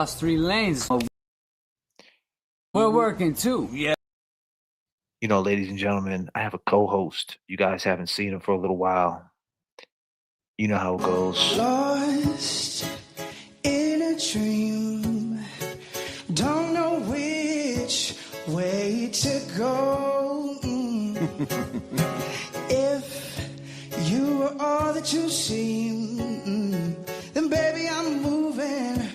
Lost 3 lanes. We're working too. Yeah. You know, ladies and gentlemen, I have a co-host. You guys haven't seen him for a little while. You know how it goes. Lost in a dream, don't know which way to go. If you were all that you seem, then baby I'm moving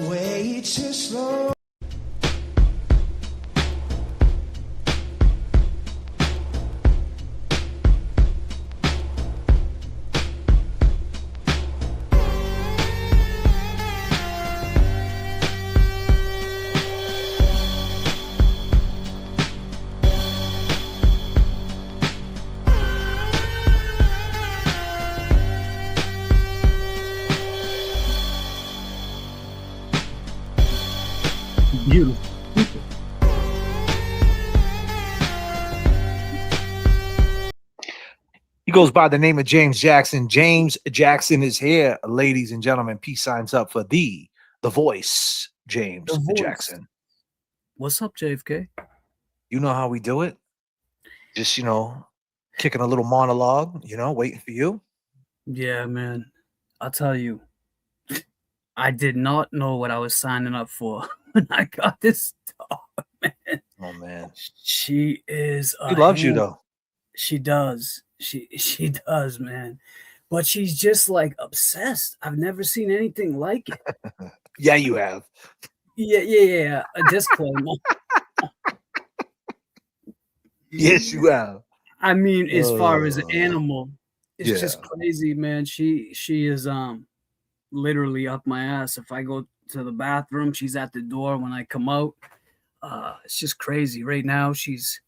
way too slow. Beautiful. He goes by the name of James Jackson. James Jackson is here, ladies and gentlemen. Peace signs up for the voice, James The voice. Jackson. What's up, JFK? You know how we do it. Just, kicking a little monologue, waiting for you. Yeah, man. I'll tell you, I did not know what I was signing up for when I got this dog, man. Oh, man. She is. He loves you, though. She does. She does, man. But she's just like obsessed. I've never seen anything like it. Yeah, you have. Yeah. A disclaimer. Yes, you have. I mean, as far as an animal, it's yeah. just crazy, man. She is literally up my ass. If I go to the bathroom, she's at the door when I come out. It's just crazy. Right now, she's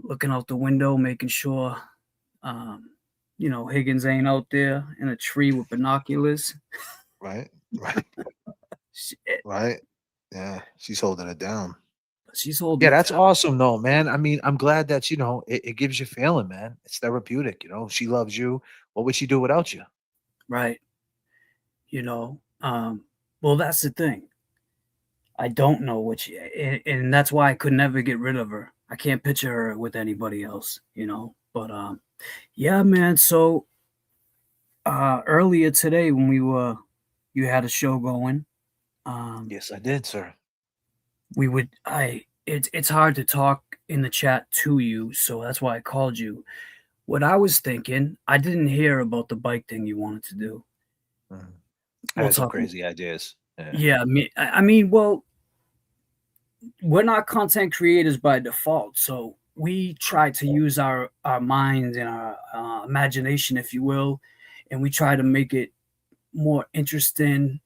looking out the window, making sure Higgins ain't out there in a tree with binoculars. Right. Shit. Right. Yeah, she's holding it down. She's holding. Yeah, that's awesome, though, man. I mean, I'm glad that it gives you feeling, man. It's therapeutic. She loves you. What would she do without you? Right. Well, that's the thing. I don't know what she, and that's why I could never get rid of her. I can't picture her with anybody else, But yeah, man. So earlier today when you had a show going. Yes, I did, sir. It's hard to talk in the chat to you, so that's why I called you. What I was thinking, I didn't hear about the bike thing you wanted to do. I had some crazy ideas. Yeah, I mean, well, we're not content creators by default, so we try to use our minds and our imagination, if you will, and we try to make it more interesting,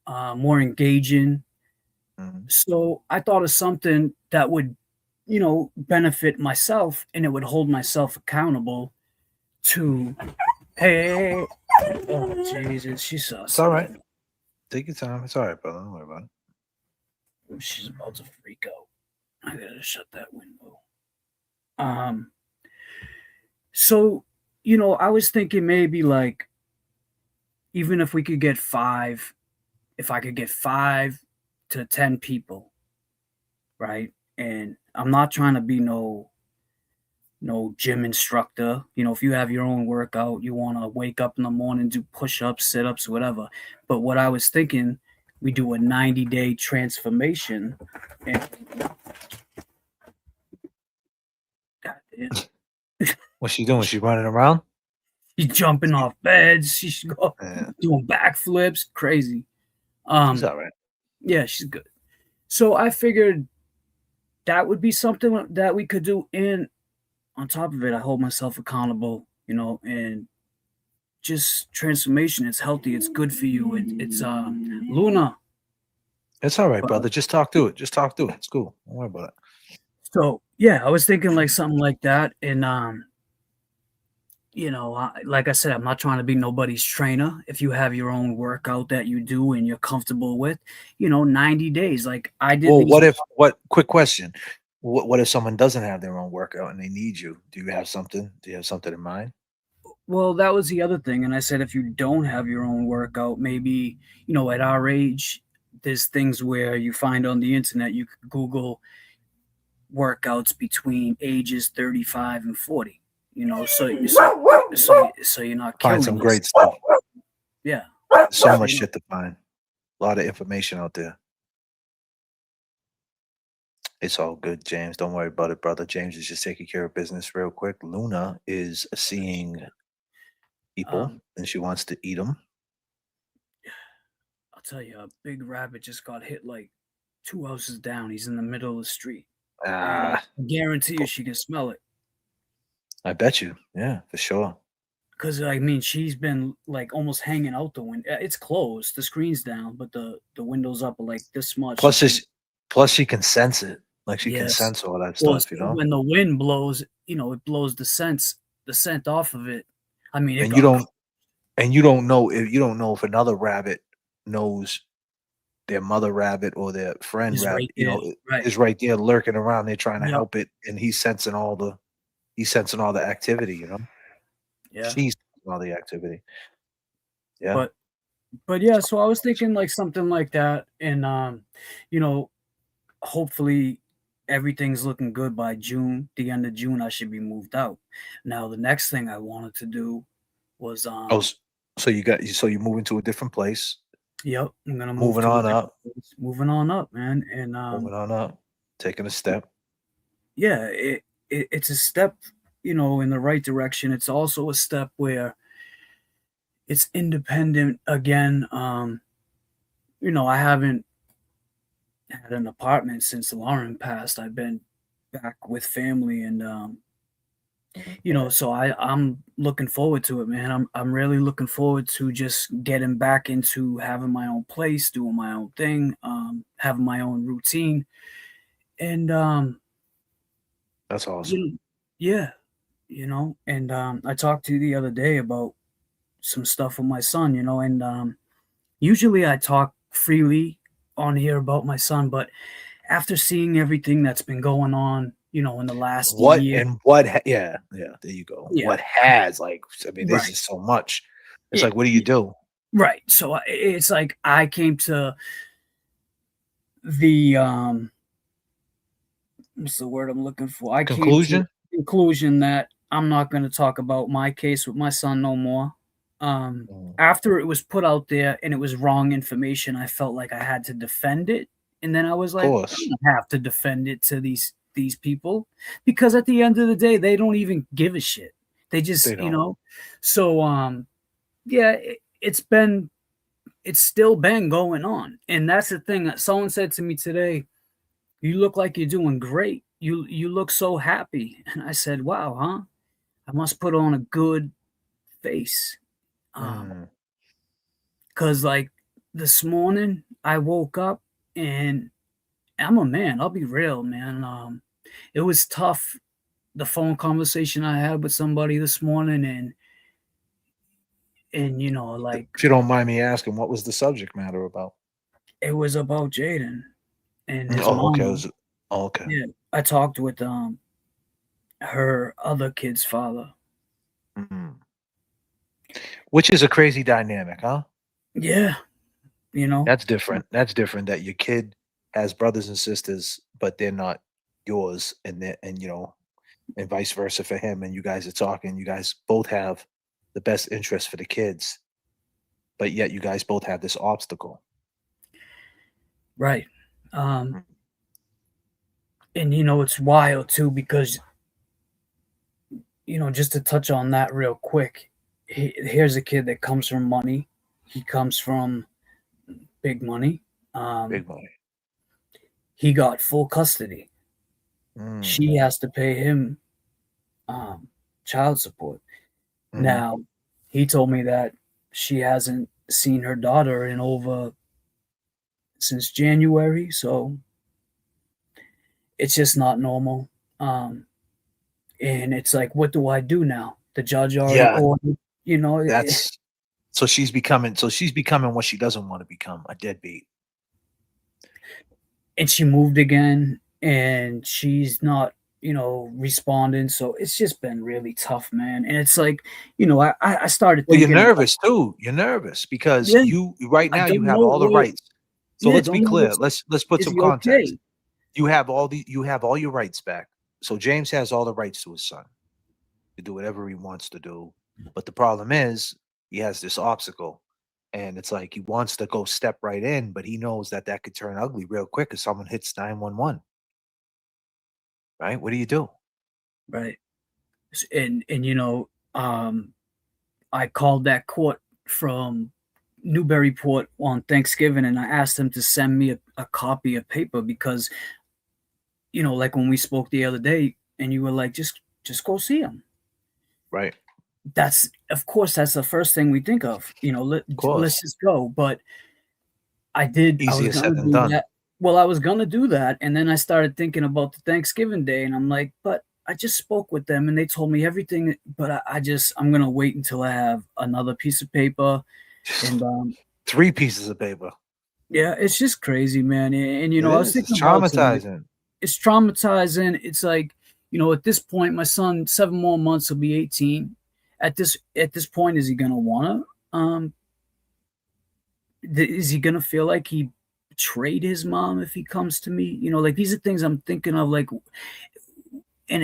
more engaging. So I thought of something that would, benefit myself, and it would hold myself accountable to, hey, oh, Jesus, she sucks. It's all right. Take your time. It's all right, brother. Don't worry about it. She's about to freak out. I gotta shut that window. So, I was thinking maybe like, even if we could get 5, if I could get 5 to 10 people, right? And I'm not trying to be no gym instructor. If you have your own workout, you want to wake up in the morning, do push-ups, sit-ups, whatever. But what I was thinking, we do a 90-day transformation. And God damn. What's she doing? She running around? She's jumping off beds. She's doing backflips. Crazy. She's all right. Yeah, she's good. So I figured that would be something that we could do. And on top of it, I hold myself accountable, and just transformation. It's healthy. It's good for you. It's Luna. It's all right, brother. Just talk through it. It's cool. Don't worry about it. So yeah, I was thinking like something like that. And like I said, I'm not trying to be nobody's trainer. If you have your own workout that you do and you're comfortable with, 90 days. Like I did. Well, quick question. What if someone doesn't have their own workout and they need you? Do you have something in mind? Well, that was the other thing. And I said, if you don't have your own workout, maybe, at our age, there's things where you find on the internet, you could Google workouts between ages 35 and 40, so you're not Find killing some yourself. great stuff. Yeah. So much shit to find. A lot of information out there. It's all good, James. Don't worry about it, brother. James is just taking care of business real quick. Luna is seeing people and she wants to eat them. I'll tell you, a big rabbit just got hit like 2 houses down. He's in the middle of the street. I guarantee you she can smell it. I bet you. Yeah, for sure. Because, I mean, she's been like almost hanging out the window. It's closed. The screen's down, but the window's up like this much. Plus she can sense it. Like she can Yes. sense all that Well, stuff, you know? when the wind blows, it blows the scent off of it. I mean, And you don't know if another rabbit knows their mother rabbit or their friend Is rabbit, right is right there lurking around. They're trying to Yep. help it, and he's sensing all the activity, you know? Yeah. She's all the activity. Yeah. But yeah, so I was thinking like something like that, and hopefully everything's looking good by June. The end of June, I should be moved out. Now, the next thing I wanted to do was so you're moving to a different place. Yep, I'm gonna moving on up. Moving on up, man, and moving on up, taking a step. Yeah, it's a step, in the right direction. It's also a step where it's independent again. I haven't had an apartment since Lauren passed. I've been back with family, and so I'm looking forward to it, man. I'm really looking forward to just getting back into having my own place, doing my own thing, having my own routine, and that's awesome. Yeah, and I talked to you the other day about some stuff with my son, and usually I talk freely on here about my son, but after seeing everything that's been going on, in the last year. Yeah, there you go. Yeah. What has, this is so much. It's like, what do you do? Right. So it's like I came to the what's the word I'm looking for? Conclusion? Came to the conclusion that I'm not going to talk about my case with my son no more. After it was put out there and it was wrong information, I felt like I had to defend it. And then I was like, I don't have to defend it to these people, because at the end of the day, they don't even give a shit. They just, so yeah, it's still been going on. And that's the thing that someone said to me today, you look like you're doing great. You look so happy. And I said, wow, huh? I must put on a good face. Because like this morning I woke up and I'm a man. I'll be real, man. It was tough, the phone conversation I had with somebody this morning, and like, if you don't mind me asking, what was the subject matter about? It was about Jaden and his mom. Okay. Yeah, I talked with her other kid's father. Which is a crazy dynamic, huh? Yeah. That's different. That's different, that your kid has brothers and sisters, but they're not yours, and vice versa for him, and you guys are talking, you guys both have the best interest for the kids, but yet you guys both have this obstacle. Right. And it's wild too, because just to touch on that real quick, here's a kid that comes from money. He comes from big money. Big money. He got full custody. She has to pay him child support. Now, he told me that she hasn't seen her daughter since January, so it's just not normal. And it's like, what do I do now? The judge already ordered, so she's becoming what she doesn't want to become, a deadbeat. And she moved again, and she's not, responding. So it's just been really tough, man. And it's like, I started thinking. Well, you're nervous too. You're nervous because you right now you have all the rights. So Yeah, let's be don't know clear. what's Let's put is some he context. okay? You have all your rights back. So James has all the rights to his son to do whatever he wants to do. But the problem is he has this obstacle. And it's like he wants to go step right in, but he knows that that could turn ugly real quick if someone hits 911. Right? What do you do? Right. And I called that court from Newburyport on Thanksgiving, and I asked them to send me a copy of paper because, like when we spoke the other day, and you were like, just go see him. Right. That's of course that's the first thing we think of. Of Let's course. just go. But I was Easier gonna said than do done. that. Well, I was gonna do that, and then I started thinking about the Thanksgiving day, and I'm like, but I just spoke with them, and they told me everything. But I'm gonna wait until I have another piece of paper, and 3 pieces of paper. yeah, it's just crazy, man. And It I was is. It's thinking about tonight. traumatizing. It's traumatizing. It's like, at this point, my son, 7 more months, will be 18. At this point, is he gonna wanna? Is he gonna feel like he betrayed his mom if he comes to me? Like these are things I'm thinking of, like, and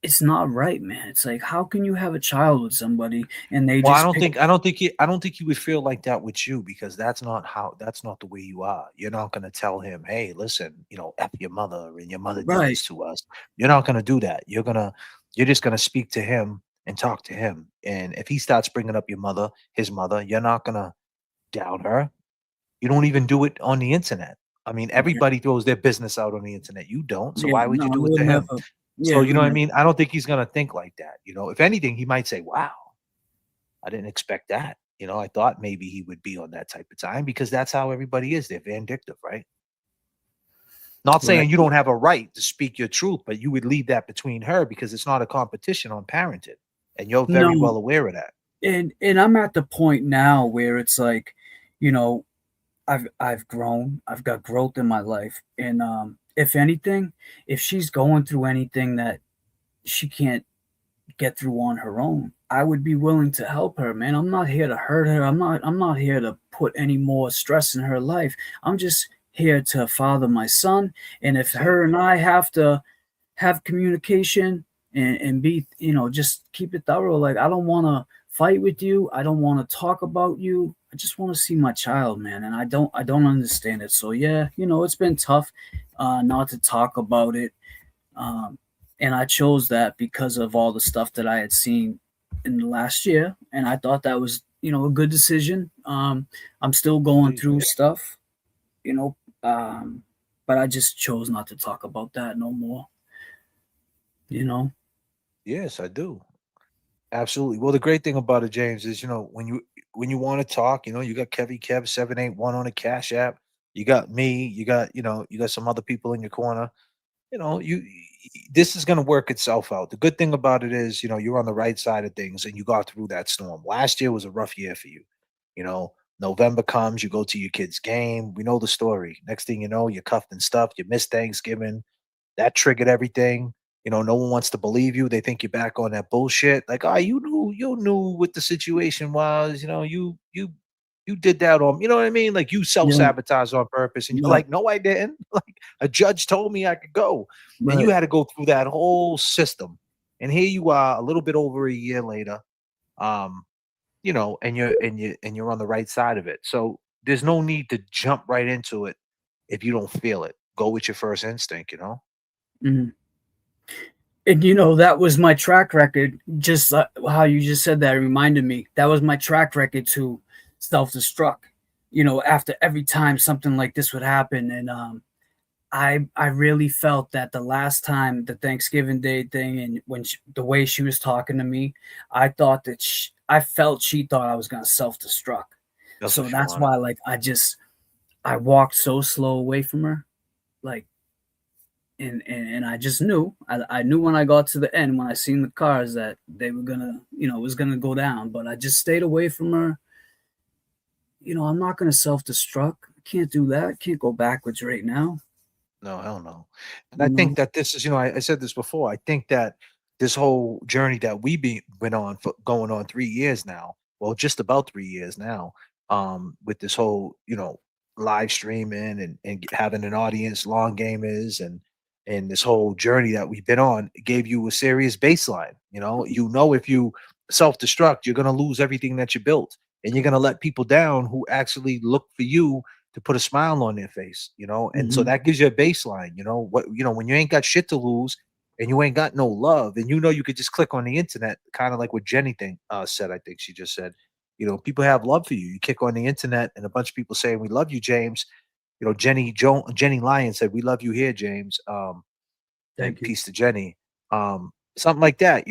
it's not right, man. It's like, how can you have a child with somebody and they Well, just pick? I don't think he would feel like that with you because that's not the way you are. You're not gonna tell him, hey, listen, F your mother and your mother did Right. this to us. You're not gonna do that. You're just gonna speak to him and talk to him. And if he starts bringing up his mother, you're not gonna down her. You don't even do it on the internet. I mean, Yeah. everybody throws their business out on the internet. You don't. So Yeah. why would No, you do it we'll to him? never. So Yeah, you we know what I never. mean? I don't think he's gonna think like that. If anything, he might say, wow, I didn't expect that. I thought maybe he would be on that type of time because that's how everybody is. They're vindictive, right? Not Right. saying you don't have a right to speak your truth, but you would leave that between her because it's not a competition on parenting. And you're very No, well aware of that. and I'm at the point now where it's like, you know, I've grown. I've got growth in my life, and if anything, if she's going through anything that she can't get through on her own, I would be willing to help her, man. I'm not here to hurt her. I'm not here to put any more stress in her life. I'm just here to father my son. And if That's it. her and I have to have communication and be, just keep it thorough. Like, I don't want to fight with you. I don't want to talk about you. I just want to see my child, man. And I don't understand it. So yeah, it's been tough not to talk about it. Um, and I chose that because of all the stuff that I had seen in the last year. And I thought that was, a good decision. I'm still going Indeed. through stuff, you know, um, but I just chose not to talk about that no more, you know? Yes, I do. Absolutely. Well, the great thing about it, James, is when you want to talk, you got KEVY Kev 781 on the Cash App. You got me. You got some other people in your corner. This is going to work itself out. The good thing about it is, you're on the right side of things and you got through that storm. Last year was a rough year for you. You know, November comes, you go to your kid's game. We know the story. Next thing you know, you're cuffed and stuffed. You missed Thanksgiving. That triggered everything. No one wants to believe you. They think you're back on that bullshit. Like, oh, you knew what the situation was. You did that on, you know what I mean? Like you Yeah, self-sabotage on purpose. And you're yeah, like, no, I didn't. Like a judge told me I could go. And you right. had to go through that whole system. And here you are a little bit over a year later. Um, and you're on the right side of it. So there's no need to jump right into it if you don't feel it. Go with your first instinct. Mhm. And that was my track record. Just how you just said that reminded me. That was my track record to self-destruct. After every time something like this would happen, and I really felt that the last time the Thanksgiving Day thing, and the way she was talking to me, I felt she thought I was gonna self-destruct. That's So what you that's wanted. why, like, I walked so slow away from her, like, and I just knew. I knew when I got to the end, when I seen the cars, that they were gonna, it was gonna go down. But I just stayed away from her. I'm not gonna self-destruct. I can't do that. I can't go backwards right now. No, hell no. And I You think know. that this is, I said this before. I think that this whole journey that we went on for going on 3 years now, well, just about 3 years now, with this whole, live streaming and having an audience, long gamers, and this whole journey that we've been on, it gave you a serious baseline. If you self-destruct, you're gonna lose everything that you built, and you're gonna let people down who actually look for you to put a smile on their face, and so that gives you a baseline. When you ain't got shit to lose and you ain't got no love, and you could just click on the internet, kind of like what Jenny said. I think she just said, people have love for you. You kick on the internet and a bunch of people saying, "We love you, James." Jenny Lyon said, "We love you here, James." Thank you. Peace to Jenny. Something like that,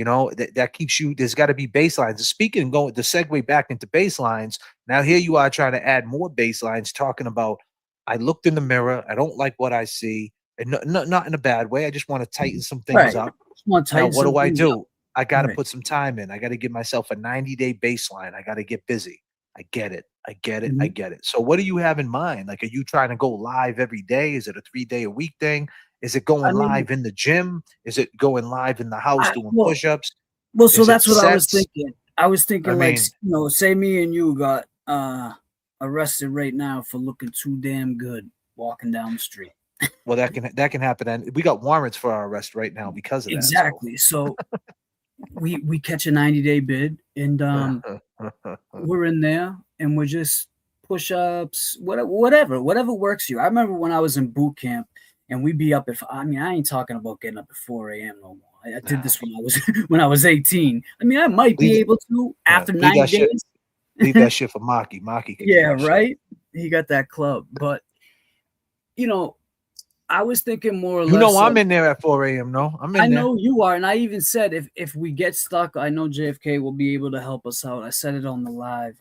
that keeps you. There's got to be baselines. Speaking, going to segue back into baselines. Now here you are trying to add more baselines, talking about, I looked in the mirror, I don't like what I see, and not in a bad way. I just want to tighten some things up. Now what do I do? I got to put some time in. I got to give myself a 90-day baseline. I got to get busy. I get it. I get it. I get it. So what do you have in mind? Like, are you trying to go live every day? Is it a 3-day-a-week thing? Is it going live in the gym? Is it going live in the house doing push-ups? Well, so that's what I was thinking. I was thinking, say me and you got arrested right now for looking too damn good walking down the street. Well, that can happen, and we got warrants for our arrest right now because of that. Exactly. So we catch a 90-day bid, and we're in there, and we're just push-ups, whatever works for you. I remember when I was in boot camp, and we'd be up I ain't talking about getting up at 4 a.m. no more. I did this when I was 18. I mean, I might be able to after 90 days. Leave that shit for Maki. Maki can yeah, right? He got that club. But, I was thinking more or less. I'm in there at 4 a.m. No, I'm in there. I know you are. And I even said, if we get stuck, I know JFK will be able to help us out. I said it on the live.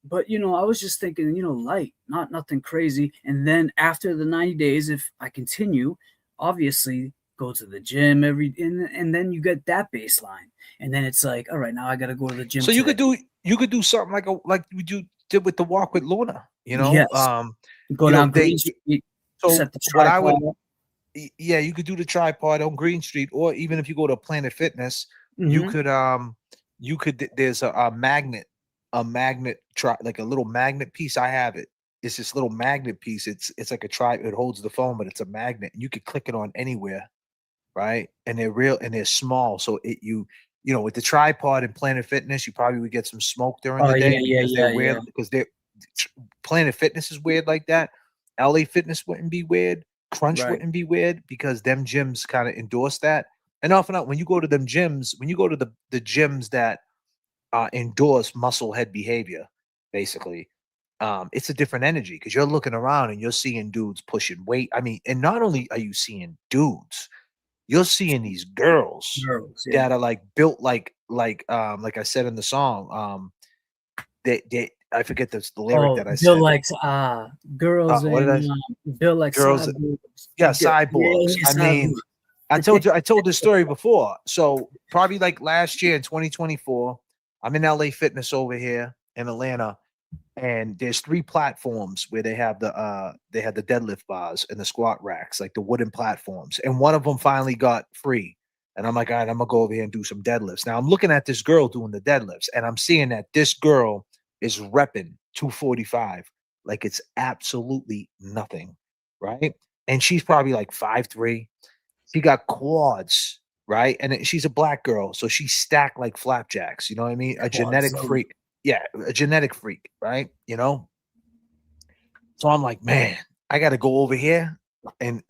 But, I was just thinking, light, nothing crazy. And then after the 90 days, if I continue, obviously go to the gym and then you get that baseline. And then it's like, all right, now I got to go to the gym. So you could do something like we did with the walk with Luna, Yes. Go down Green Street. So you could do the tripod on Green Street, or even if you go to Planet Fitness, you could, there's a magnet, like a little magnet piece. I have it. It's this little magnet piece. It's like it holds the phone, but it's a magnet, and you could click it on anywhere, right? And they're real and they're small. So with the tripod and Planet Fitness, you probably would get some smoke during the day because Planet Fitness is weird like that. LA Fitness wouldn't be weird. Crunch wouldn't be weird because them gyms kind of endorse that. And often when you go to them gyms, when you go to the gyms that endorse muscle head behavior, basically, it's a different energy because you're looking around and you're seeing dudes pushing weight. I mean, and not only are you seeing dudes, you're seeing these girls that are like built like I said in the song, they I forget the lyric that I said. Bill likes girls Bill likes girls. Cyborgs. I mean, I told this story before. So probably like last year in 2024, I'm in LA Fitness over here in Atlanta, and there's 3 platforms where they have the deadlift bars and the squat racks, like the wooden platforms, and one of them finally got free. And I'm like, all right, I'm gonna go over here and do some deadlifts. Now I'm looking at this girl doing the deadlifts, and I'm seeing that this girl is repping 245 like it's absolutely nothing, right? And she's probably like 5'3". She got quads, right? And she's a black girl, so she's stacked like flapjacks. You know what I mean? A genetic freak. Yeah, a genetic freak, right? So I'm like, man, I got to go over here and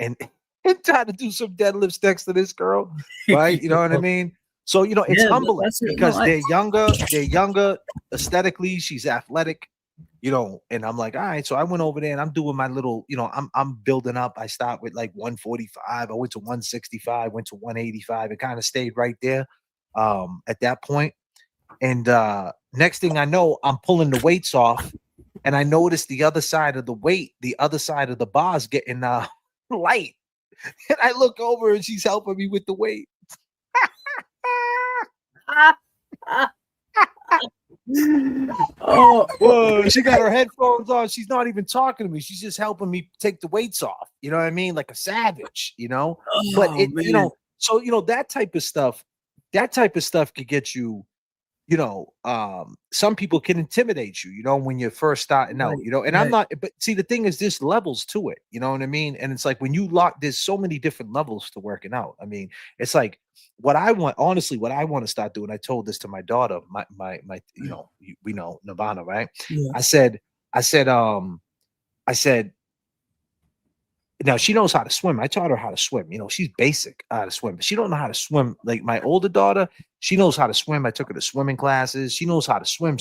try to do some deadlifts next to this girl, right? You know what I mean? So, it's humbling because they're younger aesthetically. She's athletic, and I'm like, all right. So I went over there and I'm doing my little, I'm building up. I start with like 145. I went to 165, went to 185 and kind of stayed right there at that point. And next thing I know, I'm pulling the weights off and I noticed the other side of the bars getting light. And I look over and she's helping me with the weight. Whoa, she got her headphones on. She's not even talking to me. She's just helping me take the weights off. You know what I mean? Like a savage, but that type of stuff could get you, you know, some people can intimidate you, you know, when you're first starting out, Right, you know, and I'm right. not, but see, the thing is, there's levels to it, you know what I mean? And it's like when you lock, there's so many different levels to working out. I mean, it's like what I want, honestly, what I want to start doing. I told this to my daughter, you know, we know Nirvana, right? Yeah, I said, I said, I said, now she knows how to swim. I taught her how to swim. You know, she's basic how to swim, but she don't know how to swim. Like my older daughter, she knows how to swim. I took her to swimming classes. She knows how to swim,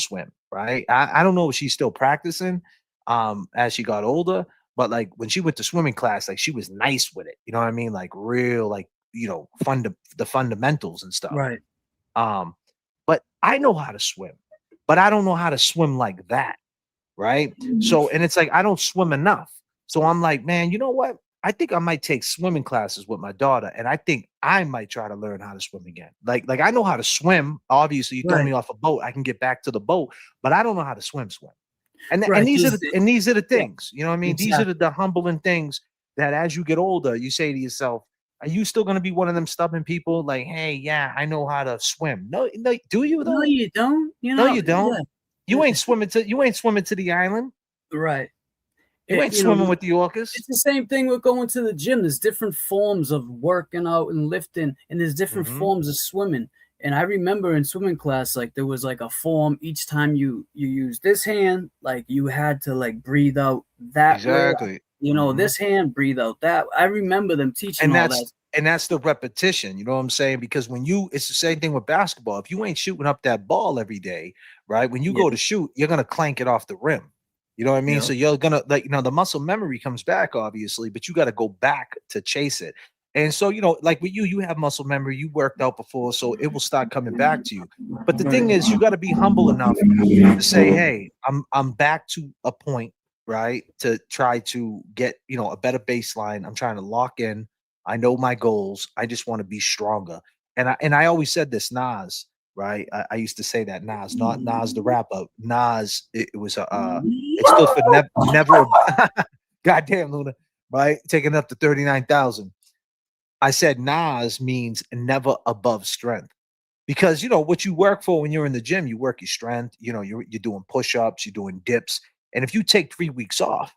right? I don't know if she's still practicing as she got older, but like when she went to swimming class, like she was nice with it. You know what I mean? Like real, like, you know, the fundamentals and stuff. right. Um, but I know how to swim, but I don't know how to swim like that, right? Mhm. So, and it's like I don't swim enough. So I'm like, man, you know what? I think I might take swimming classes with my daughter, and I think I might try to learn how to swim again. Like I know how to swim. Obviously, you throw me Right, off a boat, I can get back to the boat, but I don't know how to swim. And right. these are There's these are the yeah, things, you know what I mean? These are exactly. the humbling things that as you get older, you say to yourself, are you still going to be one of them stubborn people like, hey, yeah, I know how to swim? No, no, do you No, though? you don't. You No, know, you don't. yeah, You ain't swimming to the island. right. You ain't You know, swimming with the orcas. it's the same thing with going to the gym. There's different forms of working out and lifting, and there's different Mhm. forms of swimming. And I remember in swimming class, like there was like a form each time you use this hand, like you had to like breathe out that way. Exactly. You know, Mhm. this hand, breathe out that. I remember them teaching And all that. that's the repetition, you know what I'm saying? Because when you it's the same thing with basketball. If you ain't shooting up that ball every day, right? When you Yeah, go to shoot, you're gonna clank it off the rim. You know what I mean? yeah, So you're gonna like, you know, the muscle memory comes back, obviously, but you got to go back to chase it. And so, you know, like with you have muscle memory, you worked out before, so it will start coming back to you. But the thing is, you got to be humble enough to say, hey, I'm back to a point, right? To try to get, you know, a better baseline. I'm trying to lock in. I know my goals. I just want to be stronger. And I always said this, Nas, right? I used to say that Nas, not Nas the rapper. Nas, it was a it stood for never goddamn Luna, right? Taking up to 39,000. I said Nas means never above strength. Because you know what you work for when you're in the gym, you work your strength, you know, you're doing push-ups, you're doing dips. And if you take 3 weeks off,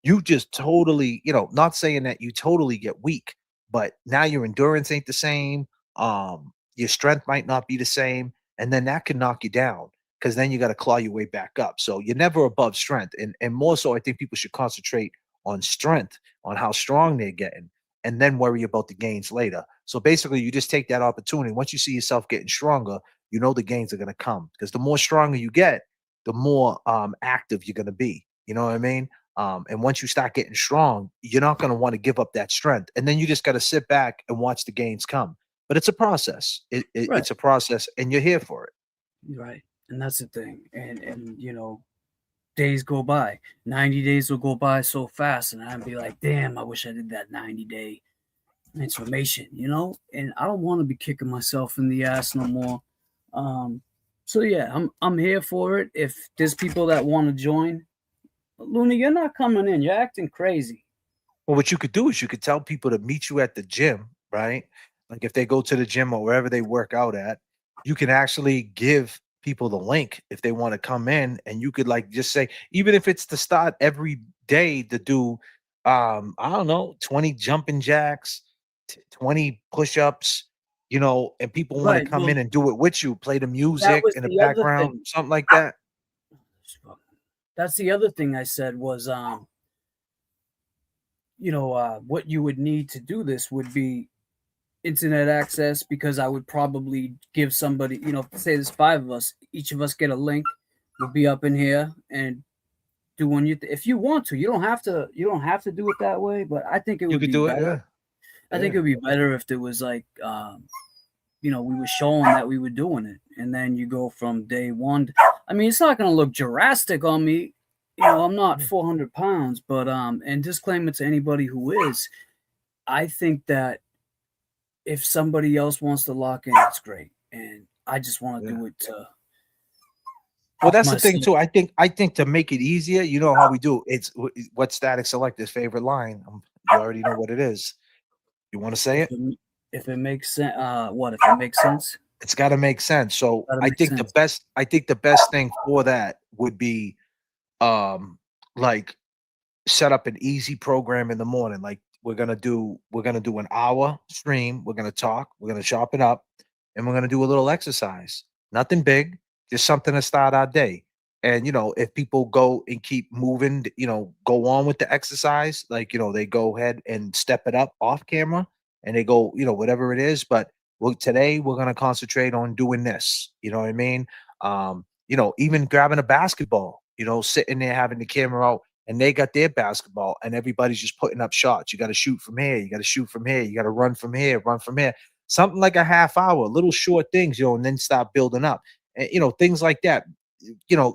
you just totally, you know, not saying that you totally get weak, but now your endurance ain't the same. Your strength might not be the same, and then that can knock you down because then you got to claw your way back up. So you're never above strength. And more so, I think people should concentrate on strength, on how strong they're getting, and then worry about the gains later. So basically, you just take that opportunity. Once you see yourself getting stronger, you know the gains are going to come because the more stronger you get, the more active you're going to be. You know what I mean? And once you start getting strong, you're not going to want to give up that strength. And then you just got to sit back and watch the gains come. But it's a process. right, It's a process, and you're here for it. right. And that's the thing. And you know, days go by. 90 days will go by so fast, and I'd be like, damn, I wish I did that 90-day transformation, you know? And I don't want to be kicking myself in the ass no more. Um, so yeah, I'm here for it. If there's people that want to join, Luna, you're not coming in. You're acting crazy. Well, what you could do is you could tell people to meet you at the gym, right? Like if they go to the gym or wherever they work out at, you can actually give people the link if they want to come in, and you could like just say, even if it's to start every day to do I don't know, 20 jumping jacks, 20 push-ups, you know, and people want to Right. come Well, in and do it with you, play the that music was in the the other background, thing. something like that. That's the other thing I said was, what you would need to do this would be internet access because I would probably give somebody, say there's five of us, each of us get a link. We'll be up in here and doing if you want to. You don't have to. You don't have to do it that way. But I think it You would could be do it, better. yeah. I think it Yeah. would be better if there was like, we were showing that we were doing it, and then you go from day one. I mean, it's not going to look drastic on me. I'm not 400 pounds, but and disclaimer to anybody who is, I think that if somebody else wants to lock in, it's great, and I just want to Yeah. do it to Well, up that's the thing myself. too. I think to make it easier, you know how we do. It's what Static Select his favorite line. You already know what it is. You want to say If it? it, if it makes sense, what if it makes sense? It's got to make sense. So Gotta I make think sense. the best thing for that would be like set up an easy program in the morning. Like we're gonna do an hour stream. We're gonna talk. We're gonna chop it up, and we're gonna do a little exercise. Nothing big, just something to start our day. And if people go and keep moving, go on with the exercise. Like they go ahead and step it up off camera, and they go, whatever it is. But today we're gonna concentrate on doing this. You know what I mean? Even grabbing a basketball. Sitting there having the camera out and they got their basketball and everybody's just putting up shots. You got to shoot from here. You got to shoot from here. You got to run from here, run from here. Something like a half hour, little short things, and then start building up. And, things like that,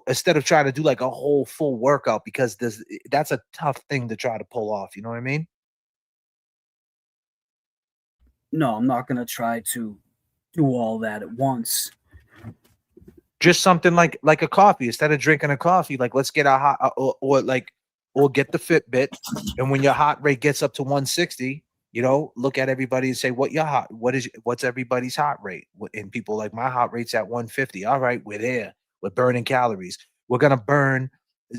instead of trying to do like a whole full workout because that's a tough thing to try to pull off. You know what I mean? No, I'm not going to try to do all that at once. Just something like a coffee. Instead of drinking a coffee, like let's get a hot or get the Fitbit, and when your heart rate gets up to 160, look at everybody and say what's everybody's heart rate? And people like, my heart rate's at 150. All right, we're there. We're burning calories. We're gonna burn.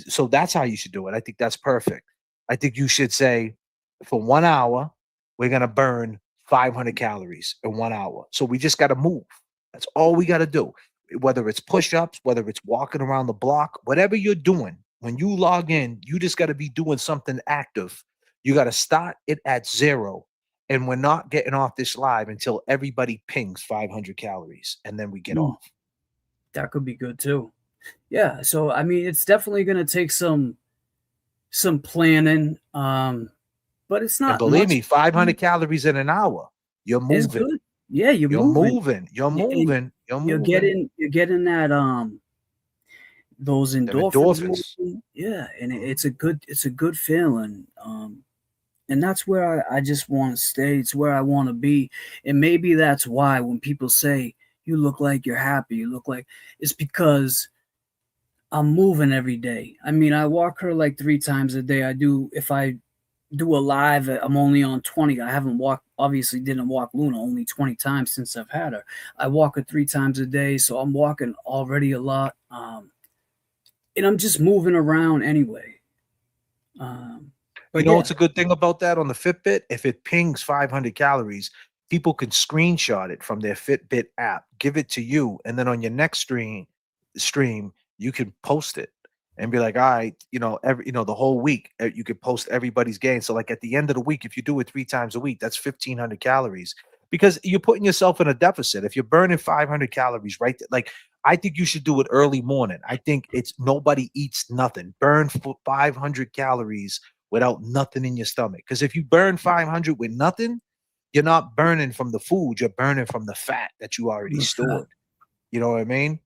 So that's how you should do it. I think that's perfect. I think you should say for 1 hour we're gonna burn 500 calories in 1 hour. So we just got to move. That's all we got to do. Whether it's push-ups, whether it's walking around the block, whatever you're doing, when you log in, you just got to be doing something active. You got to start it at 0. And we're not getting off this live until everybody pings 500 calories and then we get off. That could be good too. Yeah. So, I mean, it's definitely going to take some planning. But it's not. And believe me, 500 calories in an hour. You're moving. Good. Yeah, you're moving. You're moving. You're getting that those endorphins. Yeah, and it's a good feeling. And that's where I just want to stay. It's where I want to be. And maybe that's why when people say you look like you're happy, it's because I'm moving every day. I mean, I walk her like 3 times a day. If I do a live, I'm only on 20. I haven't walked, obviously didn't walk Luna only 20 times since I've had her. I walk her 3 times a day, so I'm walking already a lot. And I'm just moving around anyway. But what's a good thing about that on the Fitbit? If it pings 500 calories, people can screenshot it from their Fitbit app, give it to you, and then on your next stream, you can post it. And be like, all right, the whole week you could post everybody's gain. So like at the end of the week, if you do it 3 times a week, that's 1,500 calories because you're putting yourself in a deficit. If you're burning 500 calories, right? Like I think you should do it early morning. I think it's nobody eats nothing. Burn 500 calories without nothing in your stomach. Because if you burn 500 with nothing, you're not burning from the food. You're burning from the fat that you already stored. You know what I mean?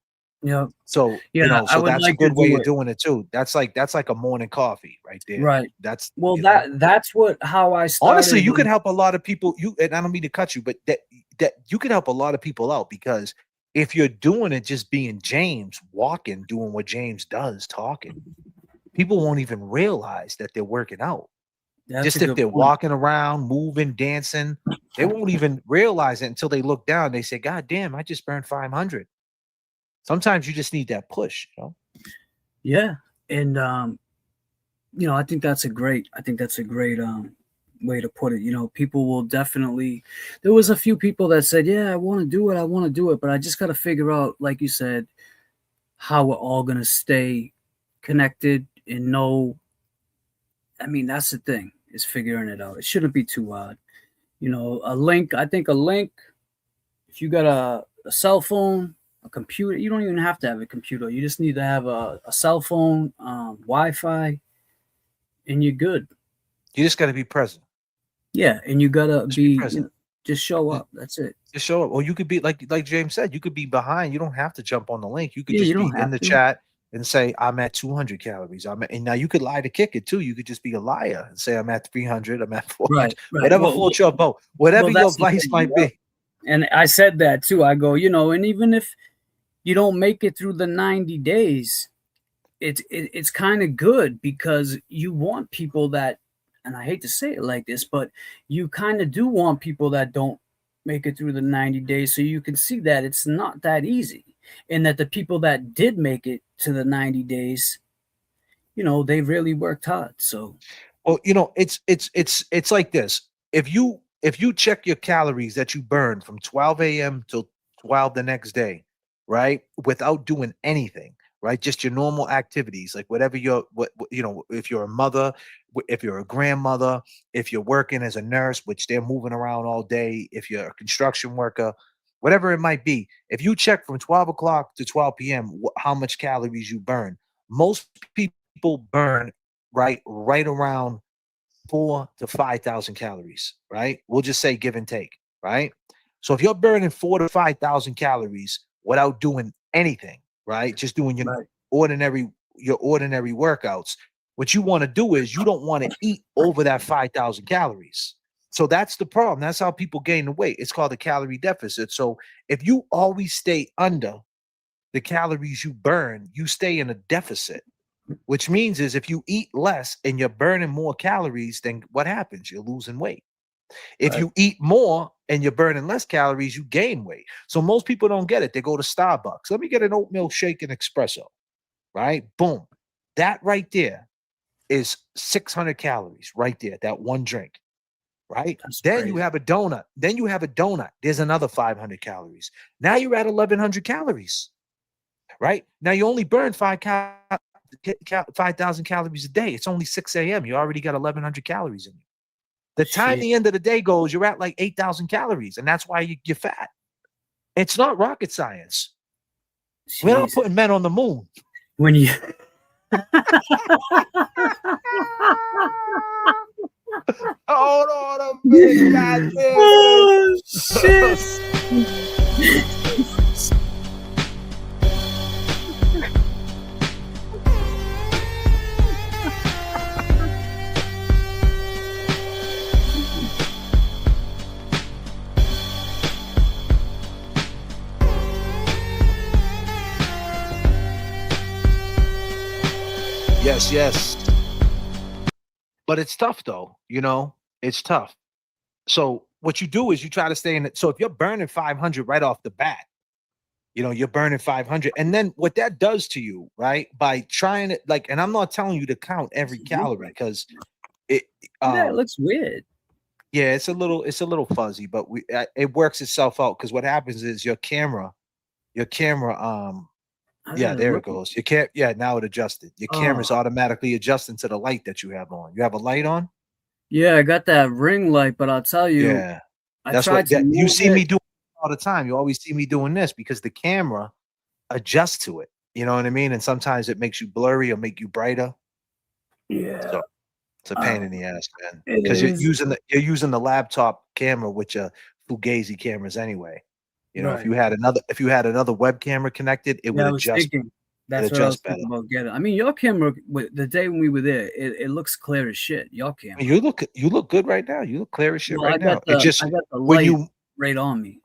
Yeah. So so that's like a good way of doing it too. That's like a morning coffee right there. Right. That's that's how I started. Honestly, you can help a lot of people. And I don't mean to cut you, but that you can help a lot of people out because if you're doing it just being James, walking, doing what James does, talking, people won't even realize that they're working out. Just if they're walking around, moving, dancing, they won't even realize it until they look down. They say, God damn, I just burned 500. Sometimes you just need that push, Yeah. And I think that's a great way to put it. People will definitely, there was a few people that said, yeah, I want to do it, but I just got to figure out, like you said, how we're all going to stay connected and know. I mean, that's the thing, is figuring it out. It shouldn't be too hard. A link, if you got a cell phone, a computer, you don't even have to have a computer. You just need to have a cell phone, Wi-Fi, and you're good. You just got to be present. Yeah, and you got to be present. Just show up. That's it. Just show up. Or you could be like James said, you could be behind. You don't have to jump on the link. You could just be in the chat and say, I'm at 200 calories. And now you could lie to kick it too. You could just be a liar and say, I'm at 300. I'm at 400. Right. Whatever floats your boat. Whatever your vice might be. And I said that too. I go, and even if you don't make it through the 90 days, it's kind of good because you want people that, and I hate to say it like this, but you kind of do want people that don't make it through the 90 days. So you can see that it's not that easy. And that the people that did make it to the 90 days, they really worked hard. So well, it's like this. If you check your calories that you burn from 12 a.m. till 12 the next day, right, without doing anything, right, just your normal activities, like whatever if you're a mother, if you're a grandmother, if you're working as a nurse, which they're moving around all day, if you're a construction worker, whatever it might be, if you check from 12 o'clock to 12 p.m. How much calories you burn, most people burn right around 4 to 5,000 calories, right? We'll just say give and take, right? So if you're burning 4 to 5,000 calories without doing anything, right? Just doing your ordinary workouts, what you want to do is you don't want to eat over that 5,000 calories. So that's the problem. That's how people gain the weight. It's called a calorie deficit. So if you always stay under the calories you burn, you stay in a deficit. Which means is if you eat less and you're burning more calories, then what happens? You're losing weight. If you eat more and you're burning less calories, you gain weight. So most people don't get it. They go to Starbucks. Let me get an oatmeal shake and espresso, right? Boom. That right there is 600 calories right there, that one drink, right? Then you have a donut. There's another 500 calories. Now you're at 1,100 calories, right? Now you only burn 5,000 calories a day. It's only 6 a.m. You already got 1,100 calories in you. The time the end of the day goes, you're at like 8,000 calories, and that's why you're fat. It's not rocket science. We're not putting men on the moon. When you hold on a minute, goddamn. Oh shit. Yes. But it's tough though, it's tough. So what you do is you try to stay in it. So if you're burning 500 right off the bat, you're burning 500. And then what that does to you, right? By trying it, and I'm not telling you to count every calorie because it looks weird. Yeah, it's a little fuzzy, but it works itself out because what happens is your camera, yeah, there it goes. You can't. Yeah, now it adjusted. Your camera's automatically adjusting to the light that you have on. You have a light on? Yeah, I got that ring light, but I'll tell you, yeah, that's what you see me do all the time. You always see me doing this because the camera adjusts to it. You know what I mean? And sometimes it makes you blurry or make you brighter. Yeah, so it's a pain in the ass, man. Because you're using the laptop camera, which are fugazi cameras anyway. If you had another web camera connected, it would adjust. That's what I was thinking about getting. I mean, your camera, the day when we were there, it looks clear as shit. Your camera. You look good right now. You look clear as shit right now. I got the light right on me.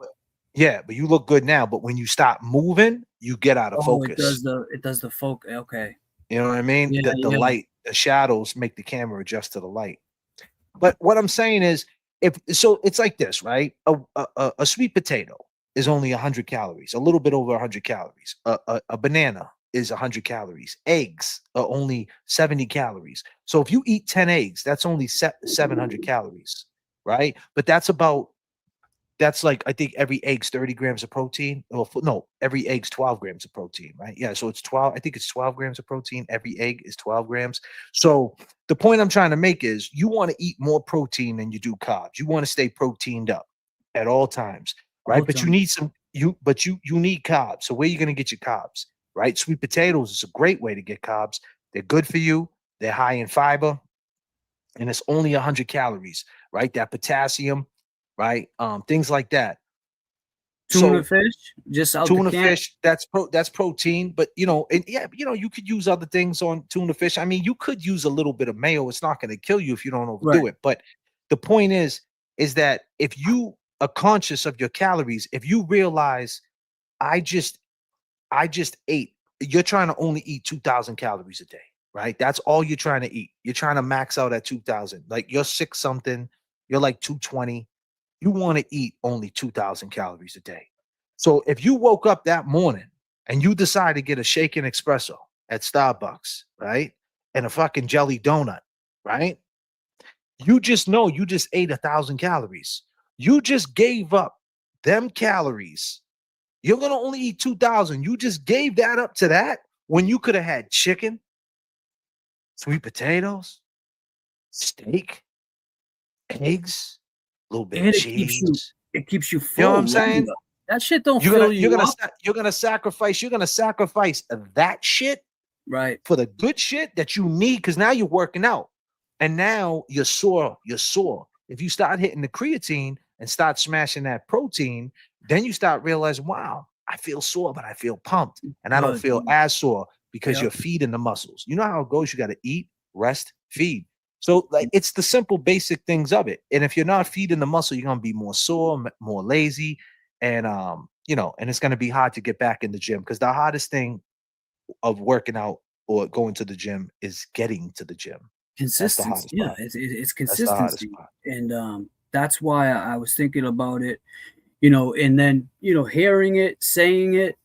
Yeah, but you look good now. But when you stop moving, you get out of focus. It does the focus. Okay. You know what I mean? Yeah, the light, the shadows make the camera adjust to the light. But what I'm saying is, it's like this, right? A sweet potato is only 100 calories, a little bit over 100 calories. A banana is 100 calories. Eggs are only 70 calories. So if you eat 10 eggs, that's only 700 calories, right? But that's like, I think every egg's 30 grams of protein. Well, no, every egg's 12 grams of protein, right? Yeah, so it's 12. I think it's 12 grams of protein. Every egg is 12 grams. So the point I'm trying to make is you want to eat more protein than you do carbs. You want to stay proteined up at all times, right? But you need you need carbs. So where are you going to get your carbs, right? Sweet potatoes is a great way to get carbs. They're good for you. They're high in fiber, and it's only 100 calories, right? That potassium, right? Things like that. Tuna fish, just out tuna fish. That's protein, but you could use other things on tuna fish. I mean, you could use a little bit of mayo. It's not going to kill you if you don't overdo it. But the point is that if you are conscious of your calories, if you realize, I just ate, you're trying to only eat 2,000 calories a day, right? That's all you're trying to eat. You're trying to max out at 2,000. Like you're 6 something, you're like 220. you want to eat only 2,000 calories a day. So if you woke up that morning and you decide to get a shaken espresso at Starbucks, right? And a fucking jelly donut, right? You just know you just ate 1,000 calories. You just gave up them calories. You're going to only eat 2,000. You just gave that up to that when you could have had chicken, sweet potatoes, steak, eggs, a little bit of And cheese. it keeps you You know what full I'm saying? longer. That shit don't You're fill gonna you up. you're gonna sacrifice that shit Right. for the good shit that you need, because now you're working out and now you're sore. You're sore. If you start hitting the creatine and start smashing that protein, then you start realizing, wow, I feel sore, but I feel pumped, and I don't Good. feel as sore because Yep. you're feeding the muscles. You know how it goes. You got to eat, rest, feed. So like it's the simple basic things of it. And if you're not feeding the muscle, you're gonna be more sore, more lazy, and and it's gonna be hard to get back in the gym, because the hardest thing of working out or going to the gym is getting to the gym. That's the Consistency. hardest Yeah, part. it's That's the hardest consistency. part. And that's why I was thinking about it, and then, hearing it, saying it,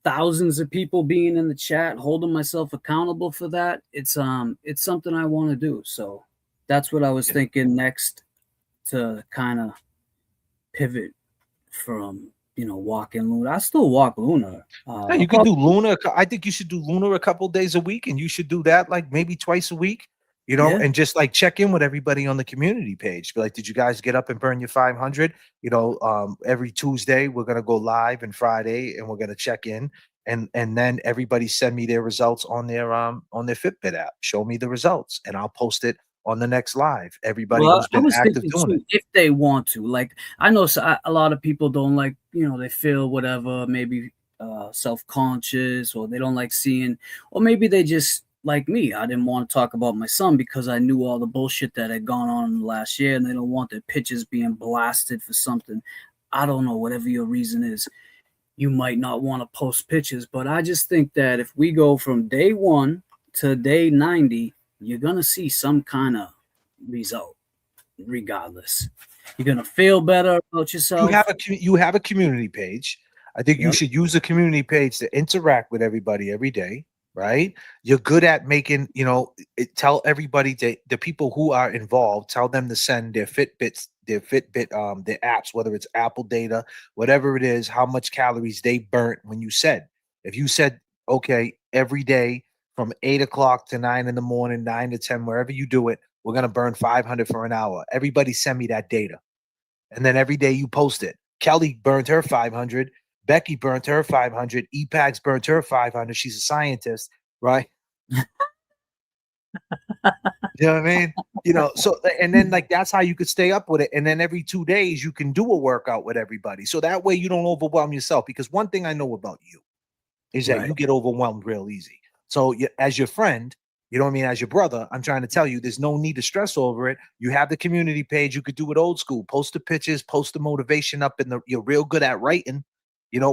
thousands of people being in the chat, holding myself accountable for that. It's something I want to do. So that's what I was Yeah. thinking next, to kind of pivot from, walking Luna. I still walk Luna. Yeah, you could do Luna. I think you should do Luna a couple days a week, and you should do that like maybe twice a week, Yeah. and just like check in with everybody on the community page. Be like, did you guys get up and burn your 500? Every Tuesday we're gonna go live, and Friday, and we're gonna check in, and then everybody send me their results on their Fitbit app. Show me the results, and I'll post it on the next live. Everybody Well, who's I been was active thinking doing it. too, if they want to. Like, I know a lot of people don't like, they feel whatever, maybe self-conscious, or they don't like seeing, or maybe they just like me. I didn't want to talk about my son because I knew all the bullshit that had gone on in the last year, and they don't want their pictures being blasted for something. I don't know, whatever your reason is. You might not want to post pictures, but I just think that if we go from day 1 to day 90, you're going to see some kind of result regardless. You're going to feel better about yourself. You have a community page. I think you should use the community page to interact with everybody every day, right? You're good at making, tell everybody, the people who are involved, tell them to send their Fitbit, their apps, whether it's Apple data, whatever it is, how much calories they burnt when you said. If you said, okay, every day from 8 o'clock to 9 in the morning, 9 to 10, wherever you do it, we're going to burn 500 for an hour. Everybody send me that data. And then every day you post it. Kelly burnt her 500. Becky burnt her 500. EPAG's burnt her 500. She's a scientist, right? You know what I mean? So, and then like, that's how you could stay up with it. And then every 2 days you can do a workout with everybody. So that way you don't overwhelm yourself. Because one thing I know about you is that you get overwhelmed real easy. So as your friend, as your brother, I'm trying to tell you, there's no need to stress over it. You have the community page. You could do it old school. Post the pictures, post the motivation up you're real good at writing,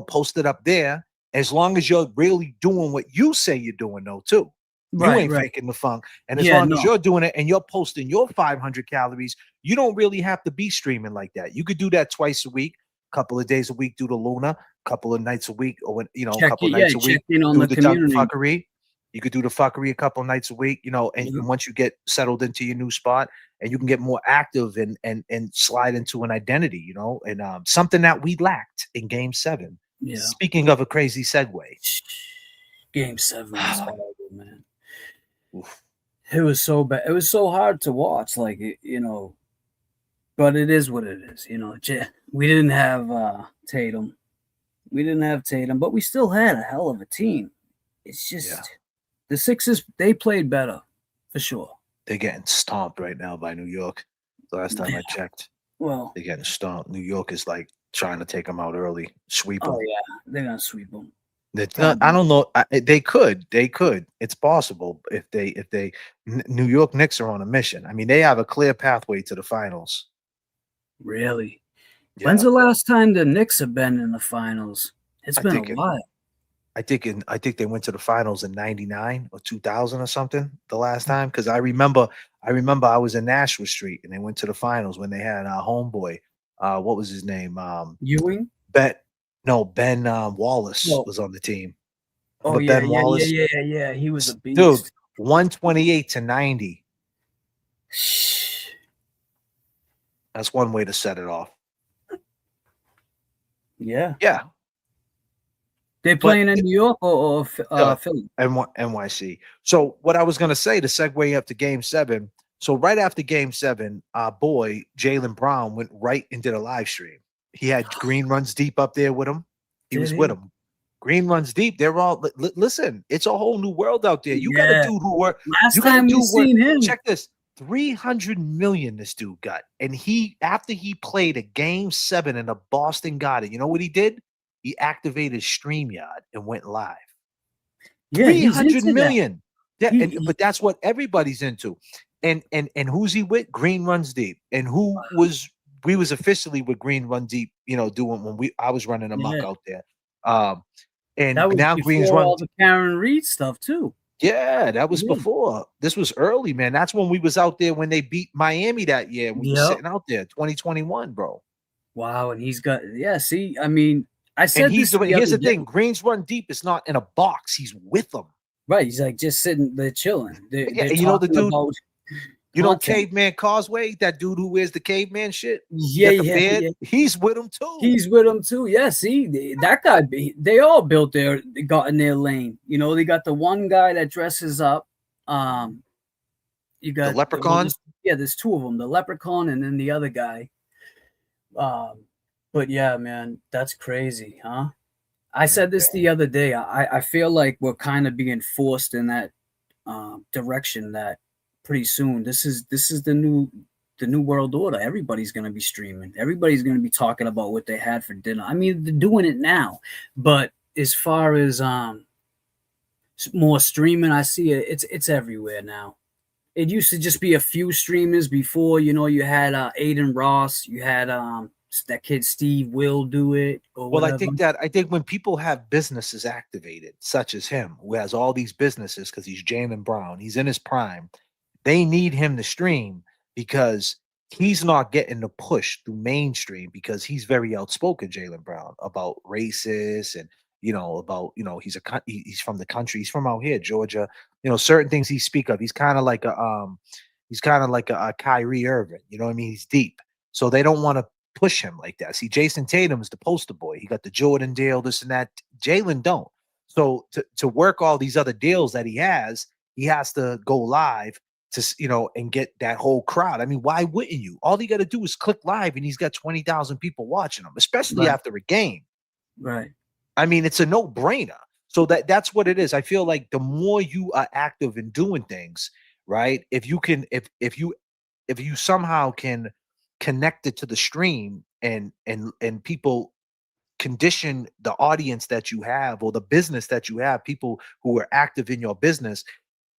post it up there. As long as you're really doing what you say you're doing, though, too. You ain't faking the funk. And as long as you're doing it and you're posting your 500 calories, you don't really have to be streaming like that. You could do that twice a week, a couple of days a week, do the Luna, a couple of nights a week, or a couple of nights a week, do the fuckery. You could do the fuckery a couple of nights a week, and once you get settled into your new spot, and you can get more active and slide into an identity, and something that we lacked in Game 7. Yeah. Speaking of a crazy segue, Game 7 was horrible, man. Oof. It was so bad. It was so hard to watch, like, but it is what it is, We didn't have Tatum. We didn't have Tatum, but we still had a hell of a team. It's just the Sixers, they played better, for sure. They're getting stomped right now by New York. The last time I checked. Well, they're getting stomped. New York is like trying to take them out early, sweep them. Oh, yeah. They're going to sweep them. I don't know. They could. It's possible if they. New York Knicks are on a mission. I mean, they have a clear pathway to the finals. Really? Yeah. When's the last time the Knicks have been in the finals? It's been a while. I think they went to the finals in '99 or 2000 or something the last time, because I remember I was in Nashua Street and they went to the finals when they had our homeboy what was his name? Ewing. Ben Wallace Oh, was on the team. oh But yeah, Ben yeah, Wallace, yeah. He was a dude, beast. 128 to 90. That's one way to set it off. Yeah. Yeah. They playing in New York or Philly? NYC. So what I was going to say to segue up to Game 7. So right after Game 7, our boy Jaylen Brown went right and did a live stream. He had Green Runs Deep up there with him. He was with him. Green Runs Deep. They're all listen. It's a whole new world out there. You got a dude who work. Last time we seen him. Check this. 300 million this dude got, and after he played a Game 7 in the Boston Garden, you know what he did? He activated StreamYard and went live. Yeah, 300 million. That. Yeah, but that's what everybody's into. And who's he with? Green Runs Deep. And we was officially with Green Run Deep, doing when I was running amok out there. And that was now Green's Run all the Karen Reed stuff too. Yeah, that was before. This was early, man. That's when we was out there when they beat Miami that year. We were sitting out there, 2021, bro. Wow, and he's got see, I mean, I said here's the thing: Green's Run Deep is not in a box; he's with them. Right, he's like just sitting there chilling. They're you know the dude. You know content. Caveman Causeway, that dude who wears the caveman shit. Yeah. He's with him too. He's with him too. Yeah, see, that guy. They all got in their lane. They got the one guy that dresses up. You got the leprechaun. There's two of them: the leprechaun and then the other guy. But yeah, man, that's crazy, huh? I said this the other day. I feel like we're kind of being forced in that direction that pretty soon this is the new world order. Everybody's going to be streaming. Everybody's going to be talking about what they had for dinner. I mean, they're doing it now, but as far as more streaming, I see it's everywhere now. It used to just be a few streamers before. You had Aiden Ross, you had that kid Steve Will do it. Well, I think when people have businesses activated, such as him, who has all these businesses because he's Jaylen Brown, he's in his prime. They need him to stream because he's not getting the push through mainstream because he's very outspoken, Jaylen Brown, about racist and about he's from the country, he's from out here, Georgia. Certain things he speak of. He's kind of like a Kyrie Irving. You know what I mean? He's deep, so they don't want to push him like that. See, Jason Tatum is the poster boy. He got the Jordan deal, this and that. Jaylen don't. So to work all these other deals that he has to go live to and get that whole crowd. I mean, why wouldn't you? All you got to do is click live, and he's got 20,000 people watching him, especially after a game. Right. I mean, it's a no-brainer. So that's what it is. I feel like the more you are active in doing things, right? If you somehow can connect it to the stream and people condition the audience that you have or the business that you have, people who are active in your business,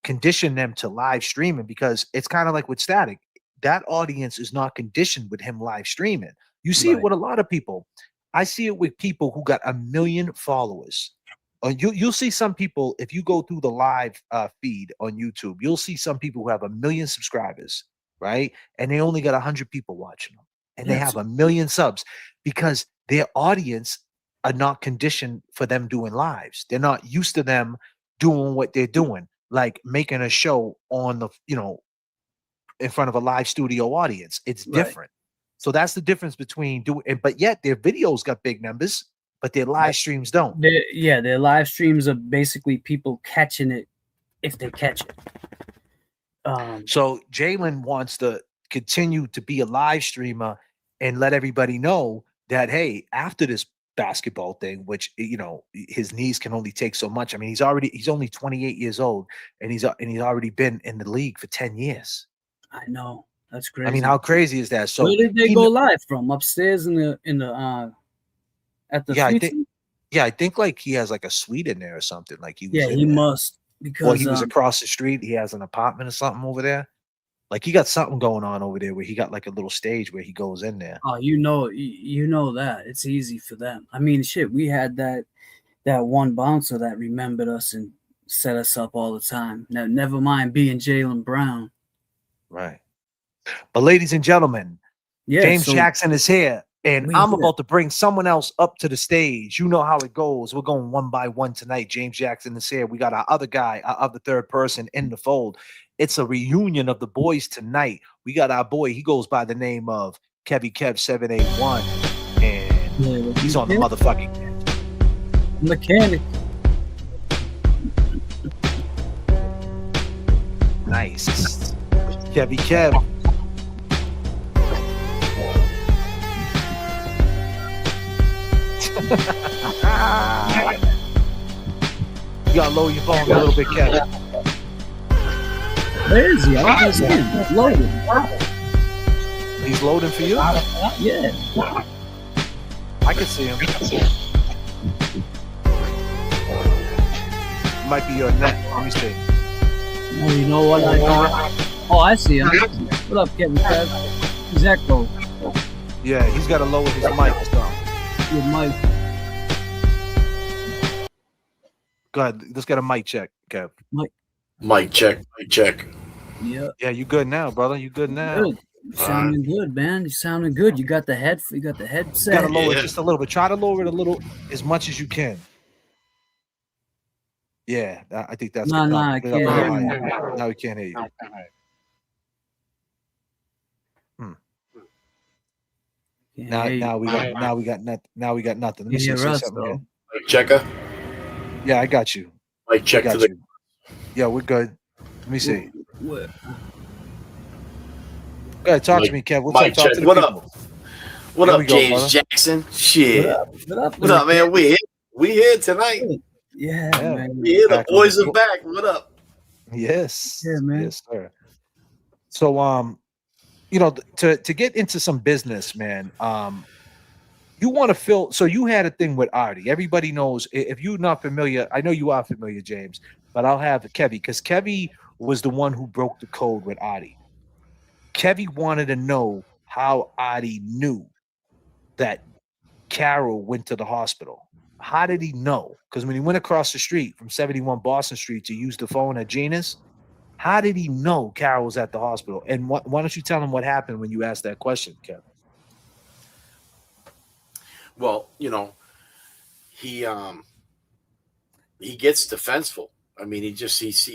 condition them to live streaming, because it's kind of like with Static. That audience is not conditioned with him live streaming. You see it with a lot of people. I see it with people who got 1 million followers. You'll see some people, if you go through the live feed on YouTube, you'll see some people who have 1 million subscribers, right? And they only got 100 people watching them. And they have 1 million subs because their audience are not conditioned for them doing lives. They're not used to them doing what they're doing, like making a show on the, in front of a live studio audience. It's different. So that's the difference between but yet their videos got big numbers, but their live streams don't. Their live streams are basically people catching it if they catch it. So Jaylen wants to continue to be a live streamer and let everybody know that, hey, after this basketball thing, which his knees can only take so much. I mean, he's only 28 years old, and he's already been in the league for 10 years. I know, that's crazy. I mean, how crazy is that? So where did they go live from? Upstairs in the at the I think like he has like a suite in there or something. Like he was he must, because he was across the street. He has an apartment or something over there. Like he got something going on over there where he got like a little stage where he goes in there. Oh, you know that it's easy for them. I mean, shit, we had that one bouncer that remembered us and set us up all the time. Now, never mind being Jaylen Brown. Right. But ladies and gentlemen, James Jackson is here. And I'm about to bring someone else up to the stage. You know how it goes. We're going one by one tonight. James Jackson is here. We got our other guy, our other third person in the fold. It's a reunion of the boys tonight. We got our boy. He goes by the name of KEV Kev 781, and he's on the motherfucking mechanic. Nice. KEV Kev. You gotta lower your phone a little bit, Kev. Where is he? I just he's loading. He's loading for you? Yeah. I can see him. Might be your neck. Let me see. Oh, you know what? I see him. What up, Kevin? He's echo. Yeah, he's got to lower his mic or something. Your mic. Go ahead. Let's get a mic check, Kev. Mic check. Mic check. Yeah. Yeah, you good now, brother? You good now? Good. You sounding good, man. You sounding good. You got the headset. You gotta lower it just a little bit. Try to lower it a little, as much as you can. Yeah, I think that's good. Nah, I can't hear you. Now we can't hear you. Now we got nothing. Let me see something here. Mic checker. Yeah, I got you. Mic check to the. Yeah, we're good. Let me see. What? Go ahead, talk to me, Kev. What's up? Talk to the what people. up? What up, James Jackson? Shit. What up, man? We here tonight. Yeah, man. We here. The boys are back. What up? Yes. Yeah, man. Yes, sir. So, you know, to get into some business, man, you want to fill. So you had a thing with Artie. Everybody knows. If you're not familiar, I know you are familiar, James, but I'll have KEVY, because KEVY was the one who broke the code with Artie. KEVY wanted to know how Artie knew that Carol went to the hospital. How did he know? Because when he went across the street from 71 Boston Street to use the phone at Gina's, how did he know Carol was at the hospital? And why don't you tell him what happened when you asked that question, Kevin? Well, you know, he gets defenseful. I mean, he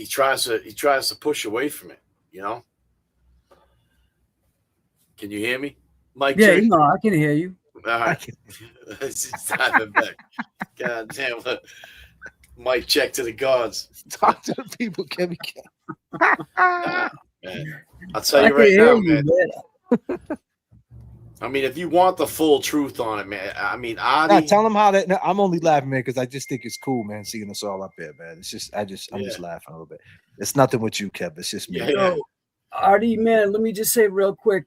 tries to push away from it. You know. Can you hear me, Mike? Yeah, you know, I can hear you. All right. Back. God damn it. Mic check to the gods. Talk to the people, Kevin. I'll tell you right now, man. I mean, if you want the full truth on it, man. I mean, tell them how that. No, I'm only laughing, man, because I just think it's cool, man, seeing us all up there, man. It's just, I'm just laughing a little bit. It's nothing with you, Kev. It's just me. Yo, Artie, man, let me just say real quick.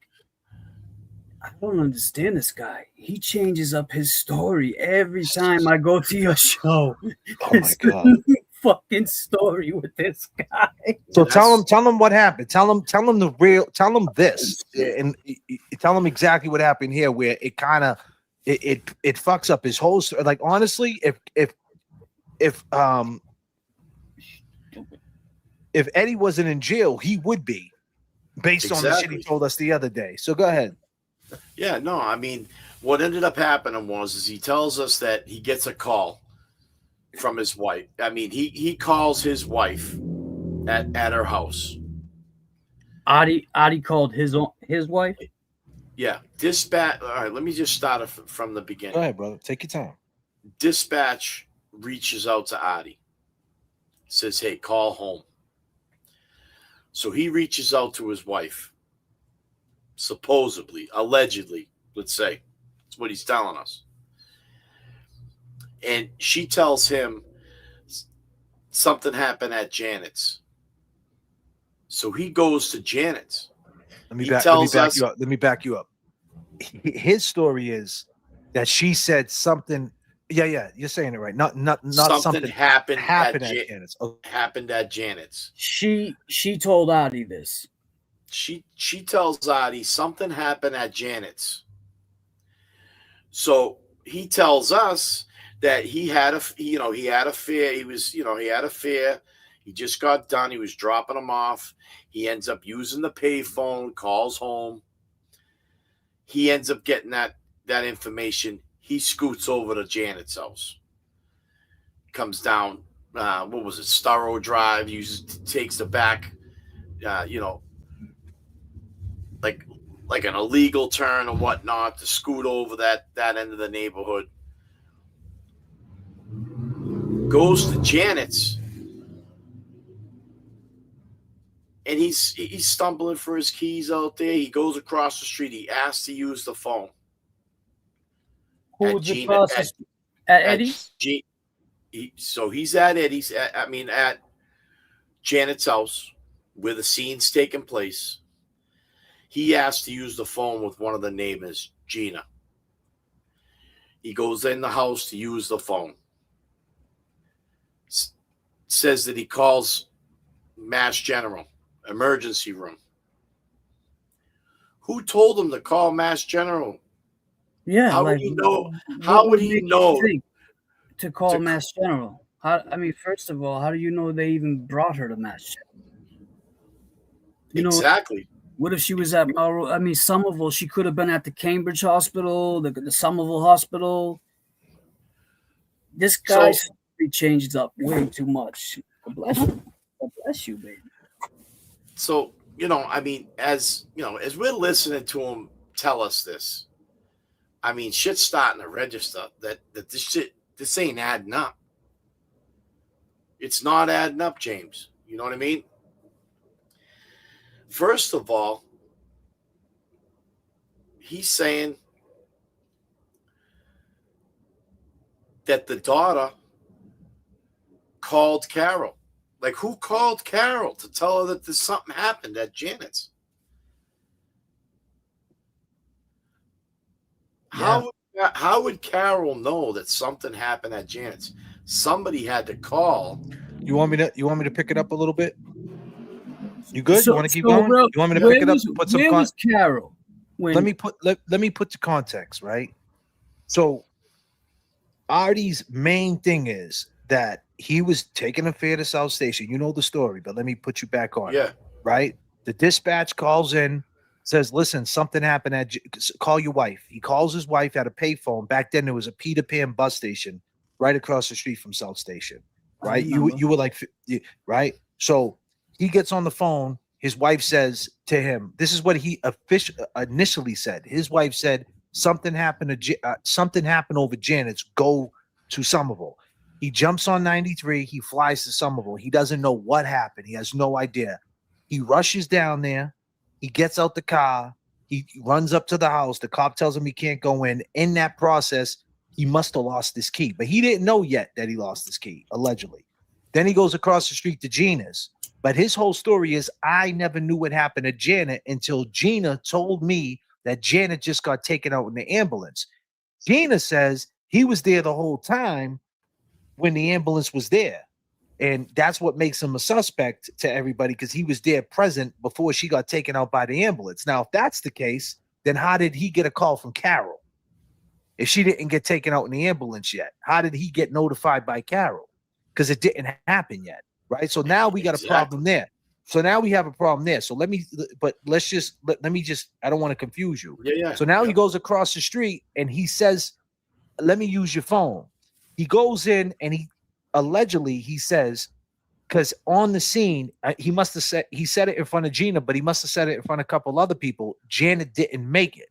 I don't understand this guy. He changes up his story every time I go to your show. Oh my God. Fucking story with this guy. So tell him what happened. Tell him this, and tell him exactly what happened here, where it kind of it fucks up his whole story. Like, honestly, if Eddie wasn't in jail, he would be, based on the shit he told us the other day. So go ahead. Yeah, no, I mean, what ended up happening is he tells us that he gets a call from his wife. I mean, he calls his wife at her house. Adi called his wife? Yeah. Dispatch. All right, let me just start it from the beginning. Go ahead, brother. Take your time. Dispatch reaches out to Adi. Says, hey, call home. So he reaches out to his wife. Supposedly, allegedly, let's say. That's what he's telling us. And she tells him something happened at Janet's. So he goes to Janet's. Let me back you up. His story is that she said something. Yeah, you're saying it right. Not something happened at Janet's. Okay. Happened at Janet's. She told Adi this. She tells Adi something happened at Janet's. So he tells us that he had a fear. He had a fear. He just got done. He was dropping him off. He ends up using the payphone, calls home. He ends up getting that that information, he scoots over to Janet's house. Comes down, what was it, Starro Drive, takes the back, like an illegal turn or whatnot to scoot over that end of the neighborhood. Goes to Janet's, and he's stumbling for his keys out there. He goes across the street. He asks to use the phone. Who's the process? At Eddie's? So he's at Eddie's, at Janet's house where the scene's taking place. He asked to use the phone with one of the neighbors, Gina. He goes in the house to use the phone. Says that he calls Mass General, emergency room. Who told him to call Mass General? Yeah. How would he know? How would he know to call Mass General? First of all, how do you know they even brought her to Mass General? Exactly. What if she was at Somerville? She could have been at the Cambridge Hospital, the Somerville Hospital. This guy changes up way too much. God bless you, baby. So, as we're listening to him tell us this, shit's starting to register that this ain't adding up. It's not adding up, James. You know what I mean? First of all, he's saying that the daughter called Carol. Like, who called Carol to tell her that there's something happened at Janet's? Yeah. How would Carol know that something happened at Janet's? Somebody had to call. You want me to pick it up a little bit? You good? You want to keep going? You want me to pick it up? Put some. Where was Carol? Let me put the context, right? So Artie's main thing is that he was taking a fare to South Station. You know the story, but let me put you back on. Yeah. Right? The dispatch calls in, says, listen, something happened call your wife. He calls his wife at a payphone. Back then, there was a Peter Pan bus station right across the street from South Station. Right? You were like, right? So he gets on the phone. His wife says to him, this is what he initially said. His wife said, something happened over Janet's. Go to Somerville. He jumps on 93. He flies to Somerville. He doesn't know what happened. He has no idea. He rushes down there. He gets out the car. He runs up to the house. The cop tells him he can't go in. In that process, he must have lost his key. But he didn't know yet that he lost his key, allegedly. Then he goes across the street to Gina's. But his whole story is, I never knew what happened to Janet until Gina told me that Janet just got taken out in the ambulance. Gina says he was there the whole time when the ambulance was there. And that's what makes him a suspect to everybody, because he was there present before she got taken out by the ambulance. Now, if that's the case, then how did he get a call from Carol? If she didn't get taken out in the ambulance yet, how did he get notified by Carol? Because it didn't happen yet, right? So now we got a problem there. So now we have a problem there. So let me just, I don't want to confuse you. Yeah. So now he goes across the street and he says, let me use your phone. He goes in and he says, because on the scene, he said it in front of Gina, but he must have said it in front of a couple other people. Janet didn't make it.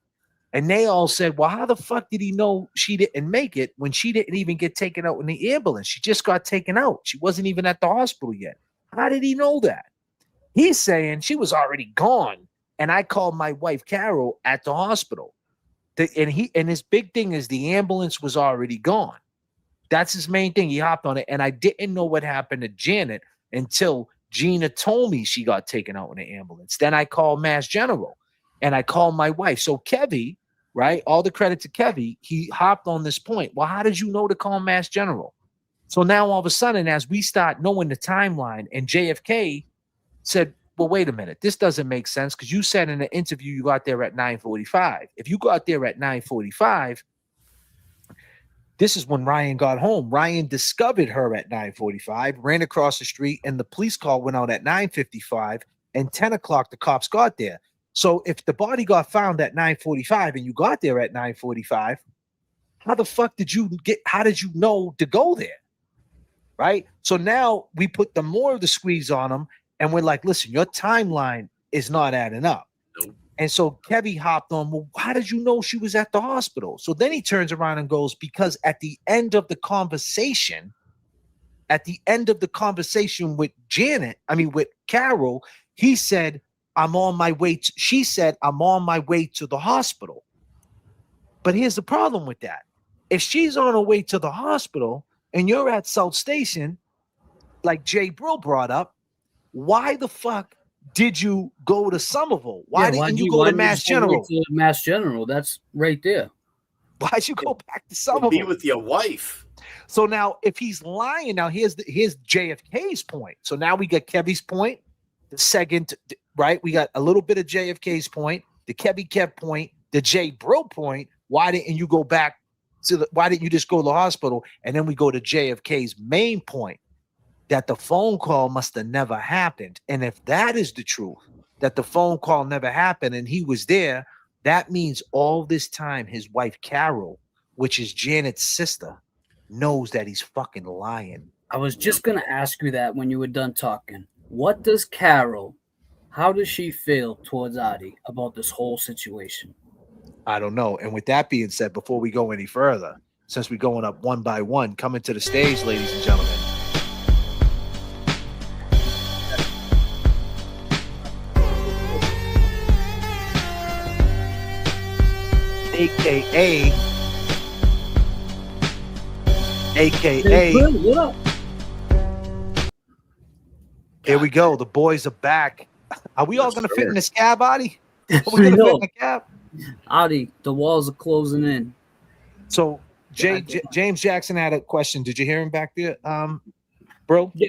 And they all said, well, how the fuck did he know she didn't make it when she didn't even get taken out in the ambulance? She just got taken out. She wasn't even at the hospital yet. How did he know that? He's saying she was already gone. And I called my wife, Carol, at the hospital. And his big thing is the ambulance was already gone. That's his main thing. He hopped on it. And I didn't know what happened to Janet until Gina told me she got taken out in the ambulance. Then I called Mass General and I called my wife. So KEVY, right? All the credit to KEVY. He hopped on this point. Well, how did you know to call Mass General? So now all of a sudden, as we start knowing the timeline, and JFK said, well, wait a minute. This doesn't make sense, because you said in the interview you got there at 9:45. If you got there at 9:45, this is when Ryan got home. Ryan discovered her at 9:45, ran across the street, and the police call went out at 9:55, and 10 o'clock the cops got there. So if the body got found at 9:45 and you got there at 9:45, how the fuck did you know to go there? Right? So now we put the more of the squeeze on him, and we're like, listen, your timeline is not adding up. Nope. And so Kevy hopped on, well, how did you know she was at the hospital? So then he turns around and goes, because at the end of the conversation with with Carol, he said, she said, I'm on my way to the hospital. But here's the problem with that. If she's on her way to the hospital and you're at South Station, like JBRILL brought up, why the fuck did you go to Somerville? Why didn't you go to Mass General? Mass General, that's right there. Why'd you go back to Somerville? Be with your wife. So now, if he's lying, now here's JFK's point. So now we got Kevy's point, the second, right? We got a little bit of JFK's point, the Kev point, the JBRILL point. Why didn't you go back to why didn't you just go to the hospital? And then we go to JFK's main point, that the phone call must have never happened. And if that is the truth, that the phone call never happened and he was there, that means all this time his wife Carol, which is Janet's sister, knows that he's fucking lying. I was just going to ask you that when you were done talking. What does Carol, how does she feel towards Adi about this whole situation? I don't know. And with that being said, before we go any further, since we're going up one by one, coming to the stage, ladies and gentlemen, AKA here we go. The boys are back. Are we all going to fit in this cab, Adi? Are we going to fit in the cab? Adi, the walls are closing in. So James Jackson had a question. Did you hear him back there, bro? Yeah.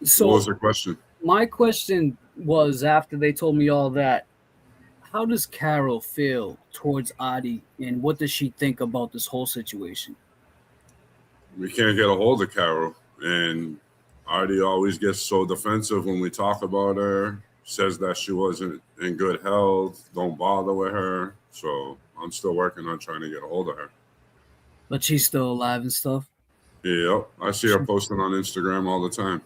So what was the question? My question was, after they told me all that, how does Carol feel towards Adi, and what does she think about this whole situation? We can't get a hold of Carol, and Adi always gets so defensive when we talk about her, says that she wasn't in good health, don't bother with her. So I'm still working on trying to get a hold of her. But she's still alive and stuff? Yep. I see her posting on Instagram all the time.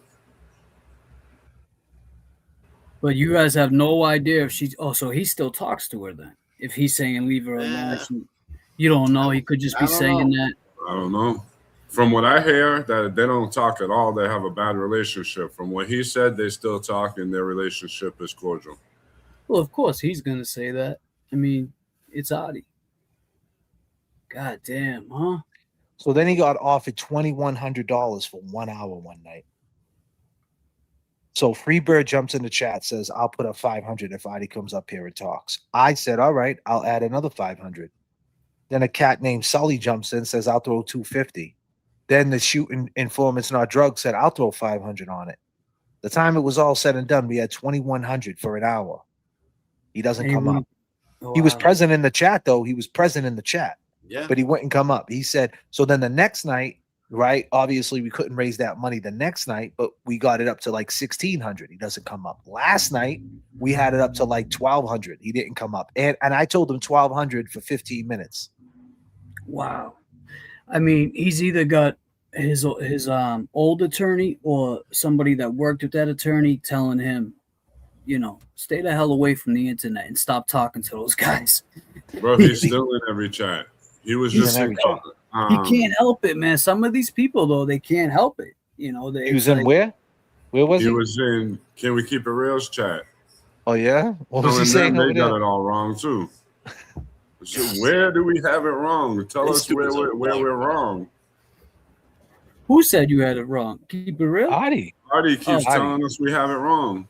But you guys have no idea if she's... Oh, so he still talks to her then? If he's saying leave her alone, you don't know. He could just be saying that. I don't know. From what I hear, that they don't talk at all. They have a bad relationship. From what he said, they still talk, and their relationship is cordial. Well, of course, he's going to say that. I mean, it's Adi. God damn, huh? So then he got offered $2,100 for 1 hour one night. So Freebird jumps in the chat, says, I'll put up 500 if Adi comes up here and talks. I said, all right, I'll add another 500. Then a cat named Sully jumps in, says, I'll throw 250. Then the shooting informants not drugs said, I'll throw 500 on it. The time it was all said and done, we had 2,100 for an hour. He doesn't come up. Oh, he was present in the chat, though. He was present in the chat. Yeah. But he wouldn't come up. He said, so then the next night, right? Obviously, we couldn't raise that money the next night, but we got it up to like 1,600. He doesn't come up. Last night, we had it up to like 1,200. He didn't come up. And I told him 1,200 for 15 minutes. Wow. I mean, he's either got his old attorney or somebody that worked with that attorney telling him, you know, stay the hell away from the internet and stop talking to those guys. Bro, he's still in every chat. He was just in every chat. He can't help it, man. Some of these people, though, they can't help it. You know, he was in where? Where was he? He was in Can We Keep It Real's chat. Oh, yeah? What was he saying? They got it all wrong, too. So where do we have it wrong? Tell us where we're wrong. Who said you had it wrong? Keep it real? Adi. Adi keeps telling us we have it wrong.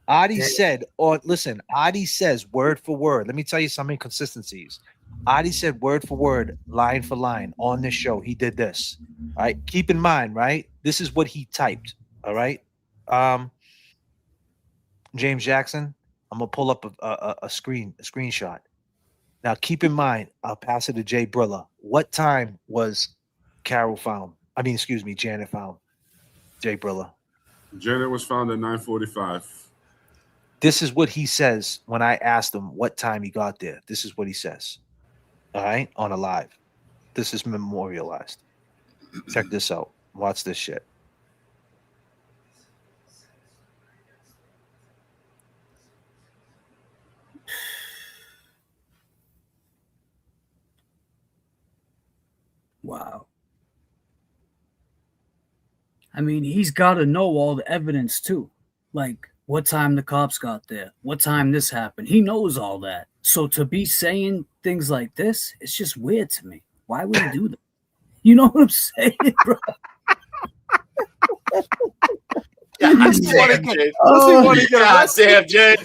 Adi said, or listen, Adi says word for word. Let me tell you some inconsistencies. Adi said word for word, line for line on this show. He did this. All right. Keep in mind, right? This is what he typed. All right. James Jackson, I'm gonna pull up a screenshot. Now keep in mind, I'll pass it to JBRILL. What time was Carol found? I mean, excuse me, Janet found JBRILL. Janet was found at 9:45. This is what he says when I asked him what time he got there. This is what he says. All right, on a live. This is memorialized. Check this out. Watch this shit. Wow. I mean, he's got to know all the evidence too. Like what time the cops got there, what time this happened. He knows all that. So to be saying things like this, it's just weird to me. Why would he do that? You know what I'm saying, bro? Yeah, Sam James. Sam James.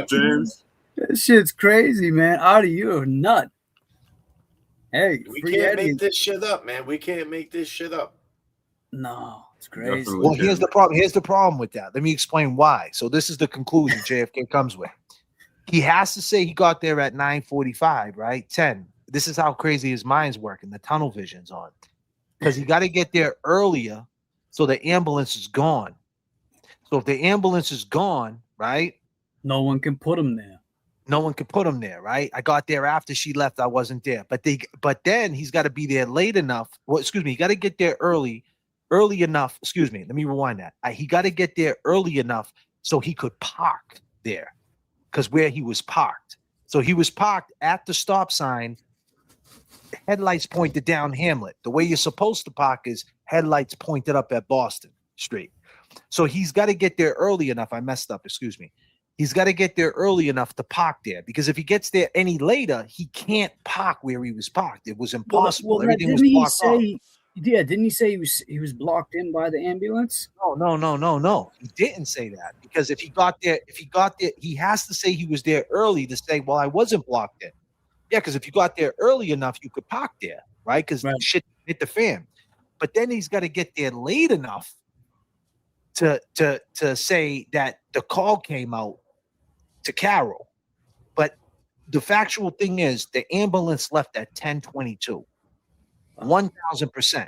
James. That shit's crazy, man. Artie, you're a nut. Hey, We free can't Eddie. make this shit up, man. We can't make this shit up. No, it's crazy. Definitely. Well, here's the problem. Here's the problem with that. Let me explain why. So this is the conclusion JFK comes with. He has to say he got there at 9:45, right? 10. This is how crazy his mind's working. The tunnel vision's on. Because he got to get there earlier so the ambulance is gone. So if the ambulance is gone, right? No one can put him there. No one could put him there, right? I got there after she left. I wasn't there. But then he's got to be there late enough. Well, excuse me. He got to get there early enough. Excuse me. Let me rewind that. He got to get there early enough so he could park there. Because where he was parked. So he was parked at the stop sign, headlights pointed down Hamlet. The way you're supposed to park is headlights pointed up at Boston Street. So he's got to get there early enough. I messed up. Excuse me. He's got to get there early enough to park there, because if he gets there any later, he can't park where he was parked. It was impossible. Everything was blocked off. Yeah, didn't he say he was blocked in by the ambulance? No. He didn't say that, because if he got there, he has to say he was there early to say, well, I wasn't blocked in. Yeah, because if you got there early enough, you could park there, right? Because shit hit the fan. But then he's got to get there late enough to say that the call came out to Carol. But the factual thing is the ambulance left at 10:22. 1,000%.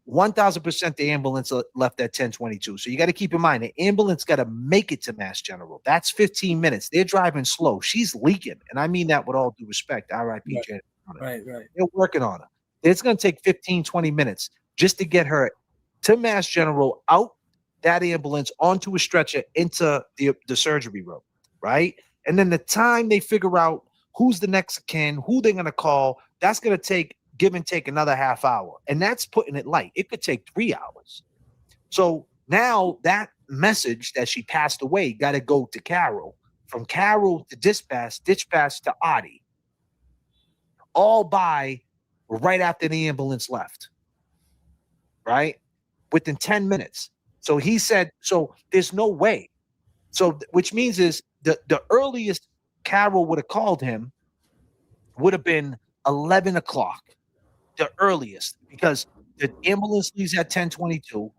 1,000% the ambulance left at 10:22. So you got to keep in mind the ambulance got to make it to Mass General. That's 15 minutes. They're driving slow. She's leaking. And I mean that with all due respect. R.I.P. Right. They're working on her. It's going to take 15, 20 minutes just to get her to Mass General, out that ambulance, onto a stretcher, into the surgery room, right? And then the time they figure out who's the next of kin, who they're going to call, that's going to take, give and take, another half hour. And that's putting it light. It could take 3 hours. So now that message that she passed away got to go to Carol. From Carol to dispatch to Audie. All by right after the ambulance left. Right? Within 10 minutes. So he said, so there's no way. So which means is the earliest Carol would have called him would have been 11 o'clock. The earliest, because the ambulance leaves at 10:22.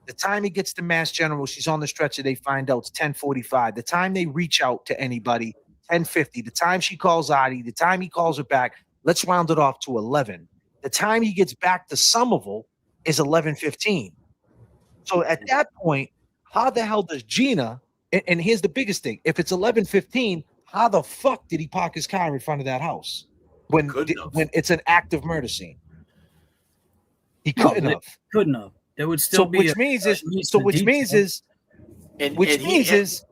The time he gets to Mass General, she's on the stretcher, they find out it's 10:45. The time they reach out to anybody, 10:50. The time she calls Audie, the time he calls her back, let's round it off to 11. The time he gets back to Somerville is 11:15. So at that point, how the hell does Gina, and here's the biggest thing, if it's 11:15, how the fuck did he park his car in front of that house when it's an active murder scene? He couldn't have. Couldn't have. There would still be. Which means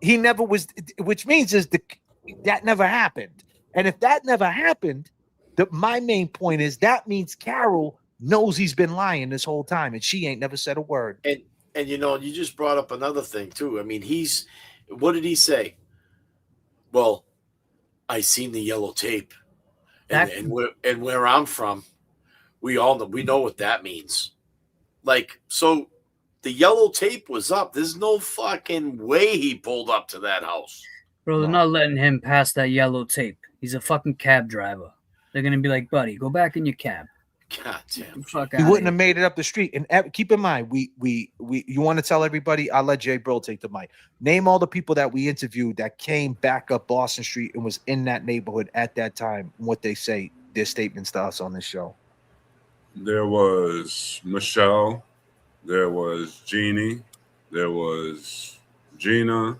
he never was. Which means is that never happened. And if that never happened, my main point is that means Carol knows he's been lying this whole time, and she ain't never said a word. And you know, you just brought up another thing too. I mean, what did he say? Well, I seen the yellow tape, and where I'm from, we know what that means. Like, so the yellow tape was up. There's no fucking way he pulled up to that house. Bro, they're not letting him pass that yellow tape. He's a fucking cab driver. They're gonna be like, buddy, go back in your cab. God damn. He wouldn't have made it up the street. And keep in mind, you want to tell everybody, I'll let JBRILL take the mic. Name all the people that we interviewed that came back up Boston Street and was in that neighborhood at that time, and what they say, their statements to us on this show. There was Michelle. There was Jeannie. There was Gina.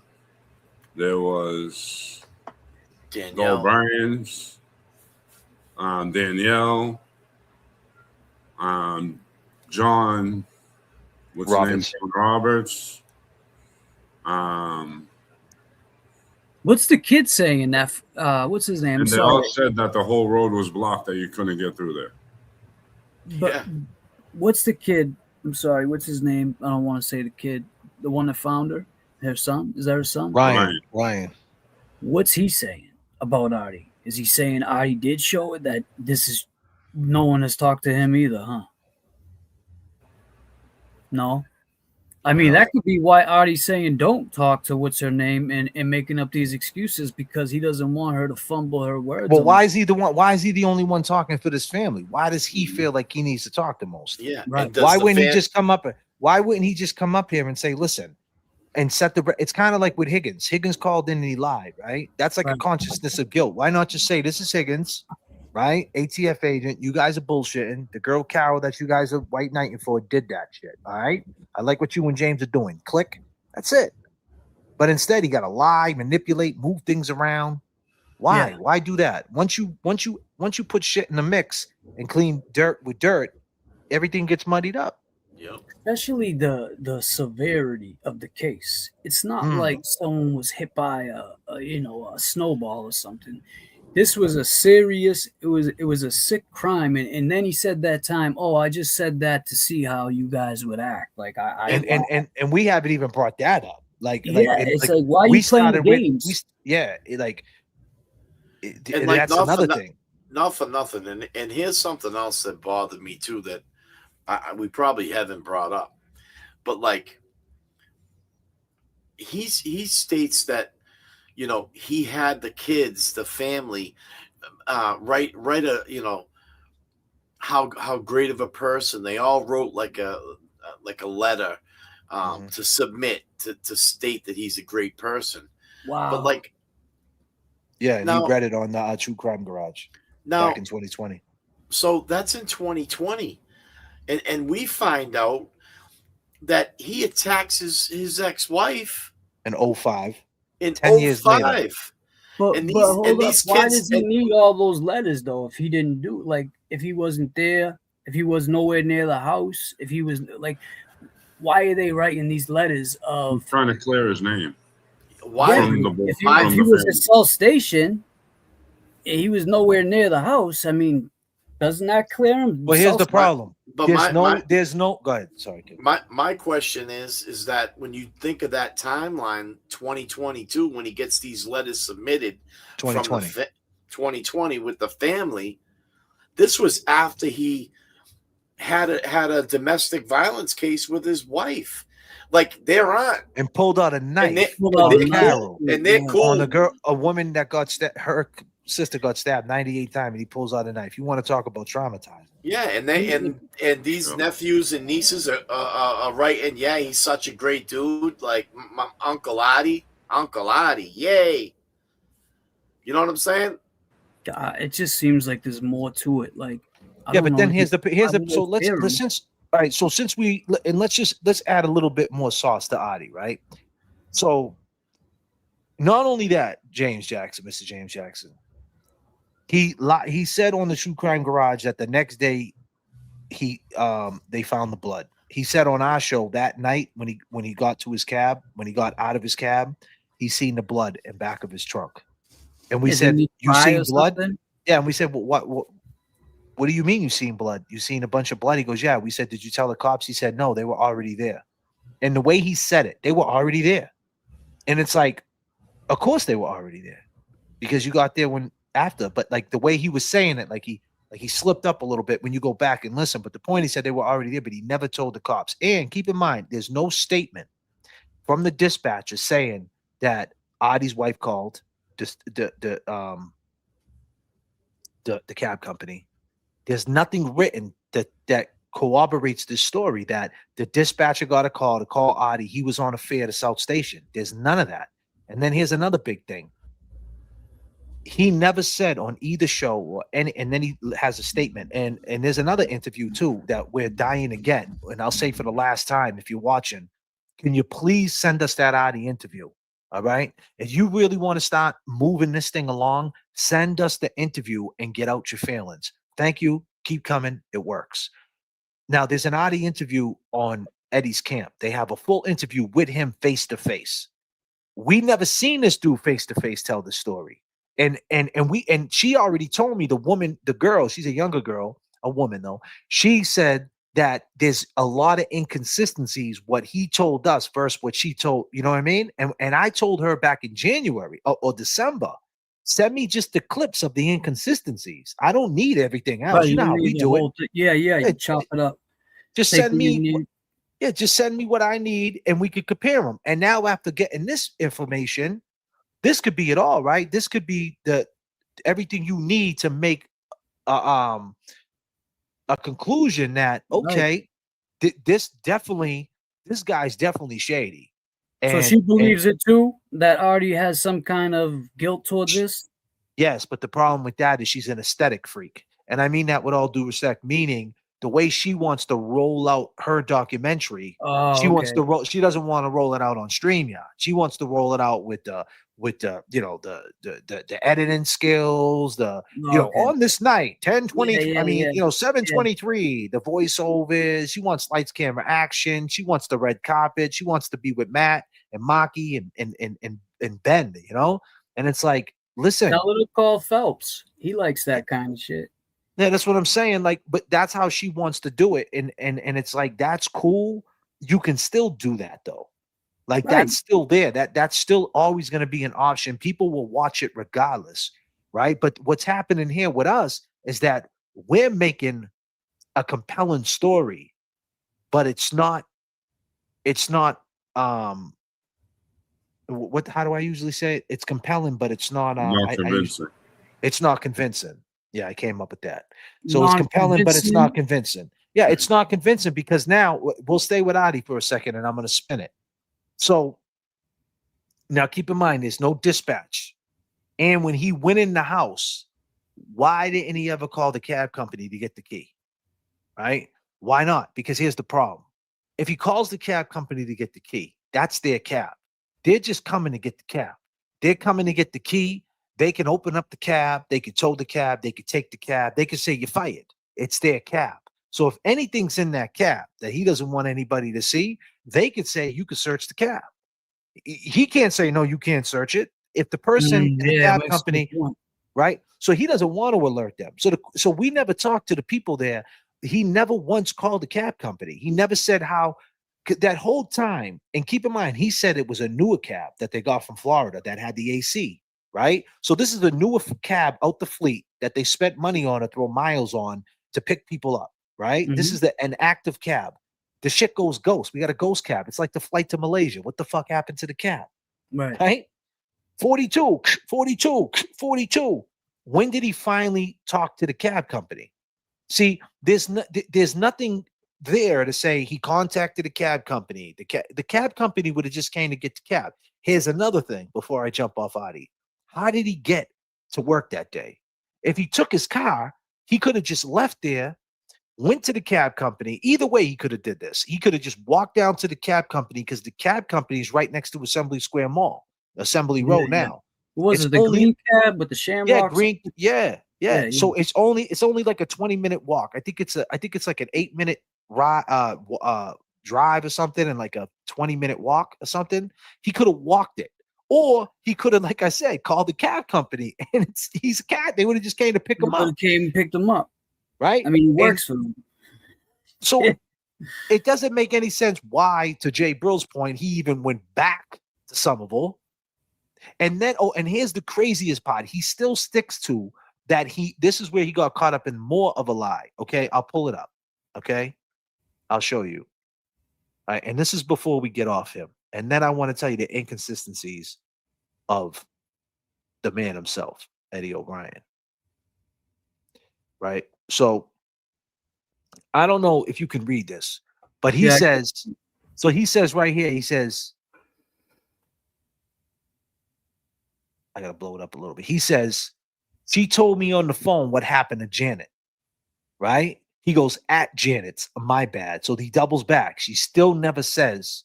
There was the Danielle. O'Briens, Danielle, John, what's his name? Roberts. John Roberts. What's the kid saying in that? What's his name? And they Sorry. all said that the whole road was blocked, that you couldn't get through there. But Yeah. what's the kid? I'm sorry. What's his name? I don't want to say the kid. The one that found her. Her son. Is that her son? Ryan. What's he saying about Artie? Is he saying Artie did show it, that this is no one has talked to him either, huh? No. I mean, that could be why Artie's saying don't talk to what's her name and making up these excuses, because he doesn't want her to fumble her words. Well, why is he the one? Why is he the only one talking for this family? Why does he feel like he needs to talk the most? Yeah. Right. And does Why the wouldn't he fan- just come up? Why wouldn't he just come up here and say, "Listen," and set the? It's kind of like with Higgins. Higgins called in and he lied, right? That's like a Right. consciousness of guilt. Why not just say, "This is Higgins, right? ATF agent. You guys are bullshitting. The girl Carol that you guys are white knighting for did that shit. All right. I like what you and James are doing. Click. That's it. But instead, he got to lie, manipulate, move things around. Why? Yeah. Why do that? Once you put shit in the mix and clean dirt with dirt, everything gets muddied up. Yep. Especially the severity of the case. It's not like someone was hit by a snowball or something. This was a serious. It was a sick crime, and then he said that time, "Oh, I just said that to see how you guys would act." Like And we haven't even brought that up. Like it's like, why are we you playing started games? And like, that's not for another no- thing. Not for nothing. And here's something else that bothered me too that we probably haven't brought up. But like, he states that, you know, he had the kids, the family, write how great of a person. They all wrote like a letter to submit to state that he's a great person. Wow. But like, Yeah, and now- he read it on the True Crime Garage now, back in 2020. so that's in 2020, and we find out that he attacks his ex-wife In 05. in 10 years later. 05. But, and but these- hold and up. these Why kids- does he need all those letters though? If he didn't do, like, if he wasn't there, if he was nowhere near the house, if he was like, why are they writing these letters I'm of? trying to clear his name. Why? Yeah, From the- if he, from if he the was family. at Salt Station, and he was nowhere near the house. I mean, doesn't that clear him? Well, here's the Salt- problem. But There's no. Go ahead. Sorry, kid. my question is that when you think of that timeline, 2022, when he gets these letters submitted 2020. from 2020 with the family, this was after he had a domestic violence case with his wife. Like, they're on, And pulled out a knife and they, Pulled out on a knife. Carol. and they're Yeah. cool. On a woman that got stabbed. Her sister got stabbed 98 times, and he pulls out a knife. You want to talk about traumatizing? Yeah, and these Yeah. nephews and nieces are writing, yeah, he's such a great dude, like my Uncle Adi, yay. You know what I'm saying? God, it just seems like there's more to it. Like, I Yeah, don't but then know. here's the so let's theory. since all right. So since let's add a little bit more sauce to Adi, right? So not only that, Mr. James Jackson, he said on the True Crime Garage that the next day they found the blood. He said on our show that night when he got to his cab, when he got out of his cab, he seen the blood in back of his trunk. And we said, "You seen blood?" Yeah, and we said, "Well, what do you mean you seen blood? You seen a bunch of blood?" He goes, "Yeah." We said, "Did you tell the cops?" He said, "No, they were already there." And the way he said it, they were already there. And it's like, of course they were already there, because you got there after. But like the way he was saying it, like he slipped up a little bit when you go back and listen. But the point, he said they were already there, but he never told the cops. And keep in mind, there's no statement from the dispatcher saying that Adi's wife called the cab company. There's nothing written that corroborates this story that the dispatcher got a call to call Adi. He was on a fare to South Station. There's none of that. And then here's another big thing. He never said on either show or any, and then he has a statement. And there's another interview too that we're dying to get. And I'll say for the last time, if you're watching, can you please send us that Audi interview? All right. If you really want to start moving this thing along, send us the interview and get out your feelings. Thank you. Keep coming. It works. Now, there's an Audi interview on Eddie's camp. They have a full interview with him face to face. We never seen this dude face to face tell the story. And she already told me, the girl, she's a younger girl, a woman though. She said that there's a lot of inconsistencies, what he told us versus what she told, you know what I mean? And I told her back in January or December, send me just the clips of the inconsistencies. I don't need everything else. Right, you know how we do it. You chop it up. Just send me, just send me what I need and we could compare them. And now after getting this information, this could be it all, right? This could be everything you need to make a conclusion that, okay, this guy's definitely shady. So she believes it too, that Artie has some kind of guilt towards this? Yes, but the problem with that is she's an aesthetic freak. And I mean that with all due respect, meaning the way she wants to roll out her documentary, she doesn't want to roll it out on StreamYard. She wants to roll it out with the editing skills, on this night, 10:20, 7:23, the voiceovers. She wants lights, camera, action. She wants the red carpet. She wants to be with Matt and Maki and Ben, and it's like, listen, tell her to call Phelps. He likes that kind of shit. Yeah, that's what I'm saying. Like, but that's how she wants to do it. And it's like, that's cool. You can still do that though. Like, that's still there. That's still always going to be an option. People will watch it regardless. Right. But what's happening here with us is that we're making a compelling story, but how do I usually say it? It's compelling, but it's not, convincing. It's not convincing. Yeah, I came up with that. So it's compelling, but it's not convincing. Yeah, it's not convincing because now we'll stay with Adi for a second and I'm going to spin it. So now keep in mind, there's no dispatch. And when he went in the house, why didn't he ever call the cab company to get the key? Right? Why not? Because here's the problem. If he calls the cab company to get the key, that's their cab. They're just coming to get the cab. They're coming to get the key. They can open up the cab. They could tow the cab. They could take the cab. They could say, you're fired. It's their cab. So if anything's in that cab that he doesn't want anybody to see, they could say, you could search the cab. He can't say, no, you can't search it. If the person in the cab company, right? So he doesn't want to alert them. So we never talked to the people there. He never once called the cab company. He never said how that whole time. And keep in mind, he said it was a newer cab that they got from Florida that had the AC. Right? So this is a newer cab out the fleet that they spent money on to throw miles on to pick people up. Right? This is an active cab. The shit goes ghost. We got a ghost cab. It's like the flight to Malaysia. What the fuck happened to the cab? Right? 42. When did he finally talk to the cab company? See, there's nothing there to say he contacted the cab company. The cab company would have just came to get the cab. Here's another thing before I jump off Adi. How did he get to work that day? If he took his car, he could have just left there, went to the cab company. Either way, he could have did this. He could have just walked down to the cab company because the cab company is right next to Assembly Square Mall, Assembly Road now. What was it, the green cab with the shamrocks? Yeah, green. Yeah. So it's only like a 20-minute walk. I think it's like an 8-minute drive or something, and like a 20-minute walk or something. He could have walked it. Or he could have, like I said, called the cab company, and he's a cat. They would have just came to pick him up. Came and picked him up, right? I mean, he works for them. So it doesn't make any sense why, to JBRILL's point, he even went back to Somerville. And then, and here's the craziest part: he still sticks to that. This is where he got caught up in more of a lie. Okay, I'll pull it up. Okay, I'll show you. All right, and this is before we get off him. And then I want to tell you the inconsistencies of the man himself, Eddie O'Brien. Right? So I don't know if you can read this, but he says right here, he says, I got to blow it up a little bit. He says, she told me on the phone what happened to Janet. Right? He goes, at Janet's, my bad. So he doubles back. She still never says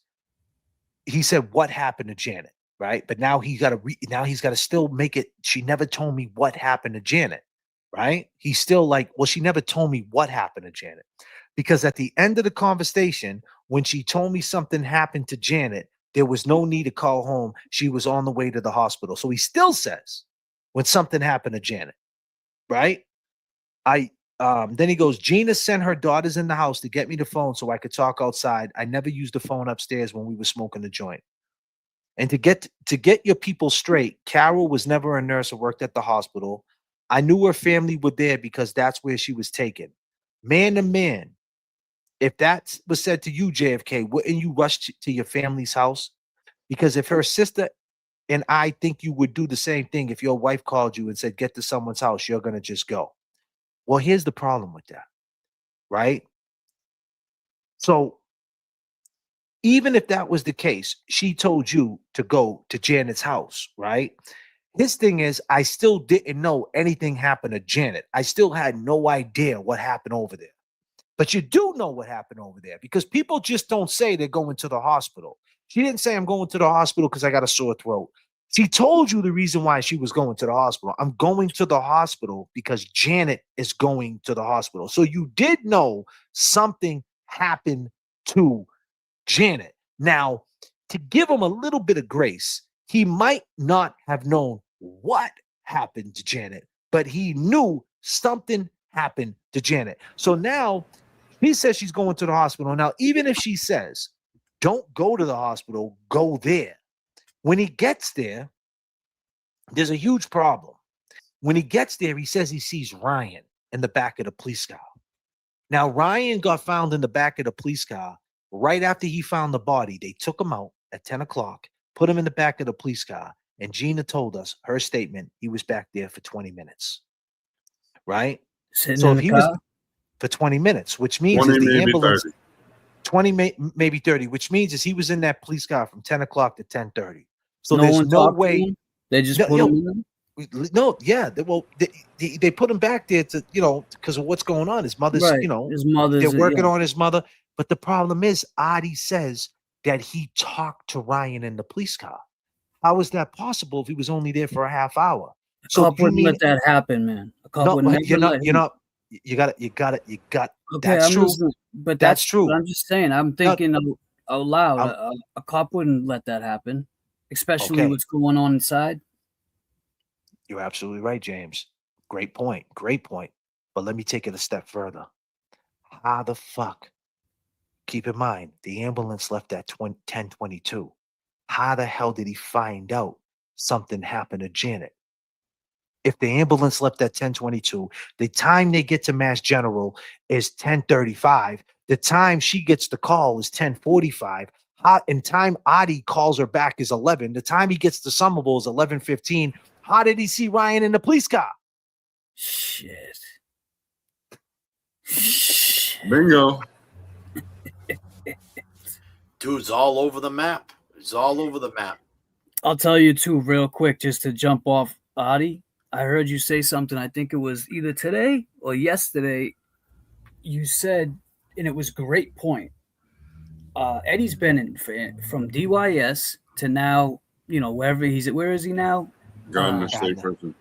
he said, what happened to Janet? Right. But now he's got to still make it. She never told me what happened to Janet. Right. He's still like, well, she never told me what happened to Janet. Because at the end of the conversation, when she told me something happened to Janet, there was no need to call home. She was on the way to the hospital. So he still says when something happened to Janet. Right. Then he goes, Gina sent her daughters in the house to get me the phone so I could talk outside. I never used the phone upstairs when we were smoking the joint. And to get your people straight, Carol was never a nurse or worked at the hospital. I knew her family were there because that's where she was taken. Man to man, if that was said to you, JFK, wouldn't you rush to your family's house? Because if her sister and I think you would do the same thing, if your wife called you and said, get to someone's house, you're going to just go. Well, here's the problem with that, right? So even if that was the case, she told you to go to Janet's house, right? His thing is, I still didn't know anything happened to Janet. I still had no idea what happened over there. But you do know what happened over there because people just don't say they're going to the hospital. She didn't say I'm going to the hospital because I got a sore throat. She told you the reason why she was going to the hospital. I'm going to the hospital because Janet is going to the hospital. So you did know something happened to Janet. Now, to give him a little bit of grace, he might not have known what happened to Janet, but he knew something happened to Janet. So now he says she's going to the hospital. Now, even if she says, don't go to the hospital, go there. When he gets there, there's a huge problem. When he gets there, he says he sees Ryan in the back of the police car. Now, Ryan got found in the back of the police car right after he found the body. They took him out at 10 o'clock, put him in the back of the police car, and Gina told us her statement, he was back there for 20 minutes. Right? Sitting in the car? Was for 20 minutes, which means 20, is the maybe ambulance 30. 20, maybe 30, which means is he was in that police car from 10 o'clock to 10:30. So no there's no way. They just put him in. No, yeah. They put him back there to, because of what's going on. His mother's, Right. His mother's, they're working on his mother. But the problem is, Adi says that he talked to Ryan in the police car. How is that possible if he was only there for a half hour? A cop wouldn't let that happen, man. A cop would never let him. You got it. Okay, that's true. But that's true. I'm just saying. I'm thinking out loud. A cop wouldn't let that happen, especially what's going on inside. You're absolutely right, James. Great point. But let me take it a step further. How the fuck? Keep in mind, the ambulance left at 10:22. How the hell did he find out something happened to Janet? If the ambulance left at 10:22, the time they get to Mass General is 10:35. The time she gets the call is 10:45. In time Adi calls her back is 11. The time he gets to Somerville is 11:15. How did he see Ryan in the police car? Shit. Bingo. Dude's all over the map. It's all over the map. I'll tell you too, real quick, just to jump off Adi. I heard you say something. I think it was either today or yesterday. You said, and it was a great point. Eddie's been from DYS to now, wherever he's at. Where is he now? Gardner State Prison.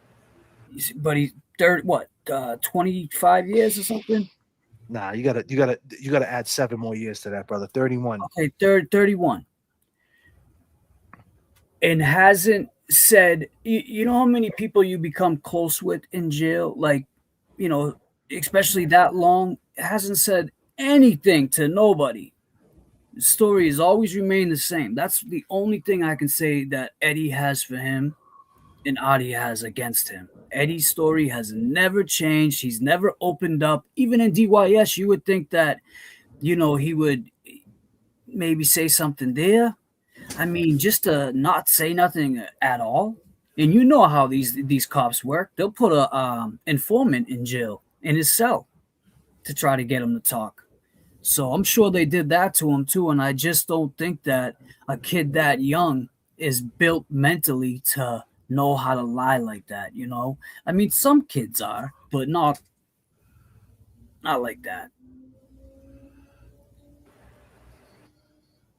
But he's 25 years or something. Nah, you gotta add 7 more years to that, brother. 31. Okay, 31. And hasn't said, you know how many people you become close with in jail? Like, especially that long, hasn't said anything to nobody. The story has always remained the same. That's the only thing I can say that Eddie has for him and Adi has against him. Eddie's story has never changed. He's never opened up. Even in DYS, you would think that, he would maybe say something there. I mean, just to not say nothing at all. And you know how these cops work. They'll put a informant in jail, in his cell, to try to get him to talk. So I'm sure they did that to him too. And I just don't think that a kid that young is built mentally to know how to lie like that, I mean, some kids are, but not like that.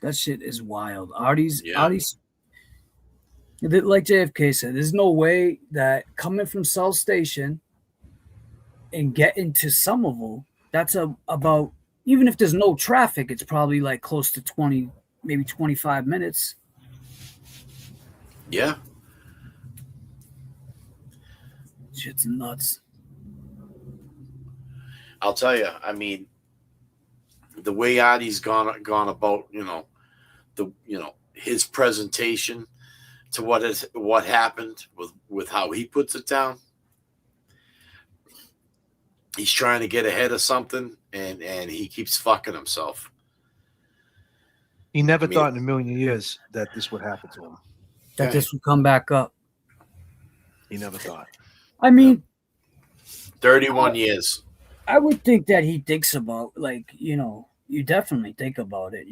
That shit is wild. Artie's, Yeah. like JFK said, there's no way that coming from South Station and getting to Somerville, that's about, even if there's no traffic, it's probably like close to 20, maybe 25 minutes. Yeah. Shit's nuts. I'll tell you, I mean, the way Artie's gone about, his presentation to what happened with how he puts it down. He's trying to get ahead of something, and he keeps fucking himself. He never thought in a million years that this would happen to him. That this would come back up. He never thought. I mean, 31 years. I would think that he thinks about, like, you definitely think about it.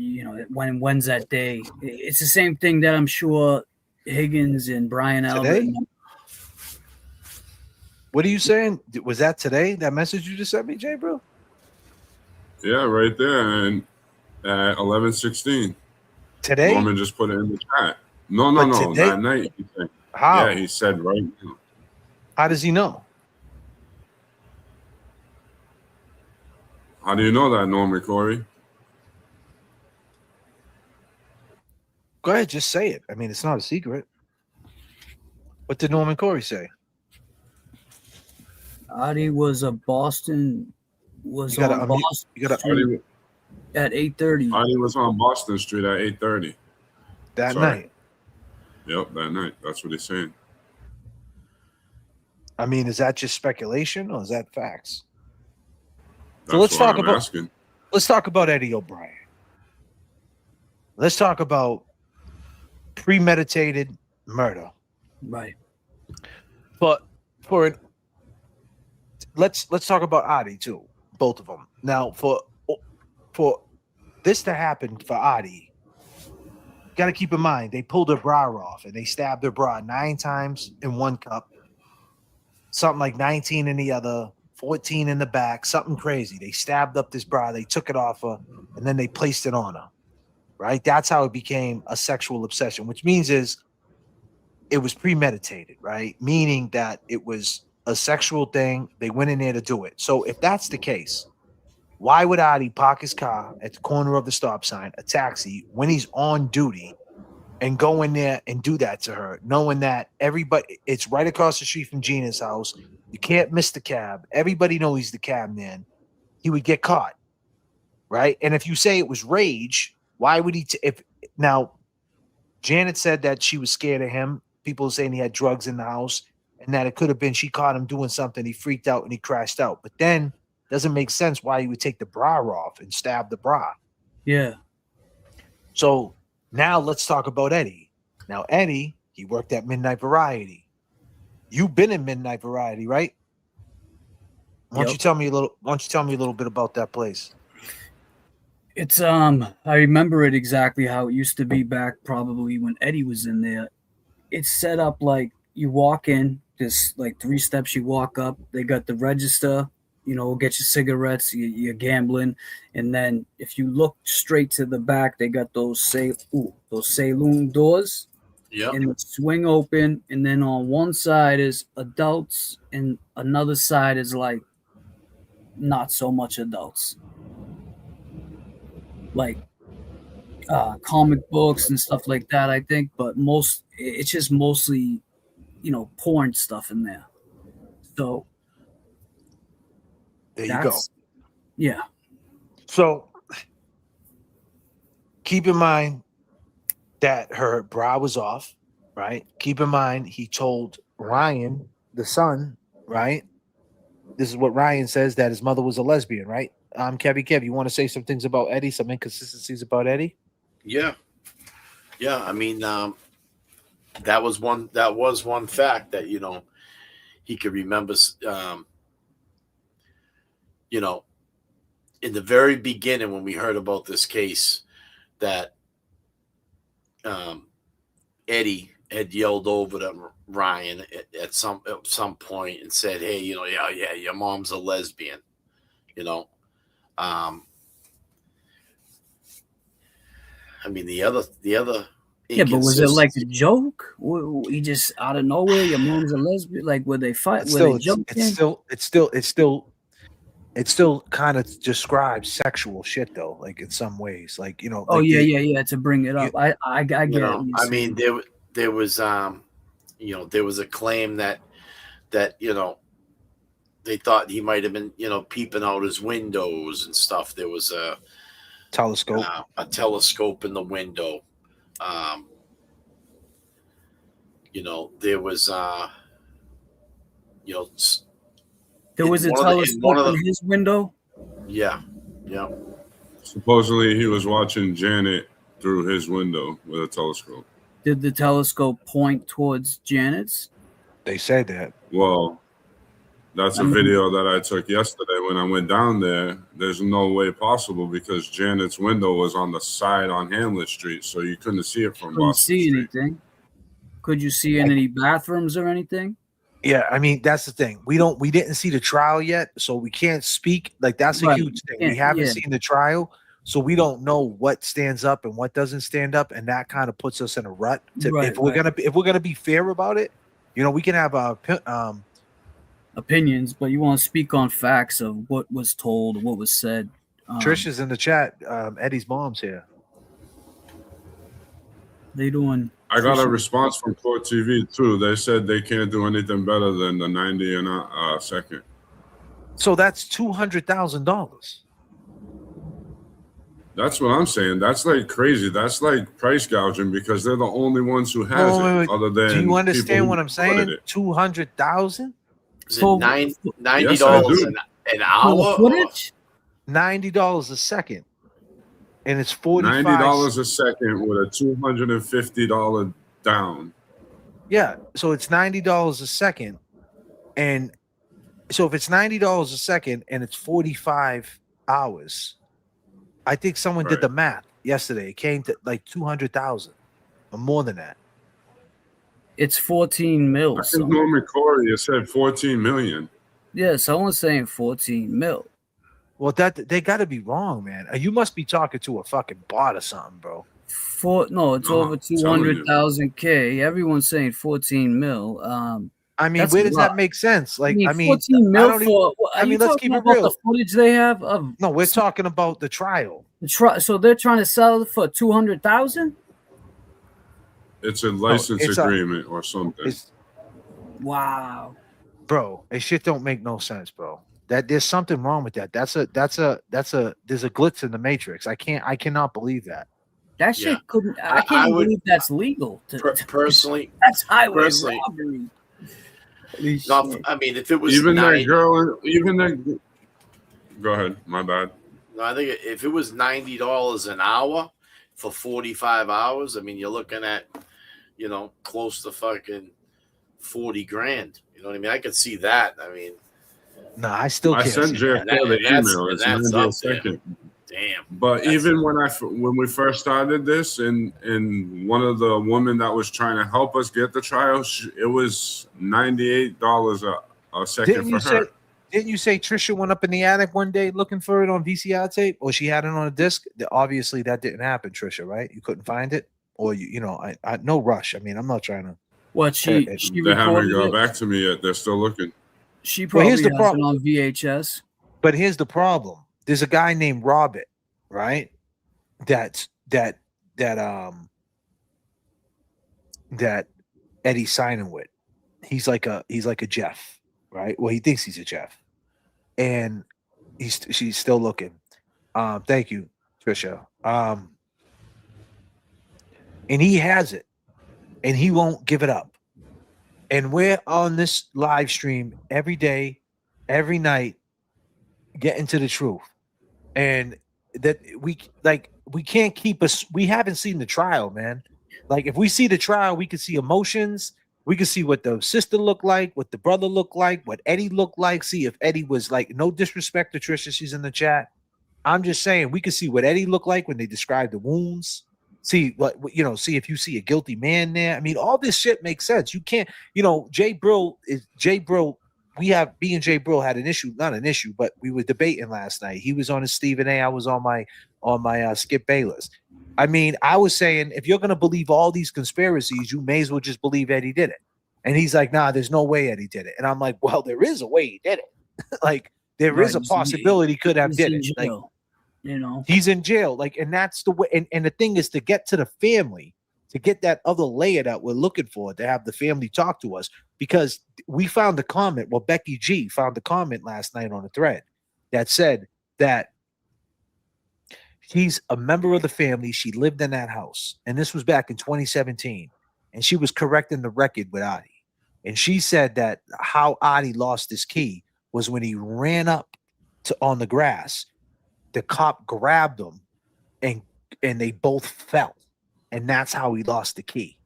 When's that day? It's the same thing that I'm sure Higgins and Brian Albert. Today? What are you saying? Was that today? That message you just sent me, JBRILL? Yeah, right there, and at 11:16. Today? Norman just put it in the chat. No, today? that night. He said, How? Yeah, he said right now. How does he know? How do you know that, Norman Corey? Go ahead, just say it. I mean, it's not a secret. What did Norman Corey say? Artie was on Boston Street at 8:30. Artie was on Boston Street at 8:30. That night. Yep, that night. That's what he's saying. I mean, is that just speculation or is that facts? That's so let's talk asking. Let's talk about Eddie O'Brien. Let's talk about premeditated murder. Right. But let's talk about Adi too, both of them. Now, for this to happen for Adi, you got to keep in mind they pulled her bra off and they stabbed her bra 9 times in one cup, something like 19 in the other, 14 in the back, something crazy. They stabbed up this bra, they took it off her, and then they placed it on her. Right? That's how it became a sexual obsession, which means it was premeditated, right? Meaning that it was a sexual thing. They went in there to do it. So if that's the case, why would Adi park his car at the corner of the stop sign, a taxi, when he's on duty, and go in there and do that to her, knowing that everybody, it's right across the street from Gina's house. You can't miss the cab. Everybody knows he's the cab man. He would get caught, right? And if you say it was rage, why would he? Now, Janet said that she was scared of him. People are saying he had drugs in the house and that it could have been she caught him doing something. He freaked out and he crashed out. But then it doesn't make sense why he would take the bra off and stab the bra. Yeah. So now let's talk about Eddie. Now, Eddie, he worked at Midnight Variety. You've been in Midnight Variety, right? Why don't you tell me a little bit about that place? It's I remember it exactly how it used to be back probably when Eddie was in there. It's set up like you walk in, there's like 3 steps you walk up. They got the register, get your cigarettes, you're gambling, and then if you look straight to the back, they got those saloon doors. Yeah. And swing open, and then on one side is adults, and another side is like not so much adults. Like comic books and stuff like that, I think, but it's just mostly, porn stuff in there. So there you go. Yeah. So keep in mind that her bra was off, right? Keep in mind he told Ryan, the son, right? This is what Ryan says, that his mother was a lesbian, right? KEV, you want to say some things about Eddie, some inconsistencies about Eddie? Yeah. I mean, that was one fact that, he could remember, in the very beginning when we heard about this case, that Eddie had yelled over to Ryan at some point and said, "Hey, yeah, your mom's a lesbian," I mean, the other Yeah, but was it like a inconsistency. joke? He just out of nowhere, your mom's a lesbian. Like, were they fight? But Were they still, it still kind of describes sexual shit though, like in some ways, like Oh like yeah. To bring it up, I get. You know, What you're I mean, saying. there was there was a claim that they thought he might have been peeping out his windows and stuff. There was a telescope in the window. There was There was a telescope in his window. Yeah. Supposedly, he was watching Janet through his window with a telescope. Did the telescope point towards Janet's? They say that. Well, that's a video that I took yesterday when I went down there. There's no way possible because Janet's window was on the side on Hamlet Street, so you couldn't see it from Boston Street. Anything? Could you see in any bathrooms or anything? Yeah, I mean that's the thing. We didn't see the trial yet, so we can't speak. Like that's a huge thing. We haven't seen the trial, so we don't know what stands up and what doesn't stand up, and that kind of puts us in a rut. If we're gonna be fair about it, we can have opinions, but you want to speak on facts of what was told, what was said. Trish is in the chat. Eddie's mom's here. They doing. I got a response from Court TV too. They said they can't do anything better than the 90 in a second. So that's $200,000. That's what I'm saying. That's like crazy. That's like price gouging because they're the only ones who has it. Other than do you understand what I'm saying? 200,000. Is it $90 an hour? Footage? $90 a second. And it's $90 a second with a $250 down. Yeah, so it's $90 a second, and so if it's $90 a second and it's 45 hours, I think someone did the math yesterday. It came to like 200,000 or more than that. It's 14 mil. I think Norman Corey said 14 million. Yeah, someone's saying 14 mil. Well, they got to be wrong, man. You must be talking to a fucking bot or something, bro. It's over 200,000 K. Everyone's saying 14 mil. I mean, where does that make sense? Like, I mean 14 mil for. Let's keep it real. The footage they have of. No, we're talking about the trial. So they're trying to sell it for 200,000. It's a license agreement or something. Wow, bro, this shit don't make no sense, bro. That there's something wrong with that. There's a glitch in the matrix. I cannot believe that. That shit couldn't. I can't believe that's legal. Personally, that's highway robbery. No, I mean, if it was even that girl, go ahead. My bad. No, I think if it was $90 an hour for 45 hours, I mean, you're looking at, close to fucking 40 grand. You know what I mean? I could see that. I mean. No, I still can't. I sent JFK the email. It's 90 a second. Damn. But even when we first started this, and one of the women that was trying to help us get the trial, it was $98 a second for her. Didn't you say Trisha went up in the attic one day looking for it on VCR tape, or she had it on a disc? Obviously, that didn't happen, Trisha. Right? You couldn't find it, or I no rush. I mean, I'm not trying to. What she they haven't got back to me yet. They're still looking. She probably has it on VHS. But here's the problem. There's a guy named Robert, right? That Eddie's signing with. He's like a Jeff, right? Well, he thinks he's a Jeff. And she's still looking. Thank you, Trisha. And he has it. And he won't give it up. And we're on this live stream every day, every night, getting to the truth. And that we can't keep us. We haven't seen the trial, man. Like, if we see the trial, we can see emotions. We can see what the sister looked like, what the brother looked like, what Eddie looked like. See if Eddie was like, no disrespect to Trisha, she's in the chat. I'm just saying we can see what Eddie looked like when they described the wounds. See see if you see a guilty man there. I mean, all this shit makes sense. You can't, JBRILL. Me and JBRILL had not an issue, but we were debating last night. He was on his Stephen A. I was on my Skip Bayless. I mean, I was saying, if you're going to believe all these conspiracies, you may as well just believe Eddie did it. And he's like, nah, there's no way Eddie did it. And I'm like, well, there is a way he did it. Like, there is a possibility he could have did it. Like, you know, he's in jail. Like, and that's the way. And the thing is, to get to the family, to get that other layer that we're looking for, to have the family talk to us, because we found a comment. Well, Becky G found a comment last night on a thread that said that she's a member of the family. She lived in that house. And this was back in 2017. And she was correcting the record with Adi. And she said that how Adi lost his key was when he ran up on the grass. The cop grabbed him and they both fell. And that's how he lost the key.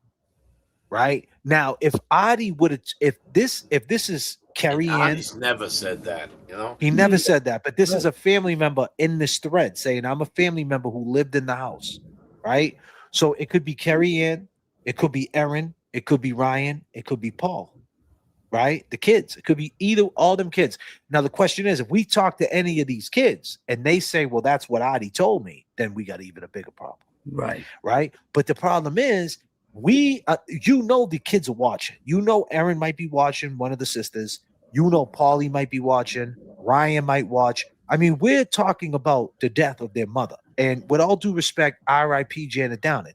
Right? Now, if Adi would have, if this is Carrie Ann, Adi's never said that, you know? he never said that, but this is a family member in this thread saying, I'm a family member who lived in the house, right? So it could be Carrie Ann, it could be Erin, it could be Ryan, it could be Paul, right? The kids, it could be either all them kids. Now, the question is, if we talk to any of these kids and they say, well, that's what Adi told me, then we got even a bigger problem. right. Right. But the problem is, the kids are watching. Erin might be watching, one of the sisters. Paulie might be watching. Ryan might watch. I mean, we're talking about the death of their mother. And with all due respect, R.I.P. Janet Downing.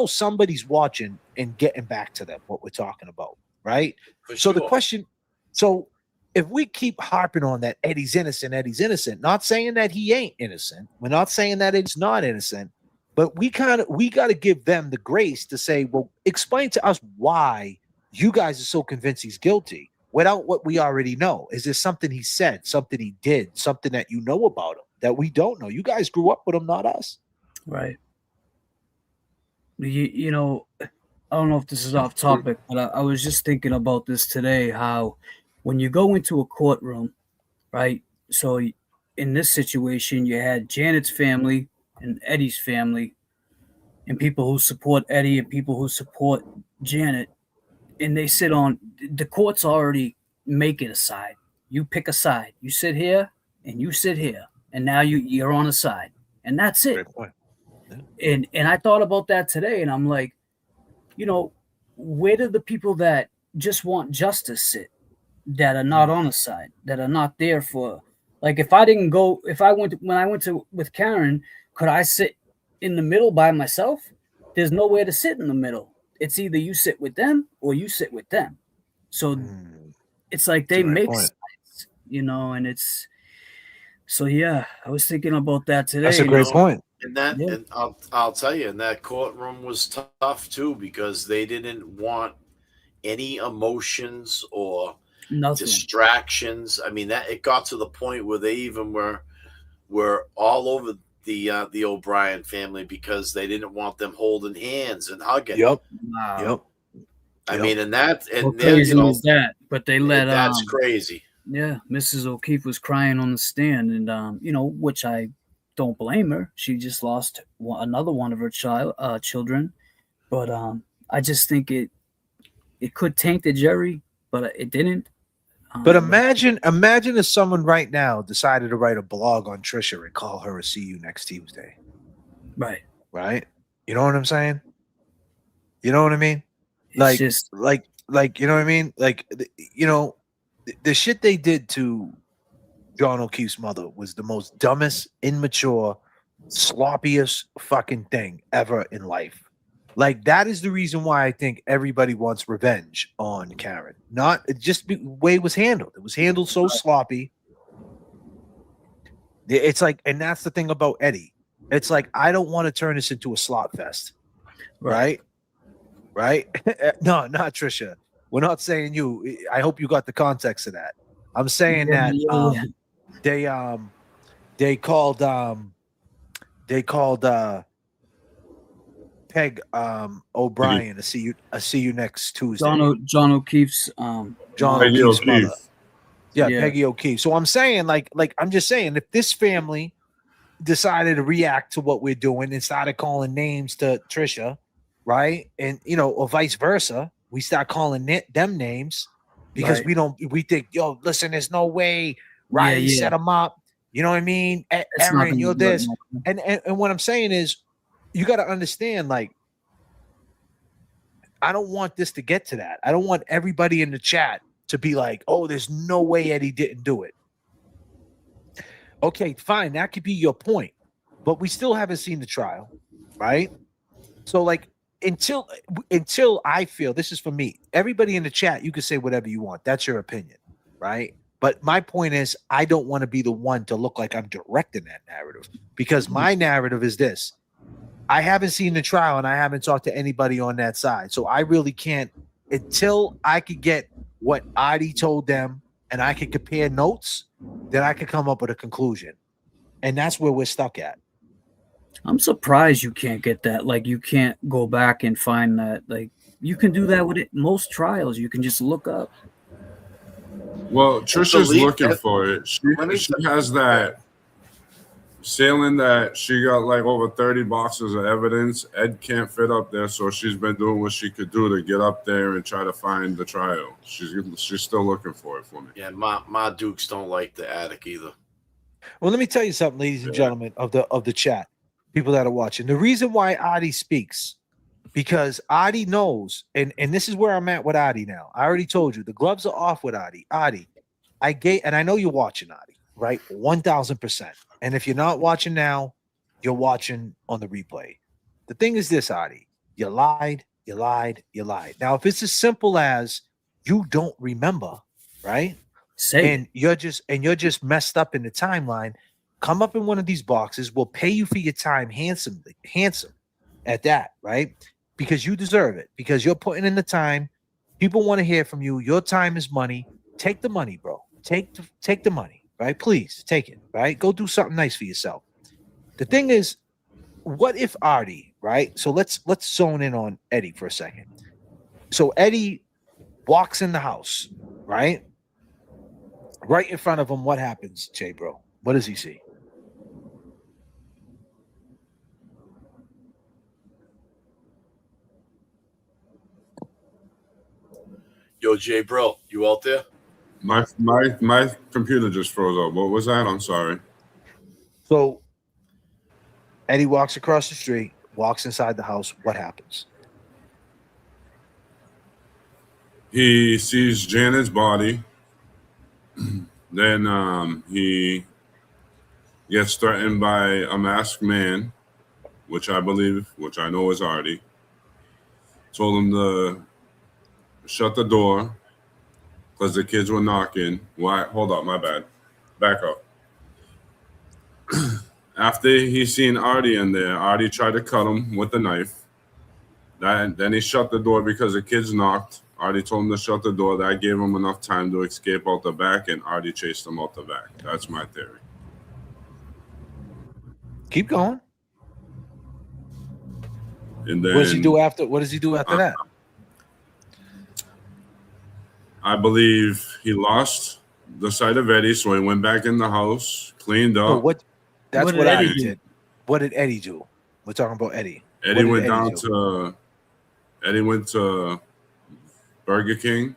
Somebody's watching and getting back to them what we're talking about, right? So the question, if we keep harping on that Eddie's innocent, not saying that he ain't innocent. We're not saying that it's not innocent. But we got to give them the grace to say, well, explain to us why you guys are so convinced he's guilty without what we already know. Is there something he said, something he did, something that you know about him that we don't know? You guys grew up with him, not us. Right. You know, I don't know if this is off topic, but I was just thinking about this today, how when you go into a courtroom, right? So in this situation, you had Janet's family and Eddie's family, and people who support Eddie and people who support Janet, and they sit on the court's already making a side. You pick a side. You sit here and you sit here, and now you're on a side, and that's it. Great point. Yeah. And I thought about that today, and I'm like, you know, where do the people that just want justice sit, that are not on a side, that are not there for, like, when I went to with Karen, could I sit in the middle by myself? There's nowhere to sit in the middle. It's either you sit with them or you sit with them. So it's like they make sides, you know, and it's so, yeah, I was thinking about that today. That's a great point. And and I'll tell you, and that courtroom was tough too, because they didn't want any emotions or distractions. I mean, that it got to the point where they even were all over the O'Brien family because they didn't want them holding hands and hugging. Yep. Wow. Yep. I mean, and that, and what crazy is that? But they let that's crazy. Yeah, Mrs. O'Keefe was crying on the stand, and you know, which I don't blame her. She just lost another one of her children, but I just think it could taint the jury, but it didn't. But imagine if someone right now decided to write a blog on Trisha and call her a "See you next Tuesday." Right. You know what I'm saying? You know what I mean? Like, you know what I mean? Like, you know, the shit they did to John O'Keefe's mother was the most dumbest, immature, sloppiest fucking thing ever in life. Like, that is the reason why I think everybody wants revenge on Karen. Not just the way it was handled. It was handled so sloppy. It's like, and that's the thing about Eddie. It's like, I don't want to turn this into a slot fest. Right? No, not Trisha. We're not saying you. I hope you got the context of that. I'm saying that they called Peg O'Brien to see you next Tuesday. John O'Keefe's Peggy O'Keefe's mother. O'Keefe. Yeah, Peggy O'Keefe. So I'm saying, like I'm just saying, if this family decided to react to what we're doing and started calling names to Trisha, right, and you know, or vice versa, we start calling them names because we think, yo, listen, there's no way Riley set him up. You know what I mean? Aaron, you're this, and what I'm saying is, you got to understand, like, I don't want this to get to that. I don't want everybody in the chat to be like, oh, there's no way Eddie didn't do it. Okay, fine. That could be your point. But we still haven't seen the trial, right? So, like, until I feel, this is for me, everybody in the chat, you can say whatever you want. That's your opinion, right? But my point is, I don't want to be the one to look like I'm directing that narrative, because my narrative is this. I haven't seen the trial and I haven't talked to anybody on that side. So I really can't, until I could get what Adi told them and I could compare notes, then I could come up with a conclusion. And that's where we're stuck at. I'm surprised you can't get that. Like, you can't go back and find that. Like, you can do that with it. Most trials, you can just look up. Well, Trisha's looking for it. She has that sailing that she got like over 30 boxes of evidence. Ed can't fit up there, so she's been doing what she could do to get up there and try to find the trial. She's still looking for it for me. Yeah, my Dukes don't like the attic either. Well, let me tell you something, ladies and gentlemen of the chat, people that are watching. The reason why Adi speaks, because Adi knows, and this is where I'm at with Adi now. I already told you the gloves are off with Adi. Adi, and I know you're watching Adi, right? 1,000%. And if you're not watching now, you're watching on the replay. The thing is this, Adi, you lied. Now, if it's as simple as you don't remember, right? And you're just messed up in the timeline, come up in one of these boxes. We'll pay you for your time handsome at that, right? Because you deserve it, because you're putting in the time. People want to hear from you. Your time is money. Take the money, bro. Take the money, right? Please take it, right? Go do something nice for yourself. The thing is, what if Artie, right? So let's zone in on Eddie for a second. So Eddie walks in the house, right? Right in front of him, what happens, Jay, bro? What does he see? Yo, JBRILL, you out there? My computer just froze up. What was that? I'm sorry. So Eddie walks across the street, walks inside the house. What happens? He sees Janet's body. Then he gets threatened by a masked man, which I know is Artie. Told him to shut the door because the kids were knocking. Why? Hold up, my bad. Back up. After he seen Artie in there, Artie tried to cut him with a knife. Then he shut the door because the kids knocked. Artie told him to shut the door. That gave him enough time to escape out the back, and Artie chased him out the back. That's my theory. Keep going. And then, what does he do after that? I believe he lost the sight of Eddie, so he went back in the house, cleaned up. What did Eddie did. What did Eddie do? We're talking about Eddie. Eddie went to Burger King,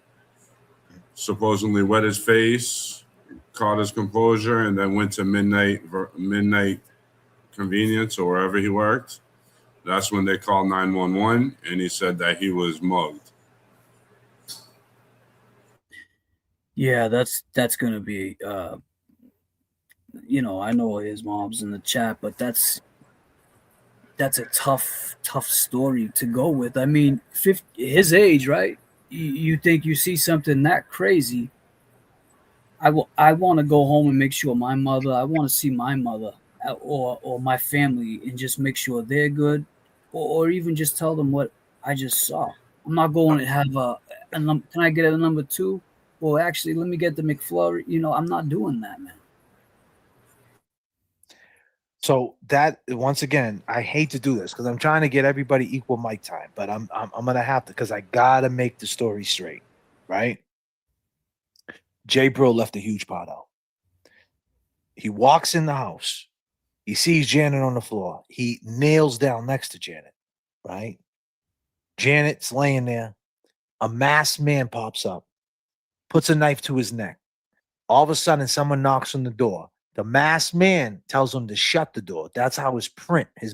supposedly wet his face, caught his composure, and then went to midnight convenience or wherever he worked. That's when they called 911, and he said that he was mugged. Yeah, that's gonna be I know his mom's in the chat, but that's a tough story to go with. I mean, his age, right? You think you see something that crazy? I want to go home and make sure I want to see my mother or my family and just make sure they're good, or even just tell them what I just saw. I'm not going to have can I get a number 2? Well, actually, let me get the McFlurry. I'm not doing that, man. So that, once again, I hate to do this because I'm trying to get everybody equal mic time, but I'm gonna have to, because I gotta make the story straight, right? JBRILL left a huge pot out. He walks in the house. He sees Janet on the floor. He nails down next to Janet, right? Janet's laying there. A masked man pops up, puts a knife to his neck. All of a sudden, someone knocks on the door. The masked man tells him to shut the door. That's how his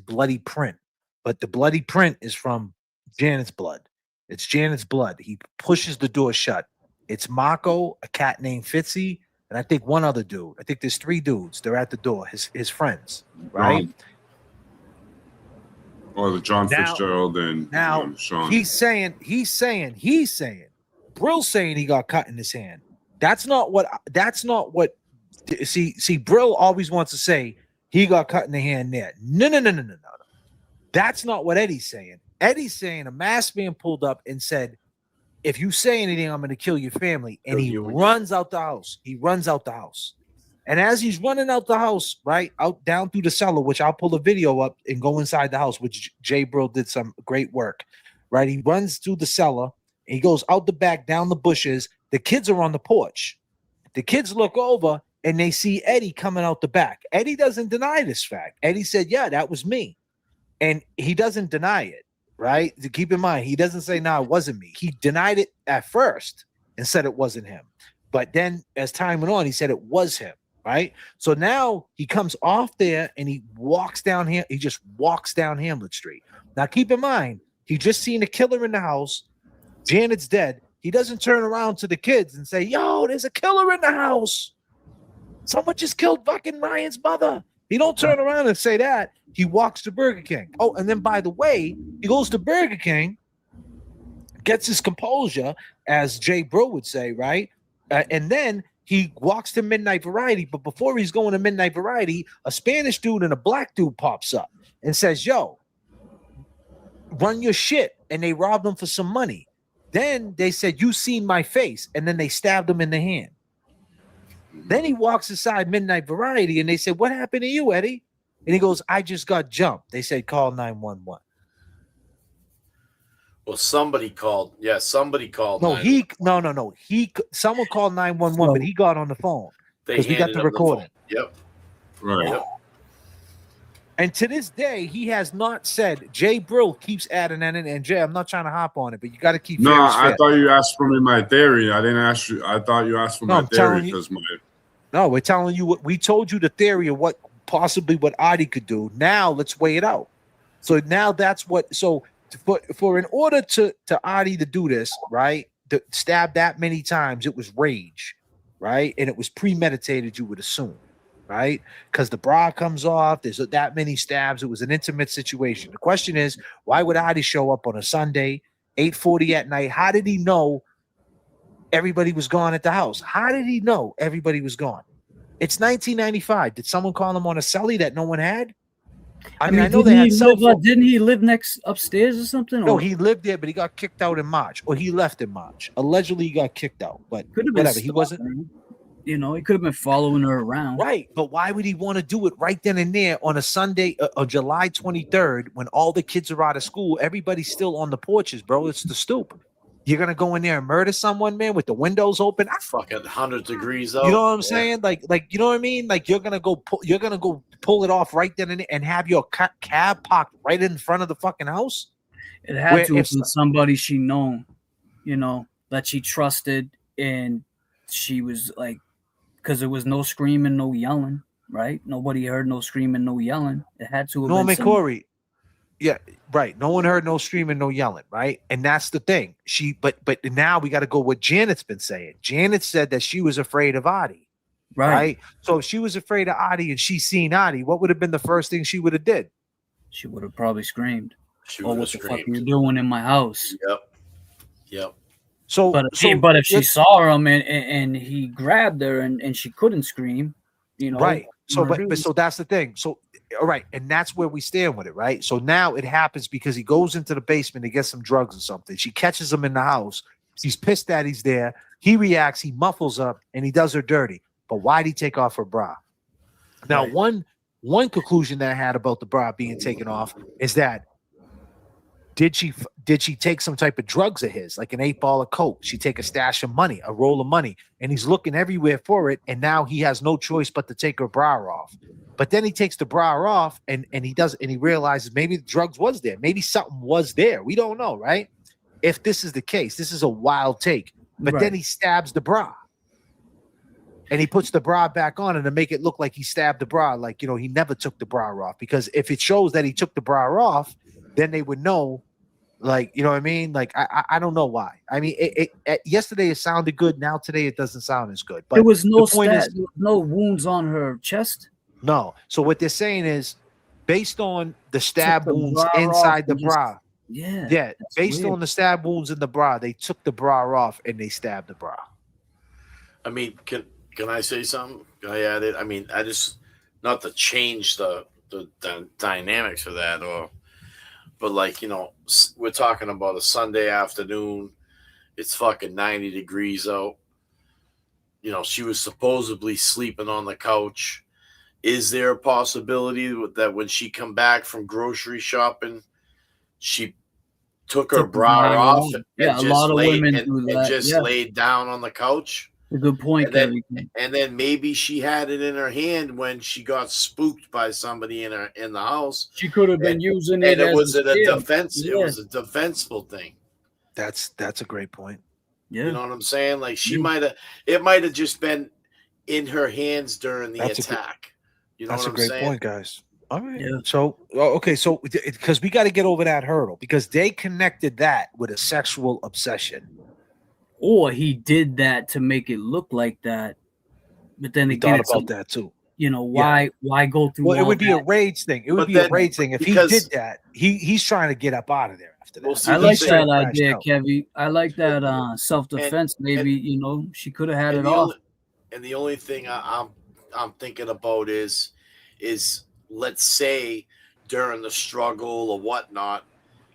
bloody print but the bloody print is from Janet's blood. It's Janet's blood. He pushes the door shut. It's Marco, a cat named Fitzy, and I think one other dude. I think there's 3 dudes. They're at the door, his friends, right? Or the John Fitzgerald and Sean. He's saying, Brill's saying he got cut in his hand. That's not what, see, Brill always wants to say he got cut in the hand there. No. That's not what Eddie's saying. Eddie's saying a masked man pulled up and said, if you say anything, I'm going to kill your family. And he runs out the house. And as he's running out the house, right, out down through the cellar, which I'll pull a video up and go inside the house, which JBRILL did some great work, right? He runs through the cellar. And he goes out the back, down the bushes. The kids are on the porch. The kids look over and they see Eddie coming out the back. Eddie doesn't deny this fact. Eddie said, yeah, that was me. And he doesn't deny it, right? To keep in mind, he doesn't say, no, it wasn't me. He denied it at first and said it wasn't him. But then as time went on, he said it was him, right? So now he comes off there and he walks down here. He just walks down Hamlet Street. Now, keep in mind, he just seen a killer in the house. Janet's dead. He doesn't turn around to the kids and say, yo, there's a killer in the house. Someone just killed fucking Ryan's mother. He don't turn around and say that. He walks to Burger King. Oh, and then by the way, he goes to Burger King, gets his composure, as JBRILL would say, right? And then he walks to Midnight Variety. But before he's going to Midnight Variety, a Spanish dude and a black dude pops up and says, yo, run your shit. And they robbed him for some money. Then they said, you seen my face. And then they stabbed him in the hand. Then he walks inside Midnight Variety and they said, what happened to you, Eddie? And he goes, I just got jumped. They said, call 911. Well, somebody called. Yeah, somebody called. No, someone called 911, but he got on the phone because we got the recording. Yep. Right. Yep. And to this day, he has not said. JBRILL keeps adding that in. And Jay, I'm not trying to hop on it, but you got to keep. No, I thought you asked for me my theory. I didn't ask you. I thought you asked for my theory because No, we're telling you what we told you the theory of what possibly what Adi could do. Now let's weigh it out. So now that's what. So for in order to Adi to do this, right, to stab that many times, it was rage, right, and it was premeditated. You would assume. Right, because the bra comes off. There's that many stabs. It was an intimate situation. The question is, why would Adi show up on a Sunday, 8:40 at night? How did he know everybody was gone at the house? How did he know everybody was gone? It's 1995. Did someone call him on a celly that no one had? I mean, I know they had cell phones. Didn't he live next upstairs or something? No, he lived there, but he got kicked out in March, or he left in March. Allegedly, he got kicked out, but whatever. He wasn't. You know, he could have been following her around. Right. But why would he want to do it right then and there on a Sunday, July 23rd, when all the kids are out of school? Everybody's still on the porches, bro. It's the stoop. You're going to go in there and murder someone, man, with the windows open? Fucking 100 degrees out. You know what I'm saying? Like, you know what I mean? Like, you're going to go pull it off right then and have your cab parked right in front of the fucking house? It had to have been somebody she known, you know, that she trusted, and she was like, because there was no screaming, no yelling, right? Nobody heard no screaming, no yelling. It had to have been somebody. Corey. Yeah, right. No one heard no screaming, no yelling, right? And that's the thing. But now we got to go what Janet's been saying. Janet said that she was afraid of Adi, right? So if she was afraid of Adi and she seen Adi, what would have been the first thing she would have did? She would have probably screamed. What the fuck are you doing in my house? Yep. So, but if she saw him and he grabbed her and she couldn't scream, you know, right? So, so that's the thing. So, all right, and that's where we stand with it, right? So now it happens because he goes into the basement to get some drugs or something. She catches him in the house. He's pissed that he's there. He reacts. He muffles up and he does her dirty. But why'd he take off her bra? Now, one conclusion that I had about the bra being taken off is that. Did she take some type of drugs of his, like an 8-ball of coke? She take a stash of money, a roll of money, and he's looking everywhere for it. And now he has no choice but to take her bra off. But then he takes the bra off and he realizes maybe the drugs was there. Maybe something was there. We don't know, right? If this is the case, this is a wild take. But then he stabs the bra. And he puts the bra back on and to make it look like he stabbed the bra, like, you know, he never took the bra off. Because if it shows that he took the bra off, then they would know. Like, you know what I mean? Like, I don't know why. I mean, yesterday it sounded good. Now today it doesn't sound as good. But there was no the point is, there was no wounds on her chest. no. So what they're saying is, based on the stab the wounds bra inside off the and bra, Yeah. based weird. on the stab wounds in the bra, they took the bra off and they stabbed the bra. I mean, can I say something? Can I add it? I mean, I just not to change the dynamics of that, but like, you know, we're talking about a Sunday afternoon. It's fucking 90 degrees out. You know, she was supposedly sleeping on the couch. Is there a possibility that when she come back from grocery shopping, she took her bra off and Yeah, a just lot of laid women do and that. just Yeah, laid down on the couch? a good point, And Kevin. then maybe she had it in her hand when she got spooked by somebody in the house. She could have been And, using it and it as was a a shield. defense. Yeah. It was a defensible thing. That's a great point. Yeah. You know what I'm saying? Like Yeah. it might have just been in her hands during the That's attack. You know That's what a I'm great saying? point, guys. All right. Yeah. So, okay. So, because we got to get over that hurdle, because they connected that with a sexual obsession. Or he did that to make it look like that. But then We again, thought it's about that too. you know, why go through Well, it all would be a that? rage thing. It would But be a then- rage thing. If he because- did that, he's trying to get up out of there after that. Well, see, I the like thing- that crashed idea, out. Kevy. I like that self-defense. Maybe, you know, she could have had it off. The only thing I'm thinking about is let's say during the struggle or whatnot,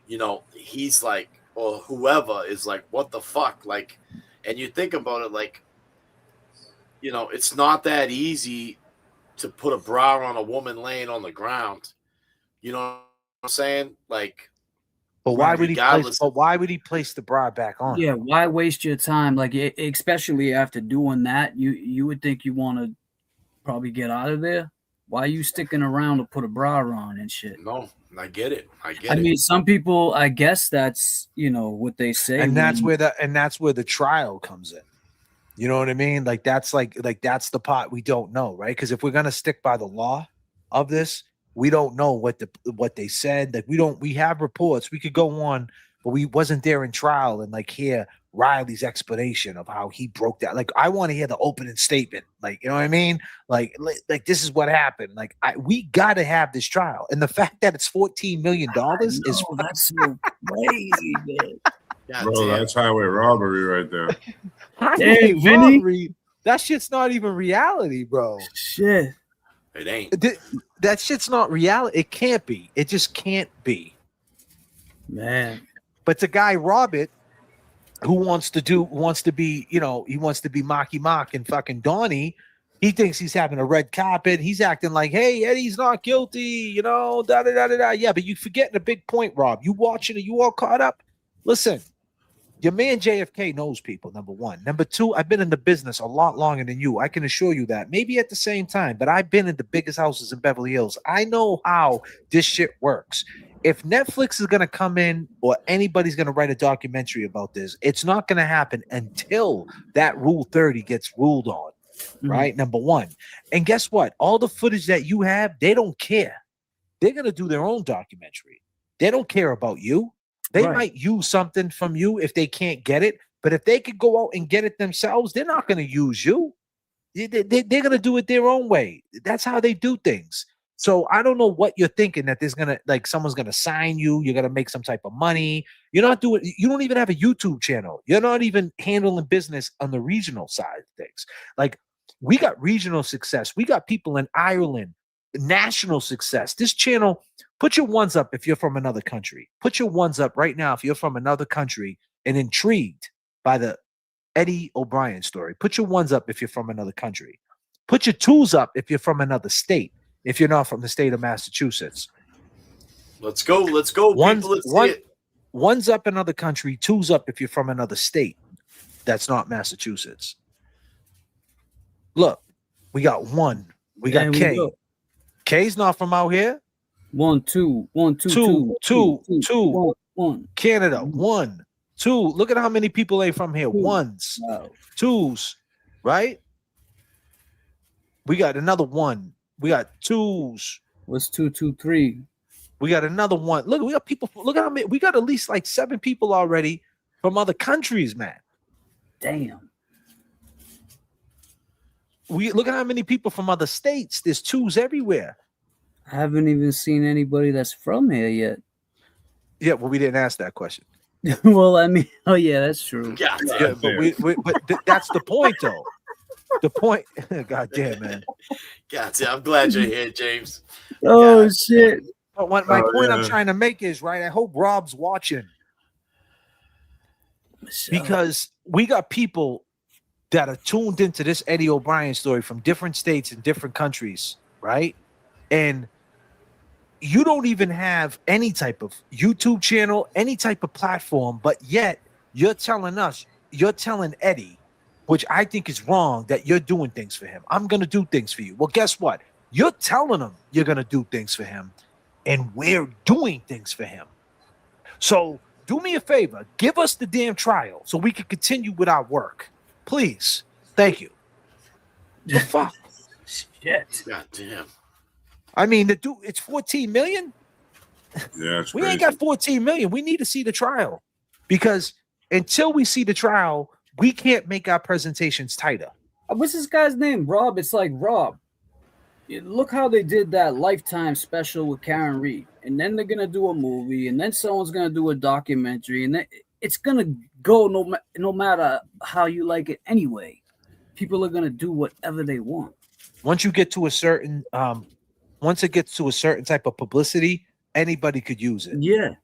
you know, he's like, or whoever is like, what the fuck? Like, and you think about it, like, you know, it's not that easy to put a bra on a woman laying on the ground. You know what I'm saying? Like, But why would regardless- why would he place the bra back on? Yeah, why waste your time? Like, especially after doing that, you would think you want to probably get out of there. Why are you sticking around to put a bra on and shit? no, I get it. I mean, some people, I guess that's, you know, what they say. And that's where the trial comes in. You know what I mean? Like that's that's the part we don't know, right? Because if we're gonna stick by the law of this, we don't know what they said. Like we have reports. We could go on, but we wasn't there in trial and like hear Riley's explanation of how he broke that. Like I want to hear the opening statement. Like, you know what I mean? Like this is what happened. Like we got to have this trial, and the fact that it's $14 million is that's so crazy, man. Bro, that's highway robbery right there. Hey, Vinny. robbery. That shit's not even reality, bro. Shit. It ain't. That shit's not reality. It can't be. It just can't be. Man. But the guy Robert, who wants to be, you know, he wants to be Mocky Mock and fucking Donnie. He thinks he's having a red carpet. He's acting like, hey, Eddie's not guilty, you know, da da da da da. Yeah, but you forgetting a big point, Rob. You watching it, you all caught up. Listen, your man JFK knows people, number one. Number two, I've been in the business a lot longer than you. I can assure you that. Maybe at the same time, but I've been in the biggest houses in Beverly Hills. I know how this shit works. If Netflix is going to come in or anybody's going to write a documentary about this, it's not going to happen until that Rule 30 gets ruled on, right? Number one. And guess what? All the footage that you have, they don't care. They're going to do their own documentary. They don't care about you. They might use something from you if they can't get it, but if they could go out and get it themselves, they're not going to use you. They're going to do it their own way. That's how they do things. So I don't know what you're thinking, that there's gonna, like, someone's gonna sign you, you're gonna make some type of money. You're not doing, you don't even have a YouTube channel. You're not even handling business on the regional side of things. Like, we got regional success. We got people in Ireland, national success. This channel, put your ones up if you're from another country. Put your ones up right now if you're from another country and intrigued by the Eddie O'Brien story. Put your ones up if you're from another country. Put your twos up if you're from another state. If you're not from the state of Massachusetts. Let's go. Let's go. People, let's see it. One's up another country, two's up if you're from another state that's not Massachusetts. Look, we got one. We got K. K's not from out here. 1, 2, 1, 2, 2. 1. Canada, 1, 2. Look at how many people ain't from here. Ones, twos, right? We got another one. We got twos. What's 2, 2, 3? We got another one. Look, we got people. Look at how many. We got at least like 7 people already from other countries, man. Damn. We look at how many people from other states. There's 2s everywhere. I haven't even seen anybody that's from here yet. Yeah, well, we didn't ask that question. Well, I mean, oh yeah, that's true. God damn. Yeah, but that's the point, though. The point. God damn, man. God damn. I'm glad you're here, James. Oh God. shit. But my point I'm trying to make is, right, I hope Rob's watching, because we got people that are tuned into this Eddie O'Brien story from different states and different countries, right? And you don't even have any type of YouTube channel, any type of platform, but yet you're telling Eddie, which I think is wrong, that you're doing things for him. I'm going to do things for you. Well, guess what? You're telling him you're going to do things for him, and we're doing things for him. So do me a favor. Give us the damn trial so we can continue with our work. Please. Thank you. The fuck? Shit. God damn. I mean, it's 14 million. Yeah, it's We crazy. ain't got 14 million. We need to see the trial, because until we see the trial, we can't make our presentations tighter. What's this guy's name? Rob. It's like Rob. Look how they did that Lifetime special with Karen Reed, and then they're gonna do a movie, and then someone's gonna do a documentary, and then it's gonna go no matter how you like it anyway. People are gonna do whatever they want. Once you get to a certain once it gets to a certain type of publicity, anybody could use it. Yeah.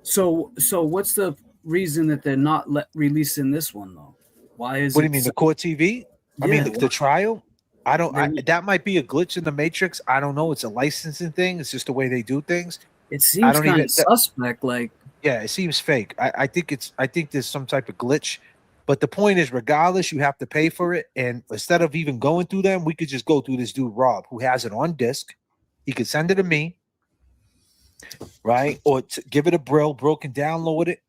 So what's the reason that they're not releasing this one though? Why is What do you mean, the court TV? I mean, the trial? That might be a glitch in the matrix. I don't know. It's a licensing thing. It's just the way they do things. It seems kind of suspect. Like, yeah, it seems fake. I think there's some type of glitch. But the point is, regardless, you have to pay for it. And instead of even going through them, we could just go through this dude, Rob, who has it on disc. He could send it to me, right? Or give it a Brill. Brill can download it,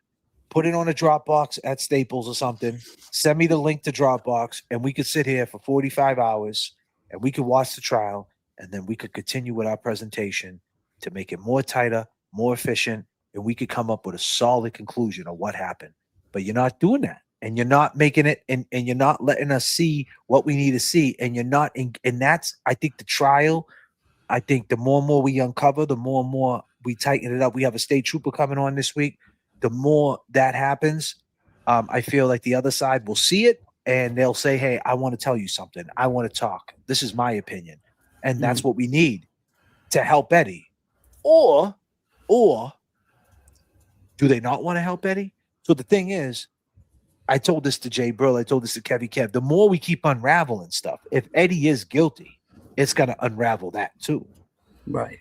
put it on a Dropbox at Staples or something. Send me the link to Dropbox, and we could sit here for 45 hours, and we could watch the trial, and then we could continue with our presentation to make it more tighter, more efficient, and we could come up with a solid conclusion of what happened. But you're not doing that. And you're not making it, and you're not letting us see what we need to see. And you're not, and that's, I think, the trial. I think the more and more we uncover, the more and more we tighten it up. We have a state trooper coming on this week. The more that happens, I feel like the other side will see it, and they'll say, hey, I want to tell you something. I want to talk. This is my opinion. And that's what we need to help Eddie. Or do they not want to help Eddie? So the thing is, I told this to JBRILL. I told this to KEV. The more we keep unraveling stuff, if Eddie is guilty, it's going to unravel that too. Right.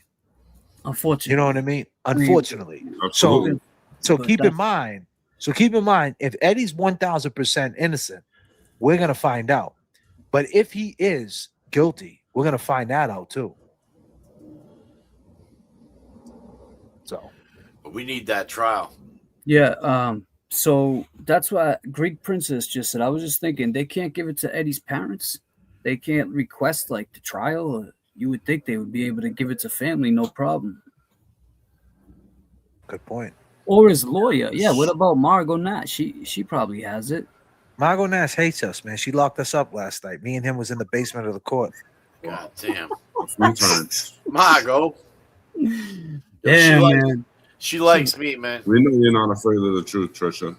Unfortunately. You know what I mean? Unfortunately. Absolutely. So keep in mind, if Eddie's 1000% innocent, we're going to find out. But if he is guilty, we're going to find that out too. So We need that trial. Yeah. So that's why Greek Princess just said. I was just thinking they can't give it to Eddie's parents. They can't request like the trial. You would think they would be able to give it to family, no problem. good point. Or his lawyer. Yeah. What about Margot Nash? She probably has it. Margot Nash hates us, man. She locked us up last night. Me and him was in the basement of the court. God damn. Sometimes. Margot. Yeah, man. She likes me, man. We know you're not afraid of the truth, Trisha.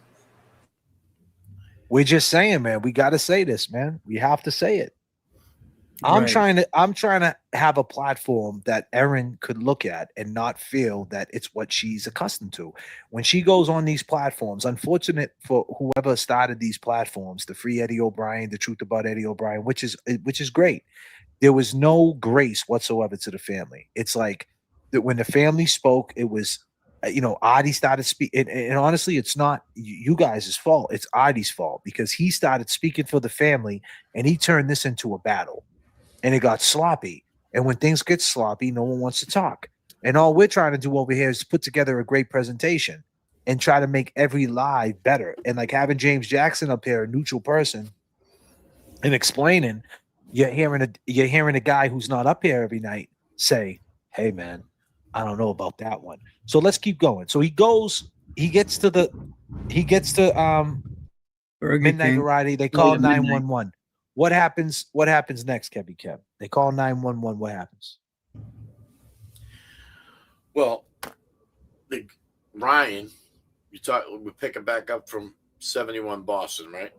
We're just saying, man, we got to say this, man. We have to say it. I'm trying to have a platform that Erin could look at and not feel that it's what she's accustomed to. When she goes on these platforms, unfortunate for whoever started these platforms, the Free Eddie O'Brien, the Truth About Eddie O'Brien, which is great. There was no grace whatsoever to the family. It's like that when the family spoke, it was, Adi started speaking, and honestly, it's not you guys' fault. It's Adi's fault, because he started speaking for the family, and he turned this into a battle, and it got sloppy. And when things get sloppy, no one wants to talk. And all we're trying to do over here is put together a great presentation and try to make every live better. And like having James Jackson up here, a neutral person, and explaining, you're hearing a guy who's not up here every night say, "Hey, man, I don't know about that one. So let's keep going. So he gets to Burger Midnight King. Variety. They Late call at midnight. 911. What happens next, Kevy Kev? They call 911. What happens? Well, Ryan, we're picking back up from 71 Boston, right?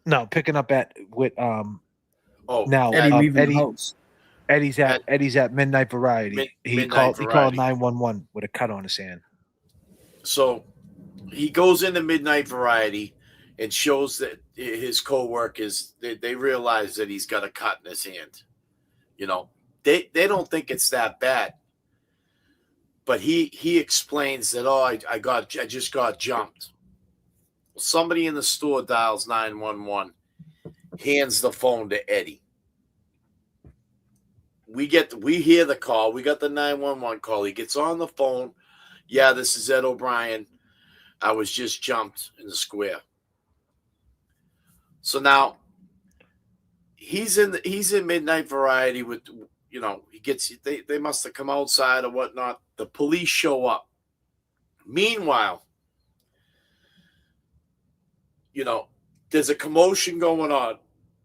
No, picking up with now Eddie leaving the Eddie. house. Eddie's at Midnight Variety. He Midnight called Variety. 911 with a cut on his hand. So he goes into Midnight Variety and shows that his co-workers, they realize that he's got a cut in his hand. You know, they don't think it's that bad. But he explains that, I just got jumped. Well, somebody in the store dials 911, hands the phone to Eddie. We hear the call. We got the 911 call. He gets on the phone. Yeah, this is Ed O'Brien. I was just jumped in the square. So now he's in Midnight Variety with, they must have come outside or whatnot. The police show up. Meanwhile, there's a commotion going on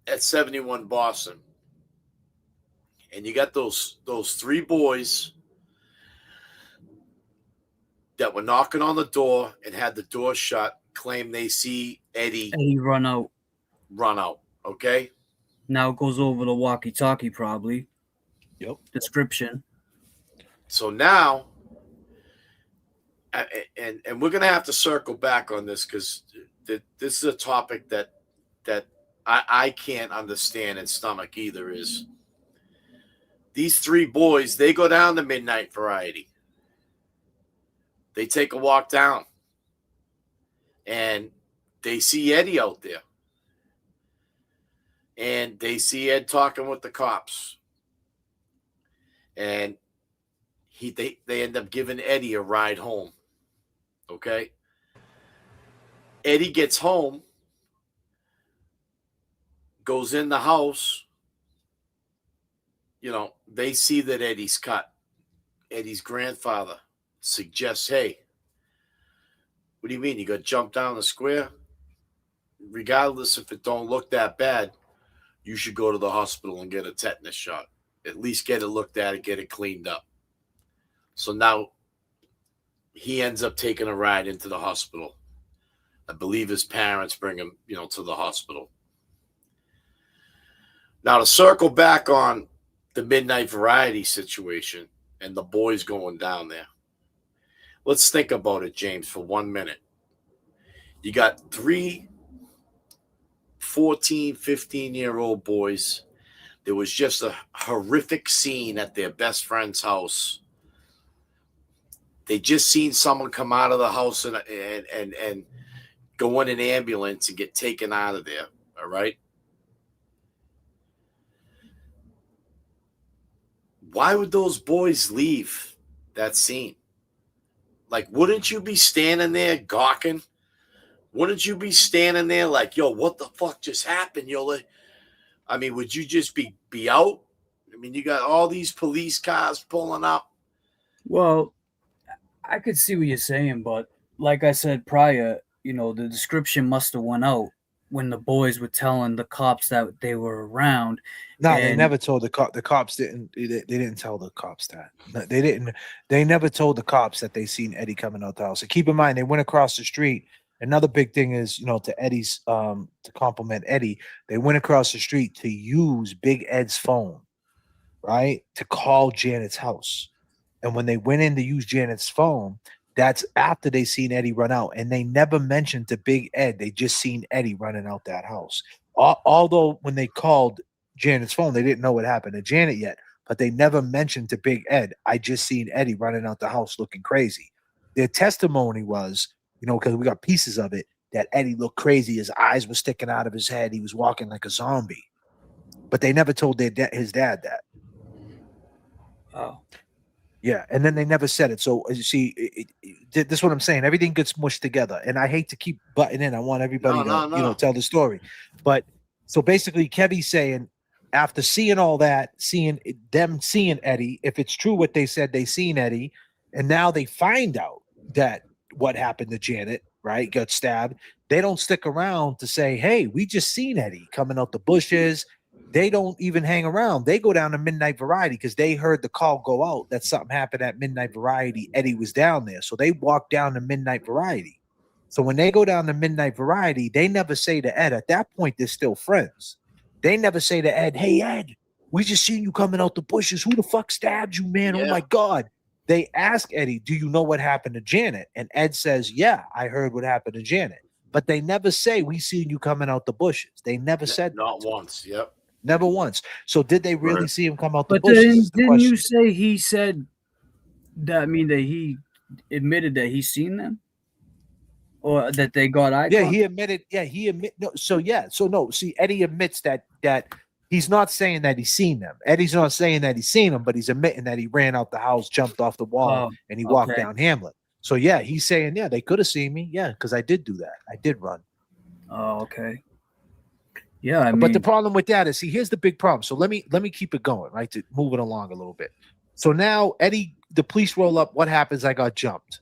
at 71 Boston. And you got those three boys that were knocking on the door and had the door shut, claim they see Eddie run out. Okay? Now it goes over the walkie-talkie probably. Yep. Description. So now, and we're going to have to circle back on this because this is a topic that I can't understand and stomach either, is these three boys, they go down to Midnight Variety. They take a walk down and they see Eddie out there. And they see Ed talking with the cops. And they end up giving Eddie a ride home. Okay? Eddie gets home, goes in the house. They see that Eddie's cut. Eddie's grandfather suggests, hey, what do you mean? You got jumped down the square? Regardless if it don't look that bad, you should go to the hospital and get a tetanus shot. At least get it looked at and get it cleaned up. So now he ends up taking a ride into the hospital. I believe his parents bring him, to the hospital. Now to circle back on the Midnight Variety situation and the boys going down there. Let's think about it, James, for 1 minute. You got 3 14, 15-year-old boys. There was just a horrific scene at their best friend's house. They just seen someone come out of the house and go in an ambulance and get taken out of there. All right. Why would those boys leave that scene? Like, wouldn't you be standing there gawking? Wouldn't you be standing there like, yo, what the fuck just happened? Would you just be out? You got all these police cars pulling up. Well, I could see what you're saying, but like I said prior, the description must have went out when the boys were telling the cops that they were around. No, they never told the cops didn't. They didn't tell the cops that. They didn't. They never told the cops that they seen Eddie coming out the house. So keep in mind, they went across the street. Another big thing is, to Eddie's, to compliment Eddie, they went across the street to use Big Ed's phone, right, to call Janet's house. And when they went in to use Janet's phone, that's after they seen Eddie run out. And they never mentioned to Big Ed, they just seen Eddie running out that house. Although when they called Janet's phone, they didn't know what happened to Janet yet, but they never mentioned to Big Ed, I just seen Eddie running out the house looking crazy. Their testimony was, because we got pieces of it, that Eddie looked crazy. His eyes were sticking out of his head. He was walking like a zombie. But they never told his dad that. Oh. Yeah, and then they never said it. So, as you see, this is what I'm saying. Everything gets mushed together. And I hate to keep butting in. I want everybody to tell the story. But, so basically, Kevy's saying after seeing all that, seeing Eddie, if it's true what they said, they seen Eddie, and now they find out that what happened to Janet, right? Got stabbed. They don't stick around to say, hey, we just seen Eddie coming out the bushes. They don't even hang around. They go down to Midnight Variety because they heard the call go out that something happened at Midnight Variety. Eddie was down there. So they walk down to Midnight Variety. So when they go down to Midnight Variety, they never say to Ed, at that point, they're still friends. They never say to Ed, hey, Ed, we just seen you coming out the bushes. Who the fuck stabbed you, man? Yeah. Oh, my God. They ask Eddie, do you know what happened to Janet? And Ed says, yeah, I heard what happened to Janet. But they never say, we seen you coming out the bushes. They never said Not that. once. Yep. Never once. So did they really see him come out the But bushes? didn't you say he said that? I mean, that he admitted that he's seen them, or that they got eye Yeah, contact? he admitted. Yeah, he admit. No, so yeah, so no. See, Eddie admits that he's not saying that he's seen them. Eddie's not saying that he's seen them, but he's admitting that he ran out the house, jumped off the wall, and he walked down Hamlet. So yeah, he's saying, yeah, they could have seen me. Yeah, because I did do that. I did run. Oh, okay. Yeah, I mean, but the problem with that is, see, here's the big problem. So let me keep it going, right? To move it along a little bit. So now Eddie, the police roll up. What happens? I got jumped.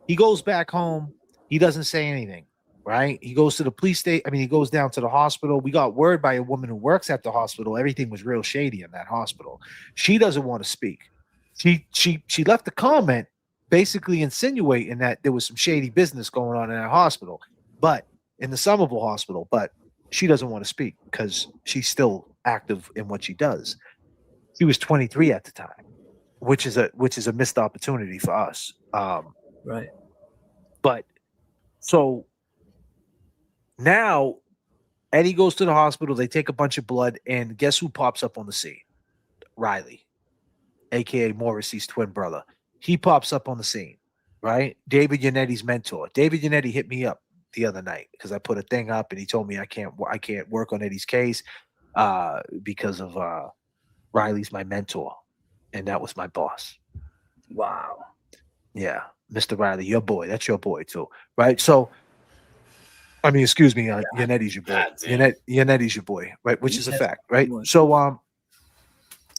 He goes back home. He doesn't say anything, right? He goes to the police station. I mean, he goes down to the hospital. We got word by a woman who works at the hospital. Everything was real shady in that hospital. She doesn't want to speak. She left a comment basically insinuating that there was some shady business going on in that hospital, but in the Somerville hospital, but she doesn't want to speak because she's still active in what she does. She was 23 at the time, which is a missed opportunity for us. right. But so now Eddie goes to the hospital. They take a bunch of blood, and guess who pops up on the scene? Riley, aka Morrissey's twin brother. He pops up on the scene, right? David Yannetti's mentor. David Yannetti hit me up the other night because I put a thing up, and he told me I can't work on Eddie's case because of Riley's my mentor, and that was my boss. Wow. Yeah, Mr. Riley, your boy. That's your boy too, right? So, I mean, excuse me, Yannetti's your boy. Yannetti's your boy, right? Which is a fact, right? So,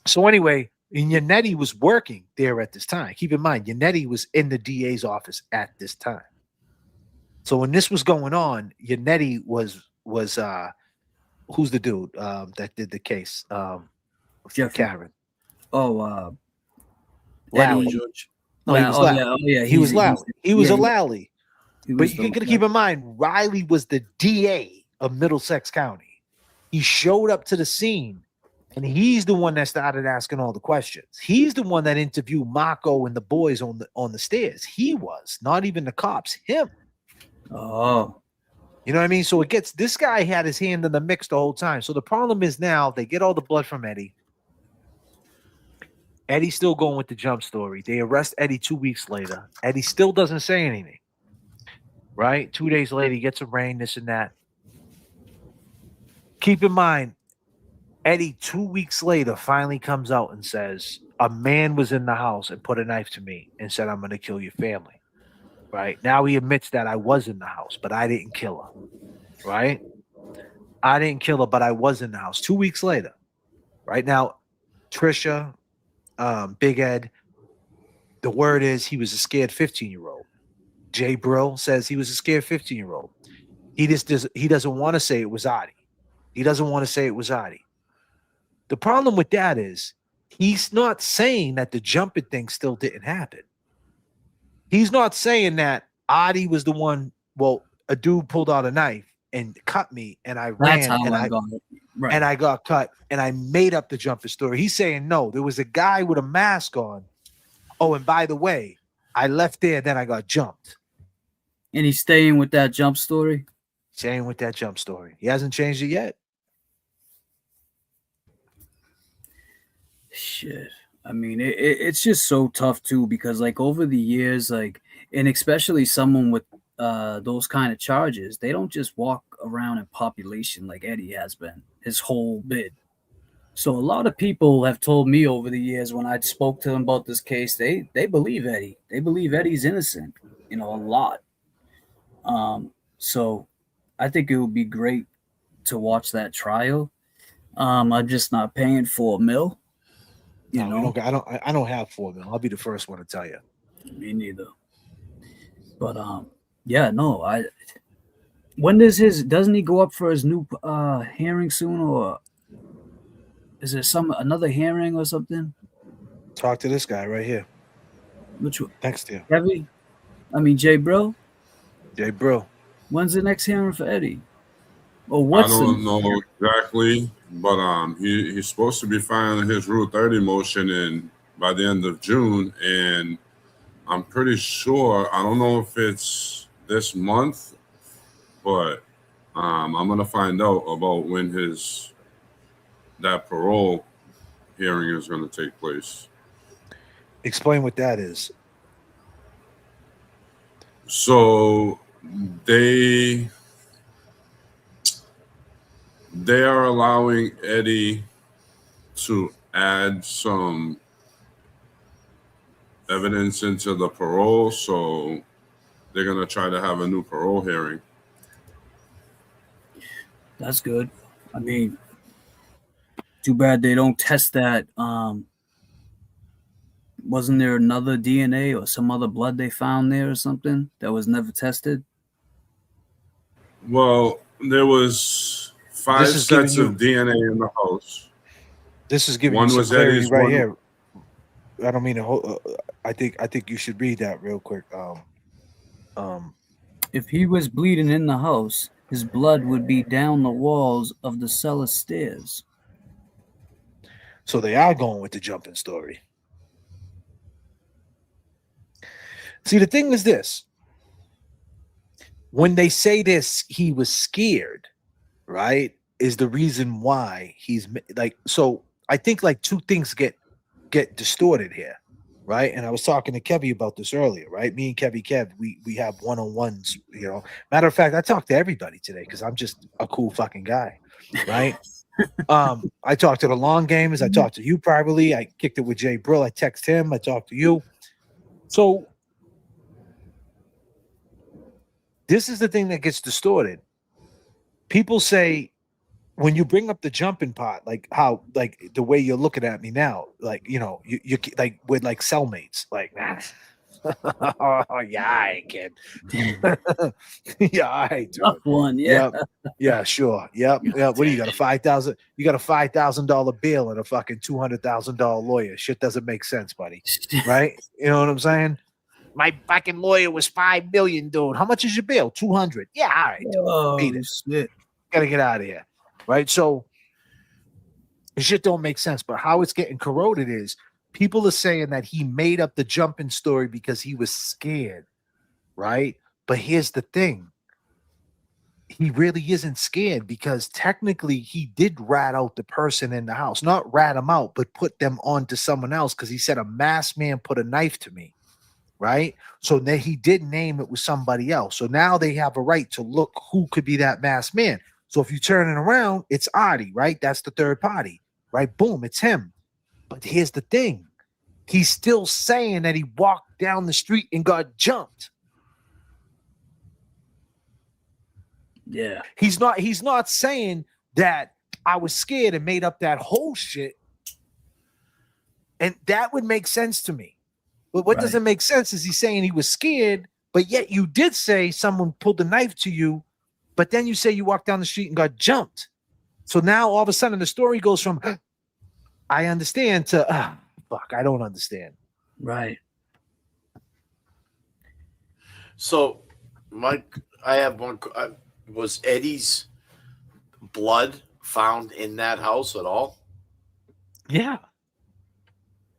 so anyway, and Yannetti was working there at this time. Keep in mind, Yannetti was in the DA's office at this time. So when this was going on, Yannetti was who's the dude that did the case? Karen. Oh, Lally. George. No, he was Lally. He was Lally. He was a Lally. But you got to keep in mind, Riley was the DA of Middlesex County. He showed up to the scene, and he's the one that started asking all the questions. He's the one that interviewed Marco and the boys on the stairs. He was, not even the cops, him. Oh. You know what I mean? So this guy had his hand in the mix the whole time. So the problem is now they get all the blood from Eddie. Eddie's still going with the jump story. They arrest Eddie 2 weeks later. Eddie still doesn't say anything. Right? 2 days later, he gets a rain, this and that. Keep in mind, Eddie 2 weeks later finally comes out and says, a man was in the house and put a knife to me and said, I'm going to kill your family. Right? Now he admits that I was in the house, but I didn't kill her. Right? I didn't kill her, but I was in the house 2 weeks later. Right? Now, Trisha, Big Ed, the word is he was a scared 15-year-old. JBRILL says he was a scared 15-year-old. He doesn't want to say it was Adi. He doesn't want to say it was Adi. The problem with that is he's not saying that the jumping thing still didn't happen. He's not saying that Adi was the one. Well, a dude pulled out a knife and cut me, and I ran, and I got it. Right. And I got cut, and I made up the jumping story. He's saying no, there was a guy with a mask on. Oh, and by the way, I left there, then I got jumped. And he's staying with that jump story? Staying with that jump story. He hasn't changed it yet. Shit. I mean, it's just so tough, too, because, like, over the years, like, and especially someone with those kind of charges, they don't just walk around in population like Eddie has been his whole bid. So a lot of people have told me over the years when I spoke to them about this case, they believe Eddie. They believe Eddie's innocent, a lot. So I think it would be great to watch that trial. I'm just not paying $4 million. You No, know, we don't. I don't have $4 million. I'll be the first one to tell you. me neither. But yeah, no. When does doesn't he go up for his new hearing soon, or is there another hearing or something? Talk to this guy right here. Which one? Next to you. KEVY? I mean JBRILL? JBRILL. When's the next hearing for Eddie? Or I what's don't know exactly, but he's supposed to be filing his Rule 30 motion in by the end of June, and I'm pretty sure, I don't know if it's this month, but I'm gonna find out about when that parole hearing is gonna take place. Explain what that is. So they are allowing Eddie to add some evidence into the parole, so they're gonna try to have a new parole hearing. That's good. I mean, too bad they don't test that. Wasn't there another DNA or some other blood they found there or something that was never tested? Well, there was 5 sets of DNA in the house. This is giving one you was some clarity Eddie's, right one, here. I don't mean to hold. I think you should read that real quick. If he was bleeding in the house, his blood would be down the walls of the cellar stairs. So they are going with the jumping story. See, the thing is this. When they say this, he was scared, right? Is the reason why he's like, so I think like two things get distorted here, right? And I was talking to KEVY about this earlier, right? Me and KEV, we have one-on-ones, you know. Matter of fact, I talked to everybody today because I'm just a cool fucking guy, right? I talked to the long gamers, I talked to you privately, I kicked it with JBRILL, I text him, I talked to you. So this is the thing that gets distorted. People say, when you bring up the jumping part, like how, like the way you're looking at me now, like, you know, you like with like cellmates, like, oh yeah, I kid. Yeah, I do. Tough one, yeah. Yep. Yeah, sure. Yep. Yeah. What do you got? You got a $5,000 bill and a fucking $200,000 lawyer. Shit doesn't make sense, buddy. Right? You know what I'm saying? My fucking lawyer was $5 million, dude. How much is your bill? 200. Yeah, all right. Oh, Beat it. shit. Gotta get out of here. Right? So the shit don't make sense. But how it's getting corroded is people are saying that he made up the jumping story because he was scared. Right? But here's the thing. He really isn't scared because technically he did rat out the person in the house. Not rat them out, but put them on to someone else because he said a masked man put a knife to me. Right? So then he did name it with somebody else. So now they have a right to look who could be that masked man. So if you turn it around, it's Adi, right? That's the third party, right? Boom, it's him. But here's the thing. He's still saying that he walked down the street and got jumped. Yeah. He's not saying that I was scared and made up that whole shit. And that would make sense to me. But what doesn't make sense is he's saying he was scared, but yet you did say someone pulled a knife to you, but then you say you walked down the street and got jumped. So now all of a sudden the story goes from I understand to fuck, I don't understand. Right. So, Mike, I have one. Was Eddie's blood found in that house at all? Yeah.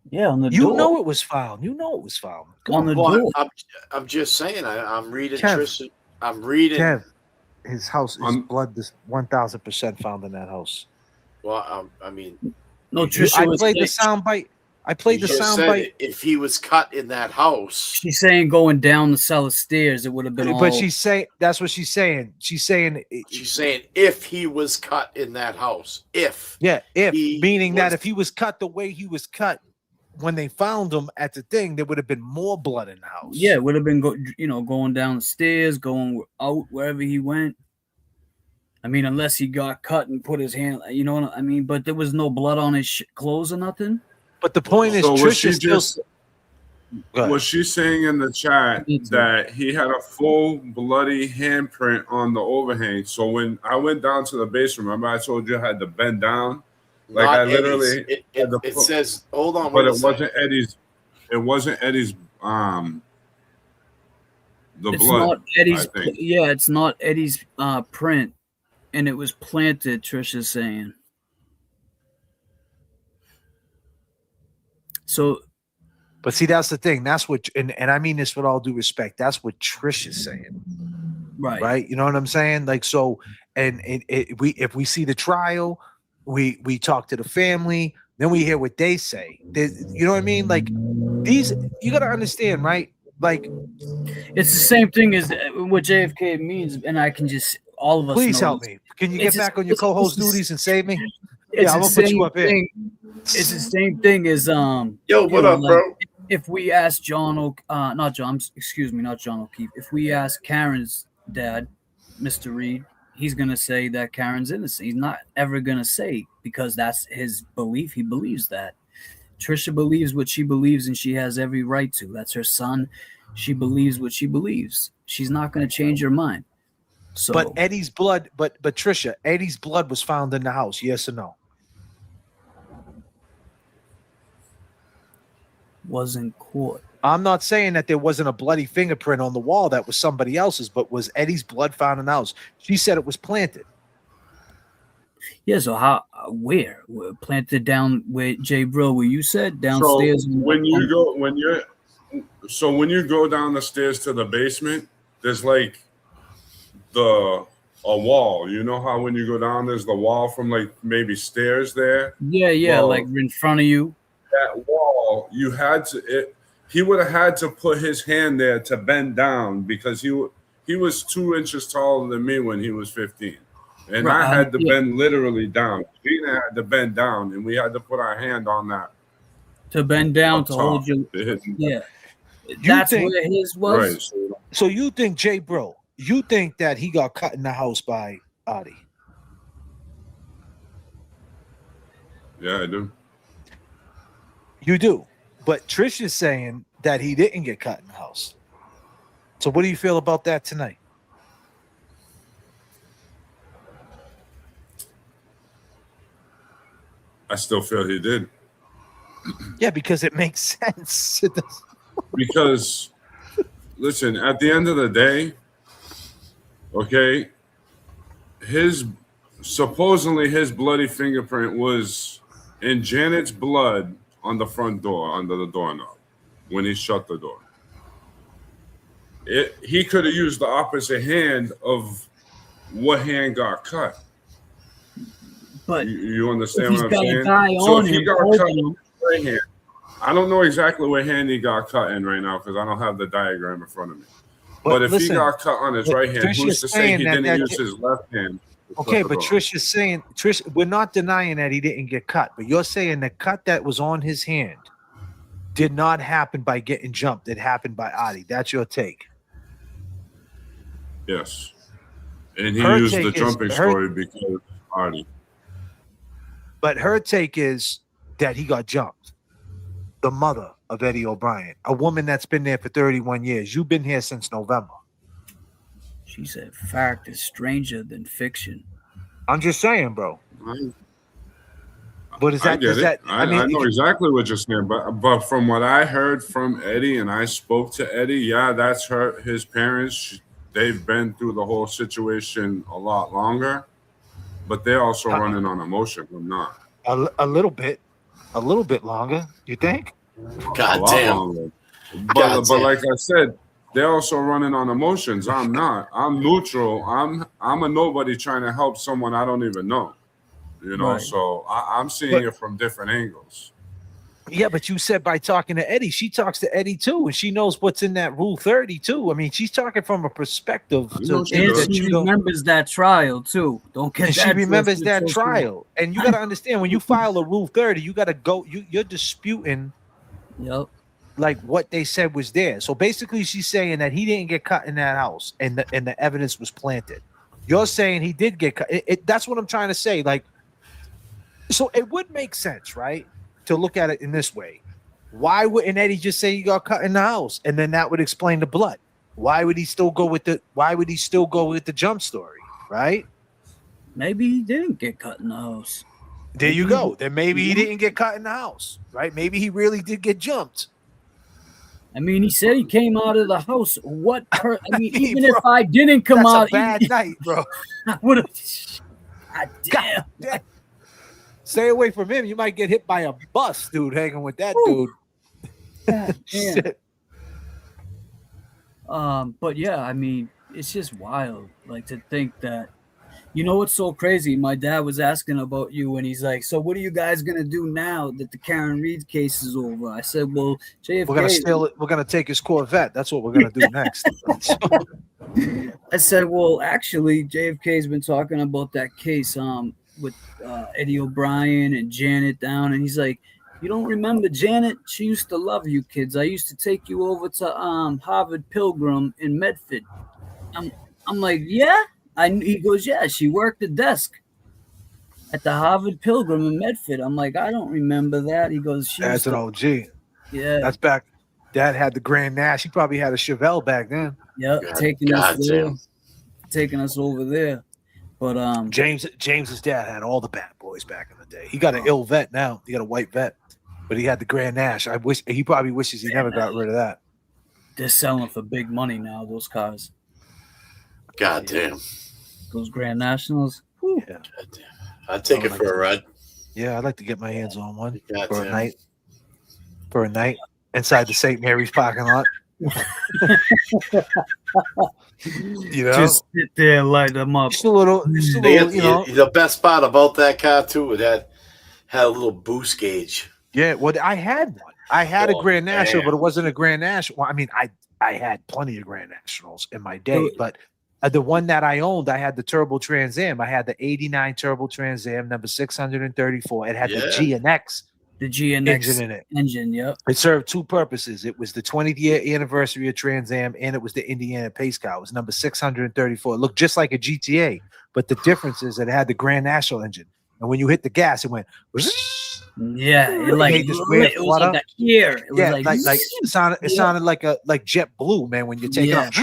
Yeah, on the You door. know it was found. You know it was found. On the door. I'm just saying. I'm reading. Kev, I'm reading. Kev, his house, his blood is 1,000% found in that house. Well, I mean, no, Trisha I played the sound bite. I played the sound bite. If he was cut in that house, she's saying going down the cellar stairs, it would have been. But she's saying that's what she's saying. She's saying if he was cut in that house, meaning that if he was cut the way he was cut when they found him at the thing, there would have been more blood in the house. Yeah, it would have been going down the stairs, going out wherever he went. I mean, unless he got cut and put his hand, you know what I mean? But there was no blood on his clothes or nothing. But the point is, So was she Trisha still. just was she saying in the chat that he had a full bloody handprint on the overhang? So when I went down to the basement, remember I told you I had to bend down? Like Not I literally Eddie's. It says, hold on, but it wasn't Eddie's. It wasn't Eddie's. The It's blood. not Eddie's. I think. Yeah, it's not Eddie's print, and it was planted. Trisha's saying. So, But see, that's the thing. That's what, and I mean this with all due respect. That's what Trish is saying, right? You know what I'm saying? Like, so, and if we see the trial, we talk to the family, then we hear what they say. You know what I mean? Like, these, you got to understand, right? Like, it's the same thing as what JFK means, and I can just all of us. Please know help this. me. Can you get back on your co-host duties and save me? It's I'm gonna put you up here. It's the same thing as Yo, what up, bro? If we ask not John O'Keefe. If we ask Karen's dad, Mr. Reed, he's gonna say that Karen's innocent. He's not ever gonna say, because that's his belief. He believes that. Trisha believes what she believes, and she has every right to. That's her son. She believes what she believes. She's not going to change her mind. So, but Eddie's blood, but Trisha, Eddie's blood was found in the house. Yes or no? Wasn't caught. I'm not saying that there wasn't a bloody fingerprint on the wall that was somebody else's, but was Eddie's blood found in the house? She said it was planted. Yeah, so how? Where? Planted down where JBRILL, where you said downstairs. So when you go down the stairs to the basement, there's like a wall. You know how when you go down, there's the wall from like maybe stairs there. Yeah, well, like in front of you. That wall, you had to. He would have had to put his hand there to bend down, because he was 2 inches taller than me when he was 15. And I had to bend literally down. Gina had to bend down, and we had to put our hand on that. To bend down to hold you. Yeah. That's where his was. Right. So you think, JBRILL, you think that he got cut in the house by Adi? Yeah, I do. You do. But Trish is saying that he didn't get cut in the house. So what do you feel about that tonight? I still feel he did. Yeah, because it makes sense. Because, listen, at the end of the day, okay, supposedly his bloody fingerprint was in Janet's blood on the front door, under the doorknob, when he shut the door. He could have used the opposite hand of what hand got cut. But you understand what I'm saying? So if he got cut in the right hand, I don't know exactly what hand he got cut in right now, because I don't have the diagram in front of me. But if he got cut on his right hand, who's to say he didn't use his left hand? Okay, but Trish is saying, we're not denying that he didn't get cut, but you're saying the cut that was on his hand did not happen by getting jumped. It happened by Adi. That's your take. Yes. And he used the jumping story because Adi. But her take is that he got jumped. The mother of Eddie O'Brien, a woman that's been there for 31 years. You've been here since November. She said fact is stranger than fiction. I'm just saying, bro. What is that? I know exactly what you're saying, but from what I heard from Eddie, and I spoke to Eddie, yeah, that's his parents. They've been through the whole situation a lot longer, but they're also running on emotion. I'm not. A little bit longer. You think? God damn. But like I said, they're also running on emotions. I'm not. I'm neutral. I'm a nobody trying to help someone I don't even know. You know, right. So I'm seeing it from different angles. Yeah, but you said by talking to Eddie, she talks to Eddie too, and she knows what's in that Rule 30 too. I mean, she's talking from a perspective. And she remembers that trial too. Don't get that. She remembers that trial, and you got to understand when you file a Rule 30, you got to go. You're disputing. Yep. Like what they said was there. So basically, she's saying that he didn't get cut in that house, and the evidence was planted. You're saying he did get cut. That's what I'm trying to say. Like, so it would make sense, right, to look at it in this way. Why wouldn't Eddie just say he got cut in the house, and then that would explain the blood? Why would he still go with the jump story, right? Maybe he didn't get cut in the house. There you go. Then maybe he didn't get cut in the house, right? Maybe he really did get jumped. I mean, he said he came out of the house. Even if I didn't come that's out, a bad night, bro. I would have. God damn. Stay away from him. You might get hit by a bus, dude, hanging with that dude. God damn. But yeah, I mean, it's just wild. Like, to think that, you know what's so crazy? My dad was asking about you, and he's like, "So what are you guys gonna do now that the Karen Reed case is over?" I said, "Well, JFK, we're gonna steal it. We're gonna take his Corvette. That's what we're gonna do next." I said, "Well, actually, JFK's been talking about that case with Eddie O'Brien and Janet down, and he's like, you don't remember Janet? She used to love you kids. I used to take you over to Harvard Pilgrim in Medford." I'm like, "Yeah." He goes, "Yeah, she worked the desk at the Harvard Pilgrim in Medford." I'm like, "I don't remember that." He goes, "That's an OG." Yeah, that's back. Dad had the Grand Nash. He probably had a Chevelle back then. Yeah, taking us over there. But James's dad had all the bad boys back in the day. He got an ill vet now. He got a white vet, but he had the Grand Nash. He probably wishes he never got rid of that. They're selling for big money now, those cars. God damn. Those Grand Nationals. Whew. Yeah. I'd take it for a ride. Yeah, I'd like to get my hands on one for a night. For a night inside the St. Mary's parking lot. You know, just sit there and light them up. Just a little, you know. The best part about that car too, that had a little boost gauge. Yeah, well, I had one. I had a Grand National, but it wasn't a Grand National. Well, I mean, I had plenty of Grand Nationals in my day, but the one that I owned, I had the Turbo Trans Am. I had the '89 Turbo Trans Am, number 634. It had the GNX. The GNX engine in it. Yep. It served two purposes. It was the 20th year anniversary of Trans Am, and it was the Indiana Pace car. It was number 634. It looked just like a GTA, but the difference is that it had the Grand National engine. And when you hit the gas, it went. Yeah, it was like a gear. It was like it sounded like JetBlue, man. When you take it off,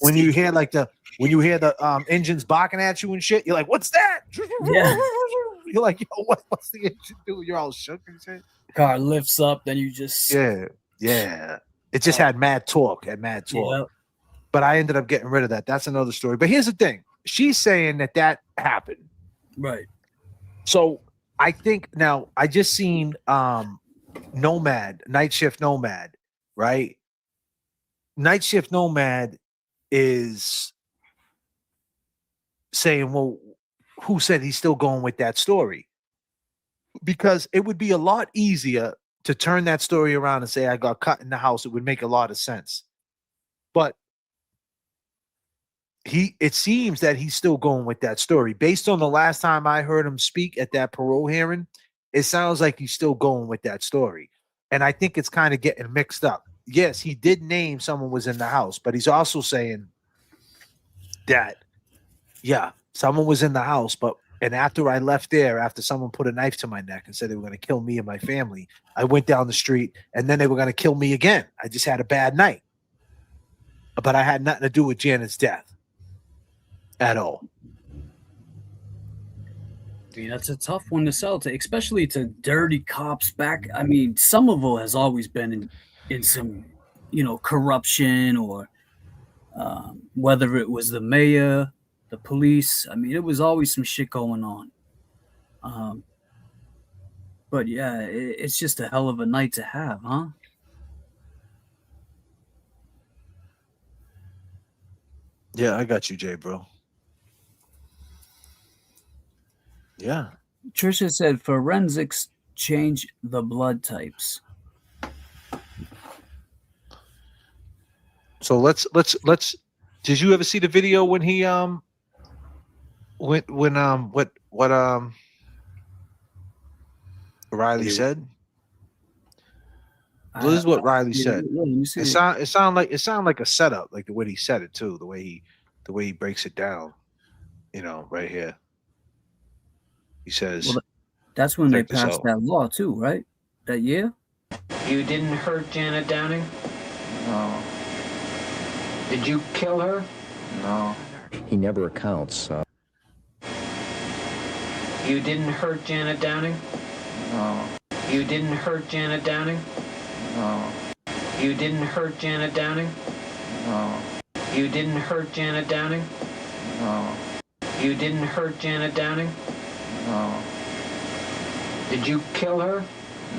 when you hear the engines barking at you and shit, you're like, "What's that?" Yeah. You're like, "Yo, what's the engine do?" You're all shook and shit. Car lifts up, then you just yeah. It just had mad torque, Yep. But I ended up getting rid of that. That's another story. But here's the thing: she's saying that happened, right? So I think now I just seen Nomad, Night Shift Nomad, right? Night Shift Nomad is saying, well, who said he's still going with that story? Because it would be a lot easier to turn that story around and say I got cut in the house. It would make a lot of sense. But it seems that he's still going with that story. Based on the last time I heard him speak at that parole hearing, it sounds like he's still going with that story. And I think it's kind of getting mixed up. Yes, he did name someone was in the house, but he's also saying that, yeah, someone was in the house, and after I left there, after someone put a knife to my neck and said they were going to kill me and my family, I went down the street and then they were going to kill me again. I just had a bad night. But I had nothing to do with Janet's death at all. I mean, that's a tough one to sell to, especially to dirty cops back. I mean, Somerville has always been in some, corruption, or whether it was the mayor, the police. I mean, it was always some shit going on. But yeah, it's just a hell of a night to have, huh? Yeah, I got you, JBRILL. Yeah. Trisha said forensics change the blood types. So let's did you ever see the video when he what Riley said? This is what Riley said. It sound like a setup, like the way he said it too, the way he breaks it down. right here. He says, Well, that's when they check this passed out. that law too, right? That year? You didn't hurt Janet Downing? No, Did you kill her? no. He never accounts. You didn't hurt Janet Downing? No, You didn't hurt Janet Downing? no, You didn't hurt Janet Downing? no, You didn't hurt Janet Downing? no, You didn't hurt Janet Downing? no, Did you kill her?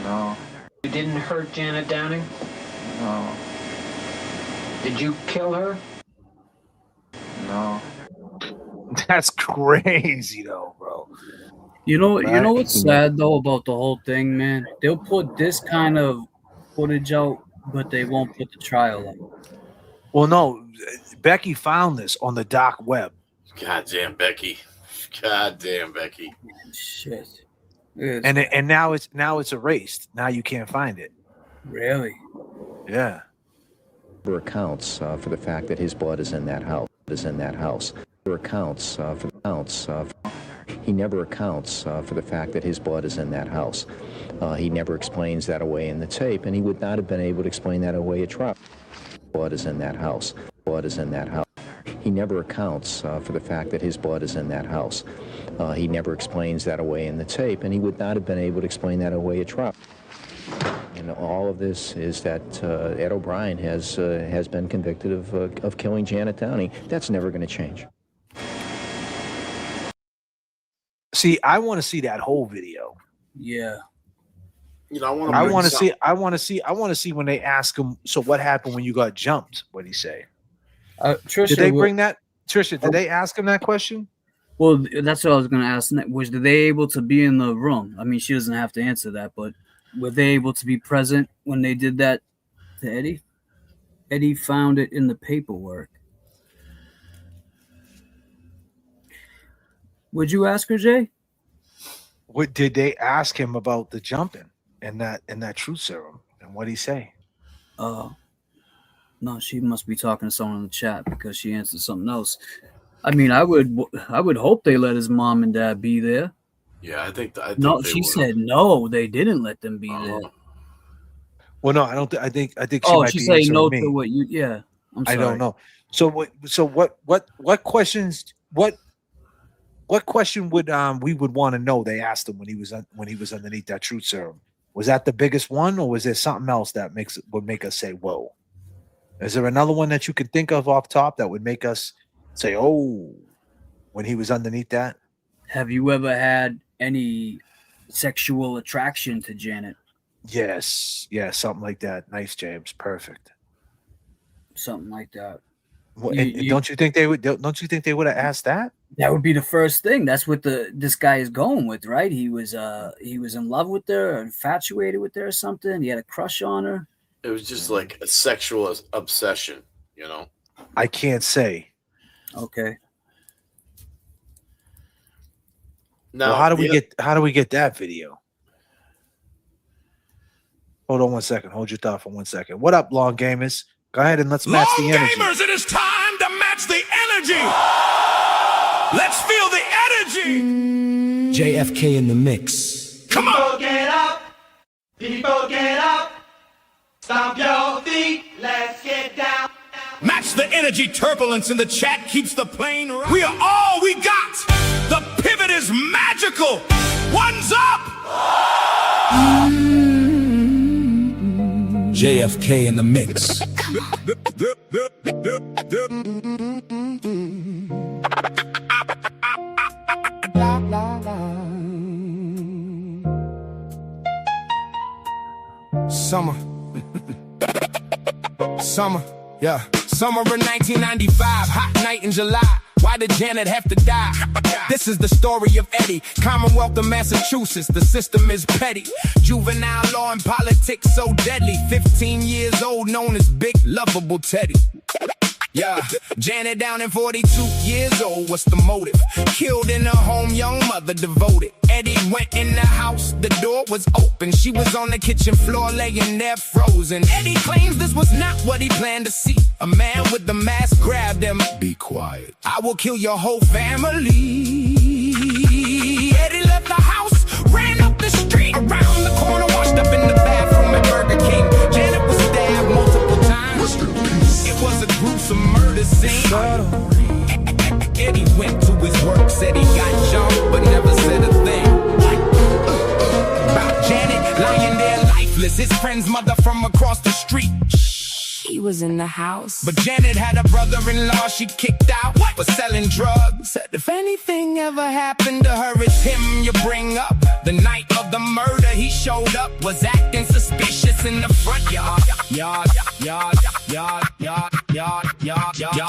no, You didn't hurt Janet Downing? no, Did you kill her? no. That's crazy, though, bro. You know Right. what's sad though about the whole thing, man? They'll put this kind of footage out, but they won't put the trial out. Well, no, Becky found this on the dark web. Goddamn Becky. Goddamn Becky. Shit. And now it's erased. Now you can't find it. Really? Yeah. Never accounts for the fact that his blood is in that house. Never accounts he never accounts for the fact that his blood is in that house. He never explains that away in the tape, and he would not have been able to explain that away at trial. Blood is in that house. Blood is in that house. He never accounts for the fact that his blood is in that house. He never explains that away in the tape, and he would not have been able to explain that away at trial. And all of this is that Ed O'Brien has been convicted of killing Janet Downing. That's never going to change. See, I want to see that whole video. Yeah. I want to see when they ask him, so what happened when you got jumped? What'd he say? Trisha, Did they bring that? Trisha, did they ask him that question? Well, that's what I was going to ask. Was they able to be in the room? I mean, she doesn't have to answer that, but were they able to be present when they did that to Eddie? Eddie found it in the paperwork. Would you ask her, Jay? What did they ask him about the jumping and that truth serum? And what'd he say? No, she must be talking to someone in the chat because she answered something else. I mean, I would hope they let his mom and dad be there. Yeah, I think No, they she would. said no, they didn't let them be there. Well, no, I don't. I think she Oh, might she's be saying answering no me. to what you. Yeah, I'm sorry. I don't know. So what questions? What question would we would want to know? They asked him when he was underneath that truth serum. Was that the biggest one, or was there something else that would make us say, "Whoa"? Is there another one that you could think of off top that would make us say, "Oh"? When he was underneath that? Have you ever had any sexual attraction to Janet? Yes, yeah, something like that. Nice, James. Perfect. Something like that. Well, don't you think they would? Don't you think they would have asked that? That would be the first thing. That's what this guy is going with, right? He was in love with her, or infatuated with her, or something. He had a crush on her. It was just like a sexual obsession, I can't say. Okay. Now, Well, how do we get that video? Hold on 1 second. Hold your thought for 1 second. What up, Long Gamers? Go ahead and let's match the energy. Gamers, it is time to match the energy. Let's feel the energy. JFK in the mix. Come on. People get up. People get up. Stomp your feet. Let's get down. Match the energy. Turbulence in the chat keeps the plane running. We are all we got. The pivot is magical. One's up. JFK in the mix. Summer. Summer. Yeah. Summer of 1995. Hot night in July. Why did Janet have to die? This is the story of Eddie, Commonwealth of Massachusetts. The system is petty. Juvenile law and politics so deadly. 15 years old, known as Big Lovable Teddy. Yeah, Janet Downing, 42 years old. What's the motive? Killed in her home, young mother devoted. Eddie went in the house, the door was open. She was on the kitchen floor laying there frozen. Eddie claims this was not what he planned to see. A man with the mask grabbed him. Be quiet. I will kill your whole family. Eddie left the house, ran up the street, around the corner, washed up in the bathroom at Burger King. Janet was stabbed multiple times. It was a gruesome murder scene. Eddie went to his work, said he got jumped, but never said a thing. About Janet lying there lifeless, his friend's mother from across the street. He was in the house. But Janet had a brother-in-law she kicked out for selling drugs. Said if anything ever happened to her, it's him you bring up. The night of the murder, he showed up, was acting suspicious in the front yard.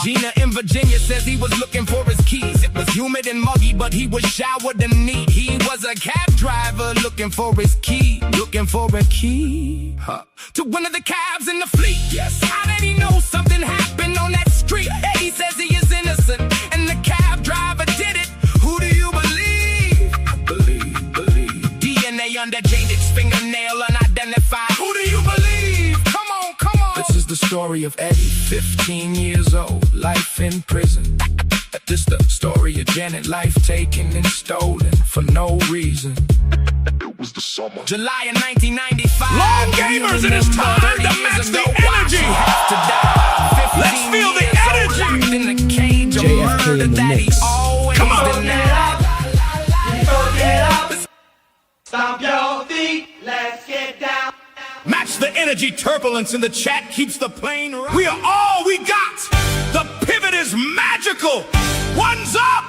Gina in Virginia says he was looking for his keys. It was humid and muggy, but he was showered and neat. He was a cab driver looking for his key. Looking for a key to one of the cabs in the fleet. Yes. How did he know something happened on that street? He says he is innocent, and the cab driver did it. Who do you believe? Believe. DNA under Jaded's fingernail, unidentified. Who do you believe? Come on. This is the story of Eddie, 15 years old, life in prison. This the story of Janet, life taken and stolen for no reason. It was the summer. July of 1995. Long gamers, it is time to match the energy. Let's feel the energy. In the cage of murder that he always denied. People get up, stomp your feet, let's get down. Match the energy, turbulence in the chat keeps the plane running. We are all we got. The pivot is magical. One's up.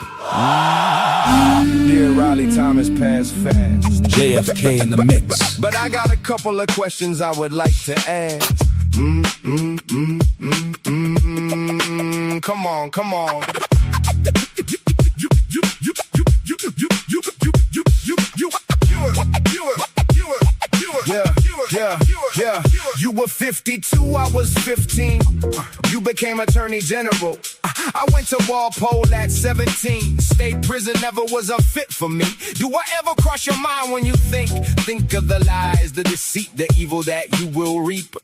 Dear Riley, time has passed fast. JFK in the mix. But I got a couple of questions I would like to ask. Come on. Yeah. You were 52, I was 15. You became Attorney General. I went to Walpole at 17. State prison never was a fit for me. Do I ever cross your mind when you think of the lies, the deceit, the evil that you will reap?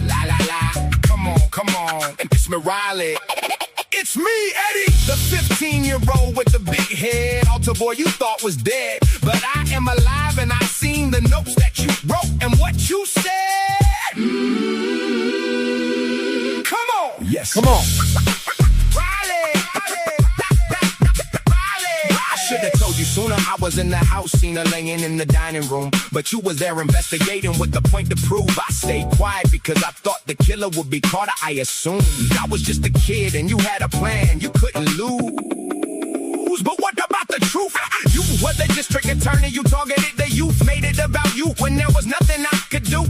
La. Come on. It's me, Riley. It's me, Eddie, the 15-year-old with the big head. Altar boy you thought was dead, but I am alive and I seen the notes that you wrote and what you said. Come on. Yes. Come on. Riley. I should have told you sooner. I was in the house, seen her laying in the dining room, but you was there investigating with the point to prove. I stayed quiet because I thought the killer would be caught. I assumed I was just a kid and you had a plan. You couldn't lose. But what about the truth? You were the district attorney. You targeted the youth, made it about you when there was nothing I could do.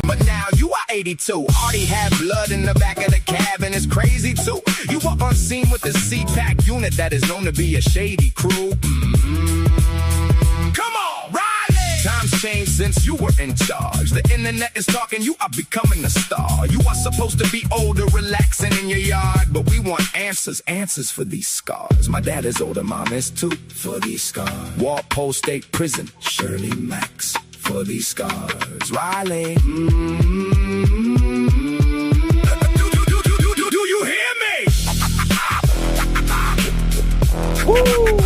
But now you are 82. Already had blood in the back of the cab, and it's crazy too. You were on scene with the CPAC unit that is known to be a shady crew. Come on, Riley! Times changed since you were in charge. The internet is talking, you are becoming a star. You are supposed to be older, relaxing in your yard, but we want answers for these scars. My dad is older, mom is too, for these scars. Walpole State Prison, Shirley Max, for these scars. Riley. Do you hear me? Woo!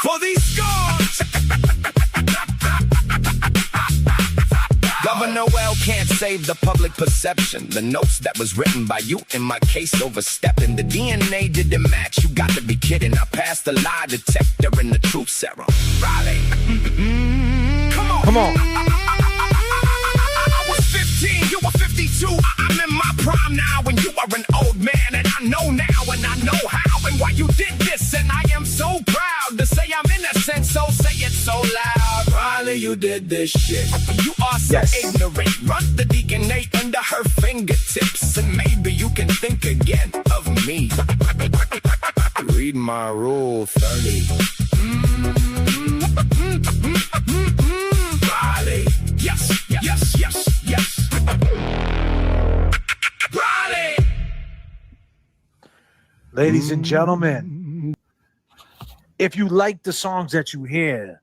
For these scars. Governor Well can't save the public perception. The notes that was written by you in my case overstepping. The DNA didn't match. You got to be kidding. I passed the lie detector in the truth serum. Riley. Come on. I was 15, you were 52. I'm in my prime now, and you are an old man. And I know now, and I know how, and why you did this. And I am so proud to say I'm innocent, so say it so loud. Riley, you did this shit. You are so ignorant. Run the DNA under her fingertips, and maybe you can think again of me. Read my rule 30. Riley. Yes. Riley. Ladies and gentlemen, if you like the songs that you hear,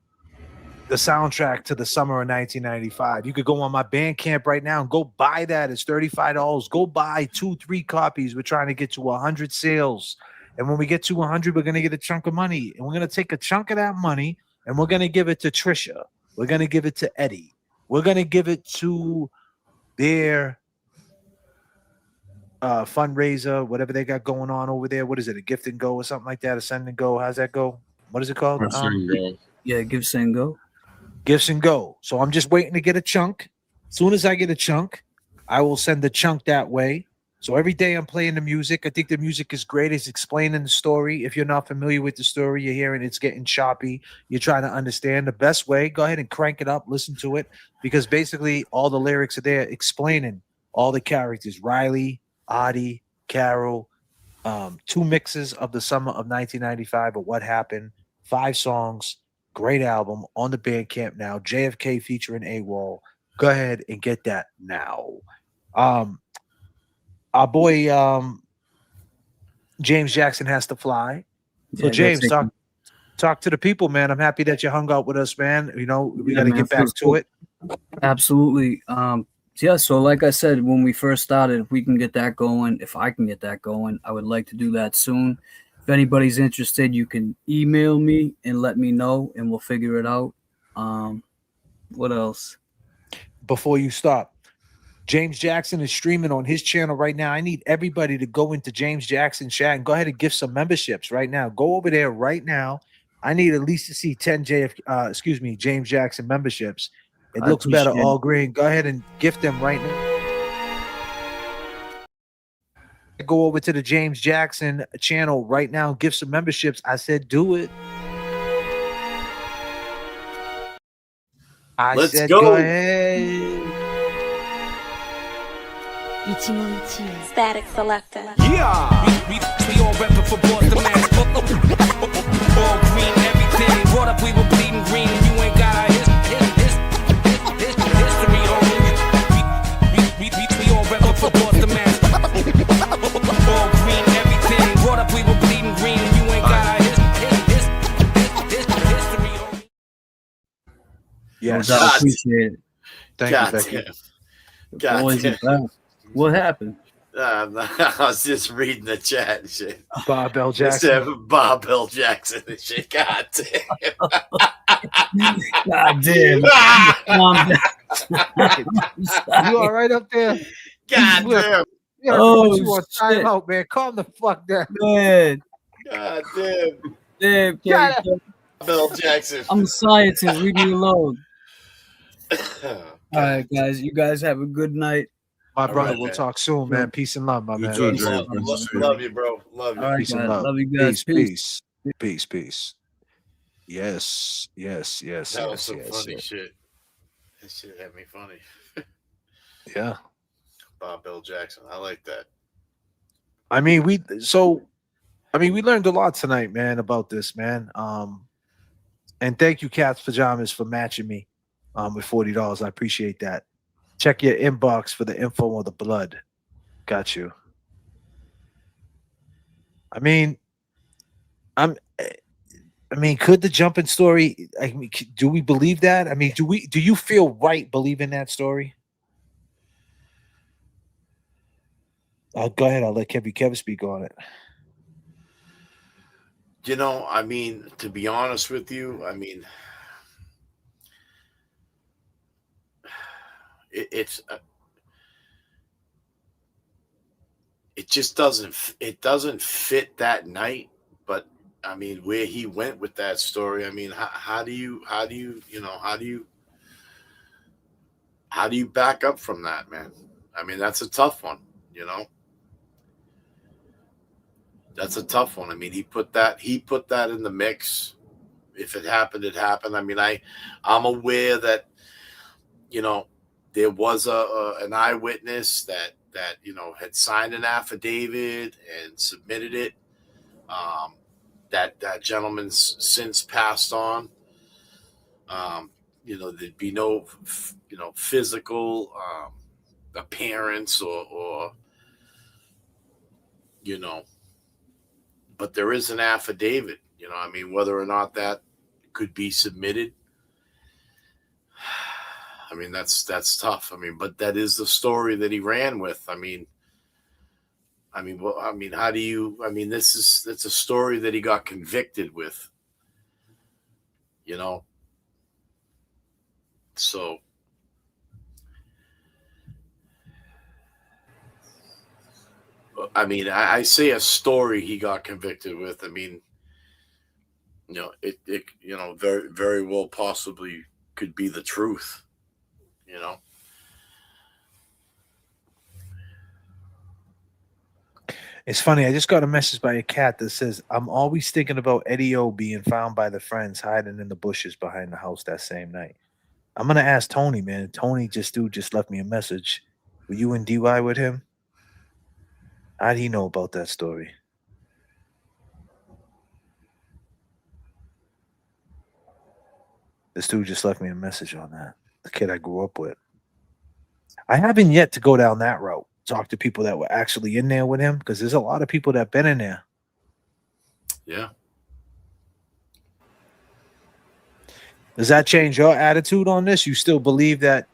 the soundtrack to the summer of 1995, you could go on my Bandcamp right now and go buy that. It's $35. Go buy 2-3 copies. We're trying to get to 100 sales. And when we get to 100, we're going to get a chunk of money. And we're going to take a chunk of that money and we're going to give it to Trisha. We're going to give it to Eddie. We're going to give it to their fundraiser, whatever they got going on over there. What is it? A gift and go or something like that? A send and go? How's that go? What is it called? Yeah, give, send, go. Gifts and go. So I'm just waiting to get a chunk. As soon as I get a chunk, I will send the chunk that way. So every day I'm playing the music. I think the music is great. It's explaining the story. If you're not familiar with the story, you're hearing it's getting choppy. You're trying to understand the best way. Go ahead and crank it up. Listen to it. Because basically all the lyrics are there explaining all the characters. Riley, Audie, Carol, 2 mixes of the summer of 1995 of what happened. 5 songs. Great album on the Bandcamp now. JFK featuring AWOL. Go ahead and get that now. Our boy James Jackson has to fly. So James, talk to the people, man. I'm happy that you hung out with us, man. You know, we got to get back to it. Absolutely. Yeah, so like I said, when we first started, if we can get that going, if I can get that going, I would like to do that soon. If anybody's interested, you can email me and let me know, and we'll figure it out. What else? Before you stop, James Jackson is streaming on his channel right now. I need everybody to go into James Jackson chat and go ahead and give some memberships right now. Go over there right now. I need at least to see 10 James Jackson memberships. It looks better all green. Go ahead and gift them right now. Go over to the James Jackson channel right now. Give some memberships. I said do it. Let's go. Go ahead. Static Selector. Yeah, we all reppin' for Boston, man. All green, everything. Brought up, we were bleeding green. You ain't got our history on you. We all reppin' for Boston, man. All green, everything. Brought up, we were bleeding green. You ain't got our history on you. Yes, I appreciate it. Thank you, Becky. God. What happened? I was just reading the chat and shit. Bob L. Jackson. Bob L. Jackson and shit. God damn. God damn. You all right up there? God damn. Oh, you want time out, man. Calm the fuck down. Man. God damn. Damn, Bob L. Jackson. I'm a scientist. Leave me alone. All right, guys. You guys have a good night. My brother, we'll talk soon, man. Peace and love, my man. Love you, bro. Love you. All right, Peace and guys. love. Love you guys. Peace. Yes. That was some funny shit. That shit had me funny. Yeah. Bob L. Jackson. I like that. I mean, we learned a lot tonight, man, about this, man. And thank you, Cat's Pajamas, for matching me with $40. I appreciate that. Check your inbox for the info on the blood. Got you. I mean, could the jumping story? I mean, do we believe that? I mean, do you feel right believing that story? Go ahead. I'll let KEV speak on it. You know, I mean, to be honest with you, I mean, it just doesn't fit that night. But I mean, where he went with that story, I mean, how do you back up from that, man? I mean, that's a tough one, you know. That's a tough one. I mean, he put that in the mix. If it happened, it happened. I mean, I'm aware that, you know, there was an eyewitness that had signed an affidavit and submitted it. That gentleman's since passed on. There'd be no, physical appearance or but there is an affidavit, You know, I mean, whether or not that could be submitted, I mean, that's tough. I mean, but that is the story that he ran with. I mean, how do you? I mean, that's a story that he got convicted with. You know, so I mean, I say a story he got convicted with. I mean, you know, it you know, very very well possibly could be the truth. You know. It's funny. I just got a message by a cat that says, "I'm always thinking about Eddie O being found by the friends hiding in the bushes behind the house that same night." I'm gonna ask Tony, man. Tony just left me a message. Were you in DY with him? How do he know about that story? This dude just left me a message on that. The kid I grew up with. I haven't yet to go down that route. Talk to people that were actually in there with him, because there's a lot of people that been in there. Yeah. Does that change your attitude on this? You still believe that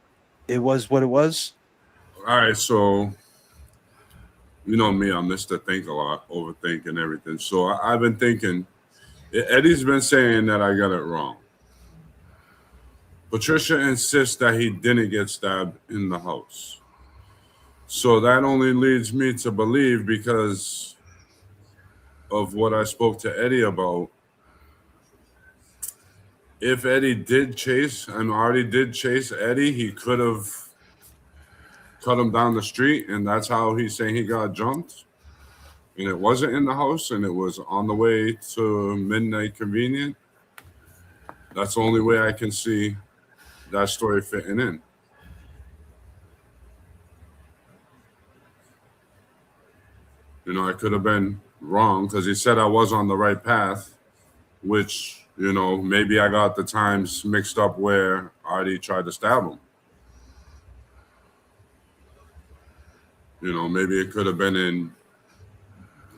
it was what it was? All right, so you know me, I'm Mr. Think a lot, overthink and everything. So I've been thinking, Eddie's been saying that I got it wrong. Patricia insists that he didn't get stabbed in the house. So that only leads me to believe, because of what I spoke to Eddie about, if Eddie did chase and already did chase Eddie, he could have cut him down the street, and that's how he's saying he got jumped. And it wasn't in the house, and it was on the way to Midnight Convenient. That's the only way I can see that story fitting in. You know, I could have been wrong, because he said I was on the right path, which, you know, maybe I got the times mixed up where Artie tried to stab him. You know, maybe it could have been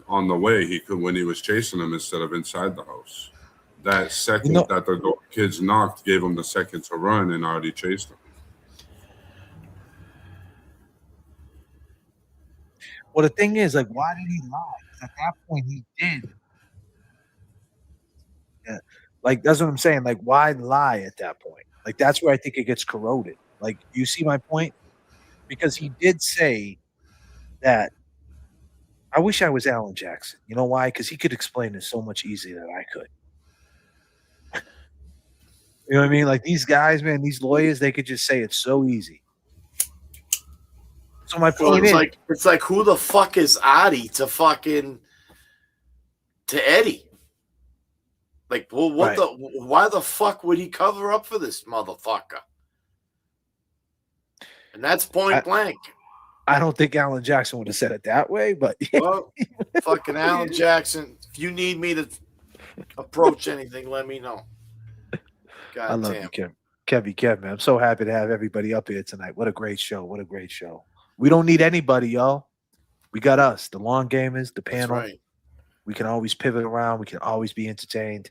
on the way, when he was chasing him instead of inside the house. That second that the kids knocked gave him the second to run, and Artie chased him. Well, the thing is, like, why did he lie? At that point, he did. Yeah. Like, that's what I'm saying. Like, why lie at that point? Like, that's where I think it gets corroded. Like, you see my point? Because he did say that, I wish I was Alan Jackson. You know why? Because he could explain it so much easier than I could. You know what I mean? Like, these guys, man, these lawyers, they could just say it so easy. So my point is, it's like, who the fuck is Adi to Eddie? Like, well, why the fuck would he cover up for this motherfucker? And that's point blank. I don't think Alan Jackson would have said it that way, but well, fucking Alan Jackson, if you need me to approach anything, let me know. God I love you, KEV, man. I'm so happy to have everybody up here tonight. What a great show. What a great show. We don't need anybody, y'all. We got us, the long gamers, the panel. That's right. We can always pivot around. We can always be entertained.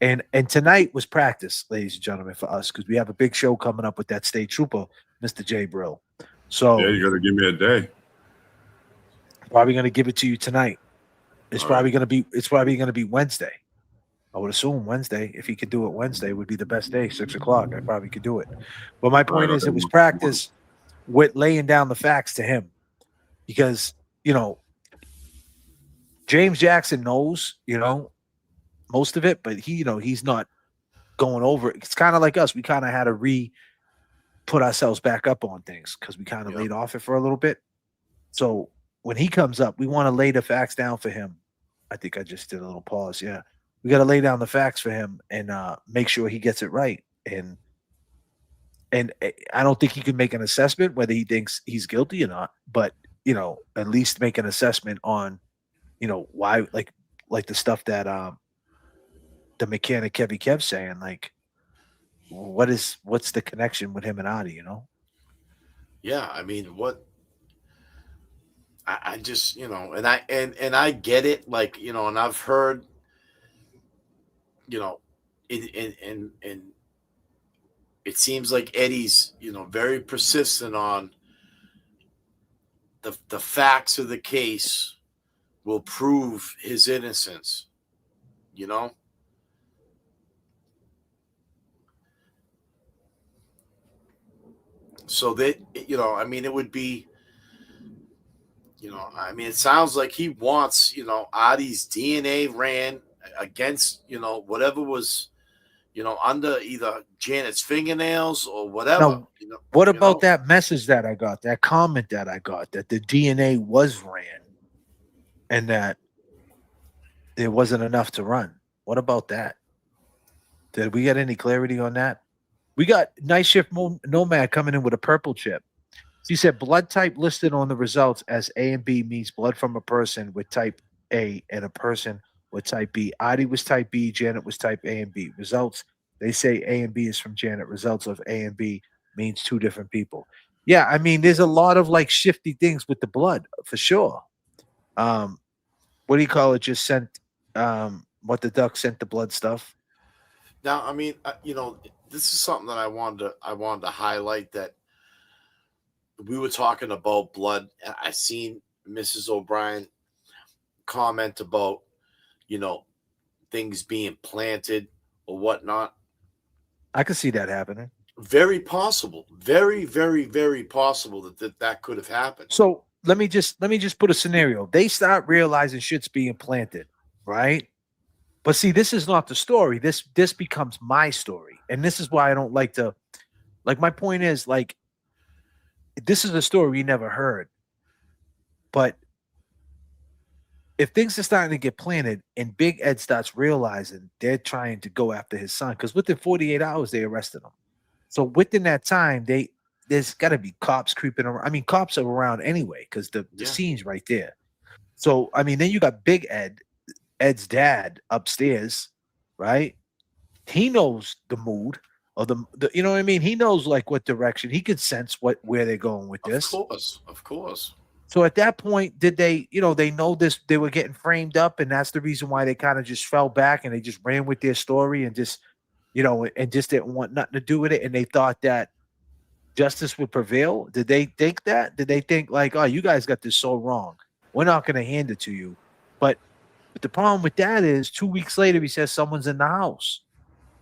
And tonight was practice, ladies and gentlemen, for us, because we have a big show coming up with that state trooper, Mr. JBRILL. So yeah, you got to give me a day. Probably going to give it to you tonight. It's probably going to be Wednesday. I would assume Wednesday. If he could do it Wednesday, would be the best day. 6 o'clock. I probably could do it. But my point is, it was practice with laying down the facts to him, because, you know, James Jackson knows, you know, most of it, but he, you know, he's not going over it. It's kind of like us. We kind of had to put ourselves back up on things, because we kind of laid off it for a little bit. So when he comes up, we want to lay the facts down for him. I think I just did a little pause. Yeah. We got to lay down the facts for him and make sure he gets it right. And I don't think he can make an assessment whether he thinks he's guilty or not, but, you know, at least make an assessment on, you know, why, like the stuff that the mechanic KEV saying, like, what's the connection with him and Adi, you know? Yeah, I mean, I just, you know, and I get it, like, you know, and I've heard you know, in it seems like Eddie's, very persistent on the facts of the case will prove his innocence, you know? So that, it would be, it sounds like he wants, Adi's DNA ran against, whatever was, under either Janet's fingernails or whatever. Now, what about that message that I got, that comment that I got, that the DNA was ran and that there wasn't enough to run? What about that? Did we get any clarity on that? We got Night Shift Nomad coming in with a purple chip. She said blood type listed on the results as A and B means blood from a person with type A and a person with type B. Adi was type B, Janet was type A and B. Results, they say A and B is from Janet. Results of A and B means two different people. Yeah, I mean, there's a lot of like shifty things with the blood for sure. What do you call it? Just sent what the duck sent the blood stuff. Now, I mean, this is something that I wanted to highlight, that we were talking about blood, and I seen Mrs. O'Brien comment about, things being planted or whatnot. I could see that happening. Very possible. Very, very, very possible that could have happened. So let me just put a scenario. They start realizing shit's being planted, right? But see, this is not the story. This becomes my story. And this is why I don't like to, like, my point is, like, this is a story we never heard. But if things are starting to get planted and Big Ed starts realizing they're trying to go after his son, because within 48 hours, they arrested him. So within that time, there's got to be cops creeping around. I mean, cops are around anyway because the scene's right there. So, I mean, then you got Big Ed, Ed's dad upstairs, right? He knows the mood or the you know what I mean? He knows like what direction. He could sense where they're going with this. Of course. So at that point, did they, they know this, they were getting framed up, and that's the reason why they kind of just fell back and they just ran with their story and just, and just didn't want nothing to do with it. And they thought that justice would prevail. Did they think that? Did they think like, oh, you guys got this so wrong, we're not going to hand it to you? But the problem with that is 2 weeks later, he says someone's in the house.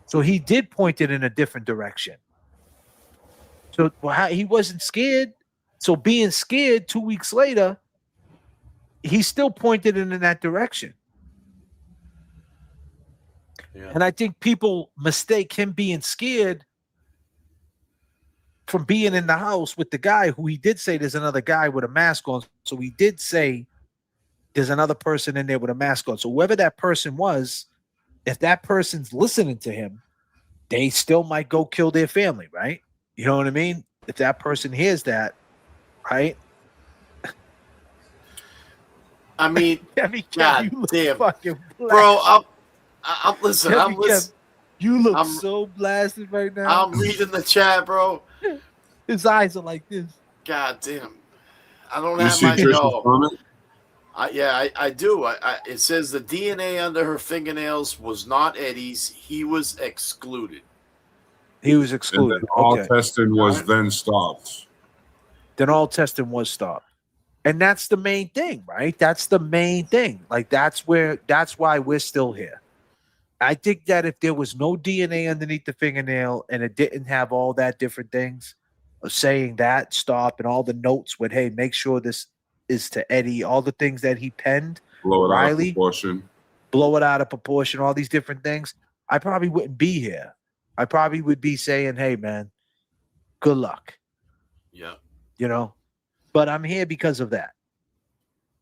So he did point it in a different direction. So he wasn't scared. So being scared 2 weeks later, he still pointed it in that direction. Yeah. And I think people mistake him being scared from being in the house with the guy who he did say there's another guy with a mask on. So he did say there's another person in there with a mask on. So whoever that person was, if that person's listening to him, they still might go kill their family, right? You know what I mean? If that person hears that, right? I mean, God damn, bro. I'm listening. You look so blasted right now. I'm reading the chat, bro. His eyes are like this. God damn. I don't have my no. I do. It says the DNA under her fingernails was not Eddie's. He was excluded. He was excluded. And then all testing was then stopped. Then all testing was stopped. And that's the main thing, right? That's the main thing. Like that's why we're still here. I think that if there was no DNA underneath the fingernail and it didn't have all that different things of saying that stop and all the notes with, hey, make sure this is to Eddie, all the things that he penned, blow it out of proportion, all these different things, I probably wouldn't be here. I probably would be saying, hey, man, good luck. Yeah. But I'm here because of that.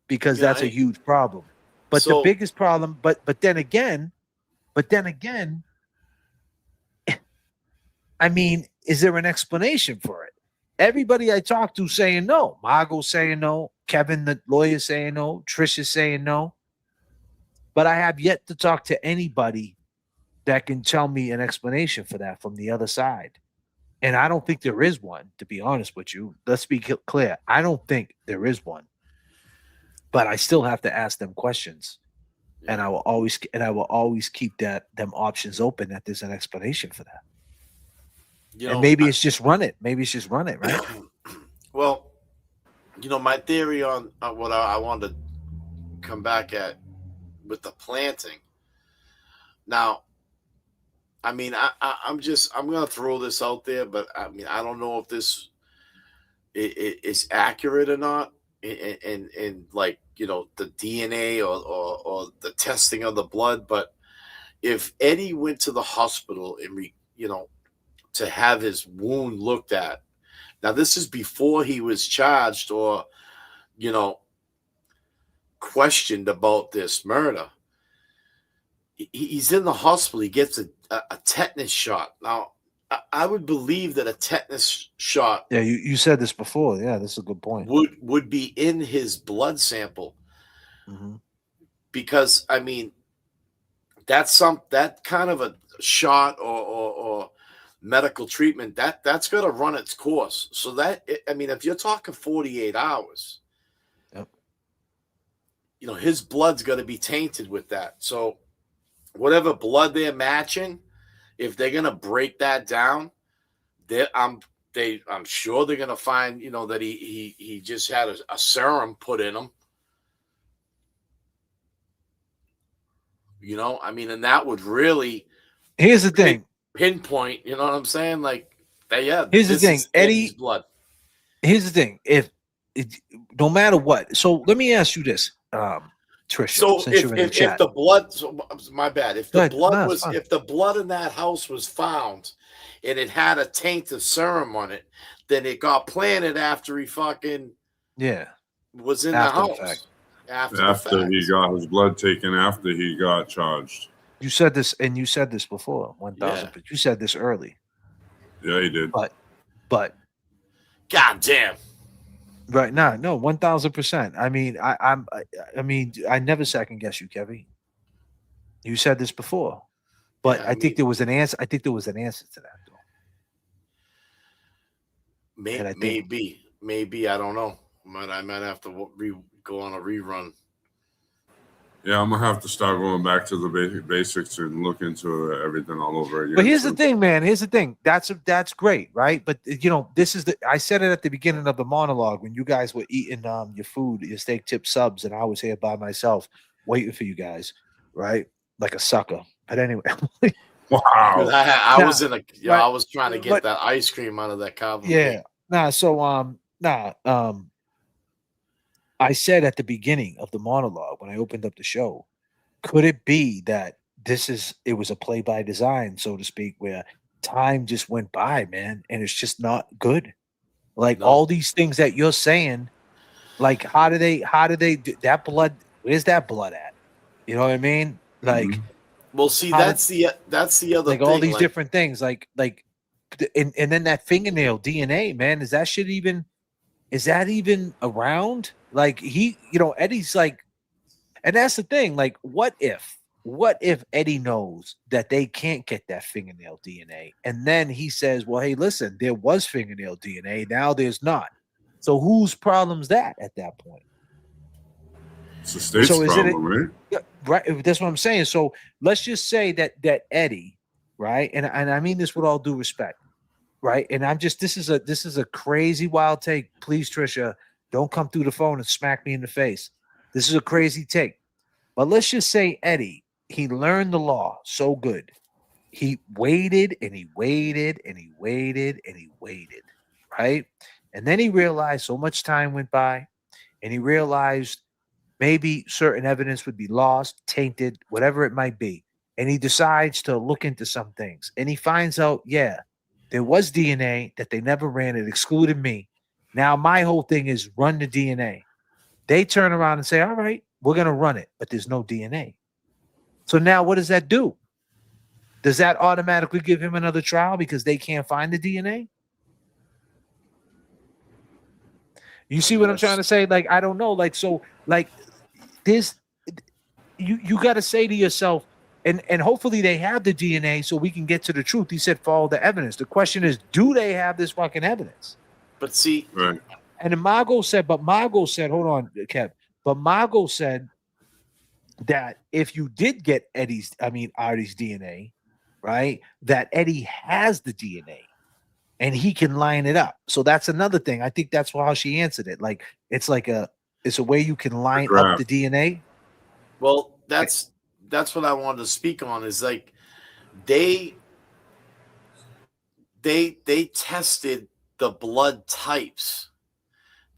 Because that's a huge problem. But the biggest problem, but then again, I mean, is there an explanation for it? Everybody I talk to saying no. Margot's saying no. Kevin, the lawyer, saying no. Trish is saying no. But I have yet to talk to anybody that can tell me an explanation for that from the other side. And I don't think there is one, to be honest with you. Let's be clear. I don't think there is one. But I still have to ask them questions. And I will always keep them options open that there's an explanation for that. And maybe it's just run it. Maybe it's just run it, right? Well, my theory on what I wanted to come back at with the planting. Now, I mean, I'm going to throw this out there, but I mean, I don't know if this is accurate or not. And like, the DNA or the testing of the blood. But if Eddie went to the hospital and to have his wound looked at, now this is before he was charged or, questioned about this murder. He's in the hospital. He gets a tetanus shot. Now, I would believe that a tetanus shot. Yeah, you said this before. Yeah, this is a good point. Would be in his blood sample, because I mean, that kind of a shot or medical treatment that's going to run its course. So I mean, if you're talking 48 hours, his blood's going to be tainted with that. So whatever blood they're matching, if they're going to break that down, I'm sure they're going to find, that he just had a serum put in him. I mean, and that would really. Here's the thing. Pinpoint, you know what I'm saying? Like, here's the thing, Eddie's blood. Here's the thing. No matter what. So let me ask you this, Trisha. So since you're in the chat. If the blood, my bad. If the if the blood in that house was found, and it had a taint of serum on it, then it got planted after he fucking was in the house. After he got his blood taken, after he got charged. You said this, and you said this before, 1,000. But you said this early. Yeah, he did. But, goddamn. Right now, no, 1,000%. I mean, I mean, I never second guess you, Kevy. You said this before, but I think there was an answer. I think there was an answer to that, though. Maybe I don't know. I might have to go on a rerun. Yeah, I'm gonna have to start going back to the basics and look into everything all over again. But here's the thing, man. Here's the thing. That's great, right? But this is I said it at the beginning of the monologue when you guys were eating your food, your steak tip subs, and I was here by myself waiting for you guys, right? Like a sucker. But anyway. Wow. I was I was trying to get that ice cream out of that cowboy. Yeah. I said at the beginning of the monologue when I opened up the show, could it be that it was a play by design, so to speak, where time just went by, man, and it's just not good? Like all these things that you're saying, like how do they do that blood? Where's that blood at? You know what I mean? Like, well, see, that's the other like thing, all these different things, and then that fingernail DNA, man, is that even around? Like Eddie's like, and that's the thing. Like, what if Eddie knows that they can't get that fingernail DNA, and then he says, "Well, hey, listen, there was fingernail DNA. Now there's not. So whose problem's that at that point?" It's the state's problem, right? Yeah, right. That's what I'm saying. So let's just say that Eddie, right, and I mean this with all due respect, right, and this is a crazy wild take. Please, Trisha. Don't come through the phone and smack me in the face. This is a crazy take. But let's just say Eddie, he learned the law so good. He waited and he waited and he waited and he waited, right? And then he realized so much time went by, and he realized maybe certain evidence would be lost, tainted, whatever it might be. And he decides to look into some things. And he finds out, there was DNA that they never ran. It excluded me. Now, my whole thing is run the DNA. They turn around and say, all right, we're going to run it, but there's no DNA. So now what does that do? Does that automatically give him another trial because they can't find the DNA? You see what I'm trying to say? Like, I don't know. Like, so, like, this, you got to say to yourself, and hopefully they have the DNA so we can get to the truth. He said, follow the evidence. The question is, do they have this fucking evidence? But see, right. And Mago said, hold on, Kev. But Mago said, that if you did get Artie's DNA, right, that Eddie has the DNA and he can line it up. So that's another thing. I think that's how she answered it. Like it's a way you can line up the DNA. Well, that's what I wanted to speak on. Is like they tested the blood types.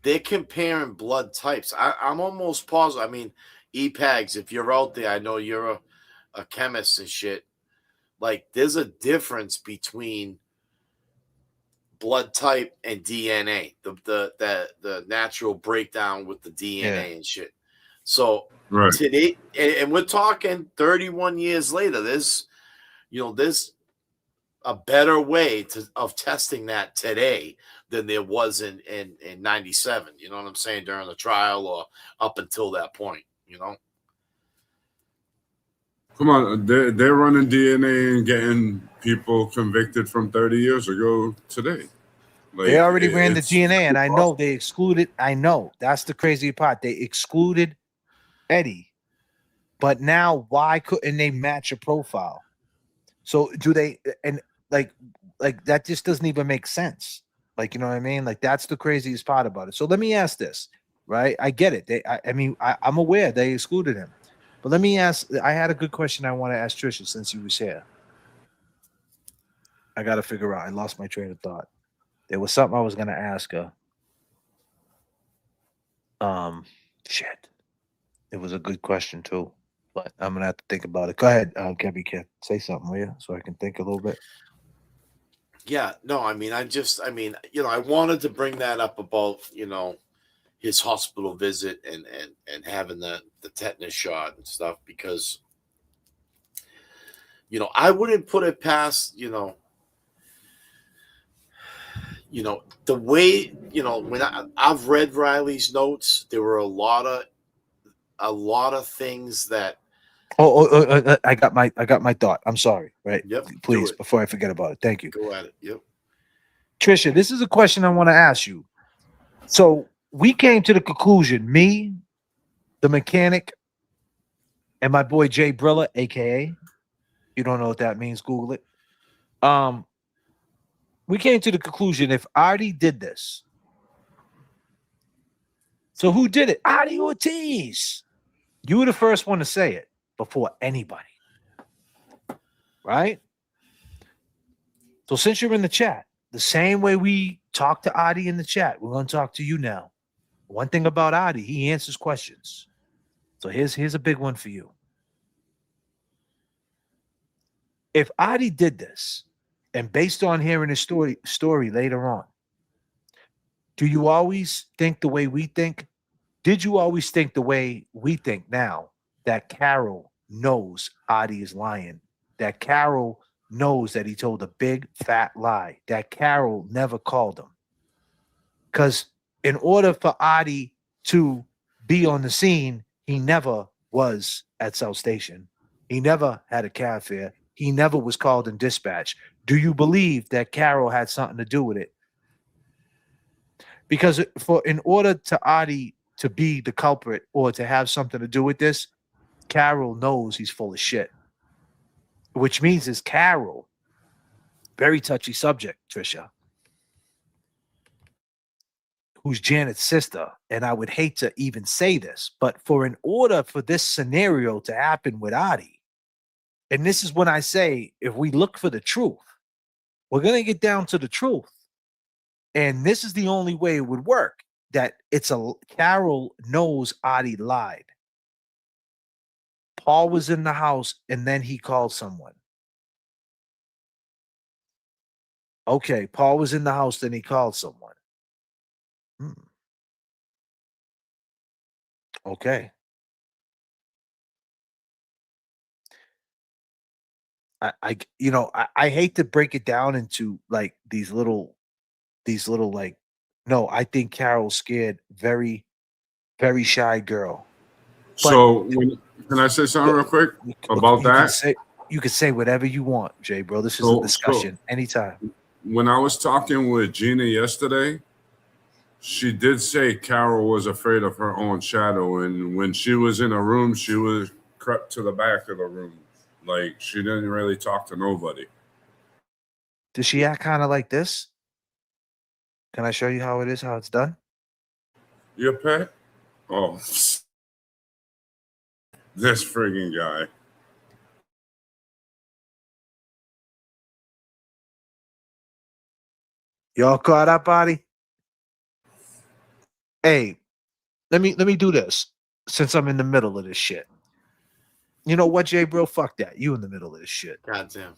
They're comparing blood types. I'm almost positive. I mean, EPAGs, if you're out there, I know you're a chemist and shit. Like, there's a difference between blood type and DNA. The natural breakdown with the DNA and shit. So today, and we're talking 31 years later. There's a better way of testing that today than there was in 97. You know what I'm saying? During the trial or up until that point, Come on, they're running DNA and getting people convicted from 30 years ago today. Like, they already ran the DNA, and I know they excluded. I know that's the crazy part. They excluded Eddie, but now why couldn't they match a profile? So do they? And like that just doesn't even make sense. Like, you know what I mean? Like, that's the craziest part about it. So let me ask this, right? I get it. I'm aware they excluded him, but let me ask. I had a good question I want to ask Trisha since you was here. I got to figure out. I lost my train of thought. There was something I was going to ask her. Shit. It was a good question too, but I'm going to have to think about it. Go ahead, KEVY, kid. Say something, will you? So I can think a little bit. Yeah, no, I wanted to bring that up about, his hospital visit and having the tetanus shot and stuff, because, I wouldn't put it past, the way, when I've read Riley's notes, there were a lot of things that. I got my thought. I'm sorry. Right. Yep. Please, before I forget about it. Thank you. Go at it. Yep. Trisha, this is a question I want to ask you. So we came to the conclusion, me, the mechanic, and my boy JBRILL, aka, you don't know what that means, Google it. We came to the conclusion if Artie did this. So who did it? Artie Ortiz. You were the first one to say it before anybody. Right? So since you're in the chat, the same way we talk to Artie in the chat, we're going to talk to you now. One thing about Artie, he answers questions. So here's a big one for you. If Artie did this, and based on hearing his story later on, do you always think the way we think? Did you always think the way we think now, that Carol knows Artie is lying, that Carol knows that he told a big fat lie, that Carol never called him? Because in order for Artie to be on the scene, he never was at South Station. He never had a cab fare. He never was called in dispatch. Do you believe that Carol had something to do with it? Because in order to Artie to be the culprit or to have something to do with this, Carol knows he's full of shit. Which means is Carol, very touchy subject, Trisha, who's Janet's sister. And I would hate to even say this, but in order for this scenario to happen with Artie, and this is when I say, if we look for the truth, we're going to get down to the truth. And this is the only way it would work, that Carol knows Artie lied. Paul was in the house and then he called someone. Okay, Paul was in the house, then he called someone. Okay. I hate to break it down into like these little like, no, I think Carol's scared, very, very shy girl. So can I say something real quick about that? You can say whatever you want, Jay, bro. This is a discussion anytime. When I was talking with Gina yesterday, she did say Carol was afraid of her own shadow. And when she was in a room, she was crept to the back of the room. Like, she didn't really talk to nobody. Does she act kind of like this? Can I show you how it is, how it's done? Your pet? Oh, this friggin' guy. Y'all caught up, Adi? Hey, let me do this since I'm in the middle of this shit. You know what, JBRILL? Fuck that. You in the middle of this shit. Goddamn.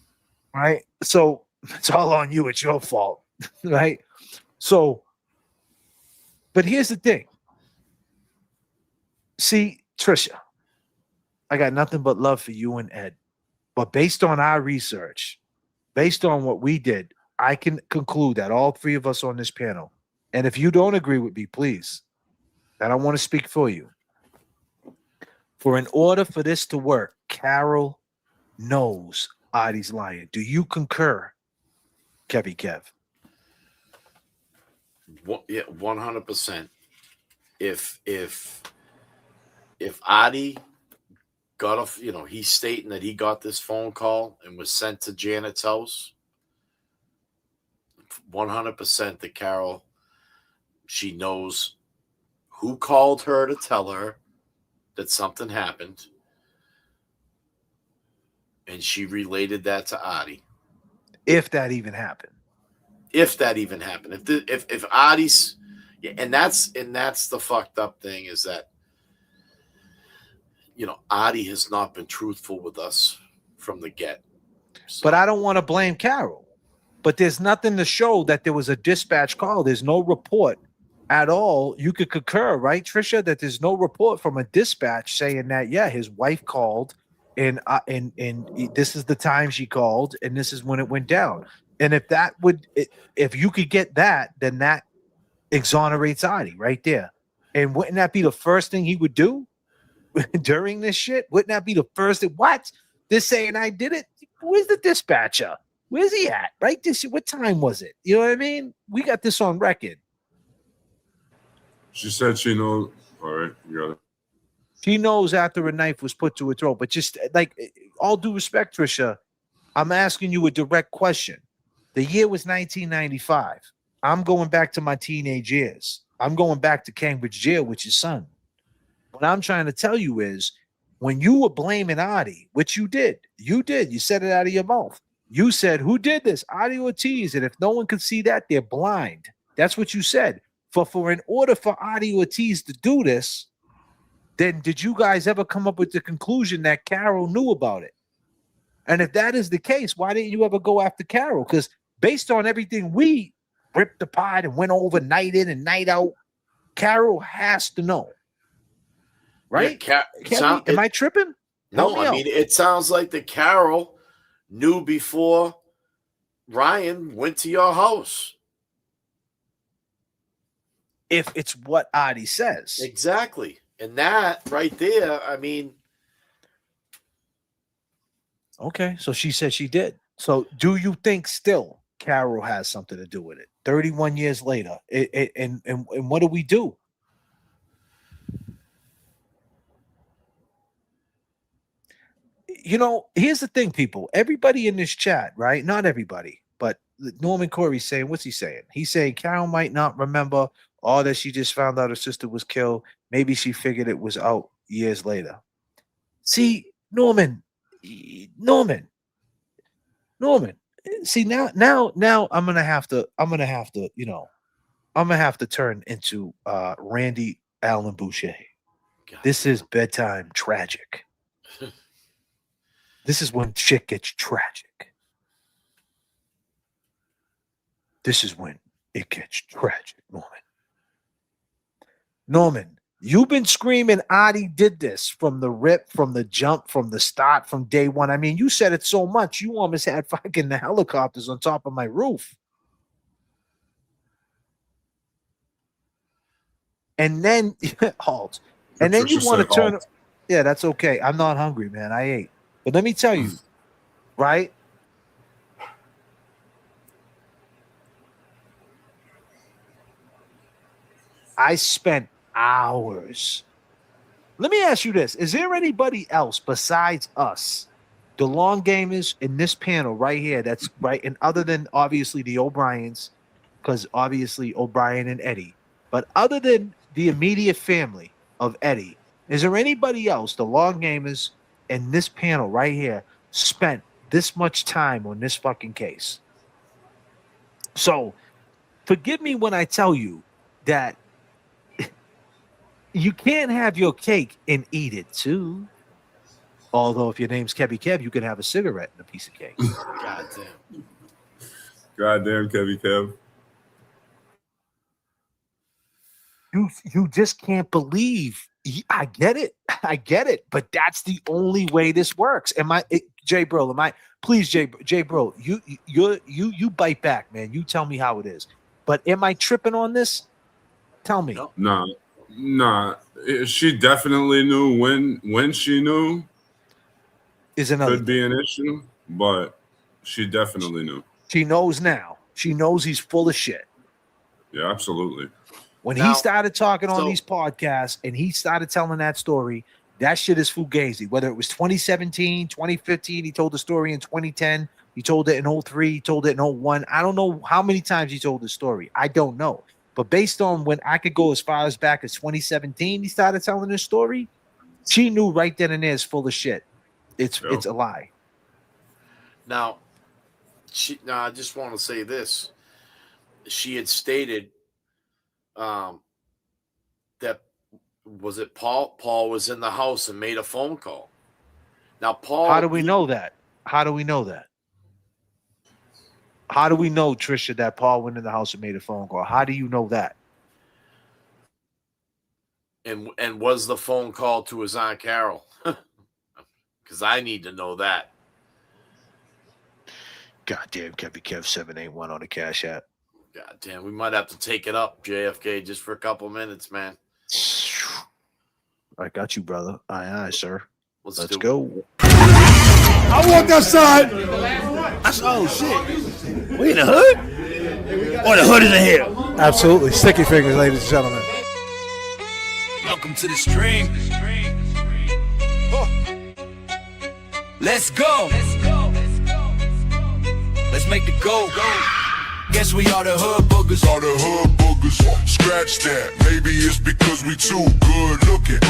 Right? So it's all on you. It's your fault. Right? So, but here's the thing. See, Trisha, I got nothing but love for you and Ed. But based on our research, based on what we did, I can conclude that all three of us on this panel, and if you don't agree with me, please, I don't want to speak for you. For in order for this to work, Carol knows Adi's lying. Do you concur, KEVY Kev? Yeah, 100%. If Adi got he's stating that he got this phone call and was sent to Janet's house, 100% that Carol, she knows who called her to tell her that something happened, and she related that to Adi. If that even happened. If that even happened. If Adi's, yeah, and that's the fucked up thing is that, Adi has not been truthful with us from the get. So. But I don't want to blame Carol. But there's nothing to show that there was a dispatch call. There's no report at all. You could concur, right, Trisha, that there's no report from a dispatch saying that, yeah, his wife called and this is the time she called and this is when it went down. And if you could get that, then that exonerates Adi right there. And wouldn't that be the first thing he would do during this shit? Wouldn't that be the first thing? What? They're saying I did it? Where's the dispatcher? Where's he at? Right? What time was it? You know what I mean? We got this on record. She said she knows. All right, you got it. She knows after a knife was put to her throat. But just like all due respect, Trisha, I'm asking you a direct question. The year was 1995. I'm going back to my teenage years. I'm going back to Cambridge jail with your son. What I'm trying to tell you is when you were blaming Adi, which you did. You said it out of your mouth. You said, who did this? Adi Ortiz. And if no one could see that, they're blind. That's what you said. For in order for Adi Ortiz to do this, then did you guys ever come up with the conclusion that Carol knew about it? And if that is the case, why didn't you ever go after Carol? Because based on everything we ripped apart and went over night in and night out, Carol has to know. Right? Yeah, am I tripping? No, I mean, it sounds like the Carol knew before Ryan went to your house. If it's what Adi says. Exactly. And that right there, I mean. Okay, so she said she did. So do you think still Carol has something to do with it? 31 years later. And what do we do? Here's the thing, people. Everybody in this chat, right? Not everybody, but Norman Corey's saying, what's he saying? He's saying Carol might not remember all that she just found out her sister was killed. Maybe she figured it was out years later. See, Norman. See, now I'm gonna have to, turn into Randy Allen Boucher. God. This is bedtime tragic. This is when shit gets tragic. This is when it gets tragic, Norman. Norman, you've been screaming Adi did this from the rip, from the jump, from the start, from day one. I mean, you said it so much, you almost had fucking the helicopters on top of my roof. And then, halt. And then you want to turn. Yeah, that's okay. I'm not hungry, man. I ate. But let me tell you, right? I spent hours Let me ask you this. Is there anybody else besides us, the long gamers in this panel right here, that's right, and other than obviously the O'Briens, because obviously O'Brien and Eddie, but other than the immediate family of Eddie, is there anybody else, the long gamers in this panel right here, spent this much time on this fucking case? So forgive me when I tell you that you can't have your cake and eat it too. Although if your name's KEVY Kev, you can have a cigarette and a piece of cake. Goddamn. Goddamn, KEVY Kev. You just can't believe. I get it, but that's the only way this works. JBRILL, please, JBRILL, you bite back, man. You tell me how it is. But am I tripping on this? Tell me. Nah. She definitely knew when she knew. Is another could be an issue, but she definitely knew. She knows now. She knows he's full of shit. Yeah, absolutely. When he started talking on these podcasts and he started telling that story, that shit is fugazi. Whether it was 2017, 2015, he told the story in 2010, he told it in 03, he told it in 01. I don't know how many times he told the story. I don't know. But based on when I could go as far as back as 2017, he started telling this story, she knew right then and there it's full of shit. It's a lie. Now, I just want to say this. She had stated that was it Paul was in the house and made a phone call. Now Paul, how do we know that? How do we know, Trisha, that Paul went in the house and made a phone call? How do you know that? And was the phone call to his Aunt Carol? Because I need to know that. Goddamn, KEVY Kev 781 on the Cash App. God damn, we might have to take it up, JFK, just for a couple minutes, man. I got you, brother. Aye, sir. Let's go. I walked outside. Oh shit. We in the hood? Or the hood is in here? Absolutely. Sticky fingers, ladies and gentlemen. Welcome to the stream. Let's go. Let's make the go. Guess we are the hood boogers. Scratch that. Maybe it's because we too good looking.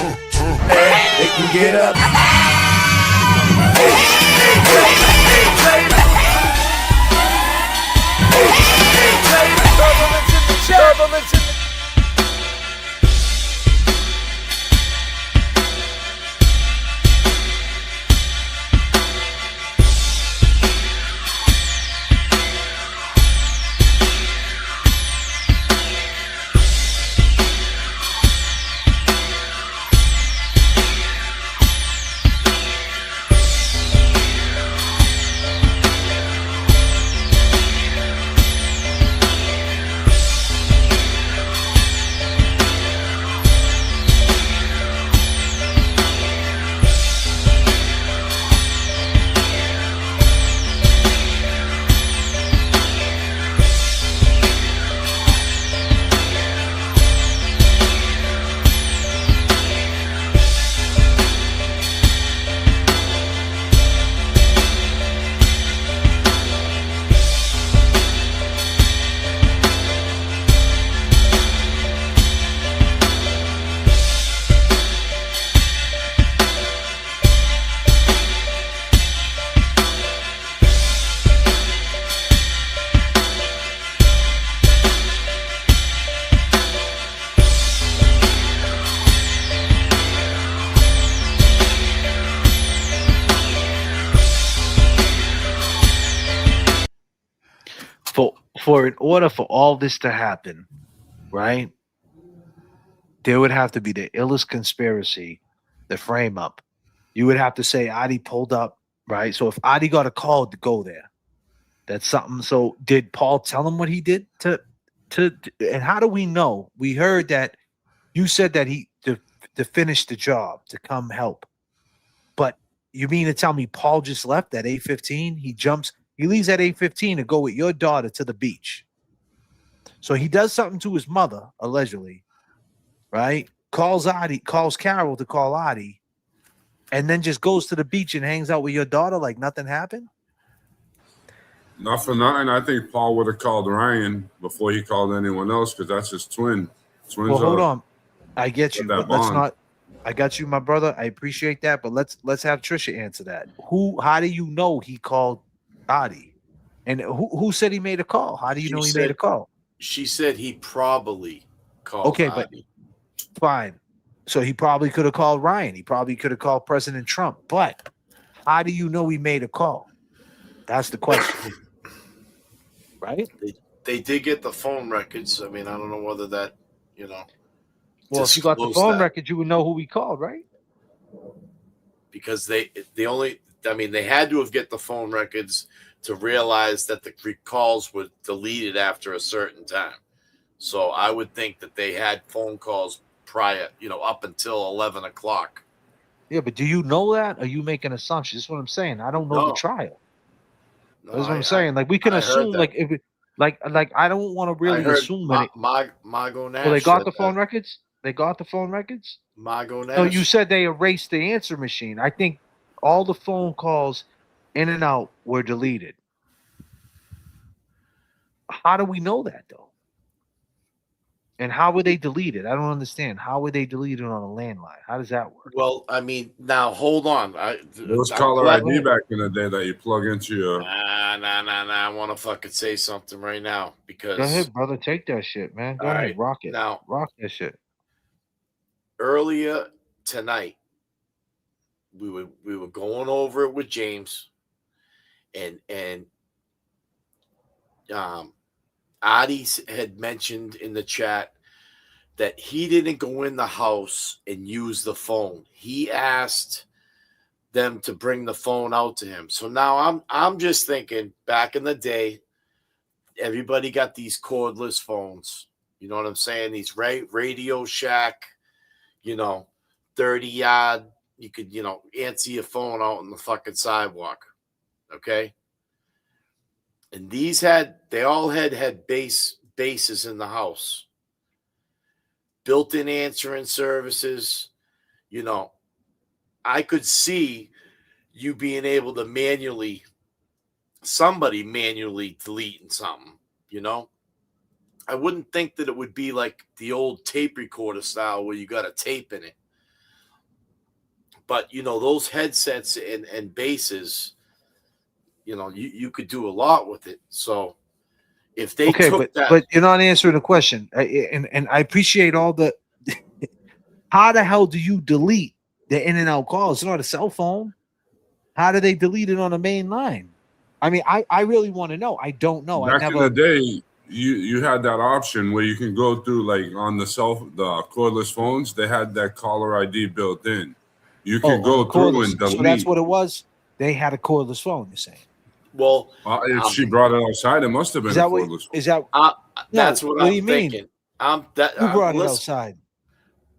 Hey, they can get up. Turbulence in the in order for all this to happen, right? There would have to be the illest conspiracy, the frame up. You would have to say Adi pulled up, right? So if Adi got a call to go there, that's something. So did Paul tell him what he did to and how do we know? We heard that you said that he to finish the job, to come help. But you mean to tell me Paul just left at 8:15? He leaves at 8:15 to go with your daughter to the beach. So he does something to his mother, allegedly, right? calls Carol to call Adi, and then just goes to the beach and hangs out with your daughter like nothing happened? Not for nothing. I think Paul would have called Ryan before he called anyone else because that's his twin. Twins well, hold on. I get you, but let's bond. not. I got you, my brother. I appreciate that, but let's have Trisha answer that. How do you know he called Adi? And who said he made a call? How do you know he made a call? She said he probably called Okay, Adi. but fine. So he probably could have called Ryan. He probably could have called President Trump. But how do you know he made a call? That's the question. Right? They did get the phone records. I mean, I don't know whether that, you know. Well, if you got the phone records, you would know who he called, right? Because they had to have get the phone records to realize that the calls were deleted after a certain time. So I would think that they had phone calls prior, up until 11 o'clock. Yeah, but do you know that? Or are you making assumptions? That's what I'm saying. I don't know the trial. No, That's what I'm saying. Like we can assume, like if it, like I don't want to really assume that. Margot Nash. Well, they got the phone records. They got the phone records. Margot Nash. No, you said they erased the answer machine. I think all the phone calls in and out were deleted. How do we know that though? And how were they deleted? I don't understand. How were they deleted on a landline? How does that work? Well, I mean, now hold on. It was caller ID back in the day that you plug into your. Nah. I want to fucking say something right now because. Go ahead, brother. Take that shit, man. Go ahead, rock it. Now, rock that shit. Earlier tonight, we were going over it with James, and Adi had mentioned in the chat that he didn't go in the house and use the phone. He asked them to bring the phone out to him. So now I'm just thinking, back in the day, everybody got these cordless phones. You know what I'm saying? These Radio Shack, 30-yard. You could, answer your phone out on the fucking sidewalk. Okay? And they all had bases in the house. Built-in answering services. I could see you being able to somebody manually deleting something, I wouldn't think that it would be like the old tape recorder style where you got a tape in it. But, those headsets and bases, you could do a lot with it. So if they took that. But you're not answering the question. And I appreciate all the. How the hell do you delete the in and out calls? It's not a cell phone. How do they delete it on a main line? I mean, I really want to know. I don't know. Back in the day, you had that option where you can go through, like on the cordless phones, they had that caller ID built in. You can go through and delete. So that's what it was. They had a cordless phone. You're saying? Well, if she brought it outside, it must have been a cordless phone. Is that? That's what I'm thinking. Who brought it outside?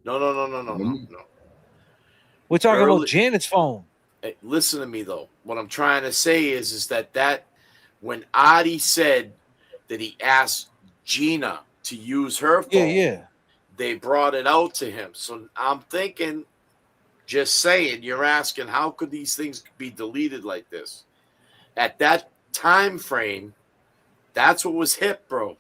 No. We're talking about Janet's phone. Hey, listen to me though. What I'm trying to say is that when Adi said that he asked Gina to use her phone, they brought it out to him. So I'm thinking, just saying, you're asking how could these things be deleted like this? At that time frame, that's what was hip, bro.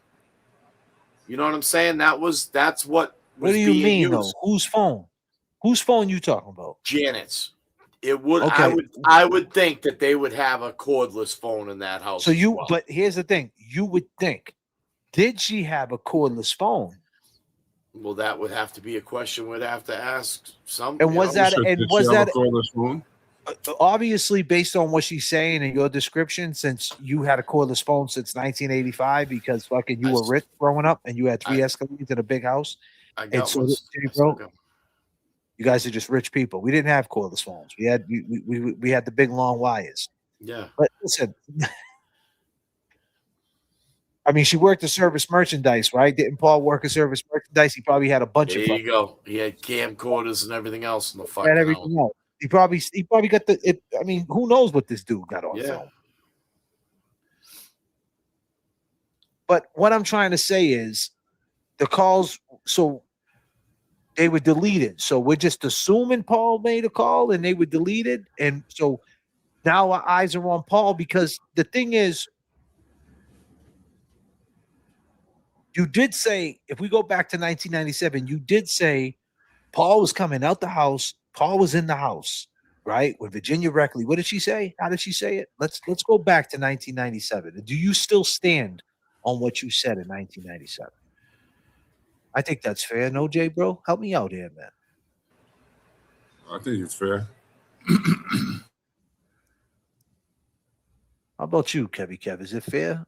You know what I'm saying? That's what. What do you mean, though? Whose phone? Whose phone you talking about? Janet's. It would. Okay. I would think that they would have a cordless phone in that house. So but here's the thing: you would think, did she have a cordless phone? Well, that would have to be a question we'd have to ask some. And was that? And was that a cordless phone? Obviously, based on what she's saying in your description, since you had a cordless phone since 1985, because fucking you were rich growing up and you had 3 Escalades in a big house. I got so you guys are just rich people. We didn't have cordless phones. We had we had the big long wires. Yeah. But listen, I mean, she worked the service merchandise, right? Didn't Paul work a service merchandise? He probably had a bunch of. There you go. He had camcorders and everything else in the fucking. Had everything else. He probably got the. I mean, who knows what this dude got on film? But what I'm trying to say is, the calls. So they were deleted. So we're just assuming Paul made a call and they were deleted. And so now our eyes are on Paul, because the thing is, you did say, if we go back to 1997, you did say Paul was coming out the house. Paul was in the house, right? With Virginia Reckley. What did she say? How did she say it? Let's go back to 1997. Do you still stand on what you said in 1997? I think that's fair. No, Jay, bro? Help me out here, man. I think it's fair. How about you, Kevy Kev? Is it fair?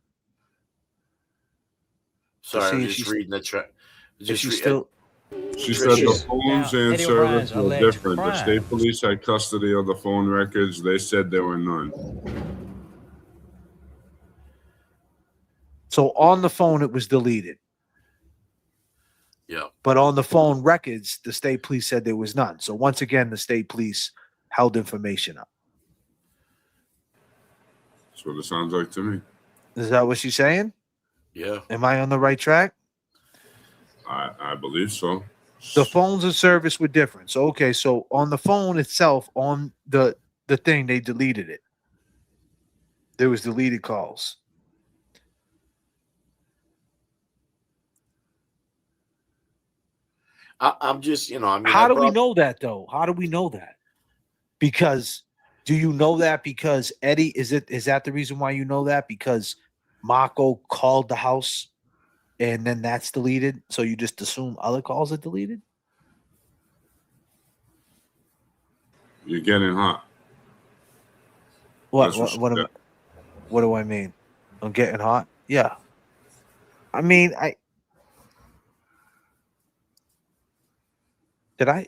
Sorry, I'm just reading the chat. She said the phones and service were different. The state police had custody of the phone records. They said there were none. So on the phone, it was deleted. Yeah. But on the phone records, the state police said there was none. So once again, the state police held information up. That's what it sounds like to me. Is that what she's saying? Yeah. Am I on the right track? I believe so. The phones and service were different. So, okay, so on the phone itself, on the thing, they deleted it. There was deleted calls. I'm just, I mean, how do we know that, though? How do we know that? Because do you know that because Eddie, is that the reason why you know that? Because Marco called the house and then that's deleted, so you just assume other calls are deleted? You're getting hot. What do I mean? I'm getting hot? Yeah. I mean, Did I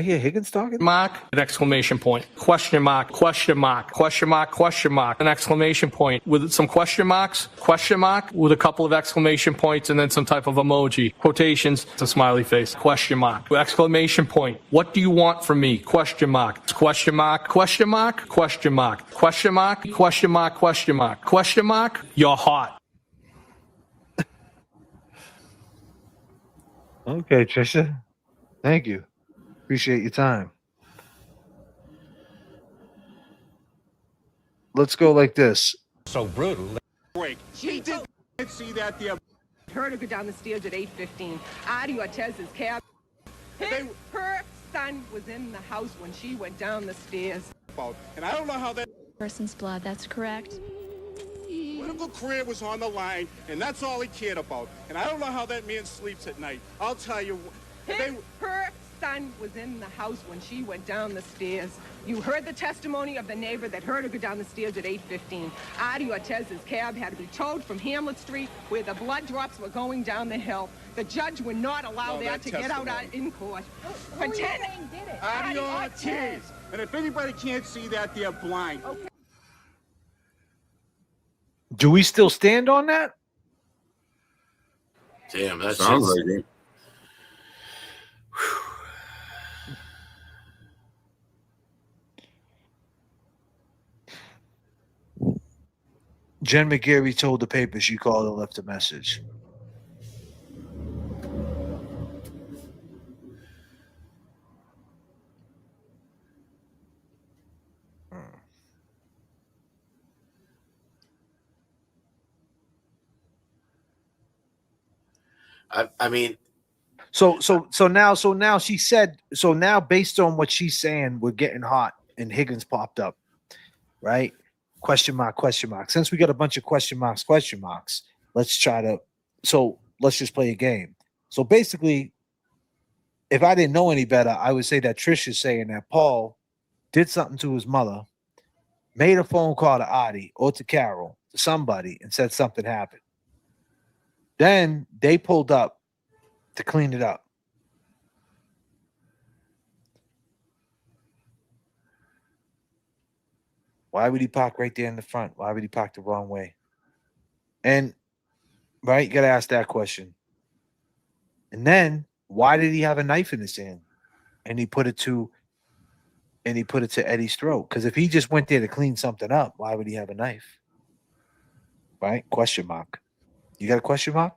hear Higgins talking? Mark, an exclamation point, question mark, question mark, question mark, question mark, an exclamation point with some question marks, question mark with a couple of exclamation points and then some type of emoji, quotations, it's a smiley face, question mark, exclamation point. What do you want from me? Question mark, question mark, question mark, question mark, question mark, question mark, question mark, question mark, you're hot. Okay, Trisha. Thank you. Appreciate your time. Let's go like this. So brutal. Break. She did see that the heard her go down the stairs at 8:15. Adi Ortez's cab. Her son was in the house when she went down the stairs. And I don't know how that person's blood. That's correct. Political career was on the line, and that's all he cared about. And I don't know how that man sleeps at night. I'll tell you. Her son was in the house when she went down the stairs. You heard the testimony of the neighbor that heard her go down the stairs at 8:15. Adi Ortez's cab had to be towed from Hamlet Street where the blood drops were going down the hill. The judge would not allow that to get out in court. Adi Ortez. And if anybody can't see that, they're blind. Okay. Do we still stand on that? Damn, that sounds like it. Jen McGarry told the paper she called and left a message. I mean, so now she said, so now based on what she's saying, we're getting hot and Higgins popped up, right? Question mark. Since we got a bunch of question marks, let's just play a game. So basically, if I didn't know any better, I would say that Trish is saying that Paul did something to his mother, made a phone call to Adi or to Carol, to somebody, and said something happened. Then they pulled up to clean it up. Why would he park right there in the front? Why would he park the wrong way? And, right, you got to ask that question. And then, why did he have a knife in his hand? And he put it to Eddie's throat. Because if he just went there to clean something up, why would he have a knife? Right? Question mark. You got a question mark?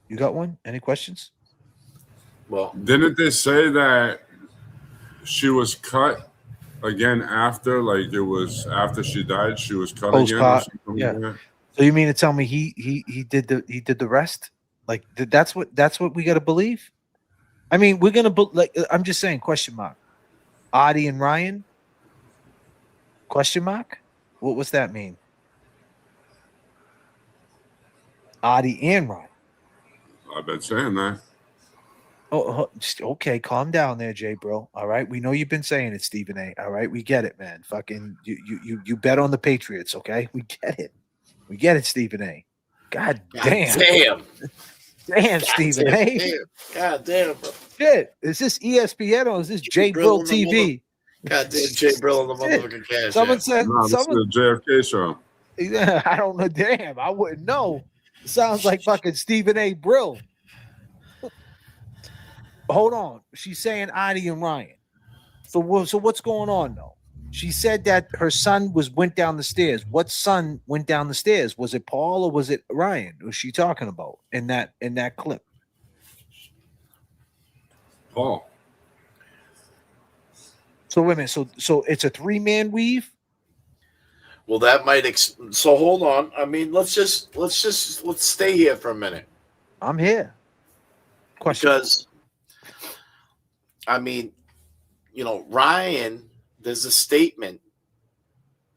You got one? Any questions? Well, didn't they say that she was cut again after, like it was after she died, she was cut again or Postpart. something Yeah. like that? So you mean to tell me he did the rest? Like that's what we got to believe? I mean, we're gonna like I'm just saying. Question mark. Audie and Ryan? Question mark. What's that mean? Audie and Ryan. I've been saying that. Oh, okay. Calm down there, JBRILL. All right, we know you've been saying it, Stephen A. All right, we get it, man. Fucking you bet on the Patriots, okay? We get it. We get it, Stephen A. God damn. Damn, Stephen A. God damn, bro. Shit. Is this ESPN or is this JBRILL TV? God damn, JBRILL on the motherfucking cash. Someone said No, this is the JFK show. Yeah, I don't know. Damn, I wouldn't know. It sounds like fucking Stephen A. Brill. Hold on. She's saying Audie and Ryan. So what's going on though? She said that her son went down the stairs. What son went down the stairs? Was it Paul or was it Ryan? Was she talking about in that clip? Paul. So wait a minute. So it's a 3-man weave. Well, that might. So hold on. I mean, let's stay here for a minute. I'm here. Question. Because, I mean, Ryan. There's a statement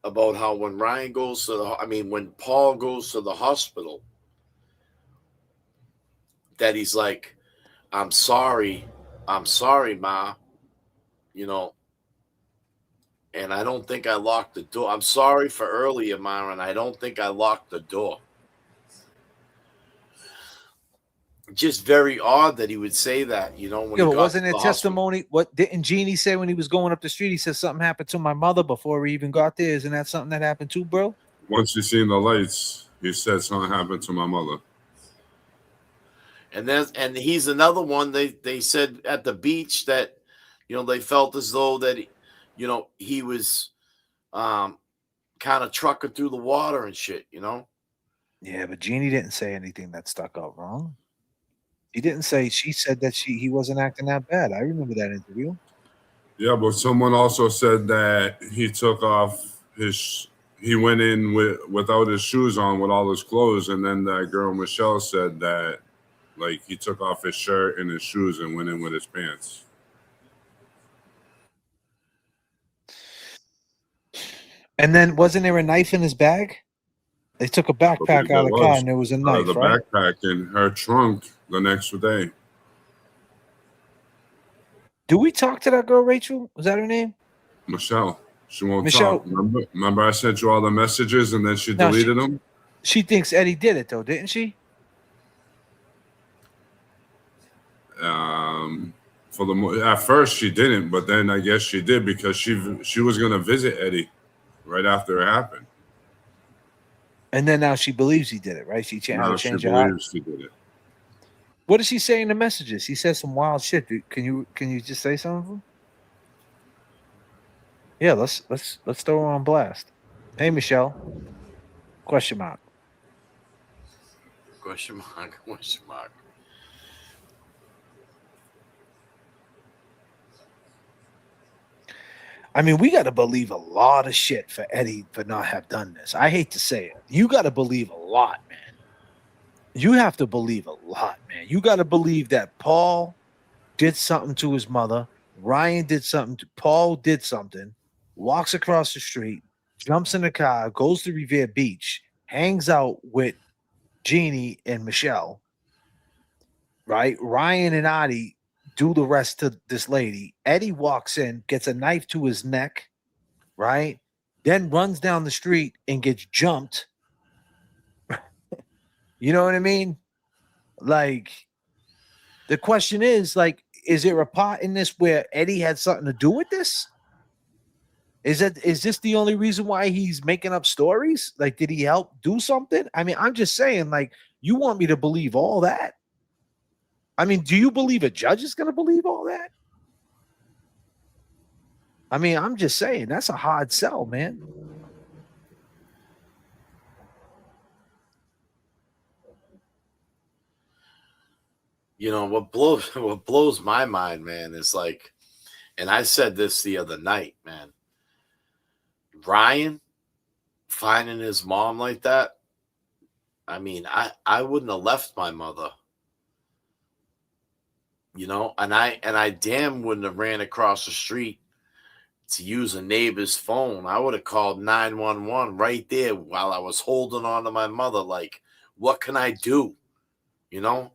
about how when Ryan goes to when Paul goes to the hospital, that he's like, I'm sorry, Ma. And I don't think I locked the door. I'm sorry for earlier, Ma, and I don't think I locked the door. Just very odd that he would say that, when yeah, but wasn't it testimony? Hospital. What didn't Jeannie say when he was going up the street? He said something happened to my mother before he even got there. Isn't that something that happened too, bro? Once he seen the lights, he said something happened to my mother. And he's another one. They said at the beach that they felt as though that he was kind of trucking through the water and shit. Yeah, but Jeannie didn't say anything that stuck out wrong. He didn't say. She said that he wasn't acting that bad. I remember that interview. Yeah, but someone also said that he took off he went in without his shoes on with all his clothes, and then that girl Michelle said that like he took off his shirt and his shoes and went in with his pants. And then wasn't there a knife in his bag? They took a backpack out of the car and there was a knife, the right? backpack in her trunk the next day. Do we talk to that girl, Rachel? Was that her name? Michelle. She won't talk. Remember I sent you all the messages and then she deleted them? She thinks Eddie did it though, didn't she? At first she didn't, but then I guess she did because she was gonna visit Eddie right after it happened. And then now she believes he did it, right? She changed her heart. She did it. What does she say in the messages? He says some wild shit. Dude. Can you just say some of them? Yeah, let's throw her on blast. Hey, Michelle. Question mark. Question mark. Question mark. I mean, we got to believe a lot of shit for Eddie for not have done this. I hate to say it. You got to believe a lot, man. You have to believe a lot, man. You got to believe that Paul did something to his mother. Ryan did something. Paul did something. Walks across the street, jumps in the car, goes to Revere Beach, hangs out with Jeannie and Michelle. Right? Ryan and Audie do the rest to this lady. Eddie walks in, gets a knife to his neck, right? Then runs down the street and gets jumped. You know what I mean? Like, the question is, like, is there a part in this where Eddie had something to do with this? Is this the only reason why he's making up stories? Like, did he help do something? I mean, I'm just saying, like, you want me to believe all that? I mean, do you believe a judge is going to believe all that? I mean, I'm just saying, that's a hard sell, man. You know what blows my mind, man, is like, and I said this the other night, man. Ryan finding his mom like that. I mean, I wouldn't have left my mother. You know, and I damn wouldn't have ran across the street to use a neighbor's phone. I would have called 911 right there while I was holding on to my mother. Like, what can I do? You know,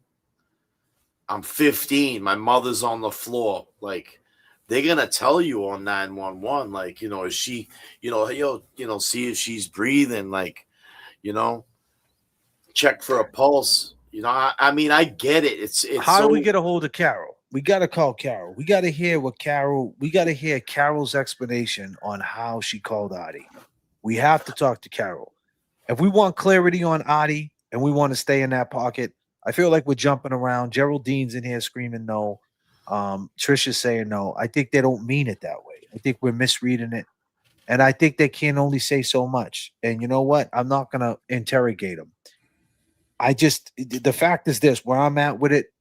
I'm 15. My mother's on the floor. Like, they're gonna tell you on 911, like, you know, is she, see if she's breathing, like, you know, check for a pulse. You know, I mean, I get it. It's how do we get a hold of Carol? We got to call Carol. We got to hear Carol's explanation on how she called Adi. We have to talk to Carol. If we want clarity on Adi and we want to stay in that pocket, I feel like we're jumping around. Geraldine's in here screaming no. Trisha's saying no. I think they don't mean it that way. I think we're misreading it. And I think they can only say so much. And you know what? I'm not going to interrogate them. The fact is this, where I'm at with it,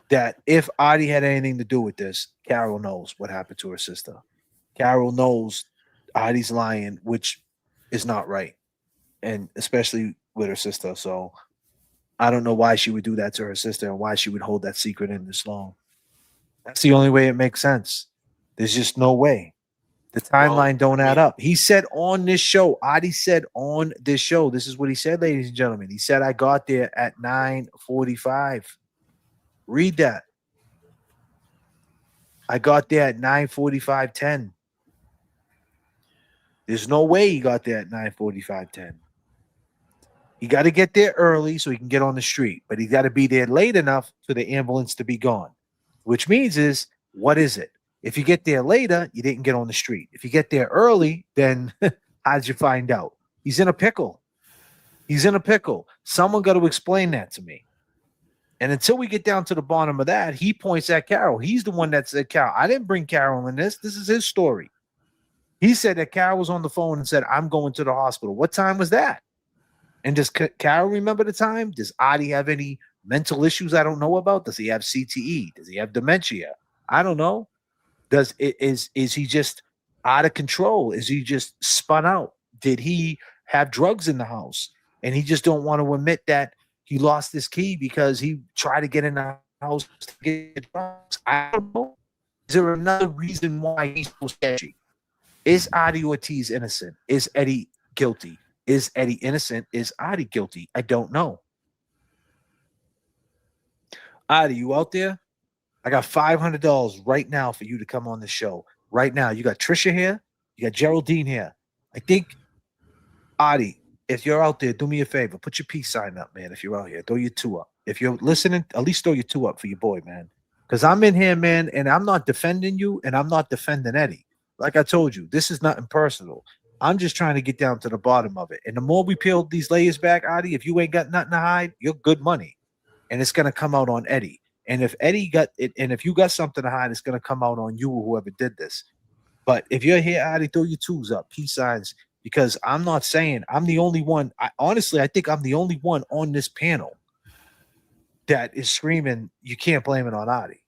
that if Adi had anything to do with this, Carol knows what happened to her sister. Carol knows Adi's lying, which is not right. And especially with her sister. So I don't know why she would do that to her sister and why she would hold that secret in this long. That's the only way it makes sense. There's just no way. The timeline don't add up. He said on this show, Adi said on this show, this is what he said, ladies and gentlemen. He said, I got there at 9:45. Read that. I got there at 9:45:10. There's no way he got there at 9:45:10. He got to get there early so he can get on the street, but he got to be there late enough for the ambulance to be gone, which means is, what is it? If you get there later, you didn't get on the street. If you get there early, then how did you find out? He's in a pickle. He's in a pickle. Someone got to explain that to me. And until we get down to the bottom of that, he points at Carol. He's the one that said, Carol, I didn't bring Carol in this. This is his story. He said that Carol was on the phone and said, I'm going to the hospital. What time was that? And does Carol remember the time? Does Adi have any mental issues I don't know about? Does he have CTE? Does he have dementia? I don't know. Is he just out of control? Is he just spun out? Did he have drugs in the house and he just don't want to admit that he lost his key because he tried to get in the house to get drugs? I don't know. Is there another reason why he's so sketchy? Is Adi Ortiz innocent? Is Eddie guilty? Is Eddie innocent? Is Adi guilty? I don't know. Adi, you out there? I got $500 right now for you to come on the show. Right now. You got Trisha here. You got Geraldine here. I think, Adi, if you're out there, do me a favor. Put your peace sign up, man, if you're out here. Throw your 2 up. If you're listening, at least throw your 2 up for your boy, man. Because I'm in here, man, and I'm not defending you, and I'm not defending Eddie. Like I told you, this is nothing personal. I'm just trying to get down to the bottom of it. And the more we peel these layers back, Adi, if you ain't got nothing to hide, you're good money. And it's going to come out on Eddie. And if Eddie got it, and if you got something to hide, it's going to come out on you or whoever did this. But if you're here, Adi, throw your 2s up, peace signs, because I'm not saying I'm the only one. Honestly, I think I'm the only one on this panel that is screaming, you can't blame it on Adi.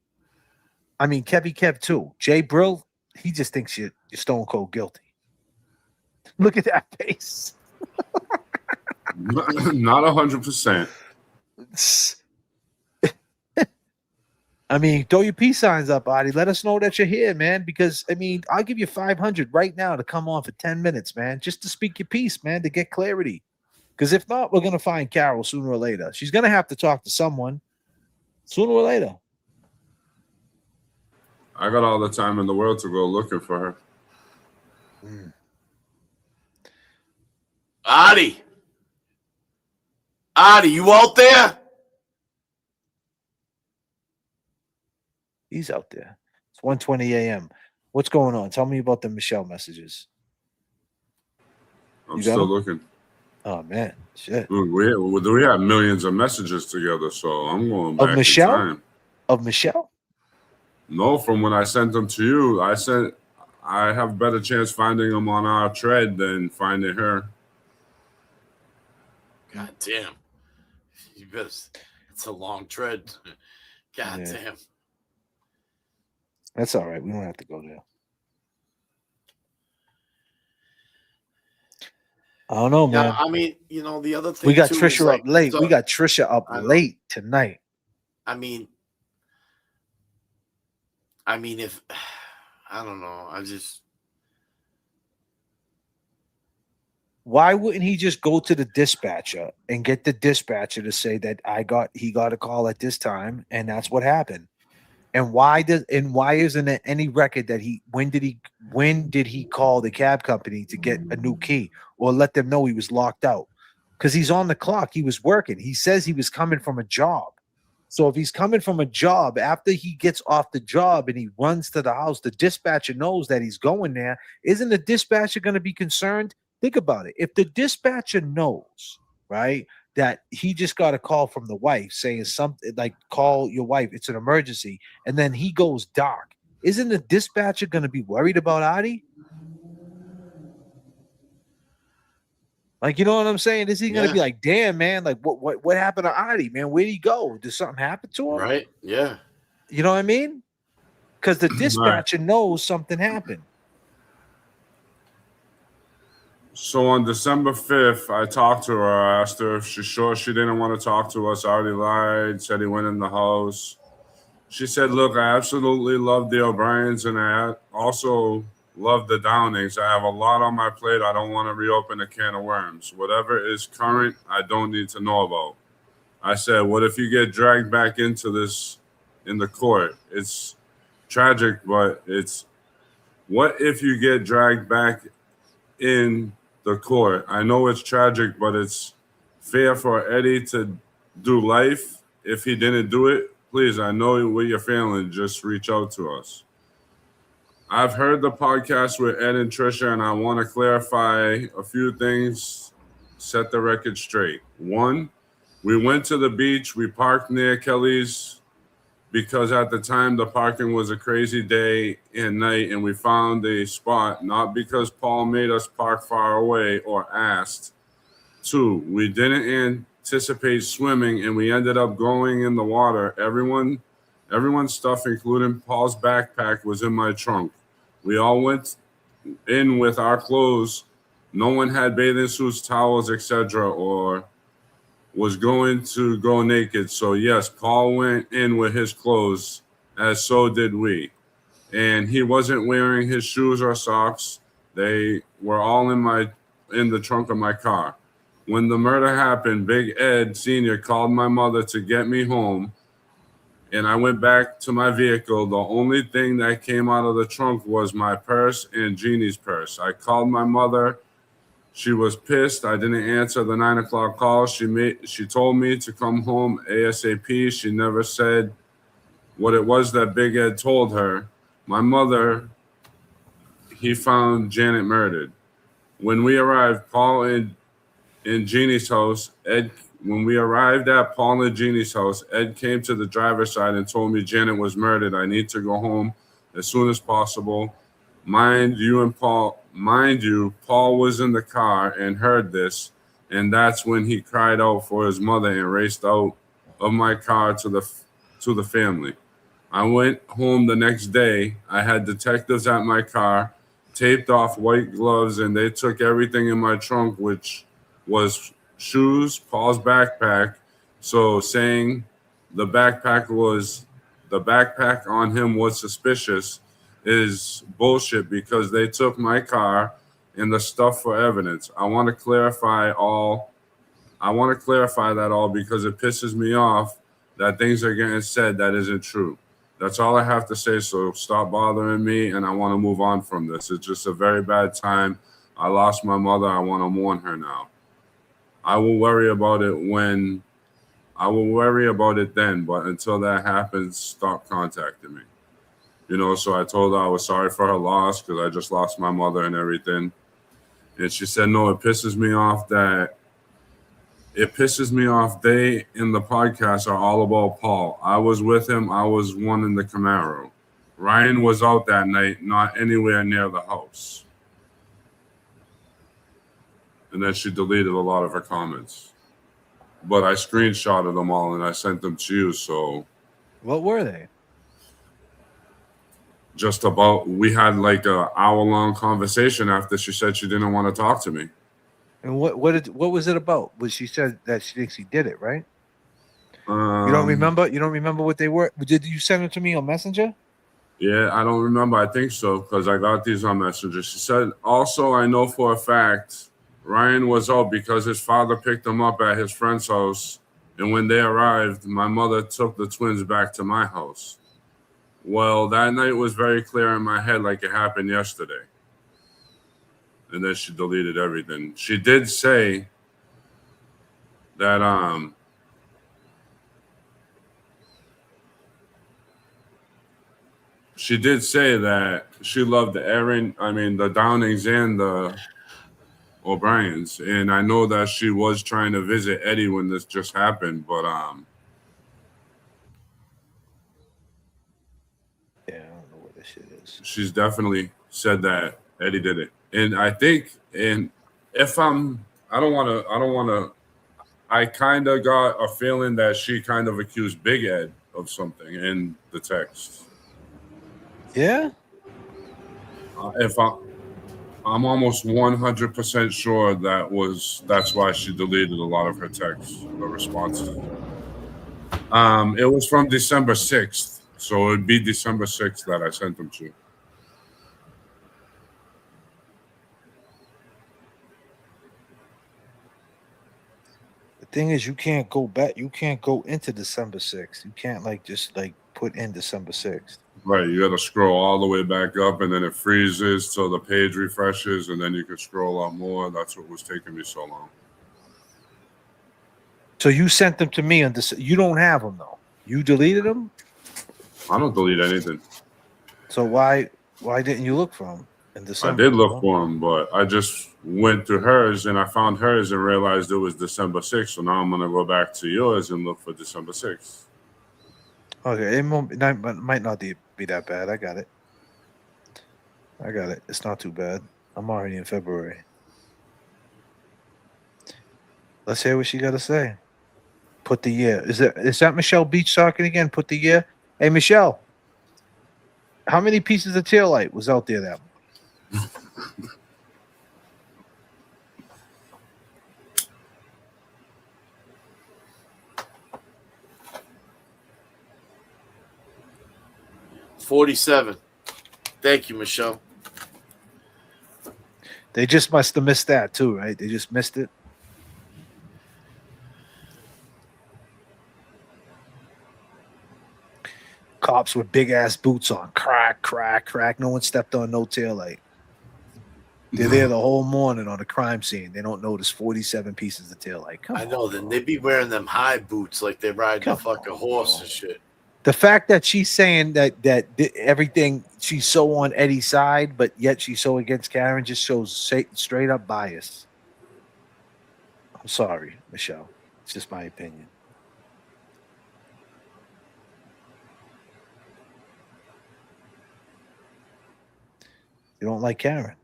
I mean, Kev too. JBRILL, he just thinks you're stone cold guilty. Look at that face. Not 100%. I mean, throw your peace signs up, Adi. Let us know that you're here, man. Because I mean, I'll give you $500 right now to come on for 10 minutes, man, just to speak your piece, man, to get clarity. Because if not, we're gonna find Carol sooner or later. She's gonna have to talk to someone sooner or later. I got all the time in the world to go looking for her. Adi, you out there? He's out there. It's 1:20 a.m. What's going on? Tell me about the Michelle messages. I'm still looking. Oh man, shit. We have millions of messages together, so I'm going back Of Michelle? in time. Of Michelle? No, from when I sent them to you, I have a better chance finding them on our thread than finding her. God damn. You better. It's a long tread. God Yeah. damn. That's all right. We don't have to go there. I don't know, man. Yeah, I mean, you know, the other thing We got too is Trisha like, up late. so- We got Trisha up I know. late tonight. I mean, if I don't know, Why wouldn't he just go to the dispatcher and get the dispatcher to say that he got a call at this time and that's what happened? And why isn't there any record that when did he call the cab company to get a new key or let them know he was locked out? Because he's on the clock. He was working. He says he was coming from a job. So if he's coming from a job, after he gets off the job and he runs to the house, the dispatcher knows that he's going there. Isn't the dispatcher going to be concerned? Think about it. If the dispatcher knows, right, that he just got a call from the wife saying something like, call your wife, it's an emergency, and then he goes dark, isn't the dispatcher going to be worried about Adi? Like, you know what I'm saying? Is he going to be like, damn, man, like what happened to Adi, man? Where'd he go? Did something happen to him? right? Yeah. You know what I mean? Because the dispatcher knows something happened. So on December 5th, I talked to her. I asked her if she's sure she didn't want to talk to us. I already lied, said he went in the house. She said, look, I absolutely love the O'Briens, and I also love the Downings. I have a lot on my plate. I don't want to reopen a can of worms. Whatever is current, I don't need to know about. I said, what if you get dragged back into this in the court? It's tragic, but what if you get dragged back in the court? I know it's tragic, but it's fair for Eddie to do life. If he didn't do it, please, I know what you're feeling. Just reach out to us. I've heard the podcast with Ed and Trisha, and I want to clarify a few things, set the record straight. One, we went to the beach. We parked near Kelly's because at the time the parking was a crazy day and night, and we found a spot, not because Paul made us park far away or asked. Two, we didn't anticipate swimming, and we ended up going in the water. Everyone's stuff, including Paul's backpack, was in my trunk. We all went in with our clothes. No one had bathing suits, towels, etc., or was going to go naked. So yes, Paul went in with his clothes, as so did we. And he wasn't wearing his shoes or socks. They were all in the trunk of my car. When the murder happened, Big Ed Sr. called my mother to get me home, and I went back to my vehicle. The only thing that came out of the trunk was my purse and Jeannie's purse. I called my mother. She was pissed. I didn't answer the 9 o'clock call. She told me to come home ASAP. She never said what it was that Big Ed told her. My mother, he found Janet murdered. When we arrived, Paul and Jeannie's house, when we arrived at Paul and Jeannie's house, Ed came to the driver's side and told me Janet was murdered. I need to go home as soon as possible. Mind you, Paul was in the car and heard this, and that's when he cried out for his mother and raced out of my car to the family. I went home the next day. I had detectives at my car, taped off white gloves, and they took everything in my trunk, which was shoes, Paul's backpack. So saying the backpack on him was suspicious is bullshit, because they took my car and the stuff for evidence. I want to clarify that all because it pisses me off that things are getting said that isn't true. That's all I have to say. So stop bothering me, and I want to move on from this. It's just a very bad time. I lost my mother. I want to mourn her now. I will worry about it then, but until that happens, stop contacting me. So I told her I was sorry for her loss because I just lost my mother and everything. And she said, no, it pisses me off. They in the podcast are all about Paul. I was with him. I was one in the Camaro. Ryan was out that night, not anywhere near the house. And then she deleted a lot of her comments. but I screenshotted them all and I sent them to you. So what were they? Just about, we had like a hour-long conversation after she said she didn't want to talk to me. And what was it about? Was she said that she thinks he did it, right? You Um, don't remember? You don't remember what they were? Did you send them to me on Messenger? Yeah, I don't remember. I think so because I got these on Messenger. She said, also, I know for a fact Ryan was out because his father picked him up at his friend's house. And when they arrived, my mother took the twins back to my house. Well, that night was very clear in my head like it happened yesterday. And then she deleted everything. She did say that she did say that she loved the Downings and the O'Briens. And I know that she was trying to visit Eddie when this just happened, but yeah, I don't know what this shit is. She's definitely said that Eddie did it. And I think, and if I kind of got a feeling that she kind of accused Big Ed of something in the text. Yeah? I'm almost 100% sure that's why she deleted a lot of her texts, the responses. It was from December 6th, so it'd be December 6th that I sent them to. The thing is, you can't go back. You can't go into December 6th. You can't just put in December 6th. Right, you got to scroll all the way back up, and then it freezes till the page refreshes, and then you can scroll up more. That's what was taking me so long. So you sent them to me on this. You don't have them though. You deleted them. I don't delete anything. So why didn't you look for them in December? I did look for them, but I just went to hers and I found hers and realized it was December 6th. So now I'm gonna go back to yours and look for December 6th. Okay, it might not be that bad. I got it. It's not too bad. I'm already in February. Let's hear what she got to say. Put the year. Is that Michelle Beach talking again? Put the year. Hey, Michelle. How many pieces of tail light was out there that morning? $47. Thank you, Michelle. They just must have missed that too, right? They just missed it. Cops with big ass boots on. Crack, crack, crack. No one stepped on no tail light. They're there the whole morning on the crime scene. They don't notice 47 pieces of tail light. I know. Then they be wearing them high boots like they ride the fucking horse and shit. The fact that she's saying that everything she's so on Eddie's side, but yet she's so against Karen just shows straight up bias. I'm sorry, Michelle. It's just my opinion. You don't like Karen.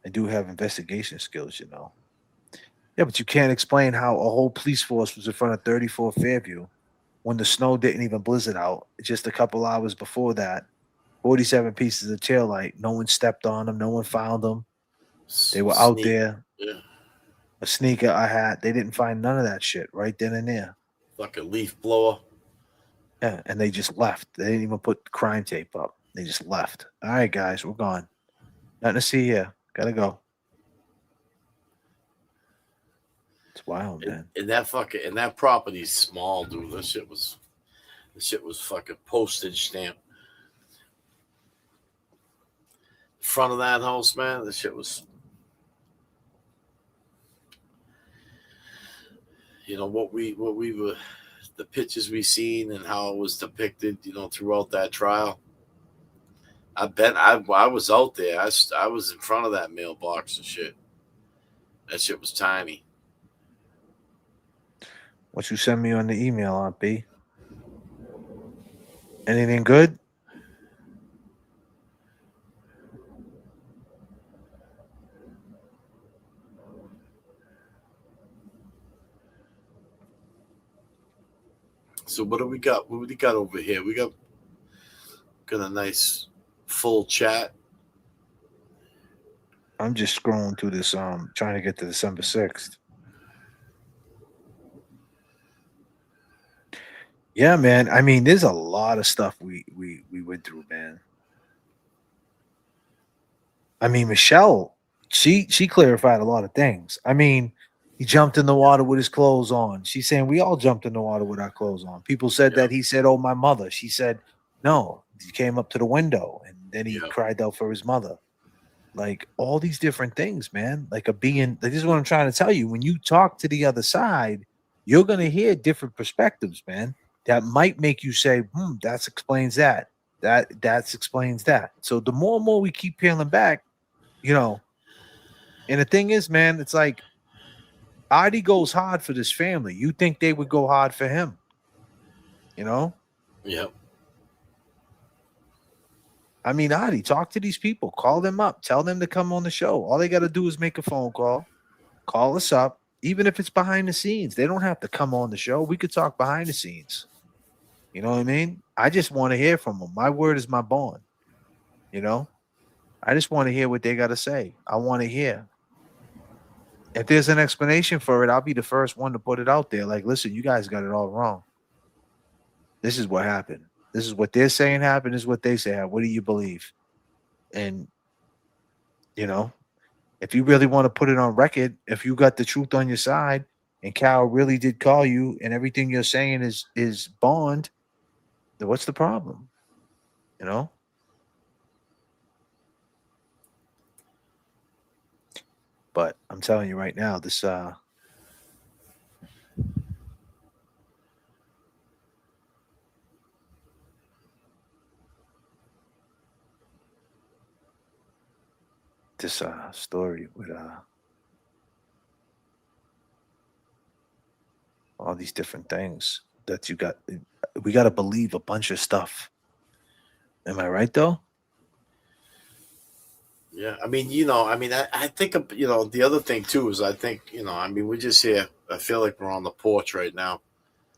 I do have investigation skills, you know. Yeah, but you can't explain how a whole police force was in front of 34 Fairview when the snow didn't even blizzard out. Just a couple hours before that, 47 pieces of tail light. No one stepped on them. No one found them. They were out there. Yeah. A sneaker, a hat. They didn't find none of that shit right then and there. Fucking leaf blower. Yeah, and they just left. They didn't even put crime tape up. They just left. All right, guys, we're gone. Nothing to see here. Gotta go. It's wild, man. And that property's small, dude. This shit was fucking postage stamp. Front of that house, man. This shit was. You know what we were, the pictures we seen and how it was depicted, you know, throughout that trial. I bet I was out there. I was in front of that mailbox and shit. That shit was tiny. What you send me on the email, Aunt B? Anything good? So what do we got? What do we got over here? We got a nice full chat. I'm just scrolling through this, trying to get to December 6th. Yeah, man. I mean, there's a lot of stuff we went through, man. I mean, Michelle, she clarified a lot of things. I mean, he jumped in the water with his clothes on. She's saying we all jumped in the water with our clothes on. People said that he said, "Oh, my mother." She said, "No." He came up to the window and then he cried out for his mother. Like all these different things, man. Like this is what I'm trying to tell you. When you talk to the other side, you're gonna hear different perspectives, man. That might make you say, that explains that. That explains that. So the more and more we keep peeling back, and the thing is, man, it's like Artie goes hard for this family. You think they would go hard for him? Yep. I mean, Artie, talk to these people. Call them up. Tell them to come on the show. All they got to do is make a phone call. Call us up. Even if it's behind the scenes. They don't have to come on the show. We could talk behind the scenes. You know what I mean? I just want to hear from them. My word is my bond. I just want to hear what they got to say. I want to hear. If there's an explanation for it, I'll be the first one to put it out there. Like, listen, you guys got it all wrong. This is what happened. This is what they're saying happened. This is what they say happened. What do you believe? And, if you really want to put it on record, if you got the truth on your side and Cal really did call you and everything you're saying is bond, then what's the problem? But I'm telling you right now, this story with all these different things that we got to believe a bunch of stuff. Am I right though? Yeah, I mean, I think, the other thing too is I think, we're just here. I feel like we're on the porch right now.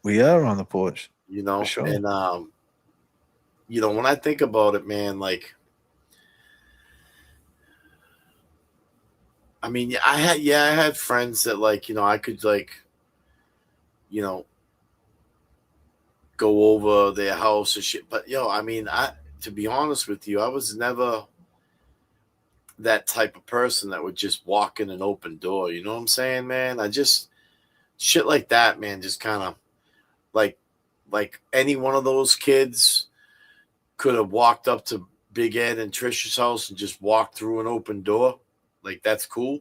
We are on the porch. For sure. And, when I think about it, man, like, I mean, I had friends that like, I could like, go over their house and shit. But to be honest with you, I was never that type of person that would just walk in an open door. You know what I'm saying, man? I just shit like that, man, just kind of like any one of those kids could have walked up to Big Ed and Trisha's house and just walked through an open door. Like, that's cool.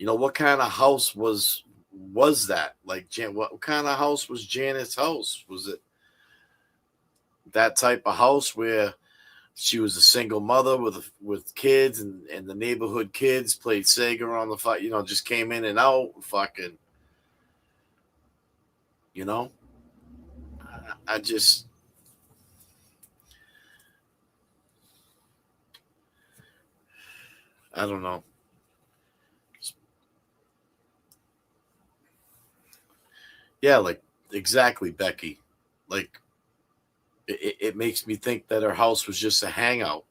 What kind of house was that? Like, what kind of house was Janet's house? Was it that type of house where she was a single mother with kids and the neighborhood kids played Sega on the fight, just came in and out, fucking, I just, I don't know. Yeah, like, exactly, Becky. Like, it makes me think that her house was just a hangout.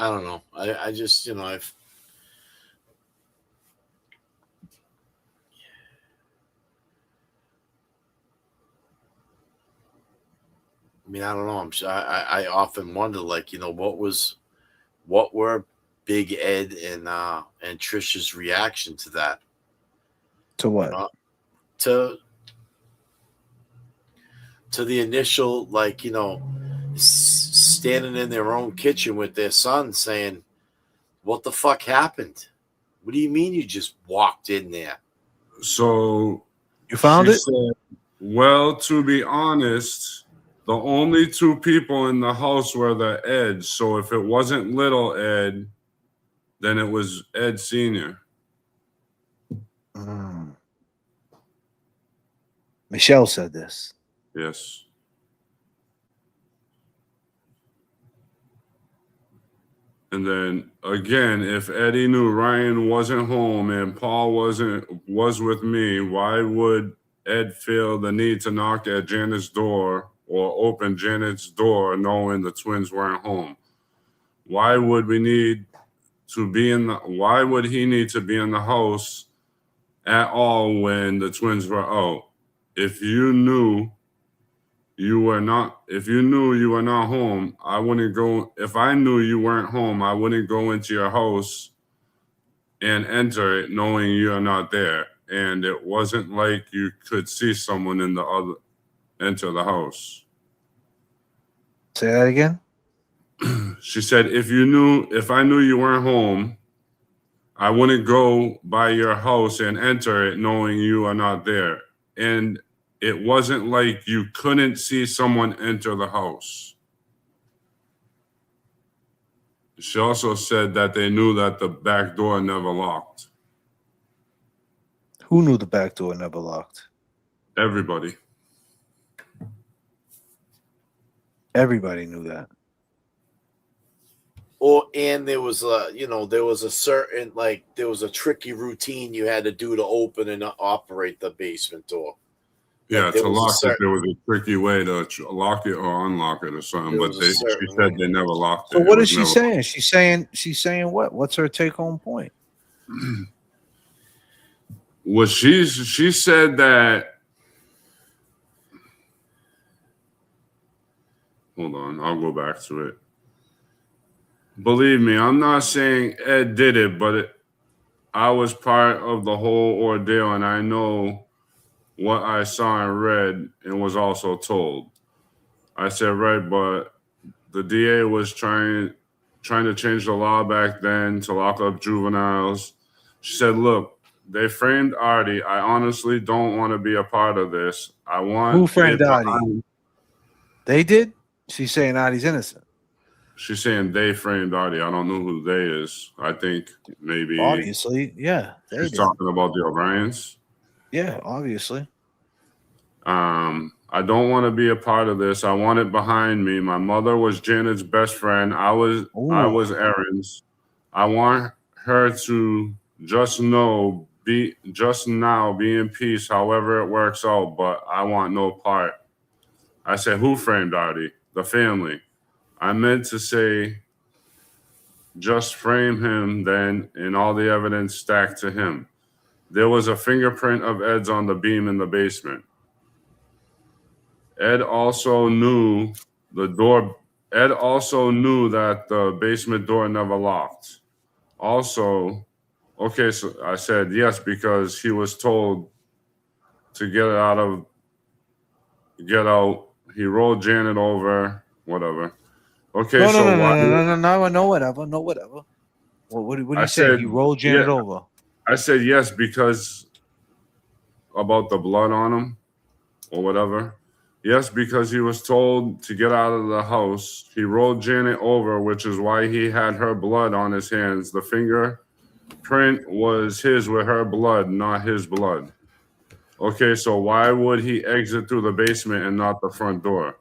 I don't know. I just, I've. I mean, I don't know. I often wonder, like, what were Big Ed and Trisha's reaction to that? To what? To the initial, like, standing in their own kitchen with their son saying, what the fuck happened? What do you mean you just walked in there? So you found she it? Said, well, to be honest, the only two people in the house were the Eds. So if it wasn't little Ed, then it was Ed Sr. Michelle said this. Yes. And then again, if Eddie knew Ryan wasn't home and Paul was with me, why would Ed feel the need to knock at Janet's door or open Janet's door knowing the twins weren't home? Why would he need to be in the house at all when the twins were out? If you knew you were not home, I wouldn't go. If I knew you weren't home, I wouldn't go into your house and enter it knowing you're not there. And it wasn't like you could see someone enter the house. Say that again. She said, if I knew you weren't home, I wouldn't go by your house and enter it knowing you are not there. And it wasn't like you couldn't see someone enter the house. She also said that they knew that the back door never locked. Who knew the back door never locked? Everybody. Everybody knew that. And there was a certain, like, there was a tricky routine you had to do to open and operate the basement door. Yeah, to lock it, there was a tricky way to lock it or unlock it or something. But she said they never locked it. So what is she saying? She's saying what? What's her take-home point? Well, she said that. Hold on, I'll go back to it. Believe me, I'm not saying Ed did it, but I was part of the whole ordeal, and I know what I saw and read and was also told. I said, right, but the DA was trying to change the law back then to lock up juveniles. She said, look, they framed Artie. I honestly don't want to be a part of this. Who framed Artie? They did? She's saying Artie's innocent. She's saying they framed Artie. I don't know who they is. I think maybe. Obviously, yeah. She's talking about the O'Briens. Yeah, obviously. I don't want to be a part of this. I want it behind me. My mother was Janet's best friend. I was Erin's. I want her to just now be in peace, however it works out, but I want no part. I said, who framed Artie? The family. I meant to say, just frame him then, and all the evidence stacked to him. There was a fingerprint of Ed's on the beam in the basement. Ed also knew that the basement door never locked. Also, okay, so I said yes because he was told to get out. He rolled Janet over, whatever. Okay, no, whatever. What do you say? He rolled Janet over. I said yes because about the blood on him or whatever. Yes, because he was told to get out of the house. He rolled Janet over, which is why he had her blood on his hands. The fingerprint was his with her blood, not his blood. Okay, so why would he exit through the basement and not the front door?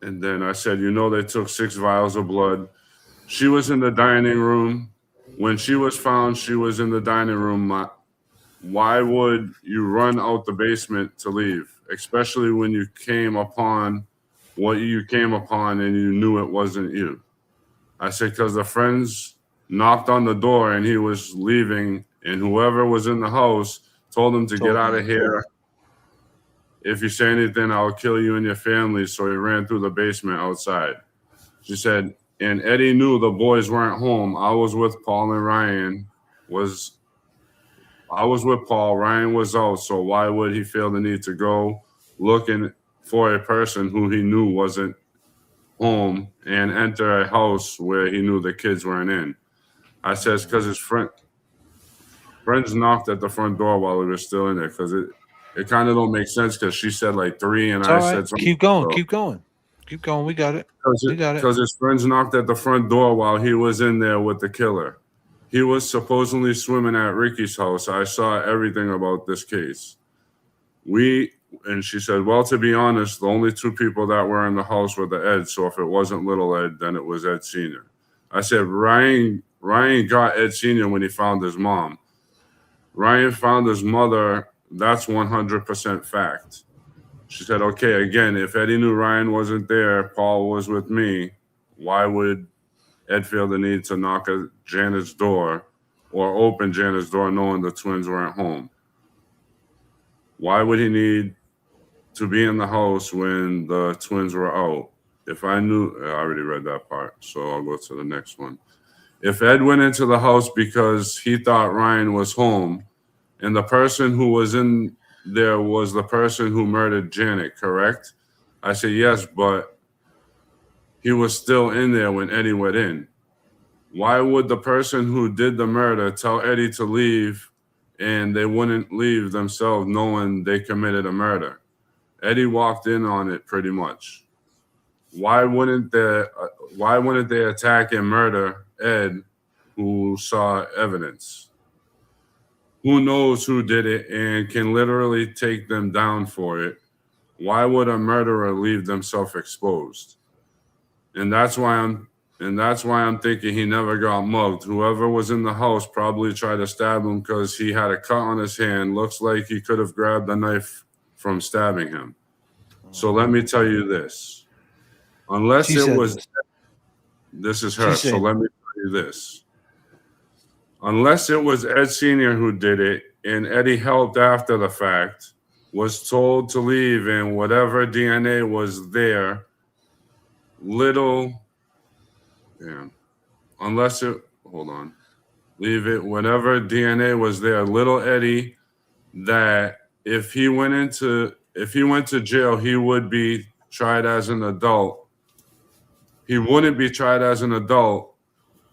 And then I said, they took 6 vials of blood. She was in the dining room. When she was found, she was in the dining room. Why would you run out the basement to leave, especially when you came upon what you came upon and you knew it wasn't you? I said, because the friends knocked on the door and he was leaving, and whoever was in the house told him to get out of here. If you say anything, I'll kill you and your family. So he ran through the basement outside. She said, and Eddie knew the boys weren't home. I was with Paul and Ryan. Was I was with Paul. Ryan was out. So why would he feel the need to go looking for a person who he knew wasn't home and enter a house where he knew the kids weren't in? I says, because his friends knocked at the front door while he was still in there, because it kind of don't make sense, because she said like 3 and It's I all right. said something. Keep going. Keep going. Keep going. We got it. We got it. Because his friends knocked at the front door while he was in there with the killer. He was supposedly swimming at Ricky's house. I saw everything about this case. And she said, well, to be honest, the only 2 people that were in the house were the Eds. So if it wasn't little Ed, then it was Ed Sr. I said, Ryan got Ed Sr. when he found his mom. Ryan found his mother. That's 100% fact. She said, okay, again, if Eddie knew Ryan wasn't there, Paul was with me, why would Ed feel the need to knock at Janet's door or open Janet's door knowing the twins weren't home? Why would he need to be in the house when the twins were out? If I knew, I already read that part, so I'll go to the next one. If Ed went into the house because he thought Ryan was home, and the person who was in there was the person who murdered Janet, correct? I said, yes, but he was still in there when Eddie went in. Why would the person who did the murder tell Eddie to leave and they wouldn't leave themselves knowing they committed a murder? Eddie walked in on it pretty much. Why wouldn't they attack and murder Ed, who saw evidence? Who knows who did it and can literally take them down for it? Why would a murderer leave themselves exposed? And that's why I'm thinking he never got mugged. Whoever was in the house probably tried to stab him because he had a cut on his hand. Looks like he could have grabbed a knife from stabbing him. So let me tell you this. Unless it was, this is her. So let me tell you this. Unless it was Ed Sr. who did it and Eddie helped after the fact, was told to leave, and whatever DNA was there, leave it, whatever DNA was there, little Eddie, that if he went to jail, he would be tried as an adult. He wouldn't be tried as an adult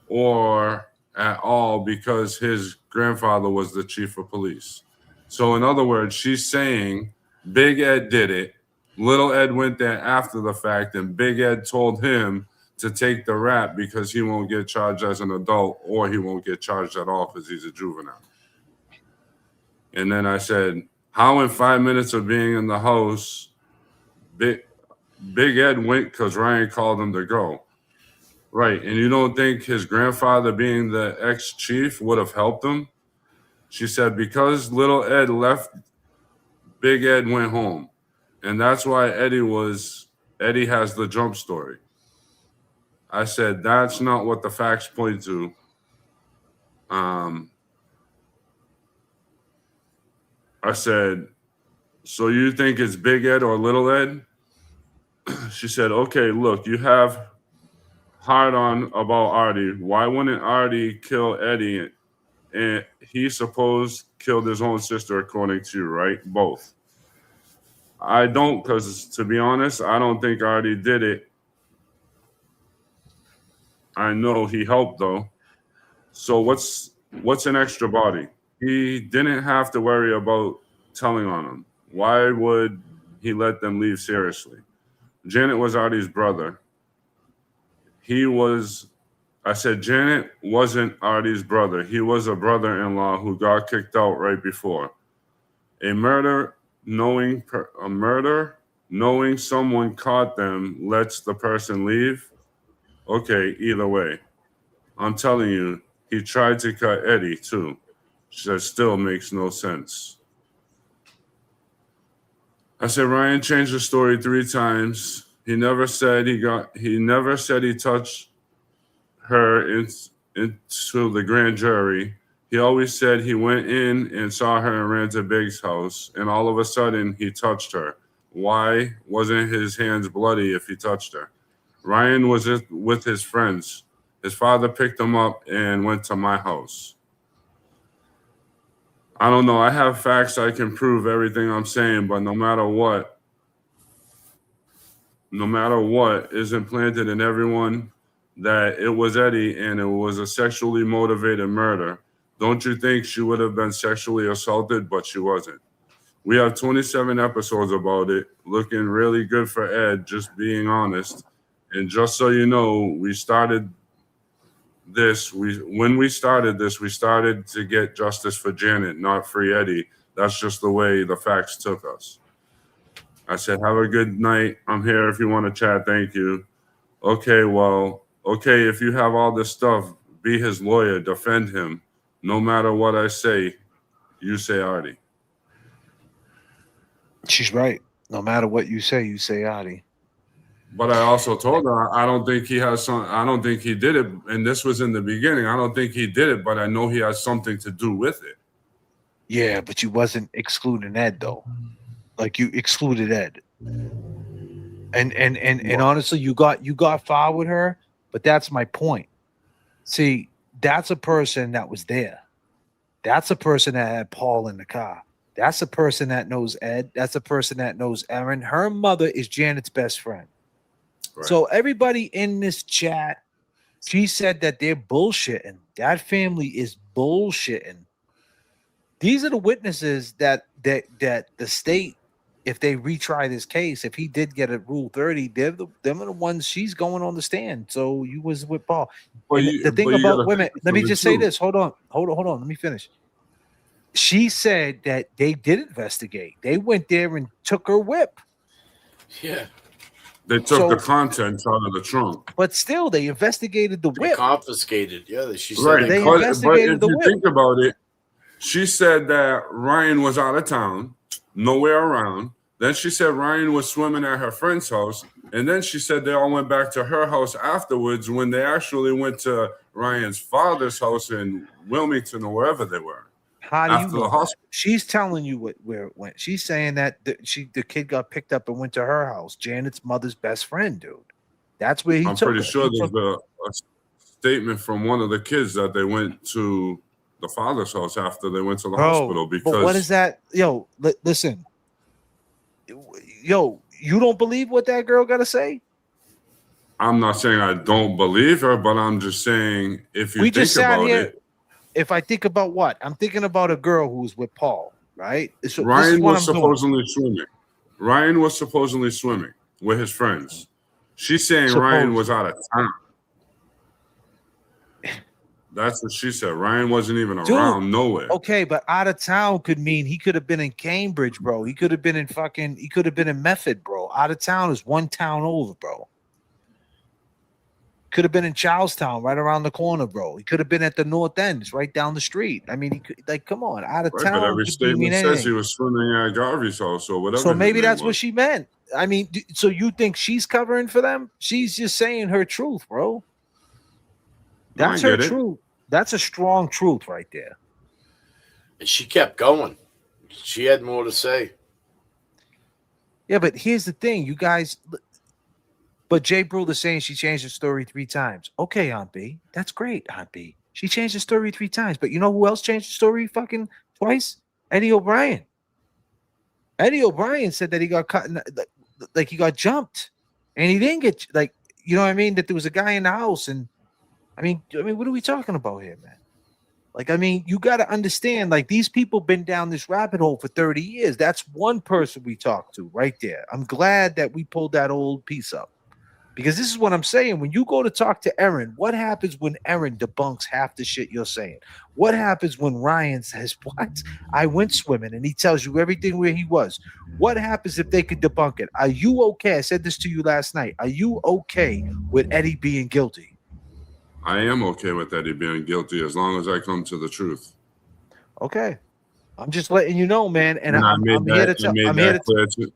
or at all because his grandfather was the chief of police. So in other words, she's saying Big Ed did it. Little Ed went there after the fact, and Big Ed told him to take the rap because he won't get charged as an adult, or he won't get charged at all because he's a juvenile. And then I said, how in 5 minutes of being in the house, Big Ed went because Ryan called him to go. Right, and you don't think his grandfather being the ex-chief would have helped him? She said, because little Ed left, Big Ed went home. And that's why Eddie has the jump story. I said, that's not what the facts point to. I said, so you think it's Big Ed or Little Ed? She said, okay, look, you have hard on about Artie. Why wouldn't Artie kill Eddie? And he supposed killed his own sister, according to you, right? Both. I don't, because to be honest, I don't think Artie did it. I know he helped though. So what's an extra body? He didn't have to worry about telling on him. Why would he let them leave seriously? Janet was Artie's brother. I said Janet wasn't Artie's brother. He was a brother-in-law who got kicked out right before. A murder, knowing someone caught them, lets the person leave. Okay, either way. I'm telling you, he tried to cut Eddie too. That still makes no sense. I said Ryan changed the story 3 times. He never said he touched her into the grand jury. He always said he went in and saw her and ran to Big's house, and all of a sudden he touched her. Why wasn't his hands bloody if he touched her? Ryan was with his friends. His father picked him up and went to my house. I don't know. I have facts. I can prove everything I'm saying, but no matter what is implanted in everyone that it was Eddie and it was a sexually motivated murder. Don't you think she would have been sexually assaulted, but she wasn't? We have 27 episodes about it, looking really good for Ed, just being honest. And just so you know, we started to get justice for Janet, not free Eddie. That's just the way the facts took us. I said, have a good night. I'm here if you want to chat. Thank you. Okay, well, okay, if you have all this stuff, be his lawyer, defend him. No matter what I say, you say Artie. She's right. No matter what you say Artie. But I also told her I don't think he did it. And this was in the beginning. I don't think he did it, but I know he has something to do with it. Yeah, but you wasn't excluding Ed though. Like you excluded Ed. And honestly, you got far with her, but that's my point. See, that's a person that was there. That's a person that had Paul in the car. That's a person that knows Ed. That's a person that knows Erin. Her mother is Janet's best friend. Right. So everybody in this chat, she said that they're bullshitting. That family is bullshitting. These are the witnesses that the state, if they retry this case, if he did get a Rule 30, them are the ones she's going on the stand. So you was with Paul. The thing about women, let me just say this. Hold on. Let me finish. She said that they did investigate. They went there and took her whip. Yeah. They took the contents out of the trunk. But still, they investigated the whip. They confiscated. Yeah, she said right. They investigated the whip. If you think about it, she said that Ryan was out of town, nowhere around. Then she said Ryan was swimming at her friend's house. And then she said they all went back to her house afterwards when they actually went to Ryan's father's house in Wilmington or wherever they were. How do you know? She's telling you where it went. She's saying that the kid got picked up and went to her house. Janet's mother's best friend, dude. That's where he took her. I'm pretty sure there's a statement from one of the kids that they went to the father's house after they went to the hospital. Because but what is that? Yo, listen. Yo, you don't believe what that girl got to say? I'm not saying I don't believe her, but I'm just saying if you think about it. If I think about what? I'm thinking about a girl who was with Paul, right? So Ryan was supposedly swimming. Ryan was supposedly swimming with his friends. She's saying Ryan was out of town. That's what she said. Ryan wasn't even around nowhere. Okay, but out of town could mean he could have been in Cambridge, bro. He could have been in Method, bro. Out of town is one town over, bro. Could have been in Charlestown, right around the corner, bro. He could have been at the North End, it's right down the street. I mean, he could, come on, out of town. But every statement says he was swimming at Garvey's house or whatever. So maybe that's what she meant. I mean, so you think she's covering for them? She's just saying her truth, bro. That's her truth. That's a strong truth right there. And she kept going. She had more to say. Yeah, but here's the thing, you guys. But JBRILL is saying she changed the story 3 times. Okay, Aunt B. That's great, Aunt B. She changed the story 3 times. But you know who else changed the story fucking twice? Eddie O'Brien. Eddie O'Brien said that he got cut, like he got jumped. And he didn't get, like, you know what I mean? That there was a guy in the house. And I mean, what are we talking about here, man? Like, I mean, you got to understand, like, these people been down this rabbit hole for 30 years. That's one person we talked to right there. I'm glad that we pulled that old piece up. Because this is what I'm saying. When you go to talk to Erin, what happens when Erin debunks half the shit you're saying? What happens when Ryan says, what? I went swimming, and he tells you everything where he was. What happens if they could debunk it? Are you okay? I said this to you last night. Are you okay with Eddie being guilty? I am okay with Eddie being guilty as long as I come to the truth. Okay. I'm just letting you know, man. And I made that clear to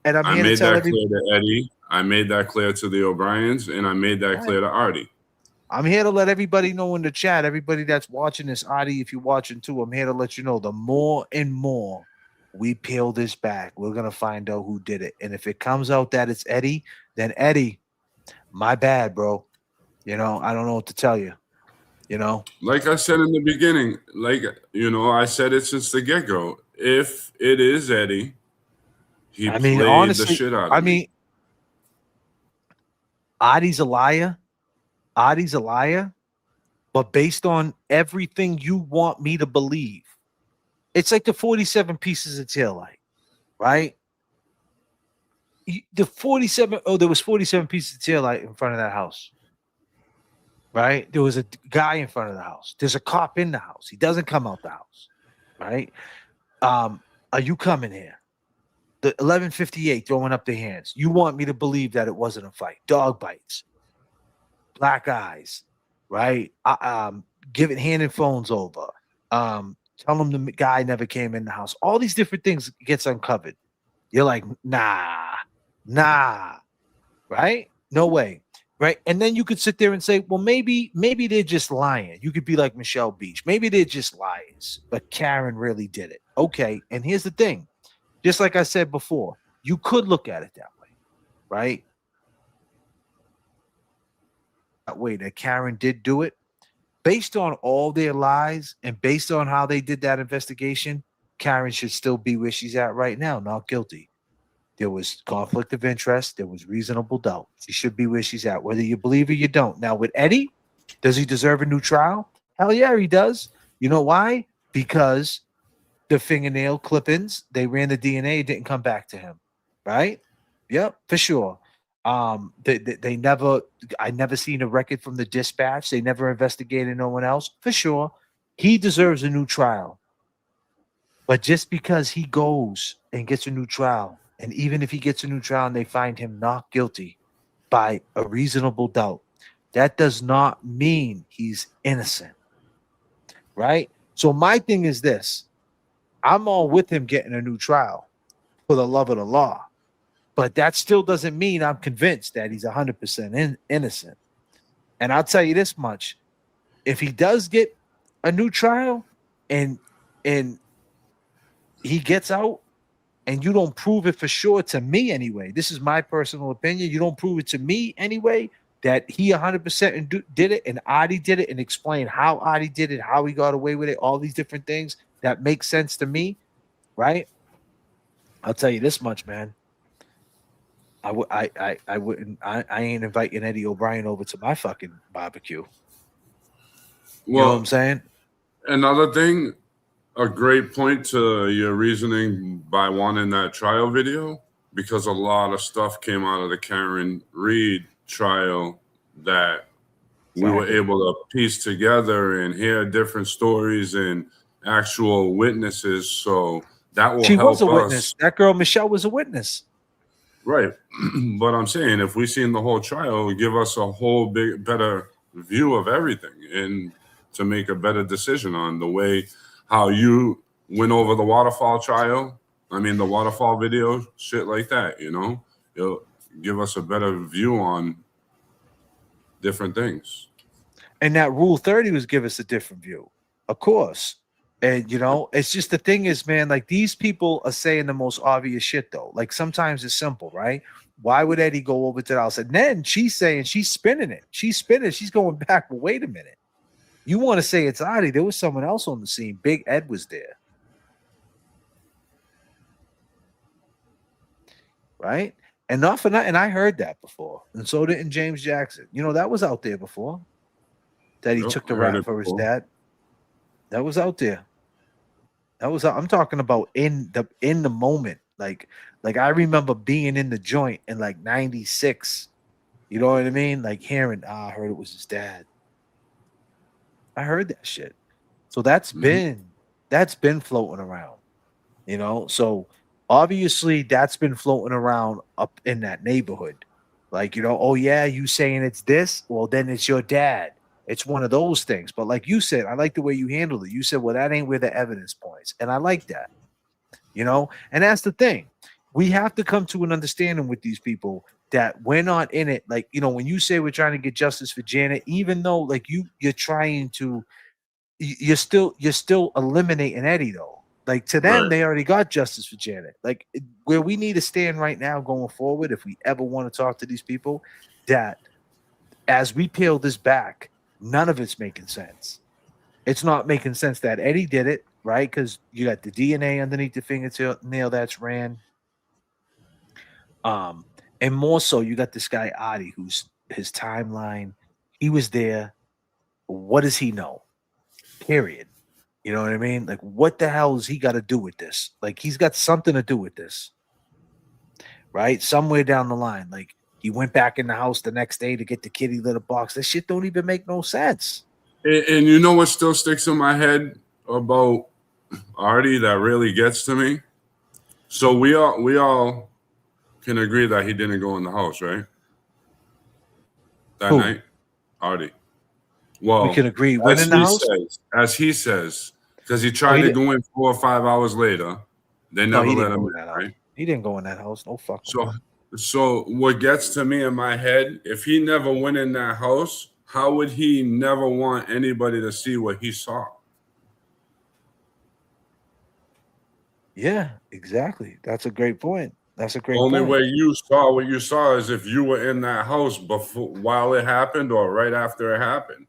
Eddie. I made that clear to the O'Briens, and I made that clear to Artie. I'm here to let everybody know in the chat, everybody that's watching this, Artie, if you're watching too, I'm here to let you know the more and more we peel this back, we're going to find out who did it. And if it comes out that it's Eddie, then Eddie, my bad, bro. You know, I don't know what to tell you. You know, like I said in the beginning, I said it since the get-go. If it is Eddie, he played honestly, the shit out of me. Adi's a liar. Adi's a liar. But based on everything you want me to believe, it's like the 47 pieces of taillight, right? There was 47 pieces of taillight in front of that house, right? There was a guy in front of the house. There's a cop in the house. He doesn't come out the house, right? Are you coming here? The 1158 throwing up their hands. You want me to believe that it wasn't a fight? Dog bites, black eyes, right? Giving handing phones over. Tell them the guy never came in the house. All these different things gets uncovered. You're like, nah, right? No way, right? And then you could sit there and say, well, maybe they're just lying. You could be like Michelle Beach. Maybe they're just liars, but Karen really did it. Okay, and here's the thing. Just like I said before, you could look at it that way, right? That way that Karen did do it. Based on all their lies and based on how they did that investigation, Karen should still be where she's at right now, not guilty. There was conflict of interest. There was reasonable doubt. She should be where she's at, whether you believe or you don't. Now, with Eddie, does he deserve a new trial? Hell yeah, he does. You know why? Because the fingernail clip-ins, they ran the DNA, it didn't come back to him, right? Yep, for sure. I never seen a record from the dispatch. They never investigated no one else. For sure, he deserves a new trial. But just because he goes and gets a new trial, and even if he gets a new trial and they find him not guilty by a reasonable doubt, that does not mean he's innocent, right? So my thing is this. I'm all with him getting a new trial for the love of the law. But that still doesn't mean I'm convinced that he's 100% innocent. And I'll tell you this much. If he does get a new trial and he gets out and you don't prove it for sure to me anyway, this is my personal opinion, you don't prove it to me anyway, that he 100% did it and Adi did it and explain how Adi did it, how he got away with it, all these different things that make sense to me, right? I'll tell you this much, man. I ain't inviting Eddie O'Brien over to my fucking barbecue. You know what I'm saying? Another thing, a great point to your reasoning by wanting that trial video, because a lot of stuff came out of the Karen Reed trial that we were able to piece together and hear different stories and actual witnesses. So that will help us. She was a witness. That girl Michelle was a witness. Right. But I'm saying if we've seen the whole trial, it would give us a whole better view of everything and to make a better decision on the way how you went over the waterfall trial. I mean, the waterfall video, shit like that, you know? It'll give us a better view on different things. And that Rule 30 was give us a different view, of course. And, you know, it's just the thing is, man, like these people are saying the most obvious shit, though. Like sometimes it's simple, right? Why would Eddie go over to the house? And then she's saying she's spinning it. She's spinning. She's going back. But wait a minute. You want to say it's Adi. There was someone else on the scene. Big Ed was there. Right? And not for nothing, I heard that before. And so didn't James Jackson. You know, that was out there before. That he took the rap for his dad. That was out there. That was I'm talking about in the moment. Like I remember being in the joint in like 96. You know what I mean? Like hearing, I heard it was his dad. I heard that shit. So that's been floating around. You know, so obviously that's been floating around up in that neighborhood. Like, you know, oh yeah, you saying it's this? Well, then it's your dad. It's one of those things. But like you said, I like the way you handled it. You said, well, that ain't where the evidence points. And I like that, you know? And that's the thing. We have to come to an understanding with these people that we're not in it. Like, you know, when you say we're trying to get justice for Janet, even though like you're trying to, you're still eliminating Eddie though. Like to them, right. They already got justice for Janet. Like where we need to stand right now going forward, if we ever want to talk to these people, that as we peel this back, None of it's making sense. It's not making sense that Eddie did it, right? Because you got the DNA underneath the fingernail that's ran. And more so, you got this guy Adi, who's his timeline. He was there. What does he know? Period. You know what I mean? Like, what the hell has he got to do with this? Like, he's got something to do with this, right? Somewhere down the line, like he went back in the house the next day to get the kitty litter box. That shit don't even make no sense. And you know what still sticks in my head about Artie that really gets to me? So we all can agree that he didn't go in the house, right? That night, Artie. Well, we can agree. When in the house? As he says, because he tried to go in 4 or 5 hours later. They never let him in, right? He didn't go in that house. No fucking. So what gets to me in my head, if he never went in that house, how would he never want anybody to see what he saw? Yeah, exactly. That's a great point. That's a great Only point. way you saw what you saw is if you were in that house before, while it happened, or right after it happened,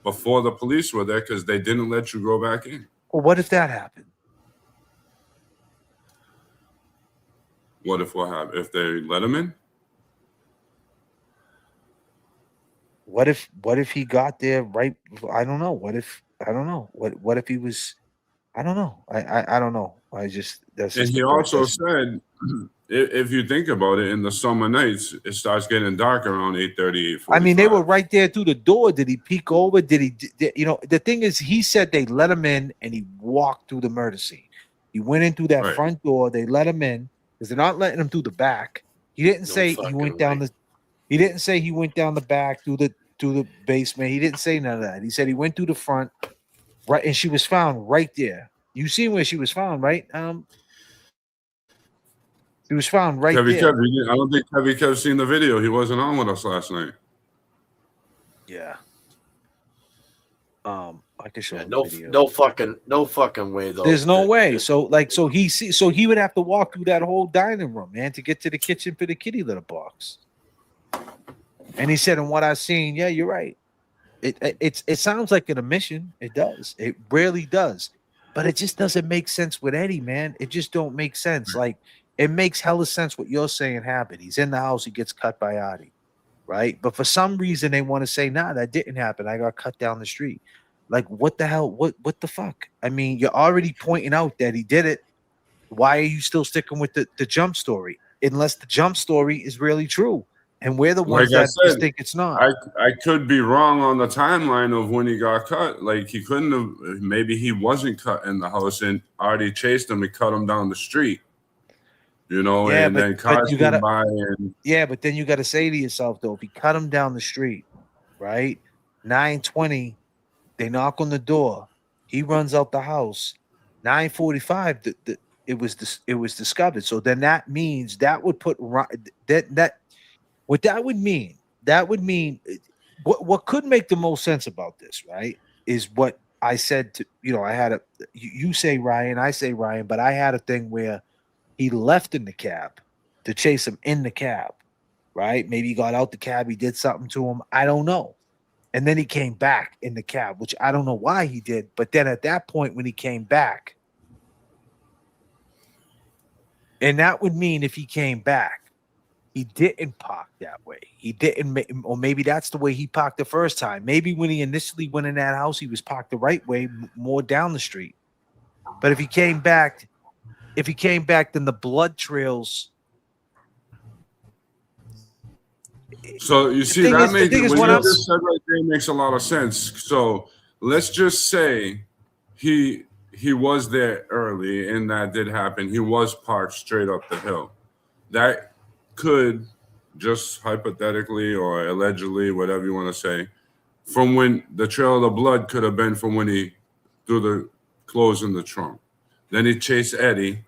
before the police were there, because they didn't let you go back in. Well, what if that happened? What happened? If they let him in? What if he got there right? I don't know. What if he was? I don't know. I don't know. That's And just he also said, if you think about it, in the summer nights, it starts getting dark around 8:30, 8:45. I mean, they were right there through the door. Did he peek over? The thing is, he said they let him in and he walked through the murder scene. He went in through that front door. They let him in because they're not letting him through the back. He didn't say he went down he didn't say he went down the back through the basement. He didn't say none of that. He said he went through the front, right, and she was found right there. You seen where she was found, right? She was found right there. I don't think KEV seen the video. He wasn't on with us last night. Yeah. I can show no fucking way though. There's no way. So he would have to walk through that whole dining room, man, to get to the kitchen for the kitty litter box. And he said, and what I've seen, yeah, you're right. It sounds like an omission. It does. It really does. But it just doesn't make sense with Eddie, man. It just don't make sense. Like, it makes hella sense what you're saying happened. He's in the house. He gets cut by Adi, right? But for some reason, they want to say, nah, that didn't happen. I got cut down the street. Like, what the hell? What the fuck? I mean, you're already pointing out that he did it. Why are you still sticking with the jump story? Unless the jump story is really true. And we're the ones that just think it's not. I could be wrong on the timeline of when he got cut. Like, he couldn't have, maybe he wasn't cut in the house and Artie chased him and cut him down the street. You know, yeah, and then cars came by and yeah, but then you got to say to yourself, though, if he cut him down the street, right? 9:20, they knock on the door. He runs out the house. 9:45, it was discovered. So then that means that would put that. What that would mean what could make the most sense about this, right, is what I said to I had you say Ryan, I say Ryan, but I had a thing where he left in the cab to chase him in the cab, right? Maybe he got out the cab, he did something to him, I don't know. And then he came back in the cab, which I don't know why he did, but then at that point when he came back, and that would mean if he came back, he didn't park that way. He didn't, or maybe that's the way he parked the first time. Maybe when he initially went in that house, he was parked the right way, more down the street. But if he came back, then the blood trails. So you see, that makes what you just said right there makes a lot of sense. So let's just say he was there early, and that did happen. He was parked straight up the hill. That could, just hypothetically or allegedly, whatever you want to say, from when the trail of the blood could have been from when he threw the clothes in the trunk. Then he chased Eddie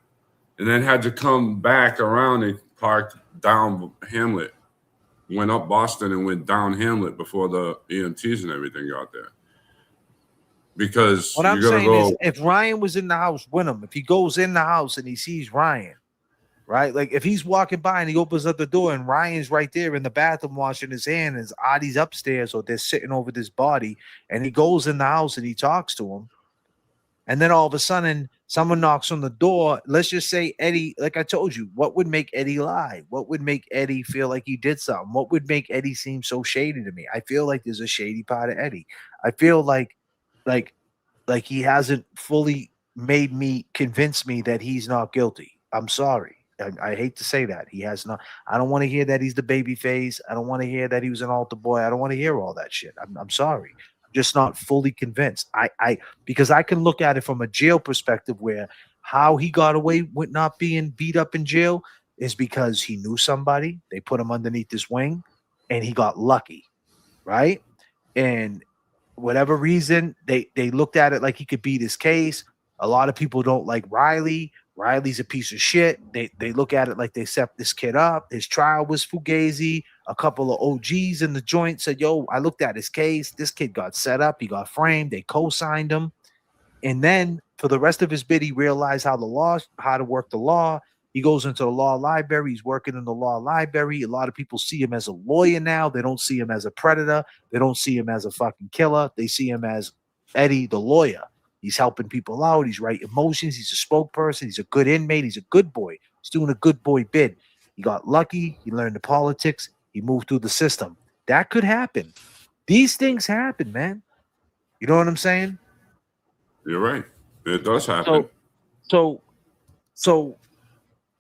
and then had to come back around and park down Hamlet, went up Boston and went down Hamlet before the EMTs and everything got there. Because what I'm saying is, if Ryan was in the house with him, if he goes in the house and he sees Ryan, right? Like if he's walking by and he opens up the door and Ryan's right there in the bathroom washing his hand, and Adi's upstairs or they're sitting over this body, and he goes in the house and he talks to him, and then all of a sudden someone knocks on the door. Let's just say Eddie, like I told you, what would make Eddie lie? What would make Eddie feel like he did something? What would make Eddie seem so shady to me? I feel like there's a shady part of Eddie. I feel like he hasn't fully made me convince me that he's not guilty. I'm sorry. I hate to say that. He has not. I don't want to hear that he's the baby face. I don't want to hear that he was an altar boy. I don't want to hear all that shit. I'm sorry. I'm just not fully convinced. Because I can look at it from a jail perspective where how he got away with not being beat up in jail is because he knew somebody. They put him underneath his wing and he got lucky, right? And whatever reason, they looked at it like he could beat his case. A lot of people don't like Riley. Riley's a piece of shit. They look at it like they set this kid up. His trial was fugazi. A couple of OGs in the joint said, yo, I looked at his case. This kid got set up. He got framed. They co-signed him. And then for the rest of his bid, he realized how to work the law. He goes into the law library. He's working in the law library. A lot of people see him as a lawyer now. They don't see him as a predator. They don't see him as a fucking killer. They see him as Eddie, the lawyer. He's helping people out. He's writing motions. He's a spokesperson. He's a good inmate. He's a good boy. He's doing a good boy bid. He got lucky. He learned the politics. He moved through the system. That could happen. These things happen, man. You know what I'm saying? You're right. It does happen. So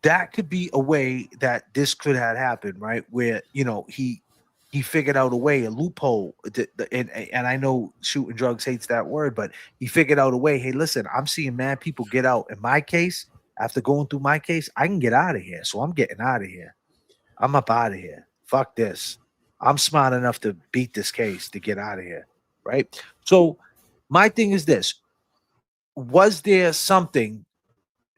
that could be a way that this could have happened, right? Where, you know, he figured out a way, a loophole. And I know shooting drugs hates that word, but he figured out a way. Hey, listen, I'm seeing mad people get out. In my case, after going through my case, I can get out of here. So I'm getting out of here. I'm up out of here. Fuck this. I'm smart enough to beat this case to get out of here, right? So my thing is this. Was there something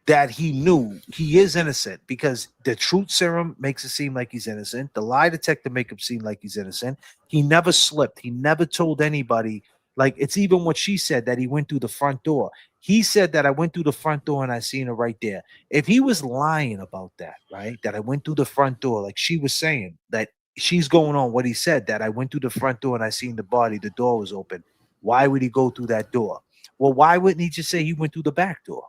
that he knew he is innocent? Because the truth serum makes it seem like he's innocent. The lie detector make him seem like he's innocent. He never slipped. He never told anybody. Like, it's even what she said, that he went through the front door. He said that I went through the front door and I seen her right there. If he was lying about that, right, that I went through the front door, like she was saying, that she's going on what he said, that I went through the front door and I seen the body, the door was open. Why would he go through that door? Well, why wouldn't he just say he went through the back door?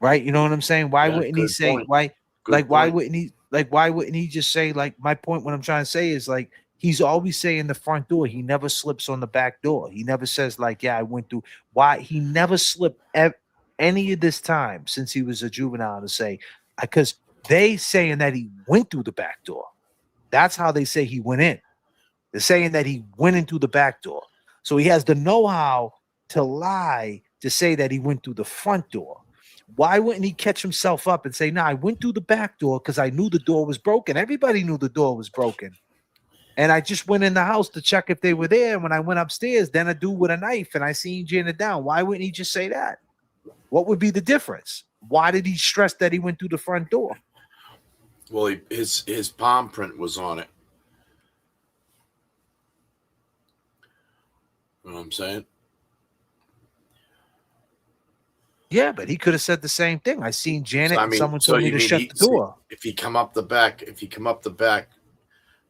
Right? You know what I'm saying? Why wouldn't he say why wouldn't he just say, like, my point, what I'm trying to say is, like, he's always saying the front door. He never slips on the back door. He never says, like, yeah, I went through. Why he never slipped any of this time since he was a juvenile to say, because they saying that he went through the back door. That's how they say he went in. They're saying that he went into the back door. So he has the know-how to lie, to say that he went through the front door. Why wouldn't he catch himself up and say, no, I went through the back door because I knew the door was broken. Everybody knew the door was broken. And I just went in the house to check if they were there. And when I went upstairs, then a dude with a knife and I seen Janet down. Why wouldn't he just say that? What would be the difference? Why did he stress that he went through the front door? Well, his palm print was on it. You know what I'm saying? Yeah, but he could have said the same thing. I seen Janet and someone told me to shut the door. If he come up the back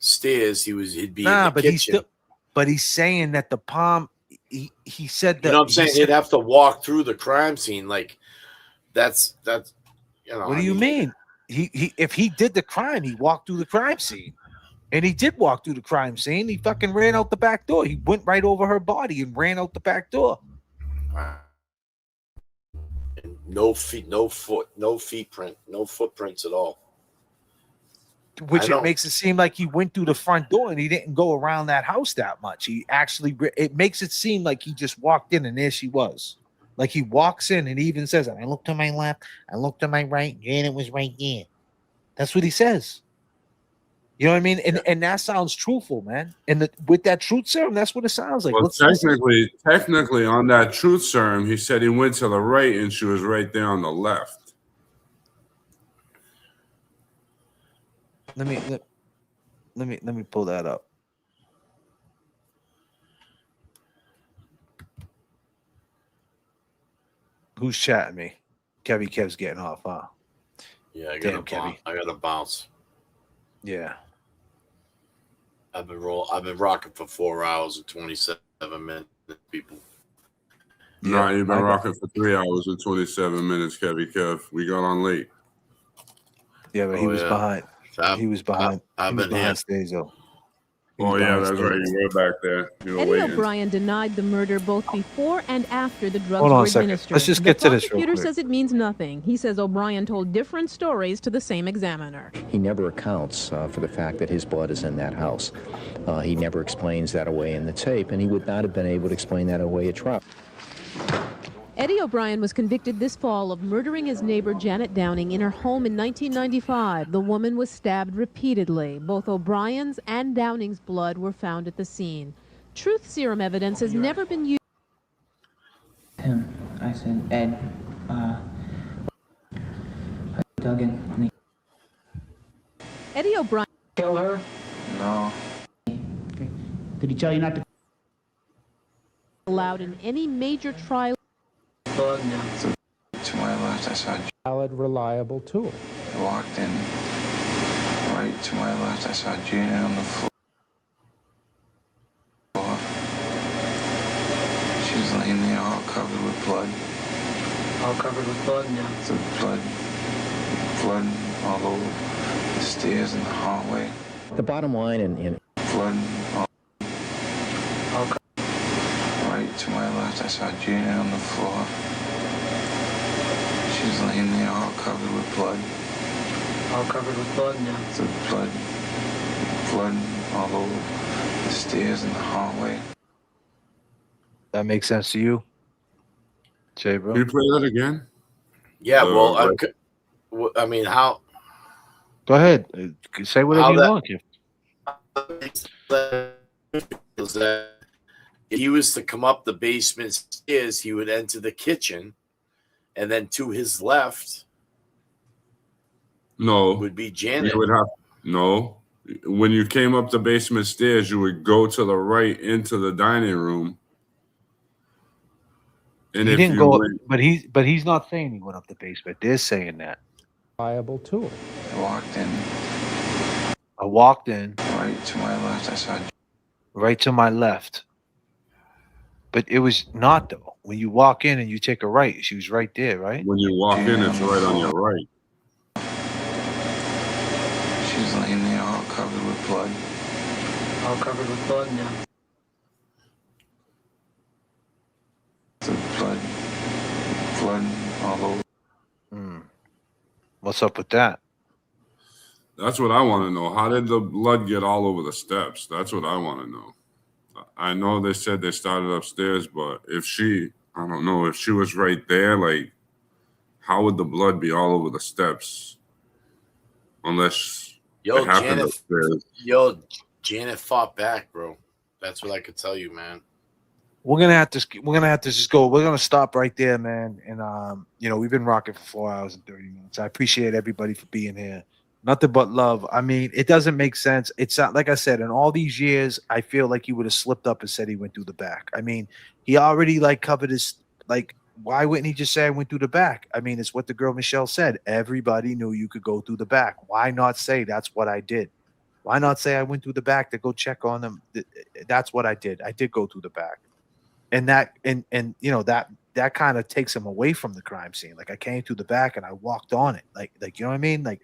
stairs, he'd be in the but kitchen. He's saying that the palm, he said that. You know what I'm saying? He'd have to walk through the crime scene. Like that's you know. What do you mean? He if he did the crime, he walked through the crime scene. And he did walk through the crime scene. He fucking ran out the back door. He went right over her body and ran out the back door. No feet, no foot, no feet print, no footprints at all. Which it makes it seem like he went through the front door and he didn't go around that house that much. He actually, it makes it seem like he just walked in and there she was. Like he walks in and he even says, I looked to my left, I looked to my right, and it was right there. That's what he says. You know what I mean? And that sounds truthful, man. And with that truth serum, that's what it sounds like. Well, technically, on that truth serum, he said he went to the right and she was right there on the left. Let me pull that up. Who's chatting me? Kev's getting off, huh? Yeah, I Damn, got Kevy. I got to bounce. Yeah. I've been rocking for 4 hours and 27 minutes, people. Nah, you've been rocking for 3 hours and 27 minutes, Kev. We got on late. Yeah, but he was behind. I've He was behind been stage, though. Oh, yeah, that's right. You were back there. You were Eddie waiting. O'Brien denied the murder both before and after the drugs Hold on were a second. administered. Let's just get to this real The prosecutor quick. says it means nothing. He says O'Brien told different stories to the same examiner. He never accounts for the fact that his blood is in that house. He never explains that away in the tape, and he would not have been able to explain that away at trial. Eddie O'Brien was convicted this fall of murdering his neighbor Janet Downing in her home in 1995. The woman was stabbed repeatedly. Both O'Brien's and Downing's blood were found at the scene. Truth serum evidence has never been used. Him. I said, Ed, Duggan. Eddie O'Brien. Kill her? No. Did he tell you not to? Allowed in any major trial. Blood now. To my left, I saw valid, reliable tool. I walked in. Right to my left, I saw Janet on the floor. She was laying there all covered with blood. All covered with blood now. The blood all over the stairs and the hallway. The bottom line in Blood all right to my left, I saw Janet on the floor. She was laying there all covered with blood. All covered with blood now. The blood all over the stairs and the hallway. That makes sense to you, JBRILL? Can you play that again? Yeah, well, I mean, how? Go ahead. Say whatever you want. Is that if he was to come up the basement stairs, he would enter the kitchen, and then to his left No. would be Janet. You would have no. When you came up the basement stairs, you would go to the right into the dining room. And He if didn't you go, went, but he's not saying he went up the basement. They're saying that. Reliable tool. I walked in. I walked in. Right to my left, I saw. Right to my left. But it was not, though. When you walk in and you take a right, she was right there, right? when you walk in, it's right on your right. She was laying there all covered with blood. All covered with blood now. The blood all over. What's up with that? That's what I want to know. How did the blood get all over the steps? That's what I want to know. I know they said they started upstairs, but if she, I don't know, if she was right there, like, how would the blood be all over the steps? Unless it happened upstairs. Janet fought back, bro. That's what I could tell you, man. We're gonna have to just go. We're gonna stop right there, man. And we've been rocking for 4 hours and 30 minutes. I appreciate everybody for being here. Nothing but love. I mean, it doesn't make sense. It's not, like I said, in all these years, I feel like he would have slipped up and said he went through the back. I mean, he already covered his, why wouldn't he just say I went through the back? I mean, it's what the girl Michelle said. Everybody knew you could go through the back. Why not say that's what I did? Why not say I went through the back to go check on them? That's what I did. I did go through the back. And that kind of takes him away from the crime scene. Like, I came through the back and I walked on it. Like you know what I mean? Like,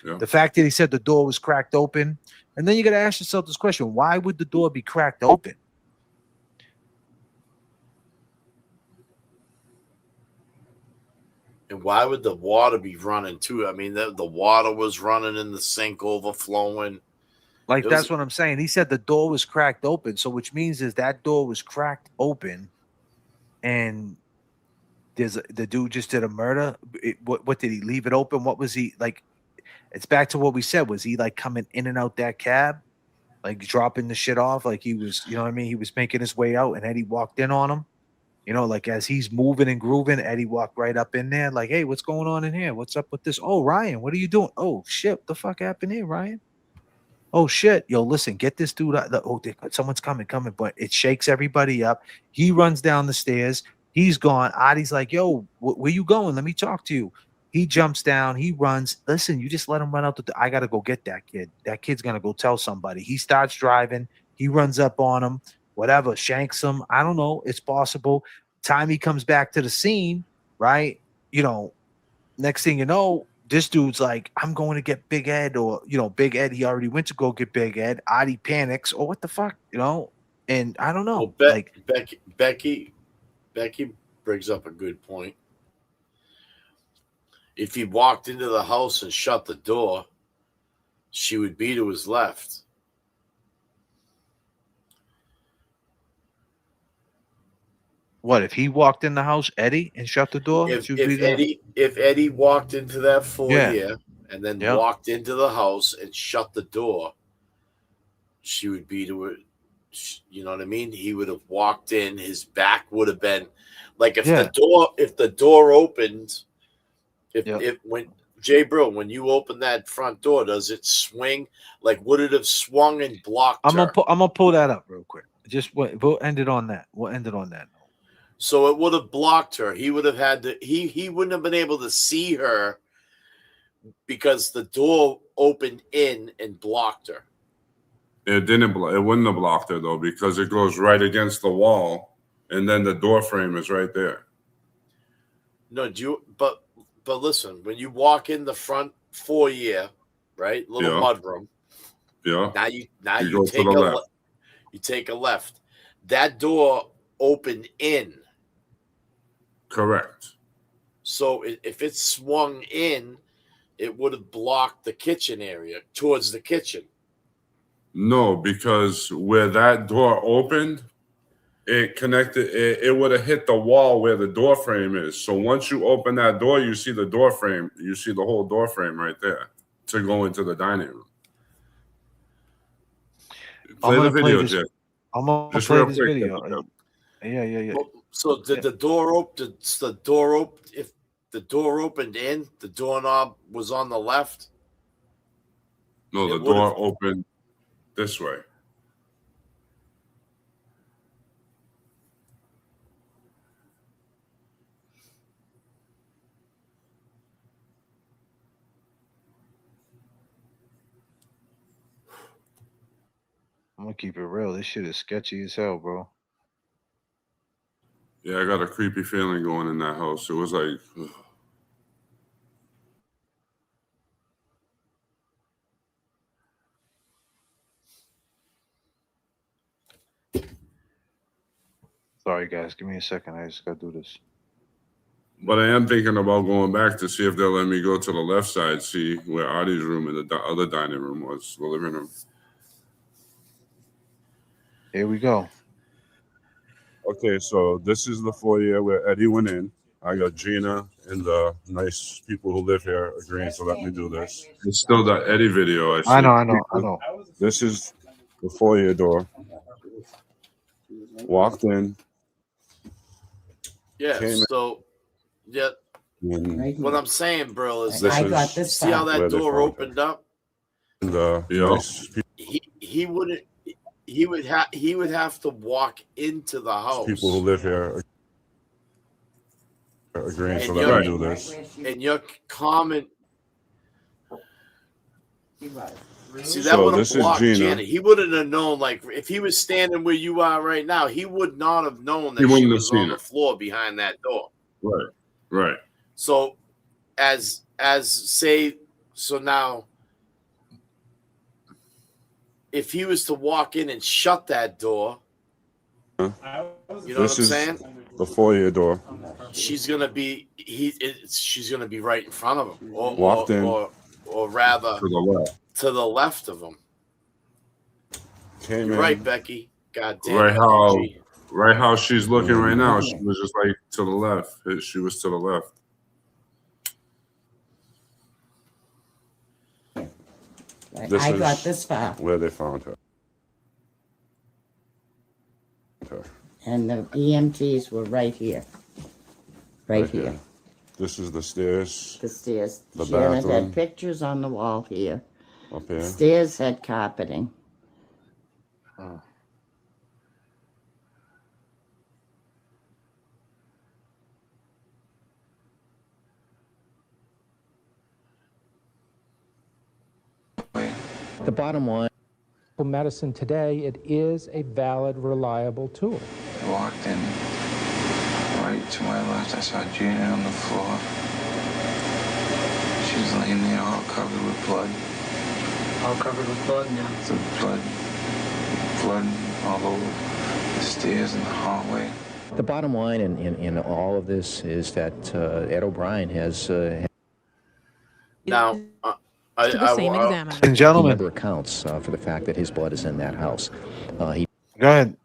yeah. The fact that he said the door was cracked open, and then you got to ask yourself this question: why would the door be cracked open? And why would the water be running too? I mean, the water was running in the sink, overflowing. That's what I'm saying. He said the door was cracked open, so which means is that door was cracked open, and the dude just did a murder. What did he leave it open? What was he like? It's back to what we said. Was he coming in and out that cab, dropping the shit off? Like he was, you know what I mean? He was making his way out, and Eddie walked in on him. As he's moving and grooving, Eddie walked right up in there, like, "Hey, what's going on in here? What's up with this? Oh, Ryan, what are you doing? Oh shit, what the fuck happened here, Ryan? Oh shit, yo, listen, get this dude out. Someone's coming, but it shakes everybody up. He runs down the stairs. He's gone. Adi's like, yo, where you going? Let me talk to you. He jumps down. He runs. Listen, you just let him run out the door. I got to go get that kid. That kid's going to go tell somebody. He starts driving. He runs up on him, whatever, shanks him. I don't know. It's possible. Time he comes back to the scene, right? You know, next thing you know, this dude's like, I'm going to get Big Ed, or, you know, Big Ed, he already went to go get Big Ed. Adi panics, or what the fuck, you know? And I don't know. Well, like Becky brings up a good point. If he walked into the house and shut the door, she would be to his left. What if he walked in the house, Eddie, and shut the door? If Eddie walked into that foyer and then walked into the house and shut the door, she would be to it. You know what I mean? He would have walked in. His back would have been like if the door opened. If when JBRILL, when you open that front door, does it swing? Like would it have swung and blocked her? I'm gonna pull that up real quick. Just we'll end it on that. We'll end it on that. So it would have blocked her. He would have had to. He wouldn't have been able to see her because the door opened in and blocked her. It didn't. It wouldn't have blocked her though, because it goes right against the wall, and then the door frame is right there. No, but listen, when you walk in the front foyer, right, little mudroom. Yeah. Now you take a left. You take a left. That door opened in. Correct. So if it swung in, it would have blocked the kitchen area towards the kitchen. No, because where that door opened, it connected. It would have hit the wall where the door frame is. So once you open that door, you see the door frame. You see the whole door frame right there to go into the dining room. Play the video, Jay. I'm gonna play this video. Yeah. So did the door open? If the door opened in, the doorknob was on the left? No, the door opened this way. I'm gonna keep it real. This shit is sketchy as hell, bro. Yeah, I got a creepy feeling going in that house. It was like, ugh. Sorry, guys. Give me a second. I just gotta do this. But I am thinking about going back to see if they'll let me go to the left side, see where Adi's room and the other dining room was, the living room. Here we go. Okay, so this is the foyer where Eddie went in. I got Gina and the nice people who live here agreeing to let me do this. It's still that Eddie video. I know. This is the foyer door. Walked in. Yeah, so what I'm saying, bro, is see how that door opened up? He wouldn't. He would have to walk into the house. People who live here agreeing to let me do this. And your comment. See, that would have blocked Janet. He wouldn't have known. Like, if he was standing where you are right now, he would not have known that she was on the floor behind that door. Right. So, so now, if he was to walk in and shut that door, you know what I'm saying? The foyer door. She's gonna be she's gonna be right in front of him, or rather to the left of him. You're right, Becky. God damn. Right how she's looking right now. She was just like to the left. She was to the left. I got this far. Where they found her. And the EMTs were right here. Right here. This is the stairs. The stairs. The Janet bathroom. had pictures on the wall here. Up here. Stairs had carpeting. The bottom line. Medicine today, it is a valid, reliable tool. I walked in. Right to my left, I saw Gina on the floor. She was laying there all covered with blood. All covered with blood now. The blood all over the stairs and the hallway. The bottom line in all of this is that Ed O'Brien has. Now, to the same examiner. And gentlemen, He never accounts for the fact that his blood is in that house. He go ahead.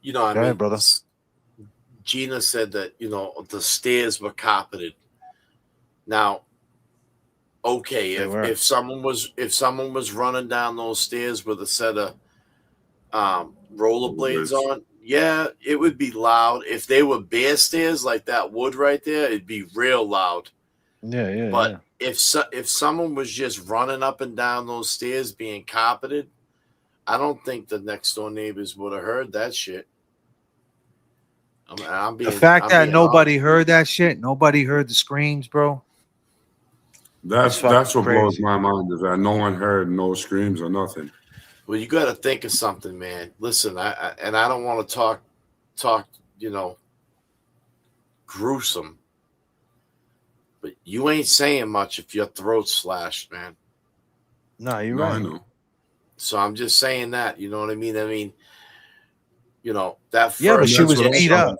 You know, I Go mean, ahead, brother. Gina said that, you know, the stairs were carpeted. Now, okay, if someone was running down those stairs with a set of rollerblades on, yeah, it would be loud. If they were bare stairs like that wood right there, it'd be real loud. Yeah. But if someone was just running up and down those stairs being carpeted, I don't think the next door neighbors would have heard that shit. The fact that nobody heard that shit, nobody heard the screams, bro. That's what blows my mind, is that no one heard no screams or nothing. Well, you got to think of something, man. Listen, I don't want to talk, you know, gruesome, but you ain't saying much if your throat's slashed, man. No, you're right. I know. So I'm just saying that, you know what I mean? I mean, you know, that. Yeah, but she was beat up.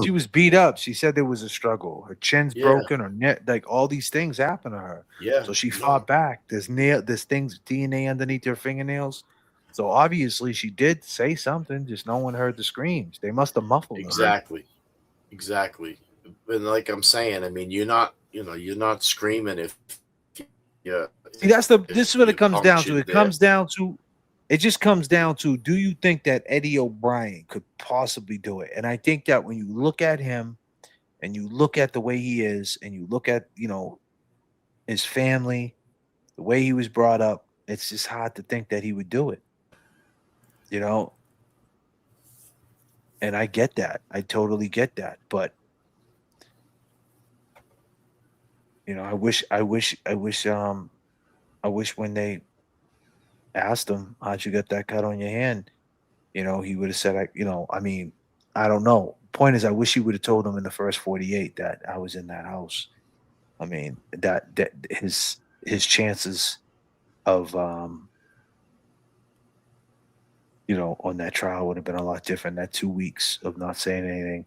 She was beat up. She said there was a struggle. Her chin's broken. Her neck, like all these things happened to her. Yeah. So she fought back. There's things, DNA underneath her fingernails. So obviously she did say something. Just no one heard the screams. They must have muffled her. Exactly. And like I'm saying, I mean, you're not screaming if. Yeah. See, this is what it comes down to. It just comes down to, do you think that Eddie O'Brien could possibly do it? And I think that when you look at him and you look at the way he is and you look at, you know, his family, the way he was brought up, it's just hard to think that he would do it. You know? And I get that. I totally get that. But, you know, I wish when they asked him, how'd you get that cut on your hand? You know, he would have said, I don't know. Point is, I wish he would have told him in the first 48 that I was in that house. I mean, that his chances of, you know, on that trial would have been a lot different. That 2 weeks of not saying anything.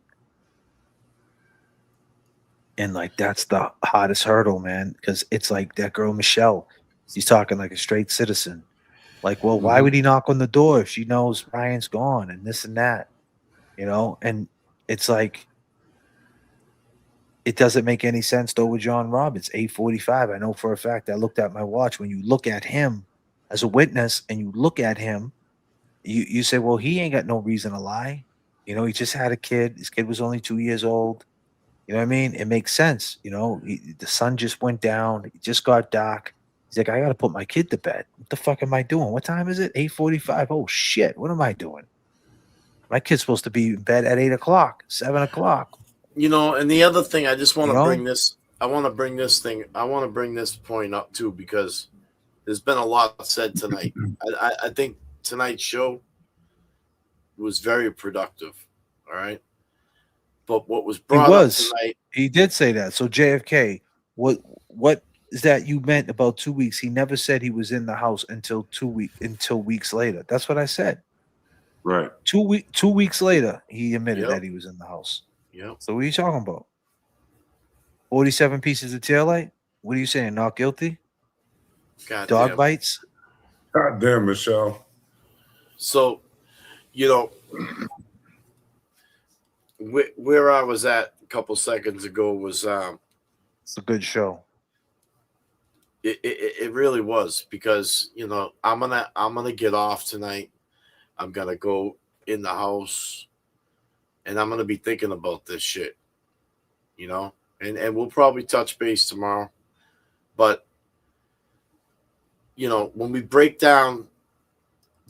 And like, that's the hottest hurdle, man. Because it's like that girl, Michelle, she's talking like a straight citizen. Like, well, why would he knock on the door if she knows Ryan's gone and this and that, you know? And it's like, it doesn't make any sense though with John Roberts. 8:45. I know for a fact. I looked at my watch. When you look at him as a witness and you look at him, you say, well, he ain't got no reason to lie. You know, he just had a kid. His kid was only 2 years old. You know what I mean? It makes sense. You know, the sun just went down. It just got dark. He's like, I got to put my kid to bed. What the fuck am I doing? What time is it? 8:45. Oh, shit. What am I doing? My kid's supposed to be in bed at 8 o'clock, 7 o'clock. You know, and the other thing, I just want to bring this. I want to bring this point up, too, because there's been a lot said tonight. I think tonight's show was very productive. All right. But what was brought up tonight. He did say that. So, JFK, what is that you meant about 2 weeks? He never said he was in the house until weeks later. That's what I said. Right. 2 weeks later, he admitted that he was in the house. Yep. So what are you talking about? 47 pieces of taillight? What are you saying? Not guilty? Dog bites? God damn, Michelle. So, you know, where I was at a couple seconds ago was it's a good show. It really was, because, you know, I'm gonna get off tonight. I'm gonna go in the house and I'm gonna be thinking about this shit, you know, and we'll probably touch base tomorrow. But, you know, when we break down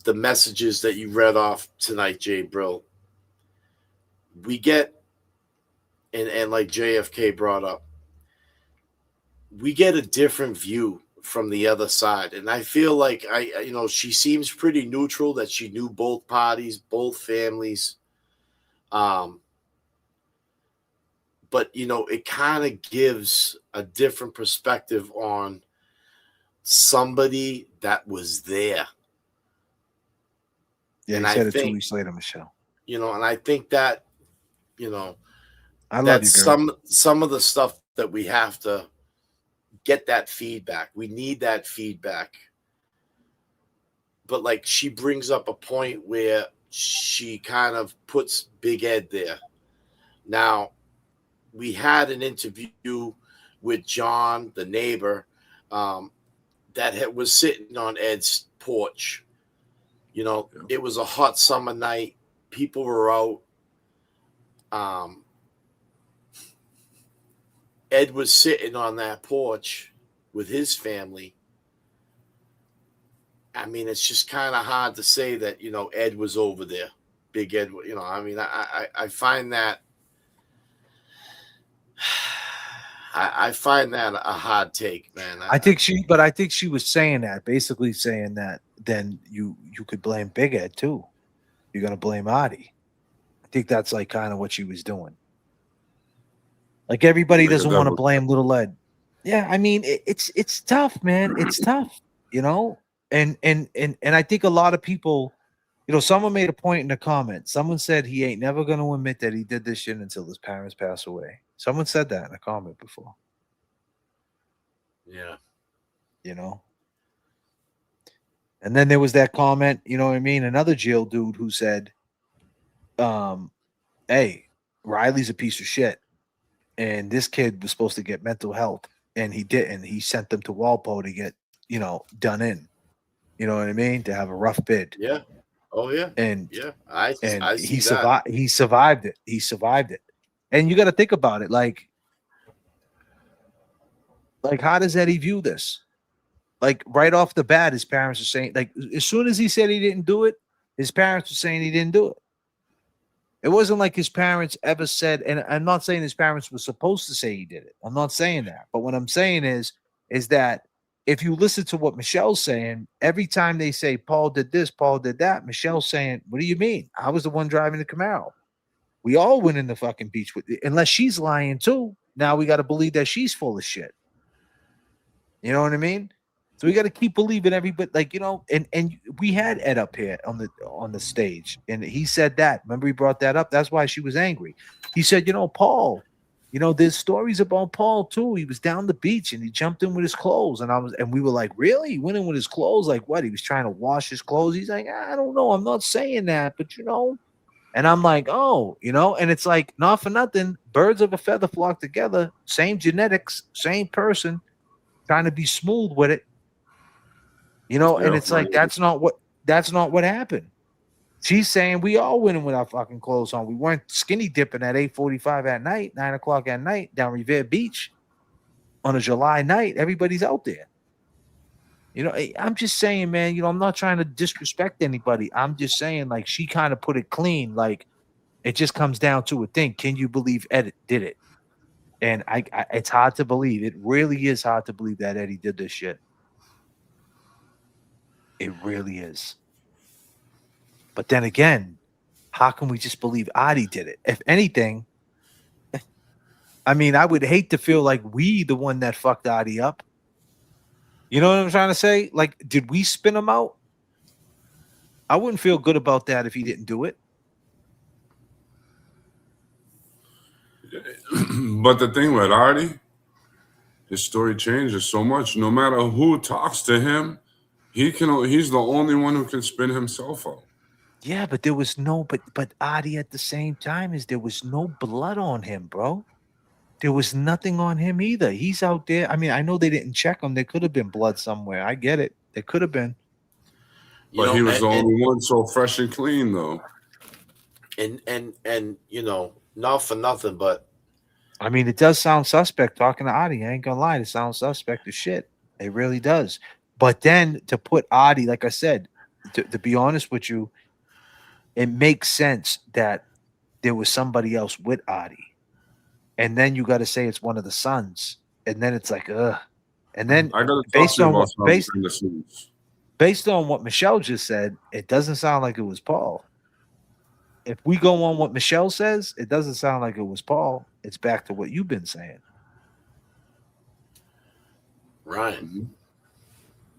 the messages that you read off tonight, JBRILL, we get, and like JFK brought up, we get a different view from the other side. And I feel like she seems pretty neutral, that she knew both parties, both families. But it kind of gives a different perspective on somebody that was there. Yeah, and he I said it 2 think, weeks later, Michelle. and I think that, I love you, that's girl. some of the stuff that we have to get that feedback. We need that feedback. But like, she brings up a point where she kind of puts Big Ed there. Now, we had an interview with John, the neighbor, that was sitting on Ed's porch. It was a hot summer night. People were out. Ed was sitting on that porch with his family. I mean, it's just kind of hard to say that, Ed was over there. Big Ed, I mean, I find that I find that a hard take, man. I think she was saying that, basically saying that then you could blame Big Ed too. You're gonna blame Adi. I think that's like kind of what she was doing. Like, everybody doesn't want to blame little Ed. Yeah, I mean, it's tough, man. It's tough, And I think a lot of people, someone made a point in the comment. Someone said he ain't never going to admit that he did this shit until his parents pass away. Someone said that in a comment before. Yeah. And then there was that comment, you know what I mean? Another jail dude who said, hey, Riley's a piece of shit. And this kid was supposed to get mental health, and he didn't. He sent them to Walpole to get, done in. You know what I mean? To have a rough bid. Yeah. Oh yeah. And yeah, I see he that. survived. He survived it. He survived it. And you got to think about it, like how does Eddie view this? Like, right off the bat, his parents are saying, like, as soon as he said he didn't do it, his parents were saying he didn't do it. It wasn't like his parents ever said, and I'm not saying his parents were supposed to say he did it. I'm not saying that. But what I'm saying is that if you listen to what Michelle's saying, every time they say Paul did this, Paul did that, Michelle's saying, what do you mean? I was the one driving the Camaro. We all went in the fucking beach with it. Unless she's lying too. Now we got to believe that she's full of shit. You know what I mean? So we got to keep believing everybody, and we had Ed up here on the stage, and he said that. Remember, he brought that up. That's why she was angry. He said, Paul, there's stories about Paul too. He was down the beach and he jumped in with his clothes, and we were like, really? He went in with his clothes? Like what? He was trying to wash his clothes. He's like, I don't know. I'm not saying that, but And I'm like, oh, and it's like, not for nothing. Birds of a feather flock together. Same genetics, same person, trying to be smooth with it. And it's like, that's not what happened. She's saying we all went in with our fucking clothes on. We weren't skinny dipping at 8:45 at night, 9 o'clock at night down Revere Beach on a July night. Everybody's out there. I'm just saying, man, I'm not trying to disrespect anybody. I'm just saying, like, she kind of put it clean. Like, it just comes down to a thing. Can you believe Eddie did it? And I it's hard to believe. It really is hard to believe that Eddie did this shit. It really is. But then again, how can we just believe Adi did it? If anything, I mean, I would hate to feel like we the one that fucked Adi up. You know what I'm trying to say? Like, did we spin him out? I wouldn't feel good about that if he didn't do it. But the thing with Adi, his story changes so much. No matter who talks to him, he's the only one who can spin himself out. Yeah, but there was but Adi at the same time there was no blood on him, bro. There was nothing on him either. He's out there. I mean, I know they didn't check him. There could have been blood somewhere. I get it. There could have been. But he was the only one so fresh and clean, though. And not for nothing, but I mean, it does sound suspect talking to Adi. I ain't gonna lie, it sounds suspect as shit. It really does. But then to put Adi, like I said, to be honest with you, it makes sense that there was somebody else with Adi. And then you got to say it's one of the sons. And then it's like, ugh. And then I gotta talk based to you on about what something behind the scenes. based on what Michelle just said, it doesn't sound like it was Paul. If we go on what Michelle says, it doesn't sound like it was Paul. It's back to what you've been saying. Right.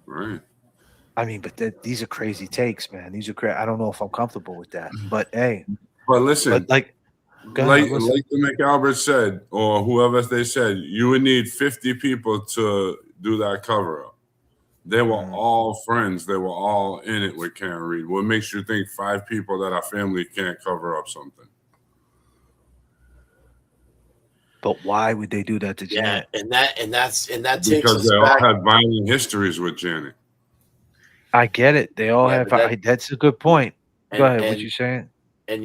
Right. I mean, but these are crazy takes, man. These are crazy. I don't know if I'm comfortable with that. But hey, But listen, like the McAlbert said, or whoever they said, you would need 50 people to do that cover up. They were all friends. They were all in it with Karen Reed. What makes you think 5 people that are family can't cover up something? But why would they do that to Janet? And that takes Because us they back. all had violent histories with Janet. I get it. They all have. That's a good point. Go ahead. What you saying? And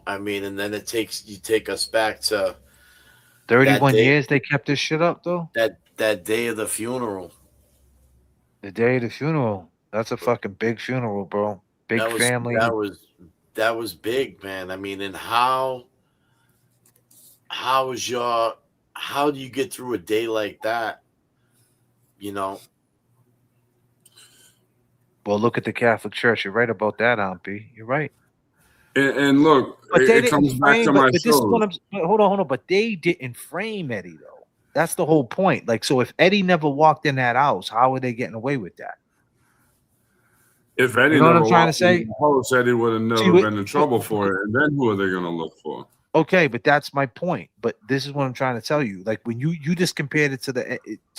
I mean, and then you take us back to 31 years they kept this shit up though. That day of the funeral. The day of the funeral. That's a fucking big funeral, bro. Big family. That was big, man. I mean, and how do you get through a day like that? Well, look at the Catholic Church. You're right about that, Aunt B. You're right. And look, but it comes back to my but this is what I'm. Hold on. But they didn't frame Eddie though. That's the whole point. Like, so if Eddie never walked in that house, how are they getting away with that? If Eddie never never what I'm trying to walked say? in the house, Eddie would have never been in trouble for it. And then who are they going to look for? Okay, but that's my point. But this is what I'm trying to tell you. Like when you just compared it to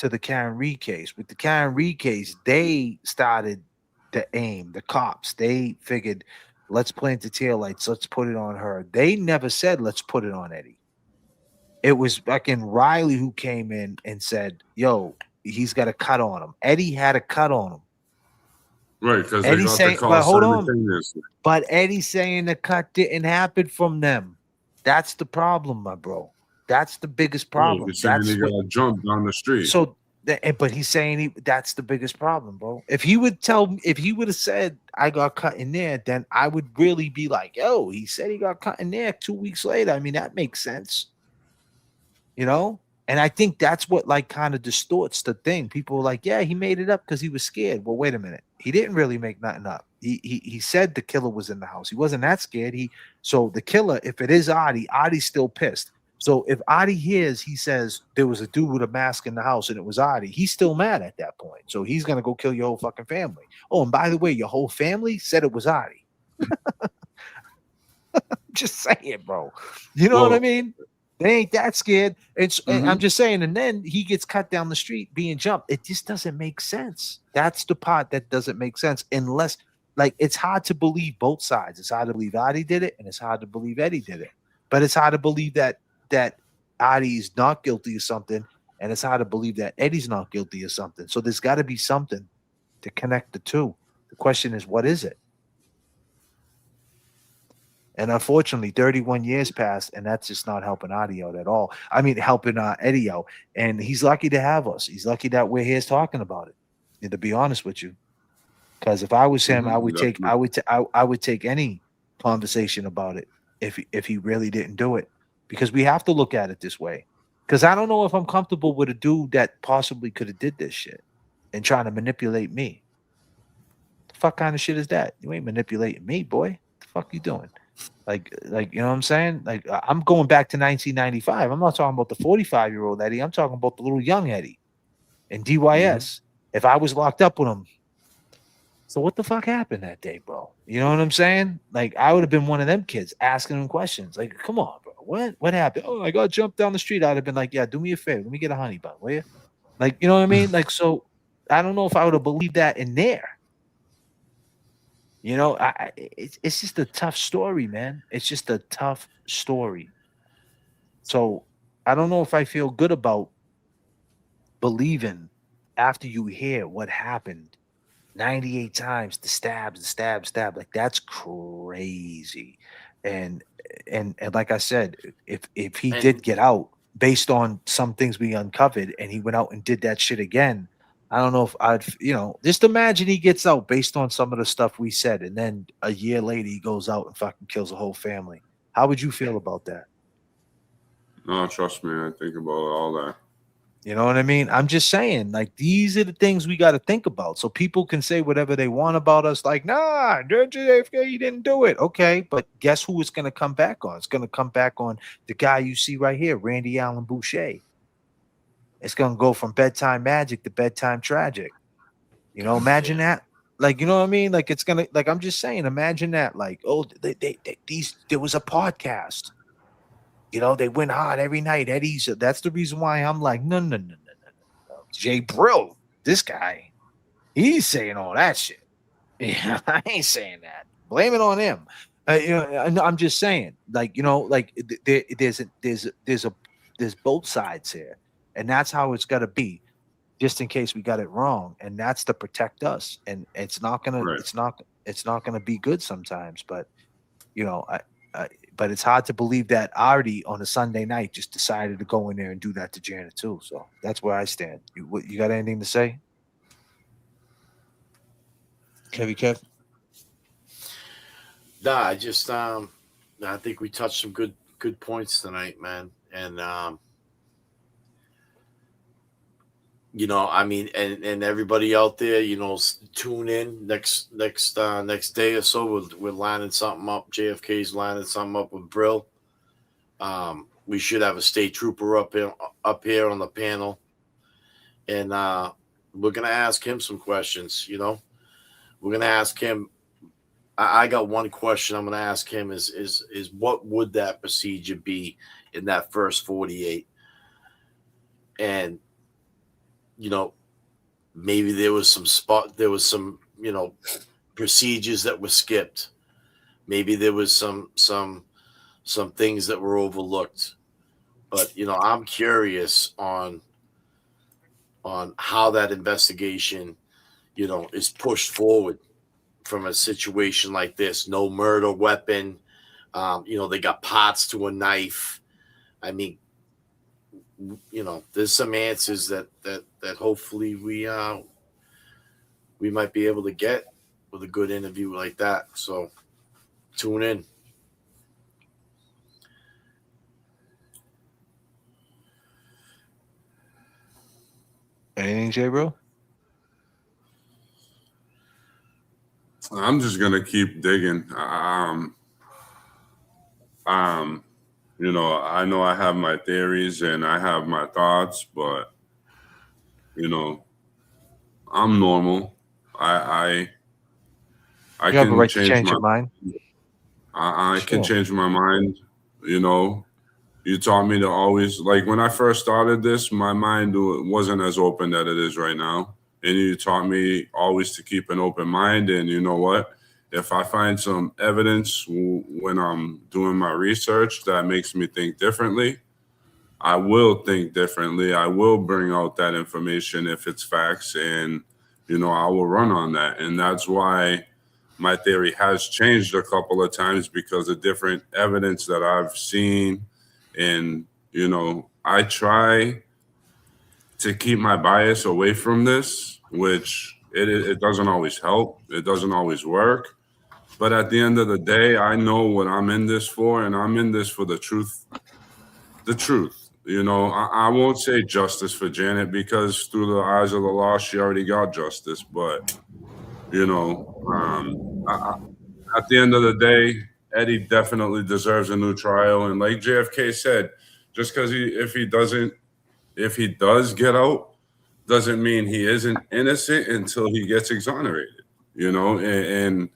the Karen Reed case. With the Karen Reed case, they started the aim. The cops, they figured, let's plant the taillights. Let's put it on her. They never said, let's put it on Eddie. It was fucking Riley who came in and said, yo, he's got a cut on him. Eddie had a cut on him. Right, because they got the call simultaneously. But Eddie's saying the cut didn't happen from them. That's the problem, my bro. That's the biggest problem. He's saying he got to jump down the street. So, but he's saying that's the biggest problem, bro. If he would have said I got cut in there, then I would really be like, yo, he said he got cut in there 2 weeks later. I mean, that makes sense. And I think that's what like kind of distorts the thing. People are like, yeah, he made it up because he was scared. Well, wait a minute. He didn't really make nothing up. He said the killer was in the house. He wasn't that scared. So the killer, if it is Audie's still pissed. So if Audie hears, he says there was a dude with a mask in the house and it was Audie, he's still mad at that point. So he's gonna go kill your whole fucking family. Oh, and by the way, your whole family said it was Audie. Just saying, bro. You know what I mean? They ain't that scared. And I'm just saying, and then he gets cut down the street being jumped. It just doesn't make sense. That's the part that doesn't make sense unless, like, it's hard to believe both sides. It's hard to believe Audie did it, and it's hard to believe Eddie did it. But it's hard to believe that Audie's not guilty of something, and it's hard to believe that Eddie's not guilty of something. So there's got to be something to connect the two. The question is, what is it? And unfortunately, 31 years passed, and that's just not helping Audie out at all. I mean, helping Eddie out. And he's lucky to have us. He's lucky that we're here talking about it. And to be honest with you, because if I was him, I would take any conversation about it if he really didn't do it. Because we have to look at it this way. Because I don't know if I'm comfortable with a dude that possibly could have did this shit and trying to manipulate me. The fuck kind of shit is that? You ain't manipulating me, boy. What the fuck you doing? Like, you know what I'm saying? Like, I'm going back to 1995. I'm not talking about the 45-year-old Eddie. I'm talking about the little young Eddie and DYS. If I was locked up with him, so what the fuck happened that day, bro? You know what I'm saying? Like, I would have been one of them kids asking him questions. Like, come on, bro. What happened? Oh, I got jumped down the street. I'd have been like, yeah, do me a favor. Let me get a honey bun, will you? Like, you know what I mean? Like, so I don't know if I would have believed that in there. You know, it's just a tough story, man. It's just a tough story. So I don't know if I feel good about believing after you hear what happened 98 times, the stabs. Like, that's crazy. And like I said, if he did get out based on some things we uncovered and he went out and did that shit again, I don't know if I'd, just imagine he gets out based on some of the stuff we said, and then a year later he goes out and fucking kills a whole family. How would you feel about that? No, trust me, I think about all that. You know what I mean? I'm just saying, like, these are the things we got to think about. So people can say whatever they want about us, like, nah, JFK, he didn't do it. Okay, but guess who it's going to come back on? It's going to come back on the guy you see right here, Randy Allen Boucher. It's going to go from bedtime magic to bedtime tragic. You know, imagine that. Like, you know what I mean? Like, it's going to, like, I'm just saying, imagine that. Like, oh, there was a podcast. You know, they went hard every night. Eddie's. That's the reason why I'm like, no. JBRILL, this guy, he's saying all that shit. Yeah, I ain't saying that. Blame it on him. You know, I'm just saying, like, you know, like there's both sides here, and that's how it's got to be, just in case we got it wrong, and that's to protect us. And it's not gonna, it's not gonna be good sometimes, but you know, but it's hard to believe that Artie on a Sunday night just decided to go in there and do that to Janet too. So that's where I stand. You got anything to say? Kev? Nah, I just I think we touched some good points tonight, man. And you know, I mean, and everybody out there, you know, tune in next day or so. We're lining something up. JFK's lining something up with Brill. We should have a state trooper up here on the panel, and we're gonna ask him some questions. You know, we're gonna ask him. I got one question I'm gonna ask him is what would that procedure be in that first 48? And you know, maybe there was some, you know, procedures that were skipped. Maybe there was some things that were overlooked. But, you know, I'm curious on how that investigation, you know, is pushed forward from a situation like this. No murder weapon. You know, they got parts to a knife. I mean, you know, there's some answers that hopefully we might be able to get with a good interview like that. So tune in. Anything, JBRILL? I'm just gonna keep digging. You know I have my theories and I have my thoughts, but you know, I'm normal. I You have a can right to change your mind. I can change my mind. You know, you taught me to always, like, when I first started this, my mind wasn't as open that it is right now. And you taught me always to keep an open mind. And you know what? If I find some evidence when I'm doing my research that makes me think differently, I will think differently. I will bring out that information if it's facts, and, you know, I will run on that. And that's why my theory has changed a couple of times, because of different evidence that I've seen. And, you know, I try to keep my bias away from this, which it doesn't always help. It doesn't always work. But at the end of the day, I know what I'm in this for, and I'm in this for the truth. The truth. You know, I won't say justice for Janet, because through the eyes of the law, she already got justice. But, you know, at the end of the day, Eddie definitely deserves a new trial. And like JFK said, just because if he does get out, doesn't mean he isn't innocent until he gets exonerated, you know, and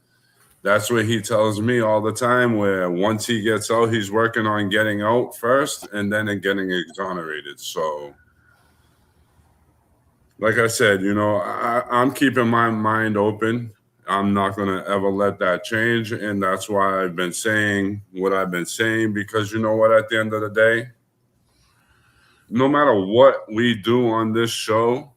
that's what he tells me all the time, where once he gets out, he's working on getting out first and then getting exonerated. So, like I said, you know, I'm keeping my mind open. I'm not going to ever let that change. And that's why I've been saying what I've been saying, because you know what, at the end of the day, no matter what we do on this show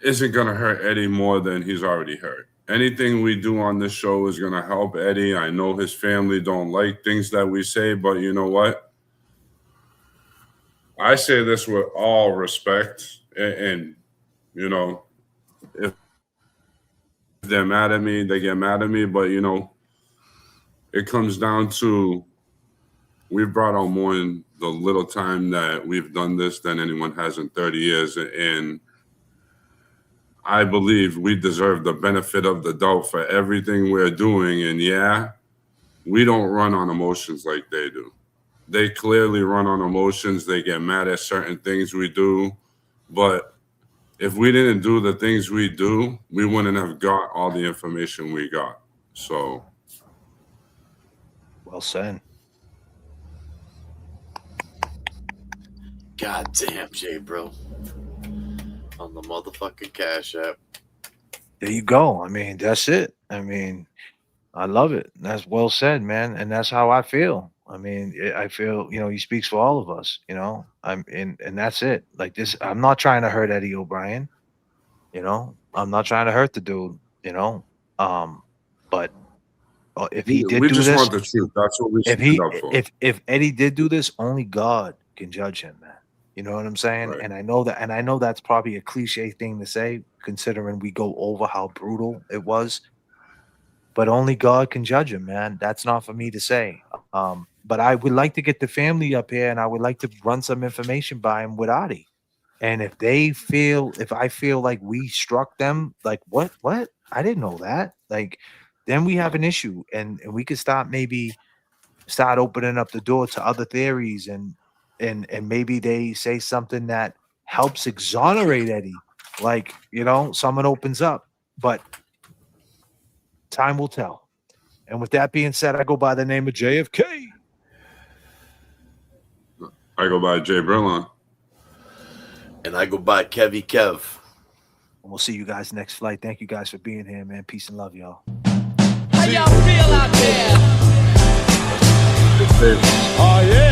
isn't going to hurt Eddie more than he's already hurt. Anything we do on this show is going to help Eddie. I know his family don't like things that we say, but you know what? I say this with all respect, and you know, if they're mad at me, they get mad at me, but you know, it comes down to we've brought out more in the little time that we've done this than anyone has in 30 years. And I believe we deserve the benefit of the doubt for everything we're doing. And yeah, we don't run on emotions like they do. They clearly run on emotions. They get mad at certain things we do. But if we didn't do the things we do, we wouldn't have got all the information we got. So. Well said. God damn, JBRILL. On the motherfucking Cash App. There you go. I mean, that's it. I mean, I love it. That's well said, man. And that's how I feel. I mean, I feel, you know, he speaks for all of us, you know, and that's it. Like this, I'm not trying to hurt Eddie O'Brien, you know, I'm not trying to hurt the dude, you know, but if he did we do just this, want the truth. That's what we stand up for. if Eddie did do this, only God can judge him, man. You know what I'm saying? Right. And I know that's probably a cliche thing to say, considering we go over how brutal it was. But only God can judge him, man. That's not for me to say. But I would like to get the family up here, and I would like to run some information by him with Adi. And if I feel like we struck them, like what? I didn't know that. Like, then we have an issue, and we could start opening up the door to other theories, and maybe they say something that helps exonerate Eddie. Like, you know, someone opens up, but time will tell. And with that being said, I go by the name of JFK. I go by JBRILL. And I go by KEV. And we'll see you guys next flight. Thank you guys for being here, man. Peace and love, y'all. How y'all feel out there? It's Oh, yeah.